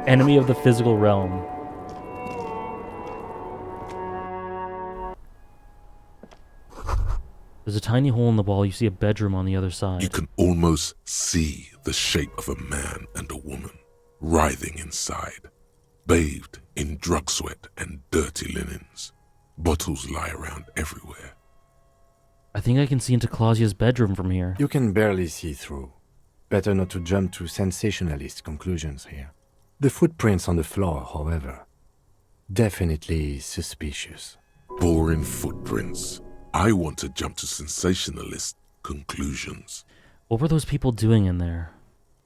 Enemy of the physical realm. There's a tiny hole in the wall. You see a bedroom on the other side. You can almost see the shape of a man and a woman writhing inside, bathed in drug sweat and dirty linens. Bottles lie around everywhere. I think I can see into Claudia's bedroom from here. You can barely see through. Better not to jump to sensationalist conclusions here. The footprints on the floor, however, definitely suspicious. Boring footprints. I want to jump to sensationalist conclusions. What were those people doing in there?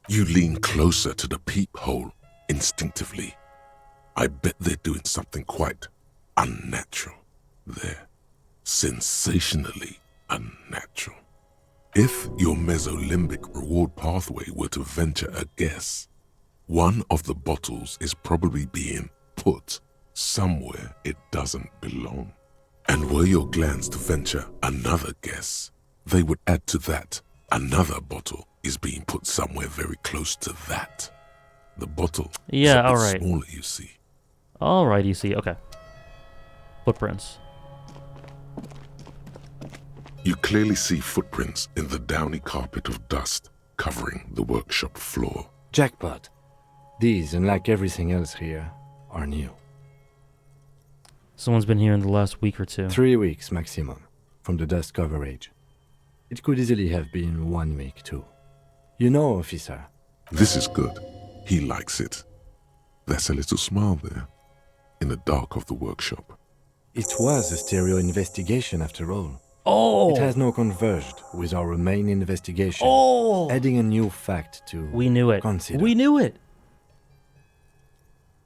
You lean closer to the peephole instinctively. I bet they're doing something quite unnatural there. Sensationally unnatural. If your mesolimbic reward pathway were to venture a guess, one of the bottles is probably being put somewhere it doesn't belong. And were your glands to venture another guess, they would add to that another bottle is being put somewhere very close to that. The bottle is a bit smaller, you see. All right, you see. Okay. Footprints. You clearly see footprints in the downy carpet of dust covering the workshop floor. Jackpot. These, unlike everything else here, are new. Someone's been here in the last week or two. 3 weeks maximum, from the dust coverage. It could easily have been 1 week too. You know, officer. This is good. He likes it. That's a little smile there, in the dark of the workshop. It was a stereo investigation after all. Oh! It has now converged with our main investigation. Oh! Adding a new fact to We knew it. Consider. We knew it!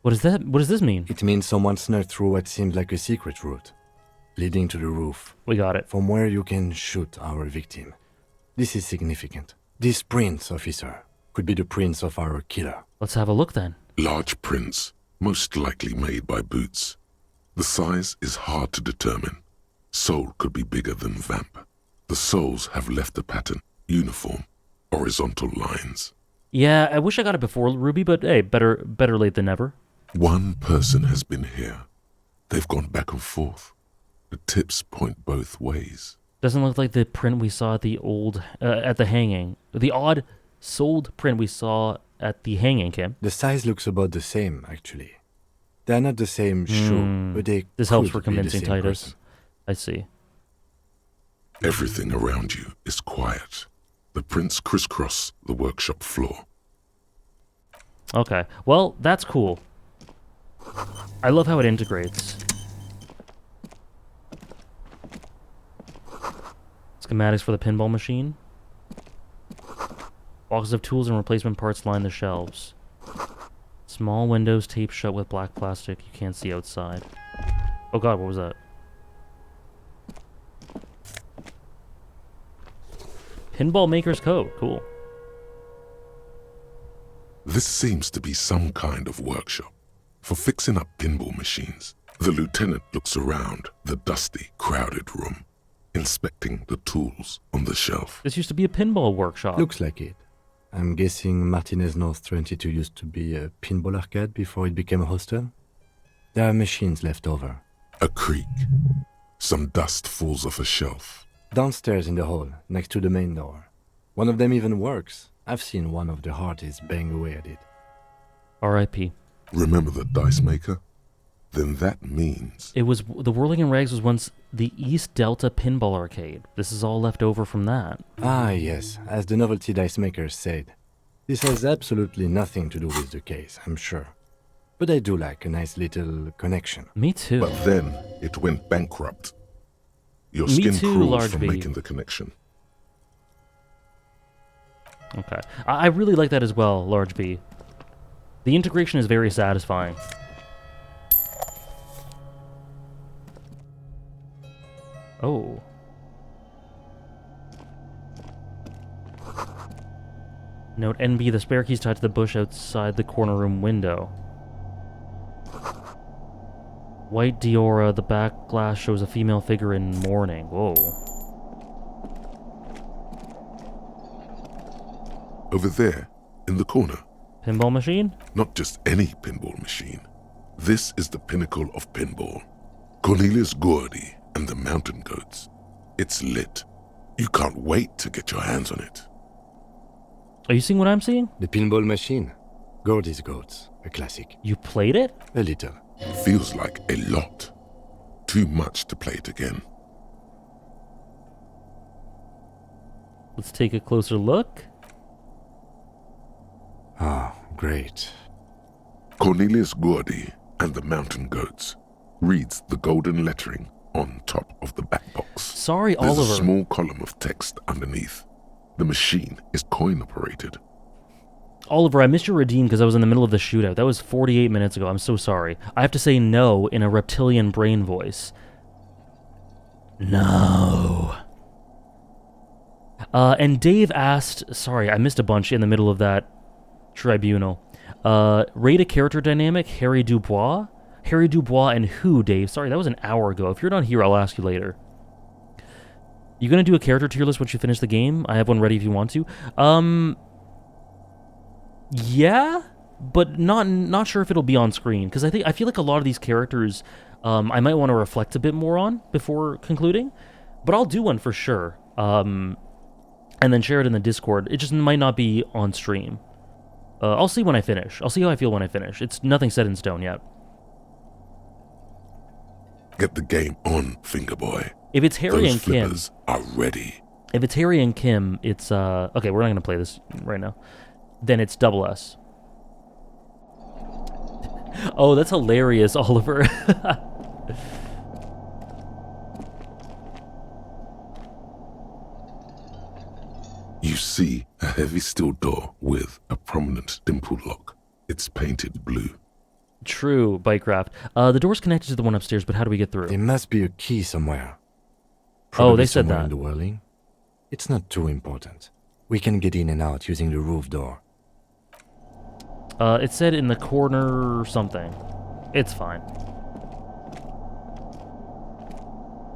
What is that? What does this mean? It means someone snuck through what seemed like a secret route, leading to the roof. We got it. From where you can shoot our victim. This is significant. This prints, officer, could be the prints of our killer. Let's have a look then. Large prints, most likely made by boots. The size is hard to determine. Sole could be bigger than vamp. The soles have left a pattern, uniform, horizontal lines. Yeah, I wish I got it before Ruby, but hey, better late than never. One person has been here. They've gone back and forth. The tips point both ways. Doesn't look like the print we saw at the at the hanging. The odd soled print we saw at the hanging, Kim. The size looks about the same, actually. They're not the same shoe, but they This helps for could be the convincing same Titus. person. I see. Everything around you is quiet. The prints crisscross the workshop floor. Okay, well, that's cool. I love how it integrates. Schematics for the pinball machine. Boxes of tools and replacement parts line the shelves. Small windows taped shut with black plastic you can't see outside. Oh god, what was that? Pinball Maker's Code, cool. This seems to be some kind of workshop for fixing up pinball machines. The lieutenant looks around the dusty, crowded room, inspecting the tools on the shelf. This used to be a pinball workshop. Looks like it. I'm guessing Martinez North 22 used to be a pinball arcade before it became a hostel. There are machines left over. A creak. Some dust falls off a shelf. Downstairs in the hall, next to the main door. One of them even works. I've seen one of the Hardys bang away at it. R.I.P. Remember the dice maker? Then that means... It was... The Whirling in Rags was once the East Delta Pinball Arcade. This is all left over from that. Ah, yes. As the novelty dice makers said. This has absolutely nothing to do with the case, I'm sure. But I do like a nice little connection. Me too. But then it went bankrupt. Your Me skin too, crawls Large from B. making the connection. Okay. I really like that as well, Large B. The integration is very satisfying. Oh. Note NB, the spare key's tied to the bush outside the corner room window. White Diora, the back glass shows a female figure in mourning. Whoa. Over there, in the corner. Pinball machine? Not just any pinball machine. This is the pinnacle of pinball. Cornelius Gordy and the Mountain Goats. It's lit. You can't wait to get your hands on it. Are you seeing what I'm seeing? The pinball machine. Gordy's Goats. A classic. You played it? A little. Feels like a lot. Too much to play it again. Let's take a closer look. Ah, great. Cornelius Gordy and the Mountain Goats reads the golden lettering on top of the back box. Sorry, There's Oliver. a small column of text underneath. The machine is coin operated. Oliver, I missed your redeem because I was in the middle of the shootout. That was 48 minutes ago. I'm so sorry. I have to say no in a reptilian brain voice. No. And Dave asked, sorry, I missed a bunch in the middle of that tribunal. Rate a character dynamic, Harry Dubois? Harry Dubois and who, Dave? Sorry, that was an hour ago. If you're not here, I'll ask you later. You gonna do a character tier list once you finish the game? I have one ready if you want to. Yeah, but not sure if it'll be on screen, because I feel like a lot of these characters I might want to reflect a bit more on before concluding, but I'll do one for sure. And then share it in the Discord. It just might not be on stream. I'll see when I finish. I'll see how I feel when I finish. It's nothing set in stone yet. Get the game on, Fingerboy. If it's Harry Those and Kim flippers are ready. If it's Harry and Kim, it's okay, we're not gonna play this right now. Then it's double S. Oh, that's hilarious, Oliver. You see a heavy steel door with a prominent dimple lock. It's painted blue. True, Bytecraft. The door's connected to the one upstairs, but how do we get through? There must be a key somewhere. Oh, they said somewhere that. In the whirling. It's not too important. We can get in and out using the roof door. It said in the corner something. It's fine.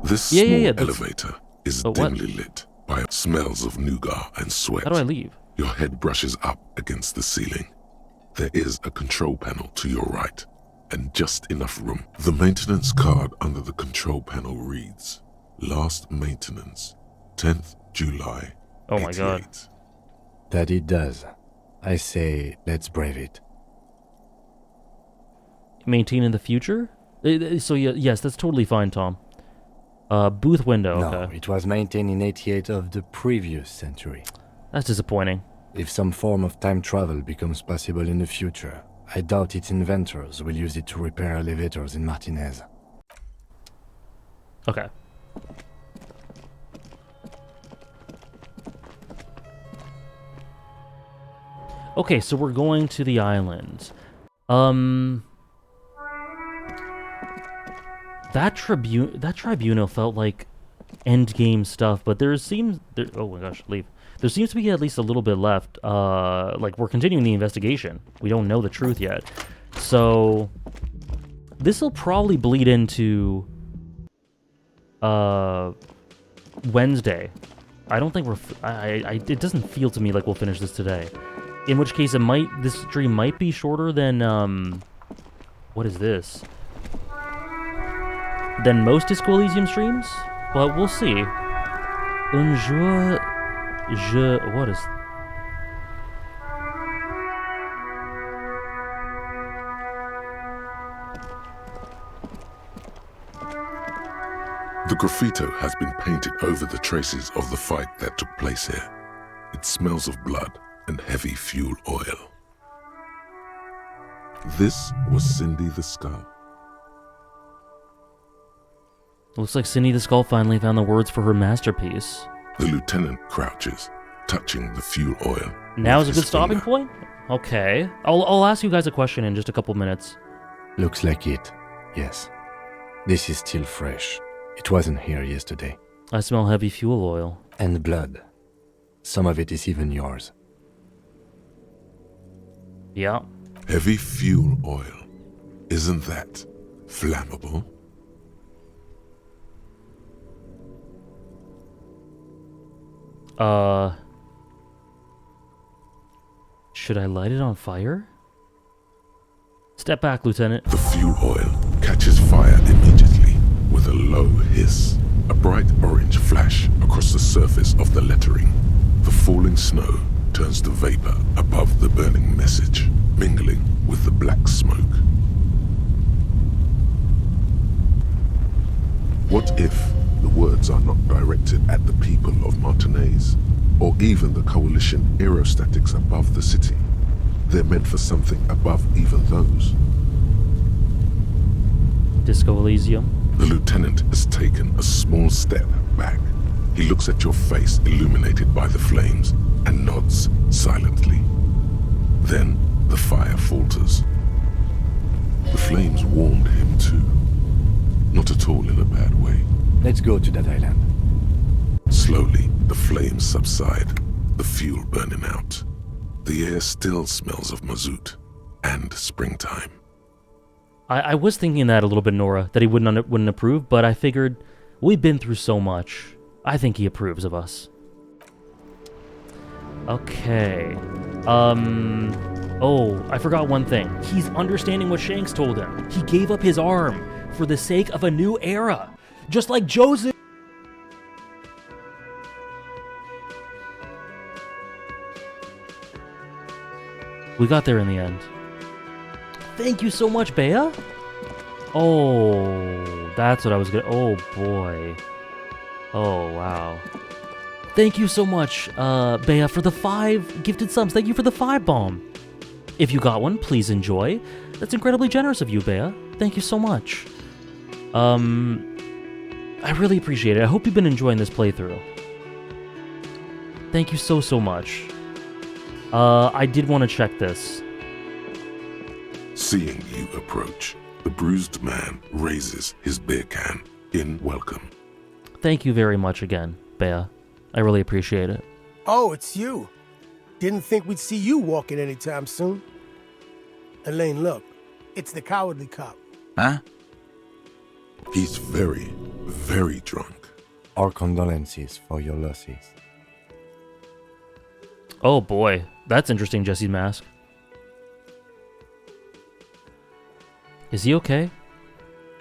This small elevator is dimly lit by smells of nougat and sweat. How do I leave? Your head brushes up against the ceiling. There is a control panel to your right, and just enough room. The maintenance card under the control panel reads, Last maintenance, 10th July, Oh my god. That it does. I say, let's brave it. Maintain in the future? So yes, that's totally fine, Tom. Booth window, No, okay. it was maintained in 88 of the previous century. That's disappointing. If some form of time travel becomes possible in the future, I doubt its inventors will use it to repair elevators in Martinez. Okay. Okay, so we're going to the island. That tribunal felt like endgame stuff, but oh my gosh, leave. There seems to be at least a little bit left. Like, we're continuing the investigation. We don't know the truth yet. So, this will probably bleed into Wednesday. I don't think it doesn't feel to me like we'll finish this today. In which case, this stream might be shorter than, what is this? Than most Disco Elysium streams? But we'll see. Un jour... what is... The graffito has been painted over the traces of the fight that took place here. It smells of blood and heavy fuel oil. This was Cindy the Skull. Looks like Cindy the Skull finally found the words for her masterpiece. The lieutenant crouches, touching the fuel oil. Now's a good stopping point? Okay. I'll ask you guys a question in just a couple minutes. Looks like it, yes. This is still fresh. It wasn't here yesterday. I smell heavy fuel oil. And blood. Some of it is even yours. Yeah. Heavy fuel oil. Isn't that flammable? Should I light it on fire? Step back, Lieutenant. The fuel oil catches fire immediately with a low hiss. A bright orange flash across the surface of the lettering. The falling snow turns to vapor above the burning message, mingling with the black smoke. What if the words are not directed at the people of Martinez, or even the coalition aerostatics above the city? They're meant for something above even those. Disco Elysium. The lieutenant has taken a small step back. He looks at your face illuminated by the flames and nods silently. Then the fire falters. The flames warmed him too. Not at all in a bad way. Let's go to that island. Slowly, the flames subside, the fuel burning out. The air still smells of mazout and springtime. I was thinking that a little bit, Nora, that he wouldn't approve, but I figured we've been through so much. I think he approves of us. Okay. Oh, I forgot one thing. He's understanding what Shanks told him. He gave up his arm for the sake of a new era. Just like Joseph. We got there in the end. Thank you so much, Bea. Oh, that's what I was gonna... Oh, boy. Oh, wow. Thank you so much, Bea, for the 5 gifted subs. Thank you for the 5 bomb. If you got one, please enjoy. That's incredibly generous of you, Bea. Thank you so much. I really appreciate it. I hope you've been enjoying this playthrough. Thank you so, so much. I did want to check this. Seeing you approach, the bruised man raises his beer can in welcome. Thank you very much again, Bea. I really appreciate it. Oh, it's you. Didn't think we'd see you walking anytime soon. Elaine, look. It's the cowardly cop. Huh? He's very, very drunk. Our condolences for your losses. Oh boy, that's interesting, Jesse's mask. Is he okay?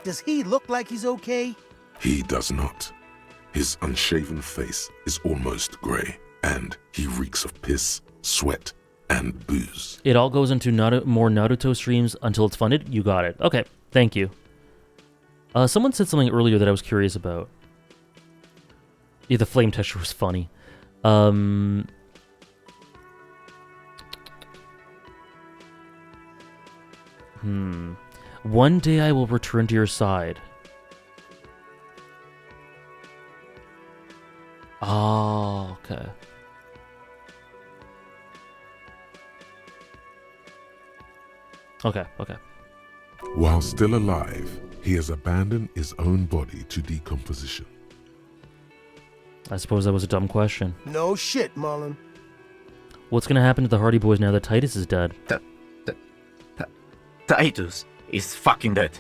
Does he look like he's okay? He does not. His unshaven face is almost grey, and he reeks of piss, sweat, and booze. It all goes into more Naruto streams until it's funded? You got it. Okay, thank you. Someone said something earlier that I was curious about. Yeah, the flame texture was funny. One day I will return to your side. Oh, okay. Okay. While still alive, he has abandoned his own body to decomposition. I suppose that was a dumb question. No shit, Marlon. What's gonna happen to the Hardy Boys now that Titus is dead? Titus is fucking dead.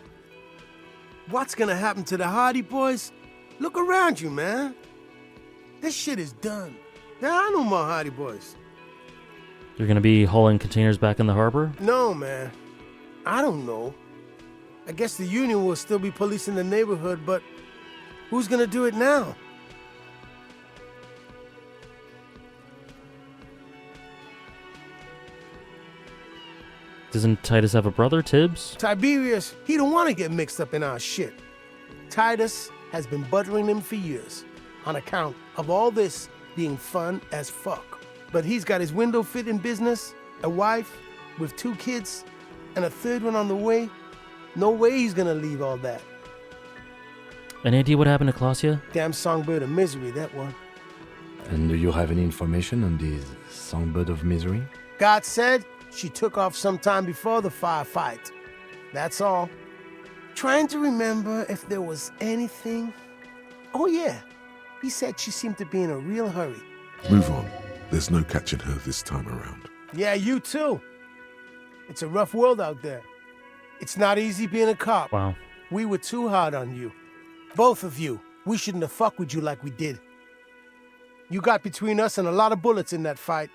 What's gonna happen to the Hardy Boys? Look around you, man. This shit is done. There are no more Hardy Boys. You're gonna be hauling containers back in the harbor? No, man. I don't know. I guess the Union will still be policing the neighborhood, but who's gonna do it now? Doesn't Titus have a brother, Tibbs? Tiberius, he don't want to get mixed up in our shit. Titus has been buttering him for years on account of all this being fun as fuck. But he's got his window fitting business, a wife with 2 kids, and a 3rd one on the way. No way he's gonna leave all that. Any idea what happened to Claudia? Damn songbird of misery, that one. And do you have any information on this songbird of misery? God said she took off sometime before the firefight. That's all. Trying to remember if there was anything. Oh yeah, he said she seemed to be in a real hurry. Move on. There's no catching her this time around. Yeah, you too. It's a rough world out there. It's not easy being a cop. Wow. We were too hard on you. Both of you. We shouldn't have fucked with you like we did. You got between us and a lot of bullets in that fight.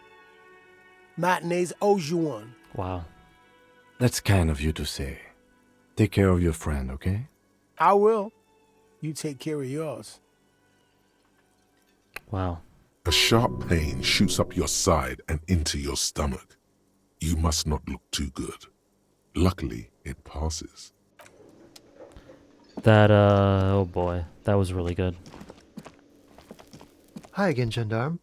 Matinees owes you one. Wow. That's kind of you to say. Take care of your friend, okay? I will. You take care of yours. Wow. A sharp pain shoots up your side and into your stomach. You must not look too good. Luckily, it passes. That, oh boy. That was really good. Hi again, Gendarme.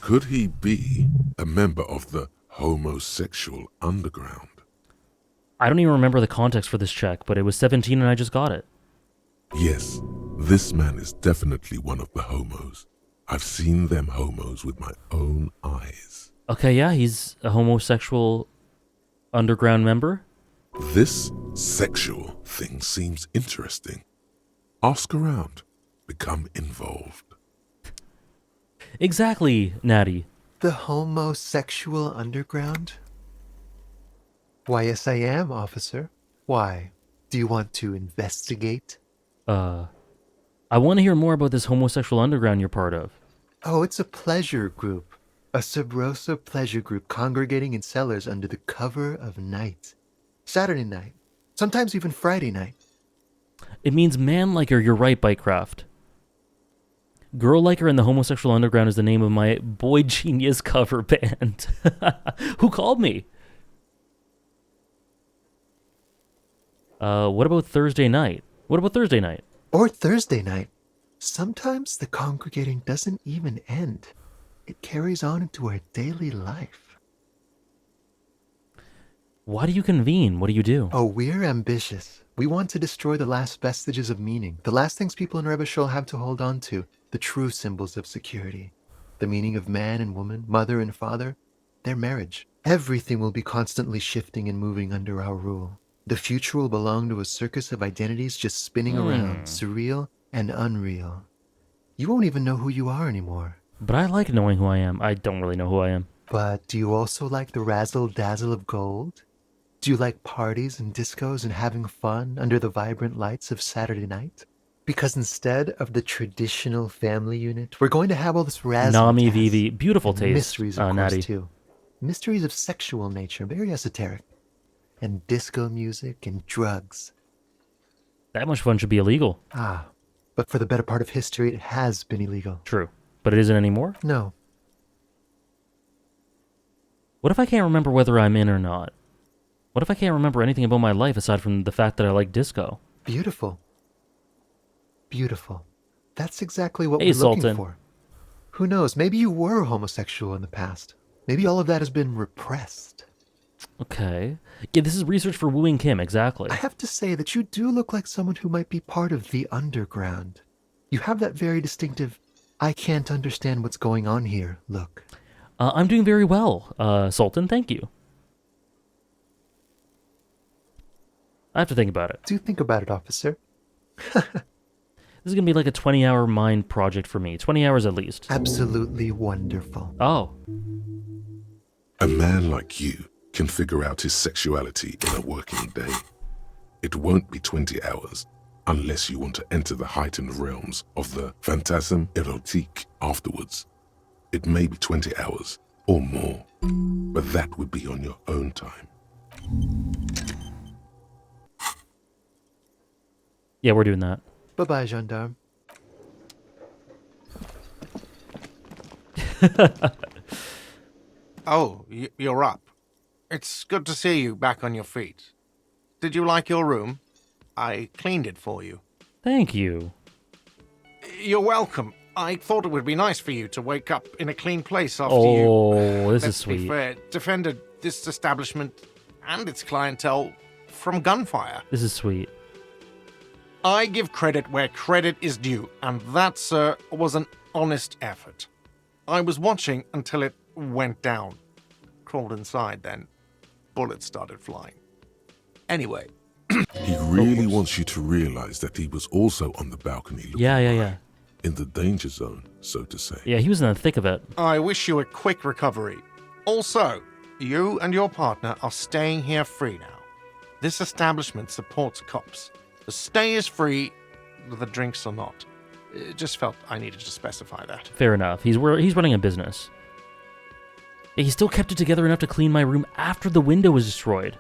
Could he be a member of the homosexual underground? I don't even remember the context for this check, but it was 17 and I just got it. Yes, This man is definitely one of the homos. I've seen them homos with my own eyes. Okay, yeah, he's a homosexual underground member. This sexual thing seems interesting. Ask around. Become involved. Exactly, Natty. The homosexual underground? Why, yes, I am, officer. Why? Do you want to investigate? I want to hear more about this homosexual underground you're part of. Oh, it's a pleasure group. A Sub Rosa pleasure group congregating in cellars under the cover of night. Saturday night. Sometimes even Friday night. It means man liker, you're right, Bytecraft. Girl liker and the homosexual underground is the name of my Boy Genius cover band. Who called me? What about Thursday night? What about Thursday night? Or Thursday night. Sometimes the congregating doesn't even end. It carries on into our daily life. Why do you convene? What do you do? Oh, we're ambitious. We want to destroy the last vestiges of meaning, the last things people in Rebishol have to hold on to, the true symbols of security. The meaning of man and woman, mother and father, their marriage. Everything will be constantly shifting and moving under our rule. The future will belong to a circus of identities just spinning around, surreal and unreal. You won't even know who you are anymore. But I like knowing who I am. I don't really know who I am. But do you also like the razzle-dazzle of gold? Do you like parties and discos and having fun under the vibrant lights of Saturday night? Because instead of the traditional family unit, we're going to have all this razzle. Nami Vivi, beautiful taste. Mysteries, of course, Natty. too. Mysteries of sexual nature, very esoteric. And disco music and drugs. That much fun should be illegal. Ah, but for the better part of history, it has been illegal. True. But it isn't anymore? No. What if I can't remember whether I'm in or not? What if I can't remember anything about my life aside from the fact that I like disco? Beautiful. Beautiful. That's exactly what Hey, we're looking Sultan. for. Who knows? Maybe you were homosexual in the past. Maybe all of that has been repressed. Okay. Yeah, this is research for wooing Kim, exactly. I have to say that you do look like someone who might be part of the underground. You have that very distinctive, I can't understand what's going on here look. I'm doing very well, Sultan, thank you. I have to think about it. Do think about it, officer. This is going to be like a 20-hour mind project for me. 20 hours at least. Absolutely wonderful. Oh. A man like you can figure out his sexuality in a working day. It won't be 20 hours unless you want to enter the heightened realms of the phantasme erotique afterwards. It may be 20 hours or more, but that would be on your own time. Yeah, we're doing that. Bye-bye, gendarme. Oh, you're up. It's good to see you back on your feet. Did you like your room? I cleaned it for you. Thank you. You're welcome. I thought it would be nice for you to wake up in a clean place after Oh, this is let's be sweet. fair, defended this establishment and its clientele from gunfire. This is sweet. I give credit where credit is due, and that, sir, was an honest effort. I was watching until it went down. Crawled inside, then bullets started flying. Anyway. He really wants you to realize that he was also on the balcony looking Yeah. in the danger zone, so to say. Yeah, he was in the thick of it. I wish you a quick recovery. Also, you and your partner are staying here free now. This establishment supports cops. The stay is free, the drinks are not. It just felt I needed to specify that. Fair enough. He's running a business. Yeah, he still kept it together enough to clean my room after the window was destroyed.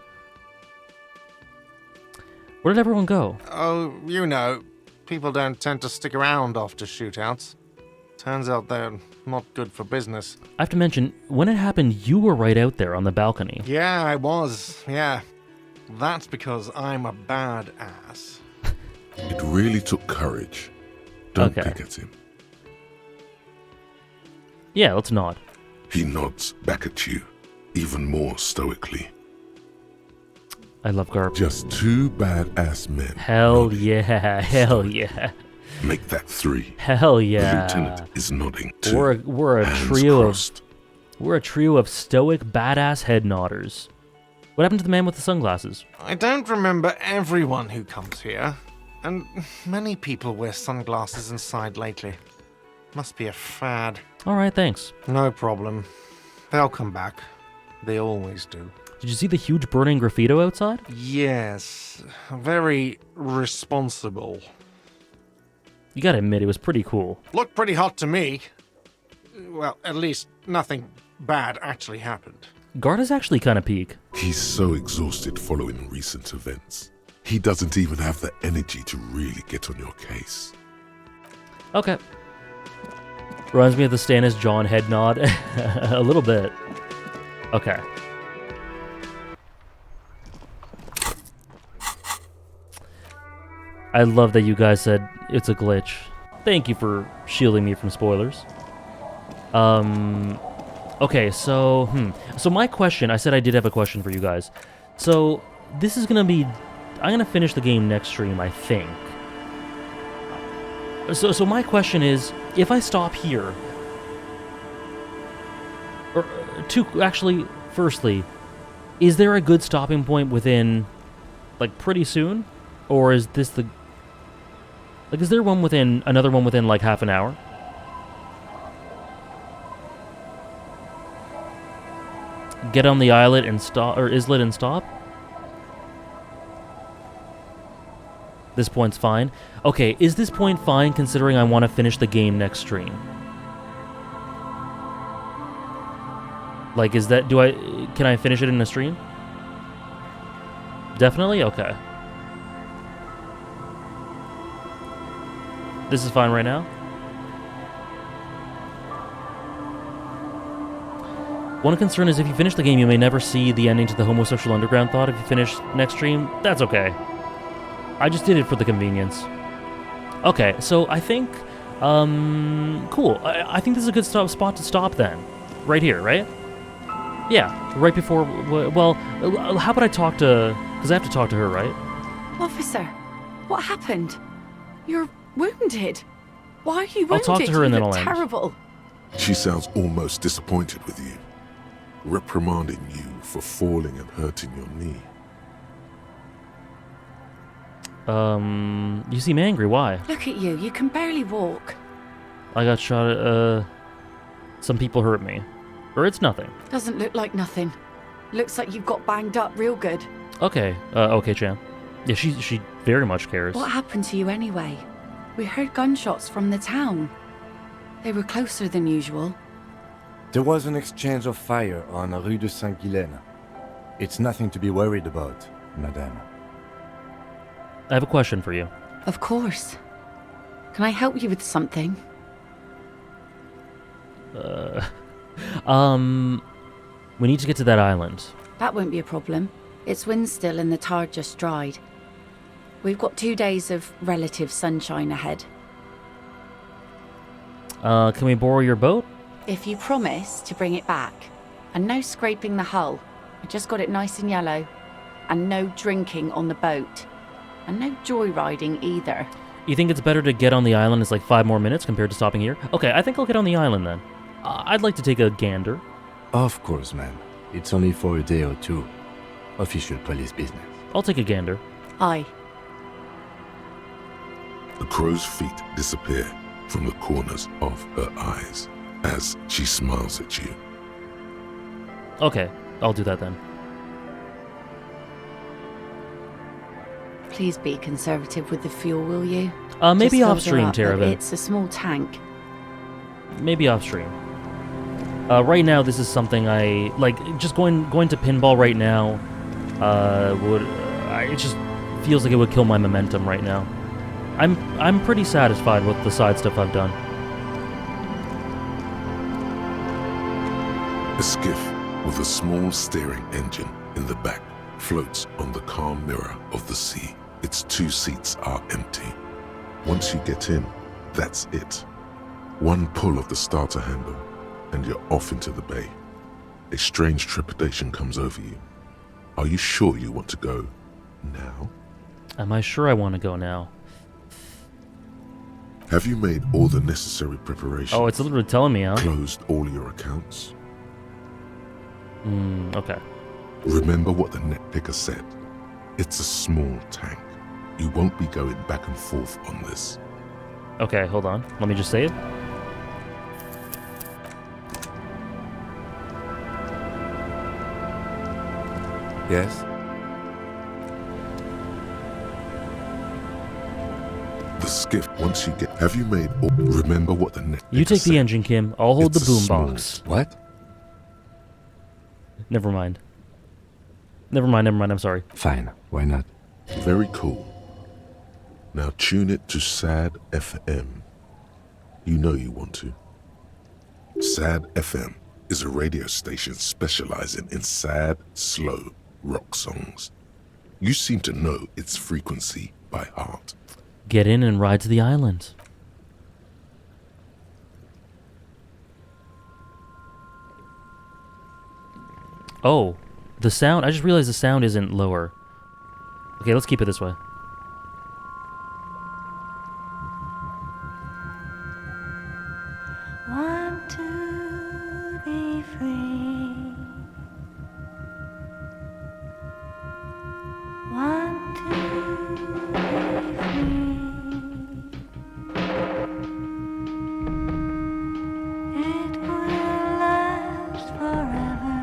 Where did everyone go? Oh, you know, people don't tend to stick around after shootouts. Turns out they're not good for business. I have to mention, when it happened, you were right out there on the balcony. Yeah, I was. Yeah. That's because I'm a badass. It really took courage. Don't pick at him. Yeah, let's nod. He nods back at you, even more stoically. I love Garp. Just two badass men. Hell yeah, hell yeah. Make that 3. Hell yeah. The lieutenant is nodding too. We're a Hands trio crossed. We're a trio of stoic, badass head nodders. What happened to the man with the sunglasses? I don't remember everyone who comes here, and many people wear sunglasses inside lately. Must be a fad. Alright, thanks. No problem. They'll come back. They always do. Did you see the huge burning graffito outside? Yes. Very responsible. You gotta admit, it was pretty cool. Looked pretty hot to me. Well, at least nothing bad actually happened. Garda's actually kind of peak. He's so exhausted following recent events. He doesn't even have the energy to really get on your case. Okay. Reminds me of the Stannis John head nod. A little bit. Okay. I love that you guys said it's a glitch. Thank you for shielding me from spoilers. Okay, so, So my question, I said I did have a question for you guys. So, this is gonna be... I'm gonna finish the game next stream, I think. So my question is, if I stop here... Or, actually, firstly, is there a good stopping point within, like, pretty soon? Or is this the... Like, is there one within... Another one within, like, half an hour? Get on the islet and stop, or islet and stop? This point's fine. Okay, is this point fine considering I want to finish the game next stream? Like, is that, can I finish it in a stream? Definitely? Okay. This is fine right now? One concern is if you finish the game, you may never see the ending to the Homosexual Underground thought. If you finish next stream, that's okay. I just did it for the convenience. Okay, so I think, cool. I think this is a good spot to stop then. Right here, right? Yeah, right before, well, how about I talk to, because I have to talk to her, right? Officer, what happened? You're wounded. Why are you wounded? I'll talk to her and then You I'll look end. terrible. She sounds almost disappointed with you, reprimanding you for falling and hurting your knee. You seem angry, why? Look at you, you can barely walk. I got shot at, some people hurt me. Or it's nothing. Doesn't look like nothing. Looks like you've got banged up real good. Okay, okay, Chan. Yeah, she very much cares. What happened to you anyway? We heard gunshots from the town. They were closer than usual. There was an exchange of fire on Rue de Saint-Guylaine. It's nothing to be worried about, madame. I have a question for you. Of course. Can I help you with something? We need to get to that island. That won't be a problem. It's wind still and the tar just dried. We've got 2 days of relative sunshine ahead. Can we borrow your boat? If you promise to bring it back. And no scraping the hull. I just got it nice and yellow. And no drinking on the boat. And no joyriding either. You think it's better to get on the island? It's like 5 more minutes compared to stopping here? Okay, I think I'll get on the island then. I'd like to take a gander. Of course, ma'am. It's only for a day or two. Official police business. I'll take a gander. Aye. The crow's feet disappear from the corners of her eyes as she smiles at you. Okay, I'll do that then. Please be conservative with the fuel, will you? Maybe Just off stream, filter up, but Terravan. It's a small tank. Maybe off stream. Right now, this is something I like. Just going to pinball right now it just feels like it would kill my momentum right now. I'm pretty satisfied with the side stuff I've done. A skiff with a small steering engine in the back floats on the calm mirror of the sea. Its 2 seats are empty. Once you get in, that's it. One pull of the starter handle, and you're off into the bay. A strange trepidation comes over you. Are you sure you want to go now? Am I sure I want to go now? Have you made all the necessary preparations? Oh, it's literally telling me, huh? Closed all your accounts? Okay. Remember what the netpicker said. It's a small tank. You won't be going back and forth on this. Okay, hold on. Let me just say it. Yes? The skiff, once you get... Have you made all... Remember what the netpicker You take said. the engine, Kim. I'll hold It's the a small- boombox. What? Never mind. Never mind, I'm sorry. Fine, why not? Very cool. Now tune it to SAD FM. You know you want to. SAD FM is a radio station specializing in sad, slow rock songs. You seem to know its frequency by heart. Get in and ride to the island. Oh, the sound. I just realized the sound isn't lower. Okay, let's keep it this way. Want to be free. Want to be free. It will last forever.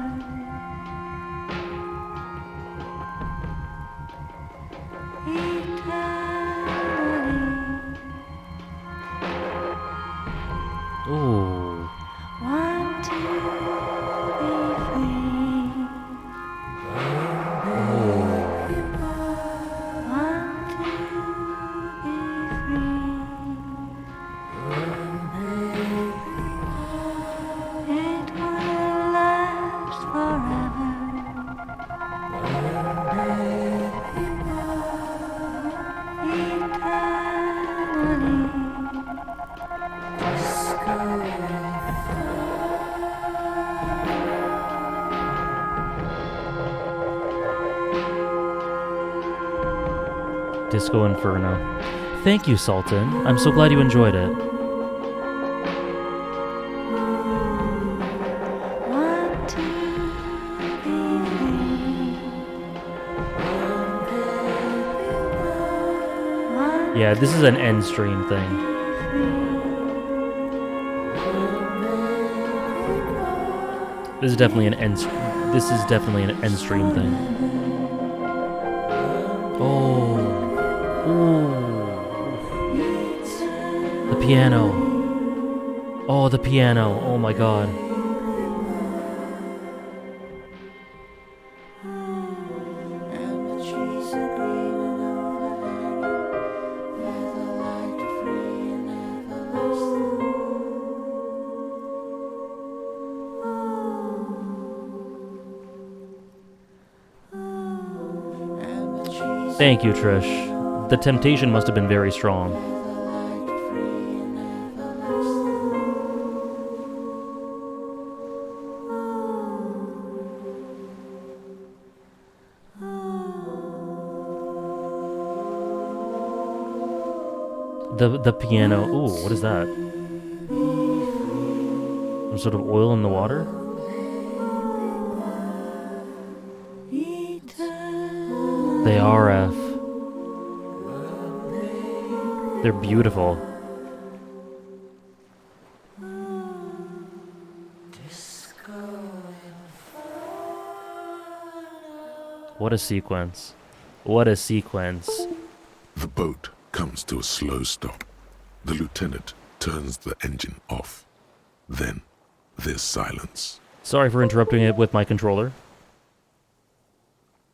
Ooh. Want to be free. Want to be free. It will last forever. Disco Inferno. Thank you, Sultan. I'm so glad you enjoyed it. Want to be free. Yeah, this is an end stream thing. This is definitely an end. This is definitely an end stream thing. Oh, ooh, the piano. Oh, the piano. Oh my God. Thank you, Trish. The temptation must have been very strong. The piano. Ooh, what is that? Some sort of oil in the water? They RF. They're beautiful. What a sequence. What a sequence. The boat comes to a slow stop. The lieutenant turns the engine off. Then there's silence. Sorry for interrupting it with my controller.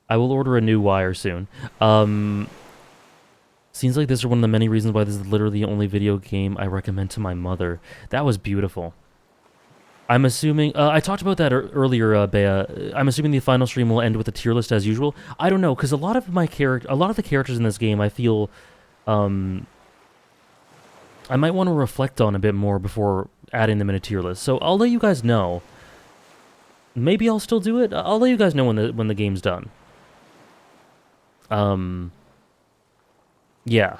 I will order a new wire soon. Seems like this is one of the many reasons why this is literally the only video game I recommend to my mother. That was beautiful. I'm assuming... I talked about that earlier, Bea. I'm assuming the final stream will end with a tier list as usual. I don't know, because a lot of the characters in this game, I feel... I might want to reflect on a bit more before adding them in a tier list. So I'll let you guys know. Maybe I'll still do it. I'll let you guys know when the game's done. Yeah.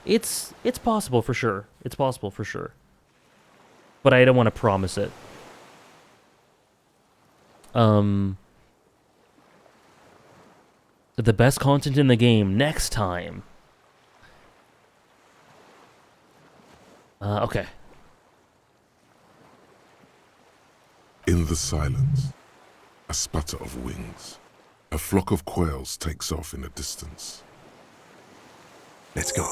It's possible for sure. It's possible for sure. But I don't want to promise it. The best content in the game next time. Okay. In the silence, a sputter of wings. A flock of quails takes off in the distance. Let's go.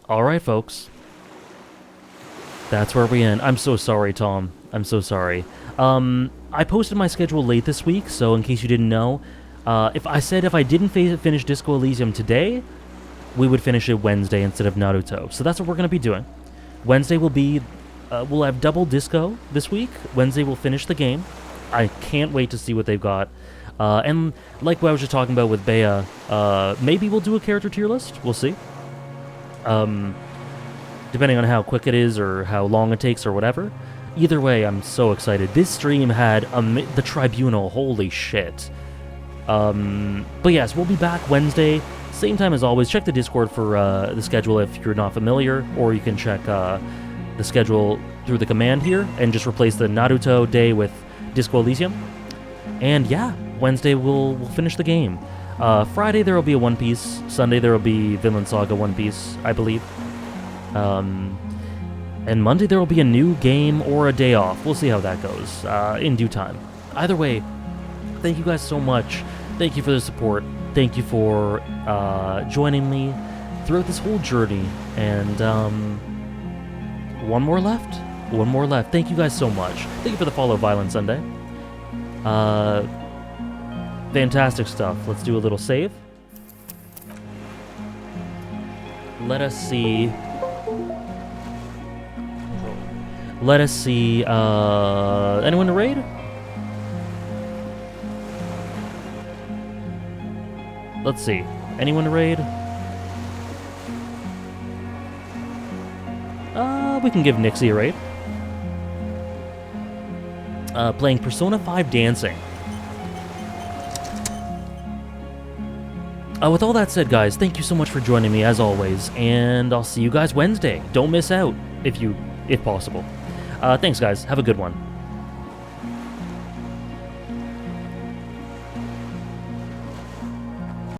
All right, folks. That's where we end. I'm so sorry, Tom. I'm so sorry. I posted my schedule late this week, so in case you didn't know, if I didn't finish Disco Elysium today, we would finish it Wednesday instead of Naruto. So that's what we're going to be doing. Wednesday will be, we'll have double Disco this week. Wednesday we'll finish the game. I can't wait to see what they've got. And like what I was just talking about with Bea, maybe we'll do a character tier list. We'll see. Depending on how quick it is or how long it takes or whatever. Either way, I'm so excited. This stream had the Tribunal. Holy shit. But yes, we'll be back Wednesday. Same time as always. Check the Discord for the schedule if you're not familiar. Or you can check the schedule through the command here and just replace the Naruto day with Disco Elysium. And yeah, Wednesday we'll finish the game. Friday there will be a One Piece. Sunday there will be Vinland Saga One Piece, I believe. And Monday there will be a new game or a day off. We'll see how that goes in due time. Either way, thank you guys so much. Thank you for the support. Thank you for joining me throughout this whole journey. And one more left. One more left. Thank you guys so much. Thank you for the follow, Violent Sunday. Fantastic stuff. Let's do a little save. Let us see. Anyone to raid? Let's see. Anyone to raid? We can give Nixie a raid. Playing Persona 5 Dancing. With all that said, guys, thank you so much for joining me as always, and I'll see you guys Wednesday. Don't miss out if possible. Thanks, guys. Have a good one.